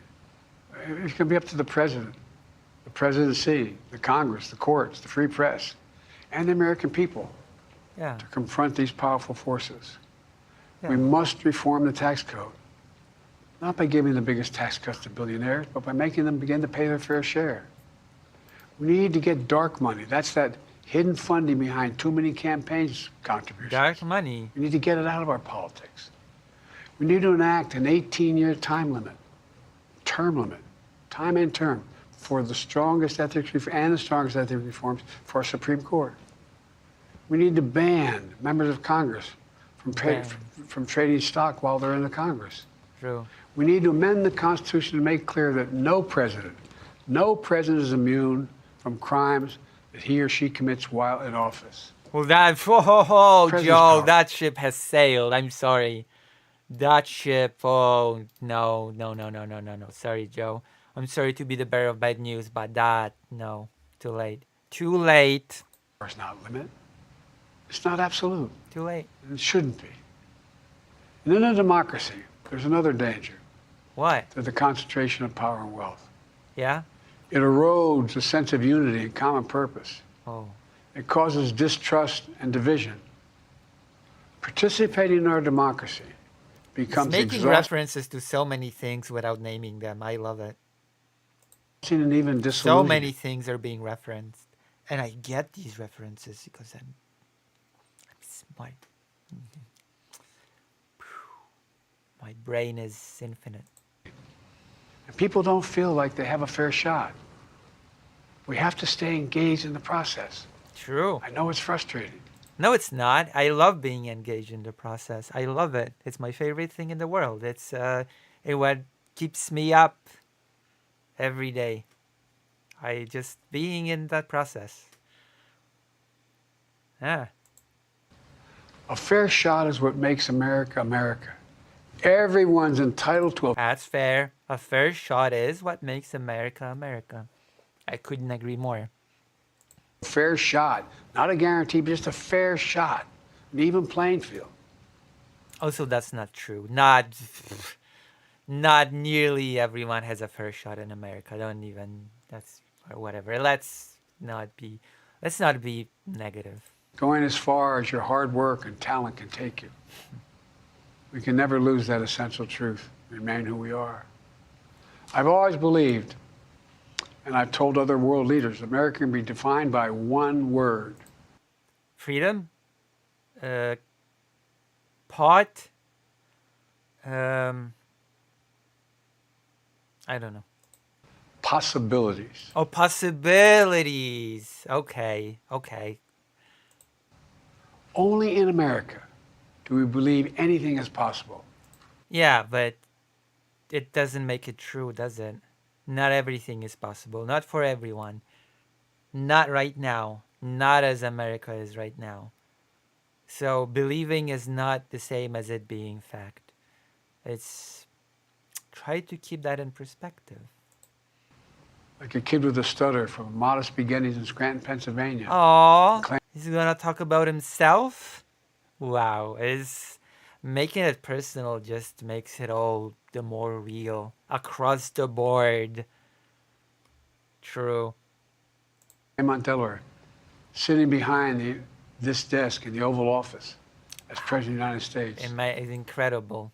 it's going to be up to the presidency, the Congress, the courts, the free press, and the American people Yeah. to confront these powerful forces. Yeah. We must reform the tax code, not by giving the biggest tax cuts to billionaires, but by making them begin to pay their fair share. We need to get dark money. That's that hidden funding behind too many campaigns contributions. Dark money. We need to get it out of our politics. We need to enact an 18-year time limit, time and term, for the strongest ethics reforms for our Supreme Court. We need to ban members of Congress from trading stock while they're in the Congress. True. We need to amend the Constitution to make clear that no president is immune from crimes that he or she commits while in office. Well, President's Joe, power. that ship has sailed. I'm sorry. That ship, no. Sorry, Joe. I'm sorry to be the bearer of bad news, but no. Too late. Too late. It's not limit. It's not absolute. Too late. It shouldn't be. And in a democracy, there's another danger What? to the concentration of power and wealth. Yeah? It erodes a sense of unity and common purpose. Oh. It causes distrust and division. Participating in our democracy It's becomes making exhausting references to so many things without naming them. I love it. and even So disillusioning. many things are being referenced. And I get these references because I'm smart. My brain is infinite. And people don't feel like they have a fair shot. We have to stay engaged in the process. True. I know it's frustrating. No, it's not. I love being engaged in the process. I love it. It's my favorite thing in the world. It's what keeps me up every day. I just being in that process. Yeah. A fair shot is what makes America America. Everyone's entitled to a That's fair. A fair shot is what makes America America. I couldn't agree more. fair shot. Not a guarantee, but just a fair shot. An even playing field. Also, that's not true. Not nearly everyone has a fair shot in America. That's or whatever. Let's not be negative. Going as far as your hard work and talent can take you. We can never lose that essential truth, remain who we are. I've always believed, and I've told other world leaders, America can be defined by one word. Freedom? Pot? I don't know. Possibilities. Oh, possibilities. Okay. Only in America do we believe anything is possible. Yeah, but it doesn't make it true, does it? Not everything is possible. Not for everyone. Not right now. Not as America is right now. So believing is not the same as it being fact. It's try to keep that in perspective. Like a kid with a stutter from modest beginnings in Scranton, Pennsylvania. Aww, he's gonna talk about himself? Wow, is making it personal just makes it all the more real. Across the board. True. In Delaware, sitting behind this desk in the Oval Office as President of the United States. It's incredible.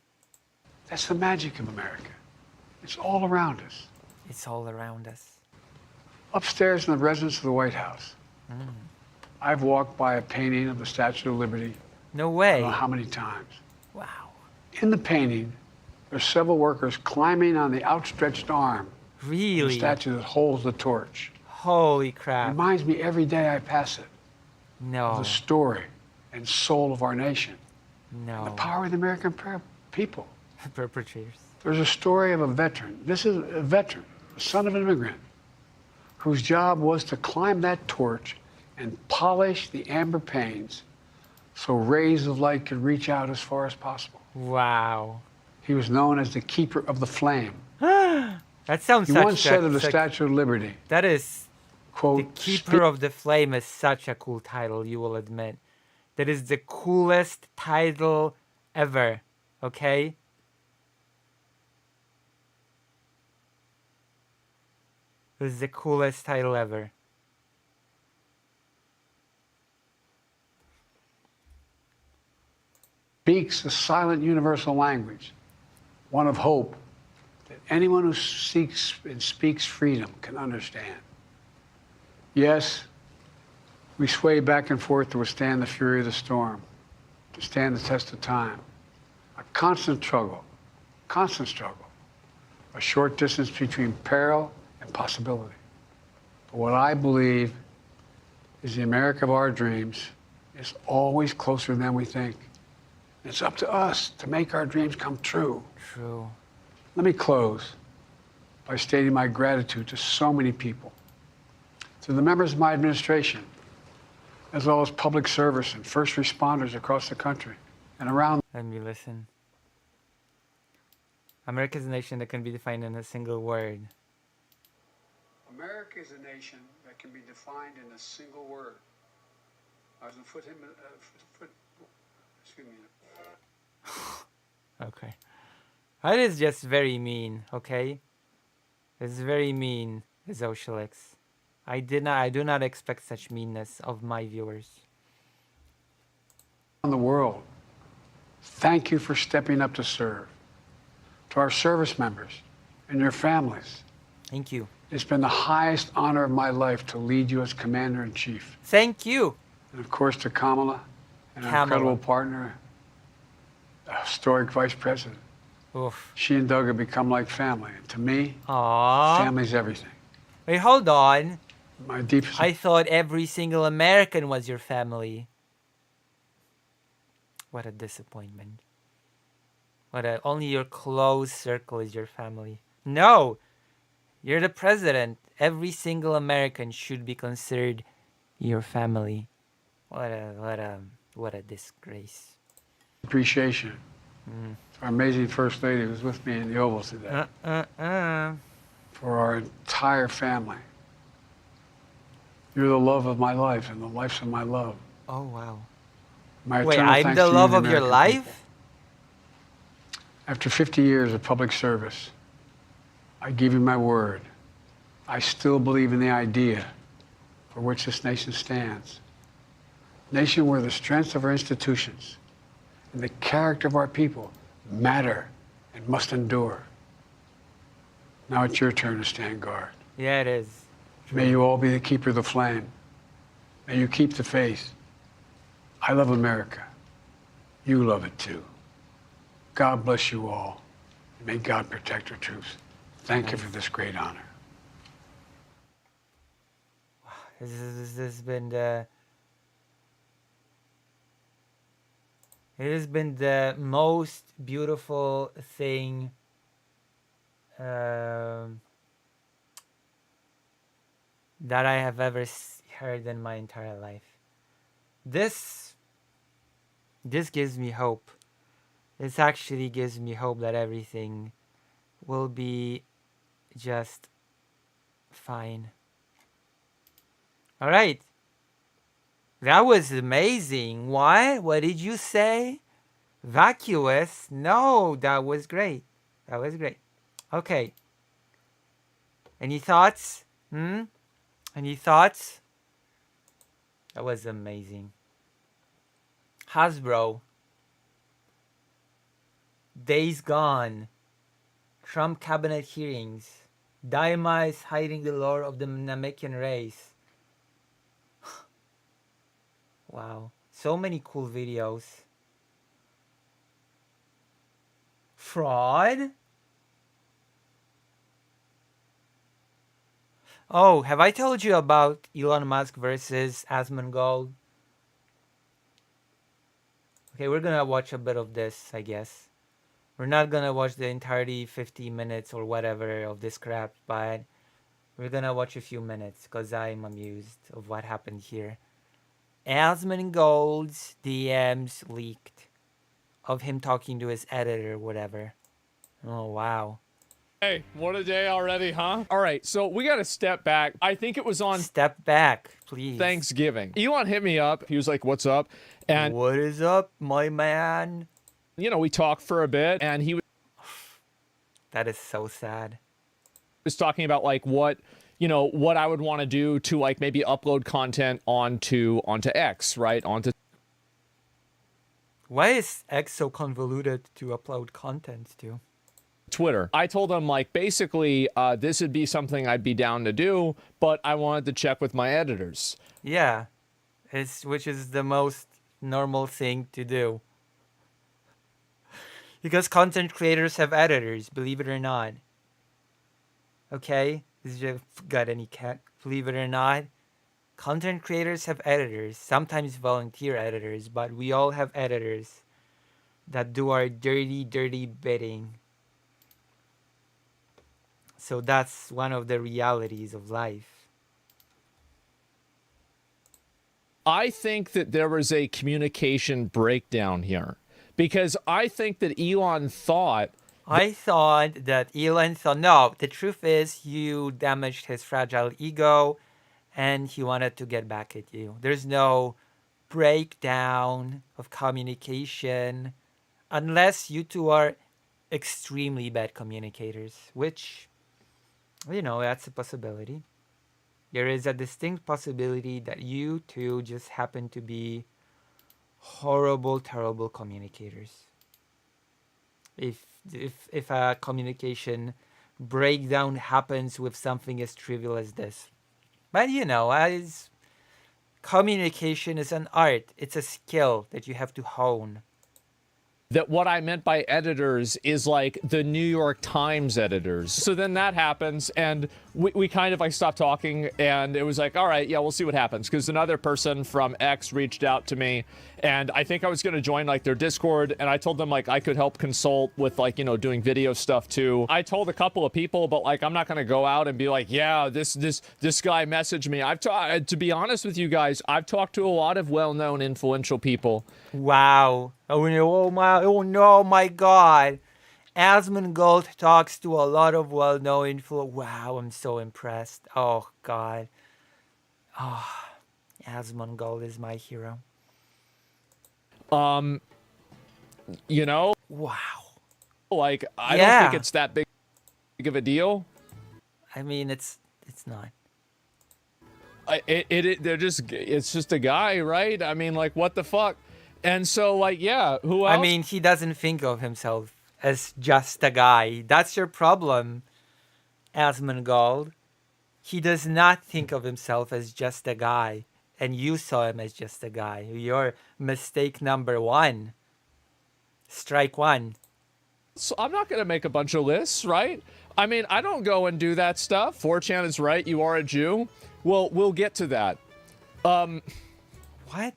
That's the magic of America. It's all around us. It's all around us. Upstairs in the residence of the White House, I've walked by a painting of the Statue of Liberty. No I way. don't know how many times. Wow. In the painting, there's several workers climbing on the outstretched arm of the Really? statue that holds the torch. Holy crap. Reminds me every day I pass it of No. the story and soul of our nation, the No. power of the American people. Perpetrators. There's a story of a veteran. This is a veteran, the son of an immigrant, whose job was to climb that torch and polish the amber panes so rays of light could reach out as far as possible. Wow. He was known as the keeper of the flame. That sounds He such once said of the such- Statue of Liberty, That is the quote, Keeper of the Flame is such a cool title, you will admit. That is the coolest title ever. Okay? It is the coolest title ever. speaks a silent universal language, one of hope that anyone who seeks and speaks freedom can understand. Yes, we sway back and forth to withstand the fury of the storm, to stand the test of time. A constant struggle, a short distance between peril and possibility. But what I believe is the America of our dreams is always closer than we think. It's up to us to make our dreams come true. True. Let me close by stating my gratitude to so many people, to the members of my administration, as well as public service and first responders across the country and around. Let me listen. America is a nation that can be defined in a single word. America is a nation that can be defined in a single word. I was excuse me. Okay. That is just very mean, okay? It's very mean, Zoshelix. I do not expect such meanness of my viewers. In the world, thank you for stepping up to serve. To our service members and your families, Thank you. it's been the highest honor of my life to lead you as Commander-in-Chief. Thank you. And of course to Kamala and our Kamala. incredible partner, historic Vice President. Oof. She and Doug have become like family. And to me, Aww. family's everything. Wait, hold on. My deepest... I thought every single American was your family. What a disappointment. Only your close circle is your family. No! You're the president. Every single American should be considered your family. What a disgrace. appreciation to our amazing First Lady who's with me in the Oval today, for our entire family. You're the love of my life and the lives of my love. Oh, wow. My Wait, eternal I'm thanks the to you, love of your American life? people. After 50 years of public service, I give you my word. I still believe in the idea for which this nation stands. A nation where the strengths of our institutions and the character of our people matter and must endure. Now it's your turn to stand guard. Yeah, it is. May you all be the keeper of the flame. May you keep the faith. I love America. You love it too. God bless you all. And may God protect our troops. Thank you for this great honor. This has been the... It has been the most beautiful thing that I have ever heard in my entire life. This gives me hope. This actually gives me hope that everything will be just fine. All right. That was amazing. What? What did you say? Vacuous? No, that was great. That was great. Okay. Any thoughts? Any thoughts? That was amazing. Hasbro. Days Gone. Trump cabinet hearings. Daima hiding the lore of the Namekian race. Wow. So many cool videos. Fraud? Oh, have I told you about Elon Musk versus Asmongold? Okay, we're gonna watch a bit of this, I guess. We're not gonna watch the entirety 50 minutes or whatever of this crap, but we're gonna watch a few minutes because I'm amused of what happened here. Asmongold's DMs leaked of him talking to his editor or whatever. Oh, wow. Hey, what a day already, huh? All right, so we got to step back. I think it was on Step back, please. Thanksgiving. Elon hit me up. He was like, what's up? And, What is up, my man? you know, we talked for a bit, and he That is so sad. was talking about, like, what I would want to do to, like, maybe upload content onto X, right? Onto Why is X so convoluted to upload content to? Twitter. I told him, like, basically, this would be something I'd be down to do, but I wanted to check with my editors. Yeah, which is the most normal thing to do. Because content creators have editors, believe it or not. Okay? Got any cat? Believe it or not. Content creators have editors, sometimes volunteer editors, but we all have editors that do our dirty, dirty bidding. So that's one of the realities of life. I think that there was a communication breakdown here because I think that Elon thought. I thought that Elon thought, no, the truth is you damaged his fragile ego and he wanted to get back at you. There's no breakdown of communication unless you two are extremely bad communicators, which, you know, that's a possibility. There is a distinct possibility that you two just happen to be horrible, terrible communicators. If a communication breakdown happens with something as trivial as this. But you know, as communication is an art, it's a skill that you have to hone. That what I meant by editors is like the New York Times editors. So then that happens, and we kind of like stopped talking, and it was like, all right, yeah, we'll see what happens. Because another person from X reached out to me, and I think I was going to join like their Discord, and I told them like I could help consult with like, you know, doing video stuff too. I told a couple of people, but like I'm not going to go out and be like, yeah, this guy messaged me. To be honest with you guys, I've talked to a lot of well-known influential people. Wow. Oh no, my God. Asmongold talks to a lot of well-known Wow, I'm so impressed. Oh, God. Oh, Asmongold is my hero. You know? Wow. Like, I don't think it's that big of a deal. I mean, it's not. It's just a guy, right? I mean, like, what the fuck? And so, like, yeah, who else? I mean, he doesn't think of himself as just a guy. That's your problem, Asmongold. He does not think of himself as just a guy. And you saw him as just a guy. Your mistake number one. Strike one. So I'm not going to make a bunch of lists, right? I mean, I don't go and do that stuff. 4chan is right. You are a Jew. Well, we'll get to that. What?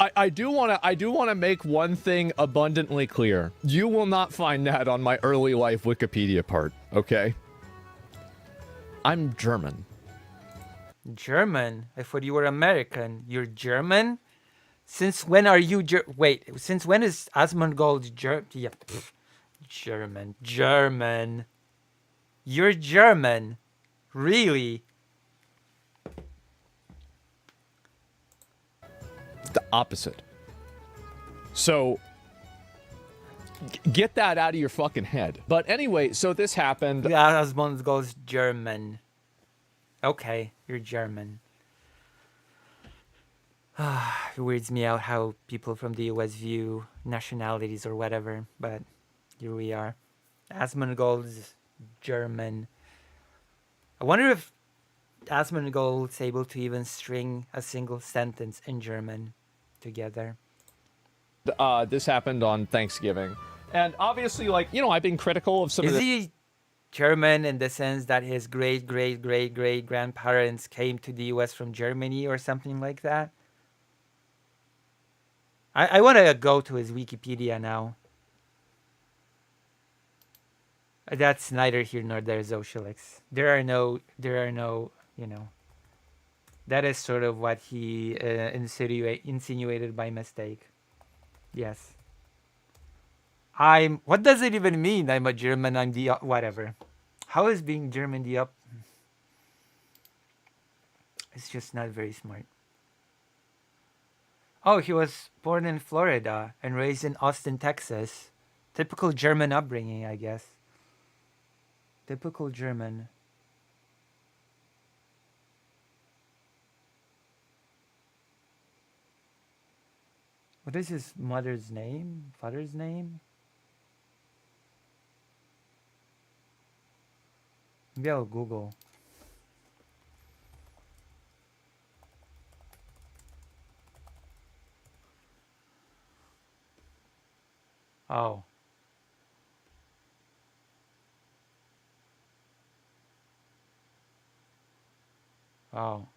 I do want to make one thing abundantly clear. You will not find that on my early life Wikipedia part, okay? I'm German. German? I thought you were American. You're German? Since when are you wait, since when is Asmongold yeah, German. German. You're German. Really? The opposite. So get that out of your fucking head. But anyway, so this happened. Asmongold's German. Okay, you're German. It weirds me out how people from the US view nationalities or whatever, but here we are. Asmongold's German. I wonder if Asmongold's able to even string a single sentence in German together. This happened on Thanksgiving. And obviously, like, you know, I've been critical of some of Is the... he German in the sense that his great-great-great-great-grandparents came to the US from Germany or something like that? I want to go to his Wikipedia now. That's neither here nor there, Zoshelix. There are no, you know. That is sort of what he insinuated by mistake. Yes. What does it even mean? I'm a German, I'm the, whatever. How is being German the up? It's just not very smart. Oh, he was born in Florida and raised in Austin, Texas. Typical German upbringing, I guess. Typical German. What is his mother's name? Father's name? Maybe I'll Google. Oh. Oh.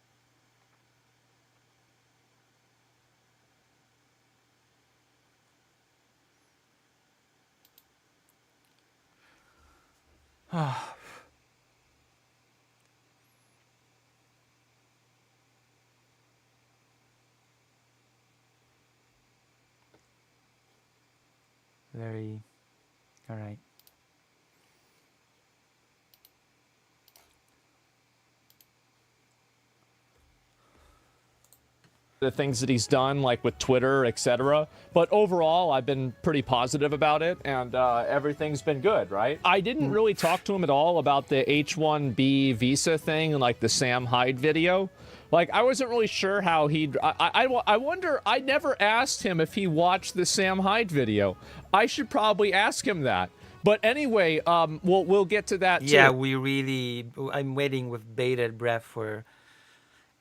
Ah. Very, all right. The things that he's done, like with Twitter, etc. But overall, I've been pretty positive about it, and everything's been good, right? I didn't really talk to him at all about the H-1B visa thing and like the Sam Hyde video. Like, I wasn't really sure how he'd... I wonder... I never asked him if he watched the Sam Hyde video. I should probably ask him that. But anyway, we'll get to that too. Yeah, we really... I'm waiting with bated breath for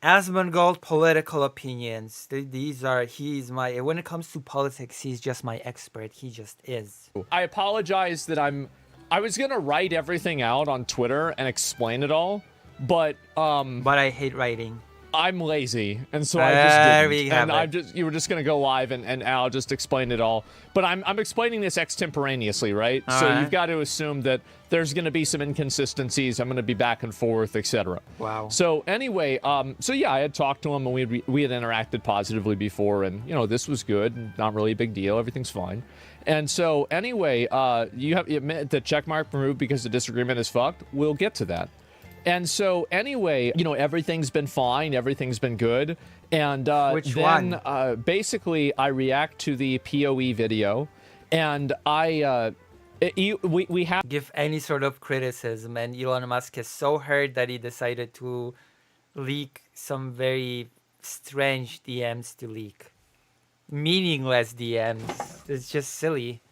Asmongold political opinions. These are... He's my... When it comes to politics, he's just my expert. He just is. I apologize that I was going to write everything out on Twitter and explain it all, but... But I hate writing. I'm lazy, and so I just didn't. And you were just gonna go live, and I'll just explain it all. But I'm explaining this extemporaneously, right? So you've got to assume that there's gonna be some inconsistencies. I'm gonna be back and forth, etc. Wow. So anyway, so yeah, I had talked to him, and we had interacted positively before, and you know, this was good, not really a big deal, everything's fine. And so anyway, you have the check mark removed because the disagreement is fucked. We'll get to that. And so anyway, you know, everything's been fine. Everything's been good. And Which then one? Basically I react to the POE video, and we have give any sort of criticism, and Elon Musk is so hurt that he decided to leak some very strange DMs to leak. Meaningless DMs. It's just silly.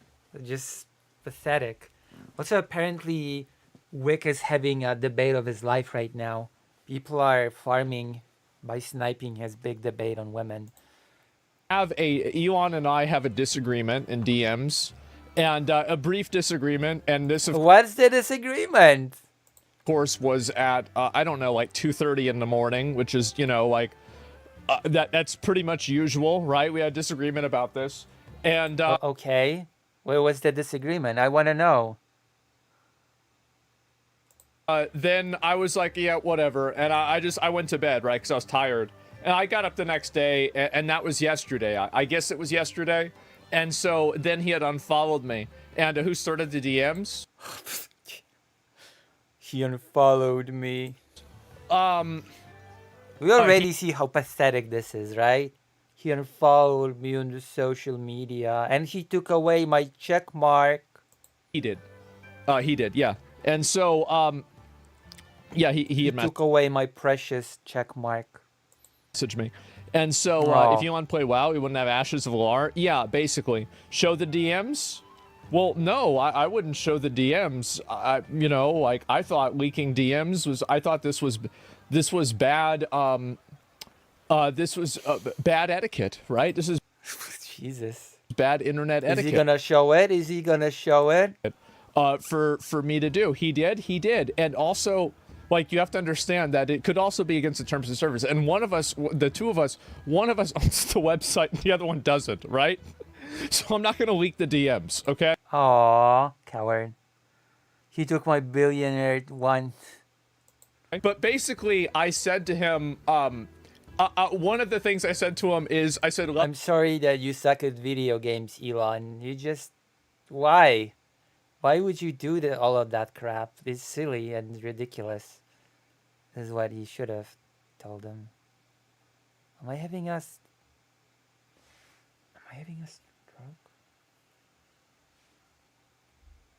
Just pathetic. Also, apparently... Wick is having a debate of his life right now. People are farming by sniping his big debate on women. Elon and I have a disagreement in DMs, and a brief disagreement, and this What's the disagreement? Of course was at I don't know, like 2:30 in the morning, which is, you know, like that's pretty much usual, right? We had a disagreement about this, and okay, where was the disagreement? I want to know. Then I was like, yeah, whatever. And I went to bed, right? Because I was tired. And I got up the next day, and that was yesterday. I guess it was yesterday. And so then he had unfollowed me. And who started the DMs? He unfollowed me. We already see how pathetic this is, right? He unfollowed me on the social media, and he took away my check mark. He did. He did, yeah. And so, yeah, he had took away my precious check mark. Messaged me. And so, if you want to play WoW, we wouldn't have Ashes of Lar. Yeah, basically. Show the DMs? Well, no, I wouldn't show the DMs. You know, like, I thought leaking DMs was, I thought this was bad, this was bad etiquette, right? This is Jesus. Bad internet etiquette. Is he gonna show it? Is he gonna show it? For me to do. He did. And also, like, you have to understand that it could also be against the terms of service. And one of us, the two of us, one of us owns the website and the other one doesn't, right? So I'm not going to leak the DMs, okay? Aw, coward. He took my billionaire one. But basically, I said to him, one of the things I said to him is, I said, I'm sorry that you suck at video games, Elon. You just... Why? Why would you do all of that crap? It's silly and ridiculous. This is what he should have told him. Am I having a stroke?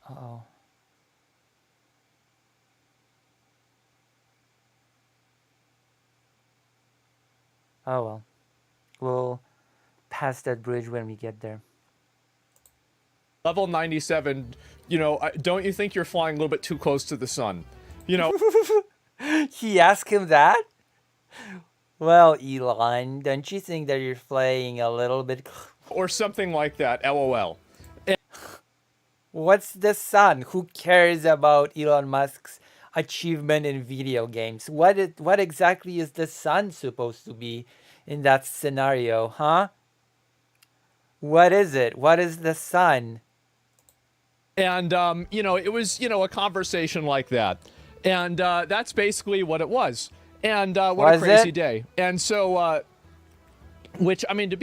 Uh-oh. Oh well. We'll pass that bridge when we get there. Level 97, you know, don't you think you're flying a little bit too close to the sun? You know. He asked him that? Well, Elon, don't you think that you're flying a little bit... Or something like that, LOL. What's the sun? Who cares about Elon Musk's achievement in video games? What exactly is the sun supposed to be in that scenario, huh? What is it? What is the sun? And, you know, it was, you know, a conversation like that. And that's basically what it was. And what a crazy day. And so, which, I mean,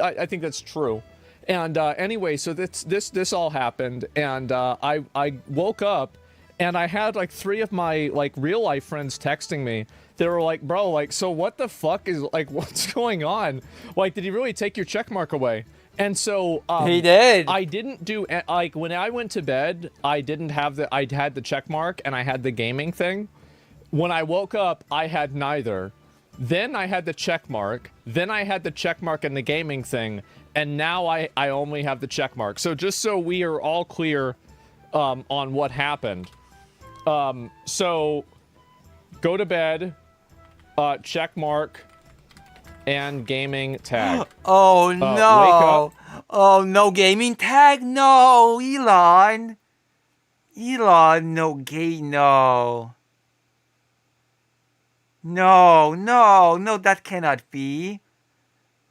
I think that's true. And anyway, so this all happened. And I woke up and I had like 3 of my like real life friends texting me. They were like, bro, like, so what the fuck is, like, what's going on? Like, did he really take your check mark away? And so he did. I didn't do, like, when I went to bed, I had the check mark and I had the gaming thing. When I woke up, I had neither. Then I had the check mark. Then I had the check mark and the gaming thing. And now I only have the check mark. So just so we are all clear on what happened. So go to bed, check mark, and gaming tag. Oh no! Wake up. Oh no, gaming tag? No, Elon. Elon, no. No, that cannot be.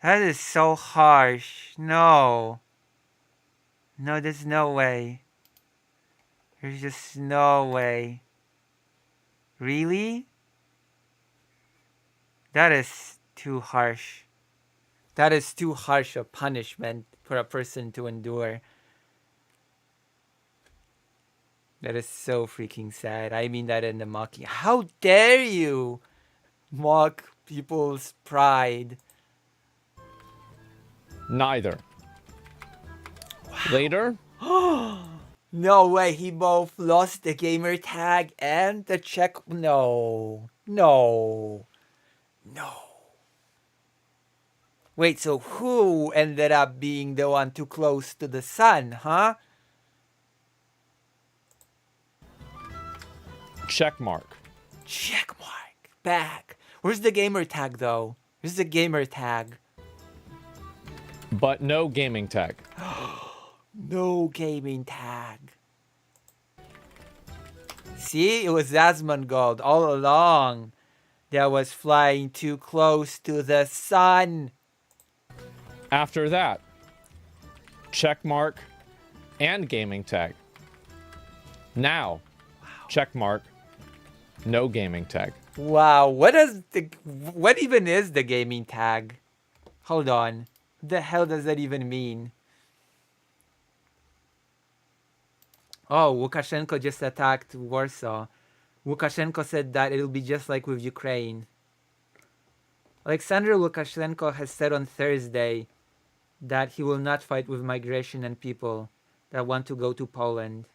That is so harsh. No, there's no way. There's just no way. Really? That is too harsh. That is too harsh a punishment for a person to endure. That is so freaking sad. I mean that in the mocking. How dare you mock people's pride? Neither. Wow. Later? No way, he both lost the gamer tag and the check. No. Wait, so who ended up being the one too close to the sun, huh? Check mark. Back. Where's the gamer tag, though? Where's the gamer tag? But no gaming tag. No gaming tag. See, it was Asmongold all along that was flying too close to the sun. After that, check mark and gaming tag. Now, check mark No gaming tag. Wow, what even is the gaming tag? Hold on. What the hell does that even mean? Oh, Lukashenko just attacked Warsaw. Lukashenko said that it'll be just like with Ukraine. Alexander Lukashenko has said on Thursday that he will not fight with migration and people that want to go to Poland.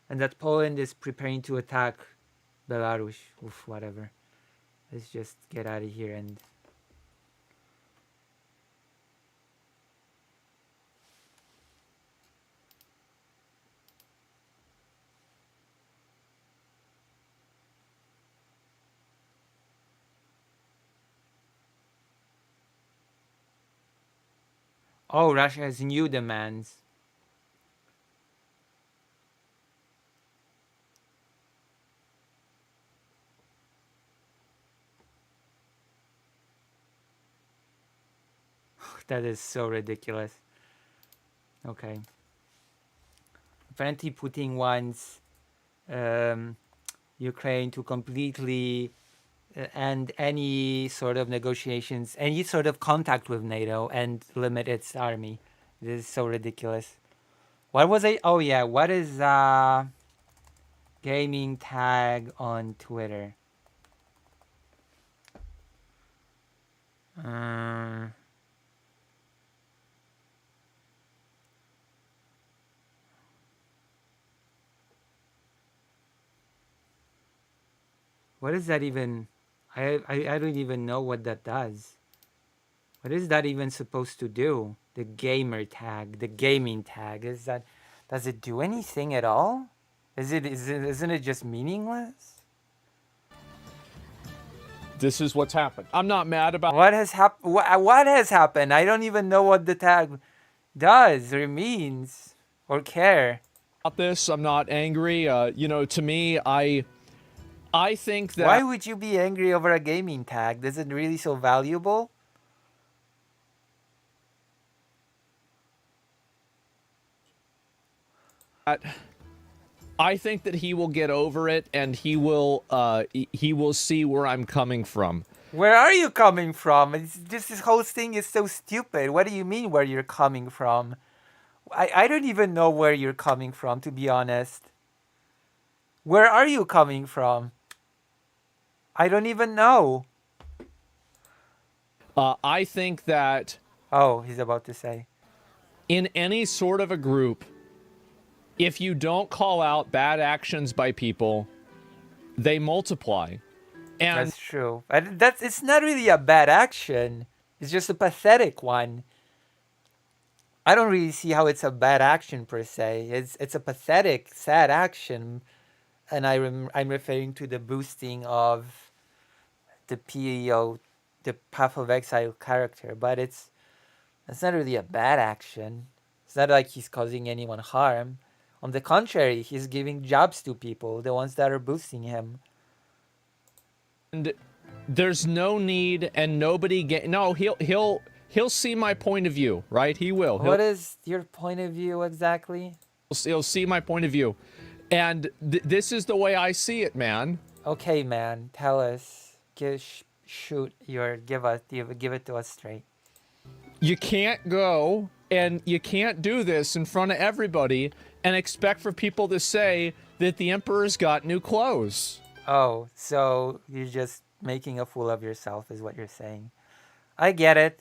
And that Poland is preparing to attack Belarus. Oof, whatever. Let's just get out of here and... Oh, Russia has new demands. That is so ridiculous. Okay. Apparently Putin wants Ukraine to completely end any sort of negotiations, any sort of contact with NATO and limit its army. This is so ridiculous. What was I? Oh yeah, what is gaming tag on Twitter? What is that even? I don't even know what that does. What is that even supposed to do? The gamer tag, the gaming tag. Does it do anything at all? Isn't it just meaningless? This is what's happened. I'm not mad about What has happened? What has happened? I don't even know what the tag does or means or care. this. I'm not angry. To me, I think that... Why would you be angry over a gaming tag? Is it really so valuable? I think that he will get over it, and he will see where I'm coming from. Where are you coming from? This whole thing is so stupid. What do you mean where you're coming from? I don't even know where you're coming from, to be honest. Where are you coming from? I don't even know. I think that... Oh, he's about to say. In any sort of a group, if you don't call out bad actions by people, they multiply. And that's true. It's not really a bad action. It's just a pathetic one. I don't really see how it's a bad action per se. It's a pathetic, sad action, and I'm referring to the boosting of the PEO, the Path of Exile character. But it's not really a bad action. It's not like he's causing anyone harm. On the contrary, he's giving jobs to people, the ones that are boosting him. And there's no need, and nobody he'll see my point of view, right? He will. What is your point of view exactly? He'll see my point of view, and this is the way I see it, man. Okay, man. Tell us. Give it to us straight. You can't go and you can't do this in front of everybody and expect for people to say that the emperor's got new clothes. Oh, so you're just making a fool of yourself is what you're saying. I get it.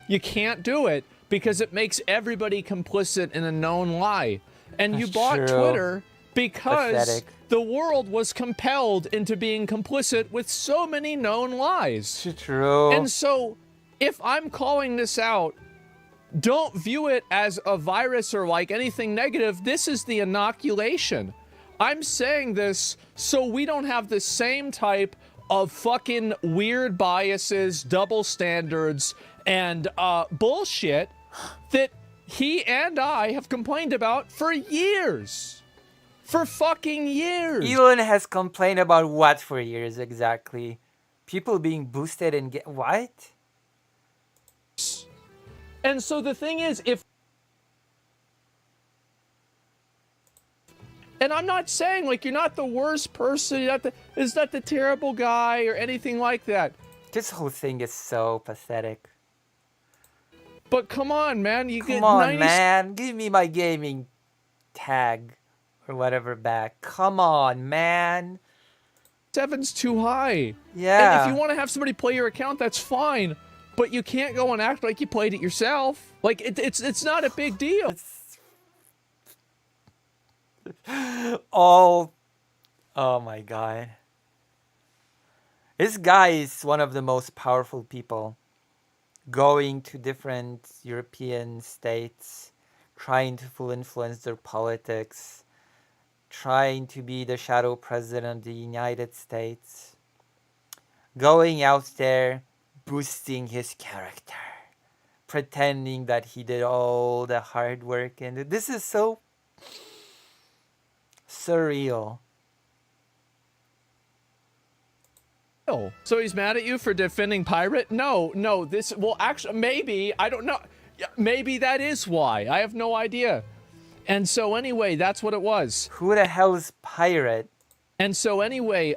You can't do it because it makes everybody complicit in a known lie. And you bought Twitter because the world was compelled into being complicit with so many known lies. True. And so if I'm calling this out, don't view it as a virus or like anything negative. This is the inoculation. I'm saying this so we don't have the same type of fucking weird biases, double standards, and bullshit that he and I have complained about for years. For fucking years. Elon has complained about what for years exactly? People being boosted and what? And so the thing is, And I'm not saying like you're not the worst person, it's not the terrible guy or anything like that. This whole thing is so pathetic. But come on, man, you get Come on, 90 man. Give me my gaming tag or whatever back. Come on, man. 7's too high. Yeah. And if you want to have somebody play your account, that's fine. But you can't go and act like you played it yourself. Like it's not a big deal. Oh my God. This guy is one of the most powerful people, going to different European states, trying to full influence their politics, trying to be the shadow president of the United States, going out there, boosting his character, pretending that he did all the hard work, and this is so surreal. So he's mad at you for defending Pirate? No, this, well, actually, maybe, I don't know. Maybe that is why. I have no idea. And so anyway, that's what it was. Who the hell is Pirate? And so anyway,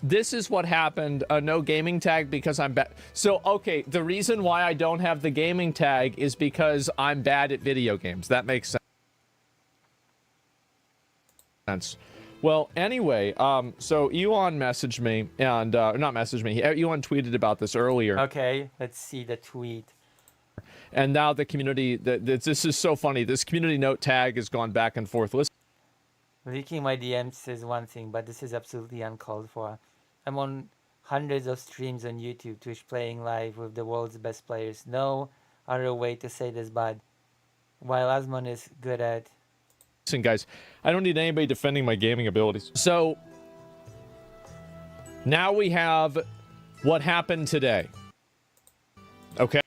this is what happened. No gaming tag because I'm bad. So, okay, the reason why I don't have the gaming tag is because I'm bad at video games. That makes sense. Well, anyway, so Elon messaged me, and not messaged me. Elon tweeted about this earlier. Okay, let's see the tweet. And now the community, this is so funny. This community note tag has gone back and forth. Listen. Leaking my DMs is one thing, but this is absolutely uncalled for. I'm on hundreds of streams on YouTube, Twitch, playing live with the world's best players. No other way to say this, but while Asmon is good at... Listen, guys, I don't need anybody defending my gaming abilities. So, now we have what happened today. Okay?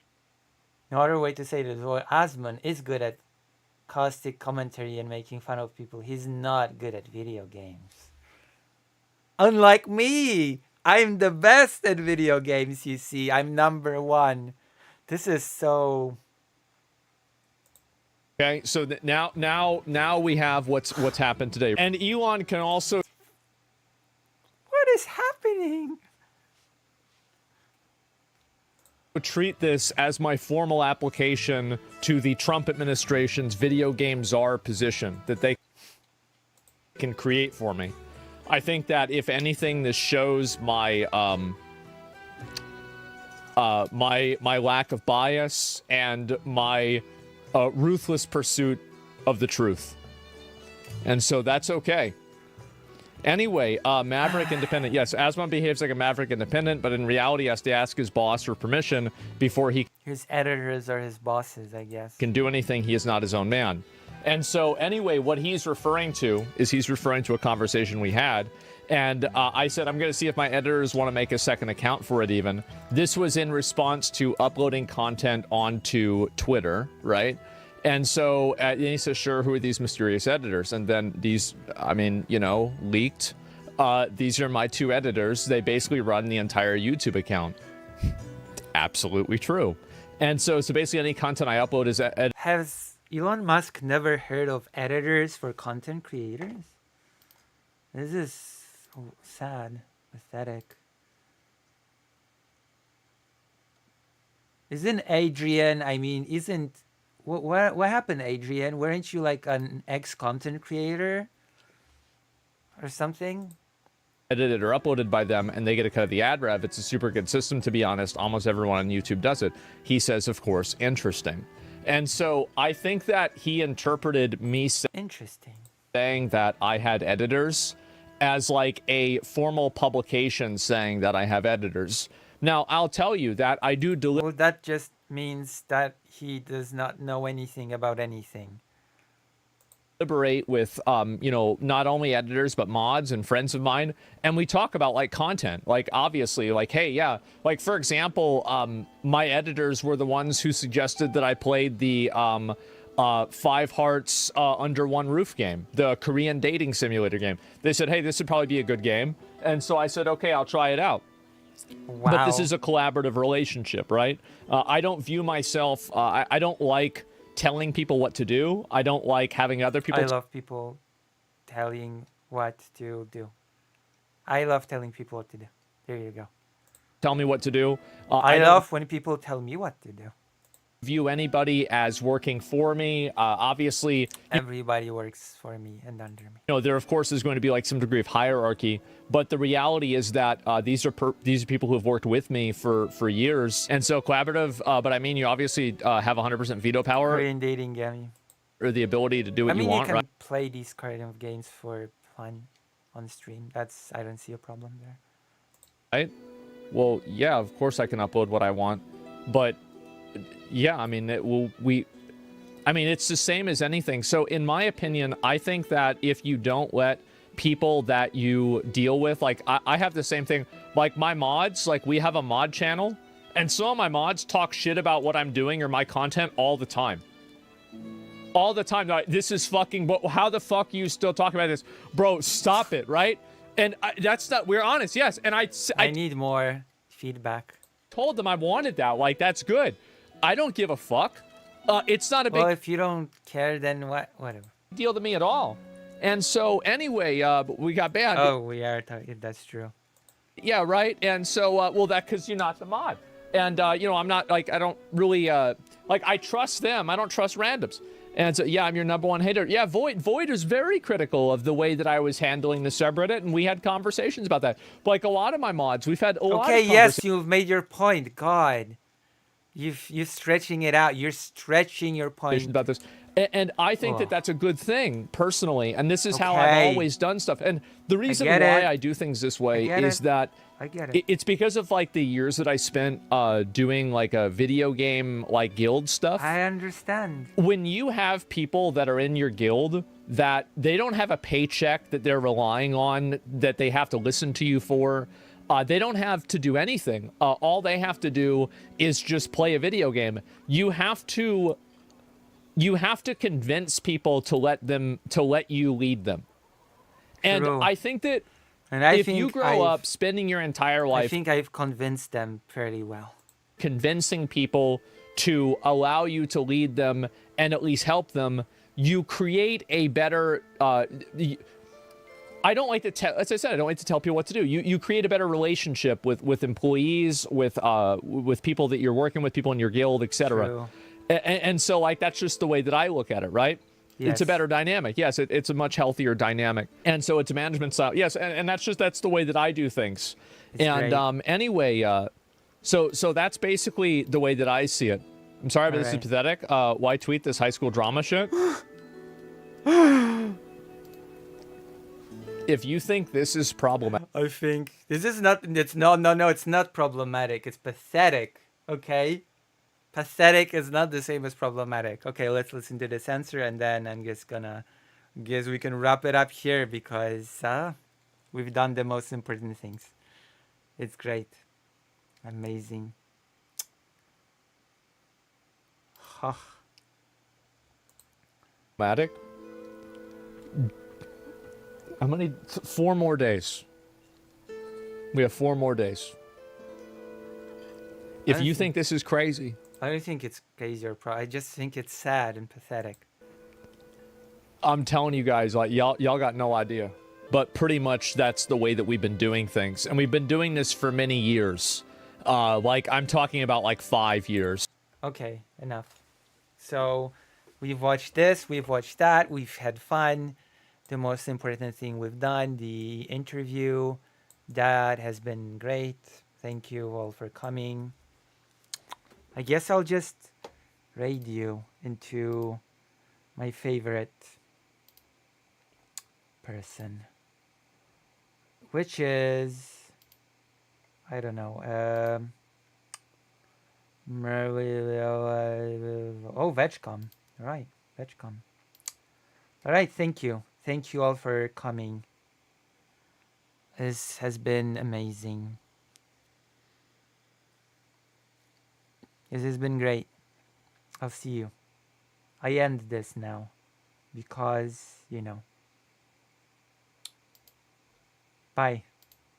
No other way to say this, while Asmon is good at caustic commentary and making fun of people, he's not good at video games. Unlike me! I'm the best at video games, you see. I'm number one. This is so... Okay, so now we have what's happened today. And Elon can also... What is happening? Treat this as my formal application to the Trump administration's video game czar position that they can create for me. I think that if anything, this shows my my lack of bias and my ruthless pursuit of the truth. And so that's okay. Anyway, Maverick Independent. Yes, Asmon behaves like a Maverick Independent, but in reality has to ask his boss for permission before he... His editors are his bosses, I guess. ...can do anything. He is not his own man. And so anyway, what he's referring to is he's referring to a conversation we had. And I said, I'm going to see if my editors want to make a second account for it even. This was in response to uploading content onto Twitter, right? And so he says, sure, who are these mysterious editors? And then these, I mean, you know, leaked. These are my two editors. They basically run the entire YouTube account. Absolutely true. And so basically any content I upload is... Has Elon Musk never heard of editors for content creators? This is sad, pathetic. Isn't Adrian, I mean, isn't... What happened, Adrian? Weren't you like an ex-content creator or something? Edited or uploaded by them, and they get a cut of the ad rev. It's a super good system, to be honest. Almost everyone on YouTube does it. He says, of course, interesting. And so I think that he interpreted me saying that I had editors as like a formal publication saying that I have editors. Now, I'll tell you that I do deliver... Well, that just means that he does not know anything about anything. Deliberate with, you know, not only editors, but mods and friends of mine. And we talk about, like, content. Like, obviously, like, hey, yeah. Like, for example, my editors were the ones who suggested that I played the 5 Hearts Under One Roof game, the Korean dating simulator game. They said, hey, this would probably be a good game. And so I said, okay, I'll try it out. Wow. But this is a collaborative relationship, right? I don't view myself, I don't like telling people what to do. I don't like having other people... I love people telling what to do. I love telling people what to do. There you go. tell me what to do. I don't love when people tell me what to do. view anybody as working for me. Obviously, Everybody works for me and under me. there of course is going to be like some degree of hierarchy, but the reality is that these are people who have worked with me for years, and so collaborative. But I mean, you obviously have 100% veto power Korean dating game. or the ability to do what I mean, you want, can right? play these kind of games for fun on stream. I don't see a problem there. Right? Well, yeah, of course I can upload what I want, but yeah, I mean, it's the same as anything. So in my opinion, I think that if you don't let people that you deal with, like I have the same thing, like my mods, like we have a mod channel, and some of my mods talk shit about what I'm doing or my content all the time. All the time. Like, this is fucking, but how the fuck are you still talking about this? Bro, stop it, right? And that's not, we're honest, yes. And I need more feedback. Told them I wanted that. Like, that's good. I don't give a fuck. It's not a big Well, if you don't care, then whatever. deal to me at all. And so anyway, we got banned. Oh, we are. That's true. Yeah, right. And so, well, because you're not the mod. And, I'm not, like, I don't really, I trust them. I don't trust randoms. And so, yeah, I'm your number one hater. Yeah, Void is very critical of the way that I was handling the subreddit, and we had conversations about that. But, like, a lot of my mods, we've had a lot of conversations. Okay, yes, you've made your point. God. You're stretching it out. You're stretching your point. About this. And I think that that's a good thing, personally. And this is how I've always done stuff. And the reason why I do things this way is that I get it. It's because of, like, the years that I spent doing, like, a video game, like, guild stuff. I understand. When you have people that are in your guild that they don't have a paycheck that they're relying on, that they have to listen to you for, they don't have to do anything. All they have to do is just play a video game. You have to convince people to let you lead them. And True. I think that if you grow up spending your entire life, I think I've convinced them fairly well. Convincing people to allow you to lead them and at least help them, you create a better. I don't like to tell, as I said, I don't like to tell people what to do. You create a better relationship with employees, with people that you're working with, people in your guild, etc. And so, like, that's just the way that I look at it, right? Yes. It's a better dynamic. Yes, it's a much healthier dynamic. And so it's a management style. Yes, and that's the way that I do things. It's and great. Anyway, so that's basically the way that I see it. I'm sorry, but this is pathetic. Why tweet this high school drama shit? If you think this is problematic, I think this is not. It's no. It's not problematic. It's pathetic. Okay, pathetic is not the same as problematic. Okay, let's listen to this answer, and then I'm just gonna. Guess we can wrap it up here because we've done the most important things. It's great, amazing. problematic. I'm gonna need 4 more days. We have 4 more days. If you think this is crazy, I don't think it's crazy or I just think it's sad and pathetic. I'm telling you guys, like, y'all got no idea. But pretty much that's the way that we've been doing things, and we've been doing this for many years. Like, I'm talking about like 5 years. Okay, enough. So we've watched this, we've watched that, we've had fun. The most important thing we've done, the interview, that has been great. Thank you all for coming. I guess I'll just raid you into my favorite person, which is, I don't know, Vegcom. All right, Vegcom. All right, thank you. Thank you all for coming. This has been amazing. This has been great. I'll see you. I end this now because, Bye.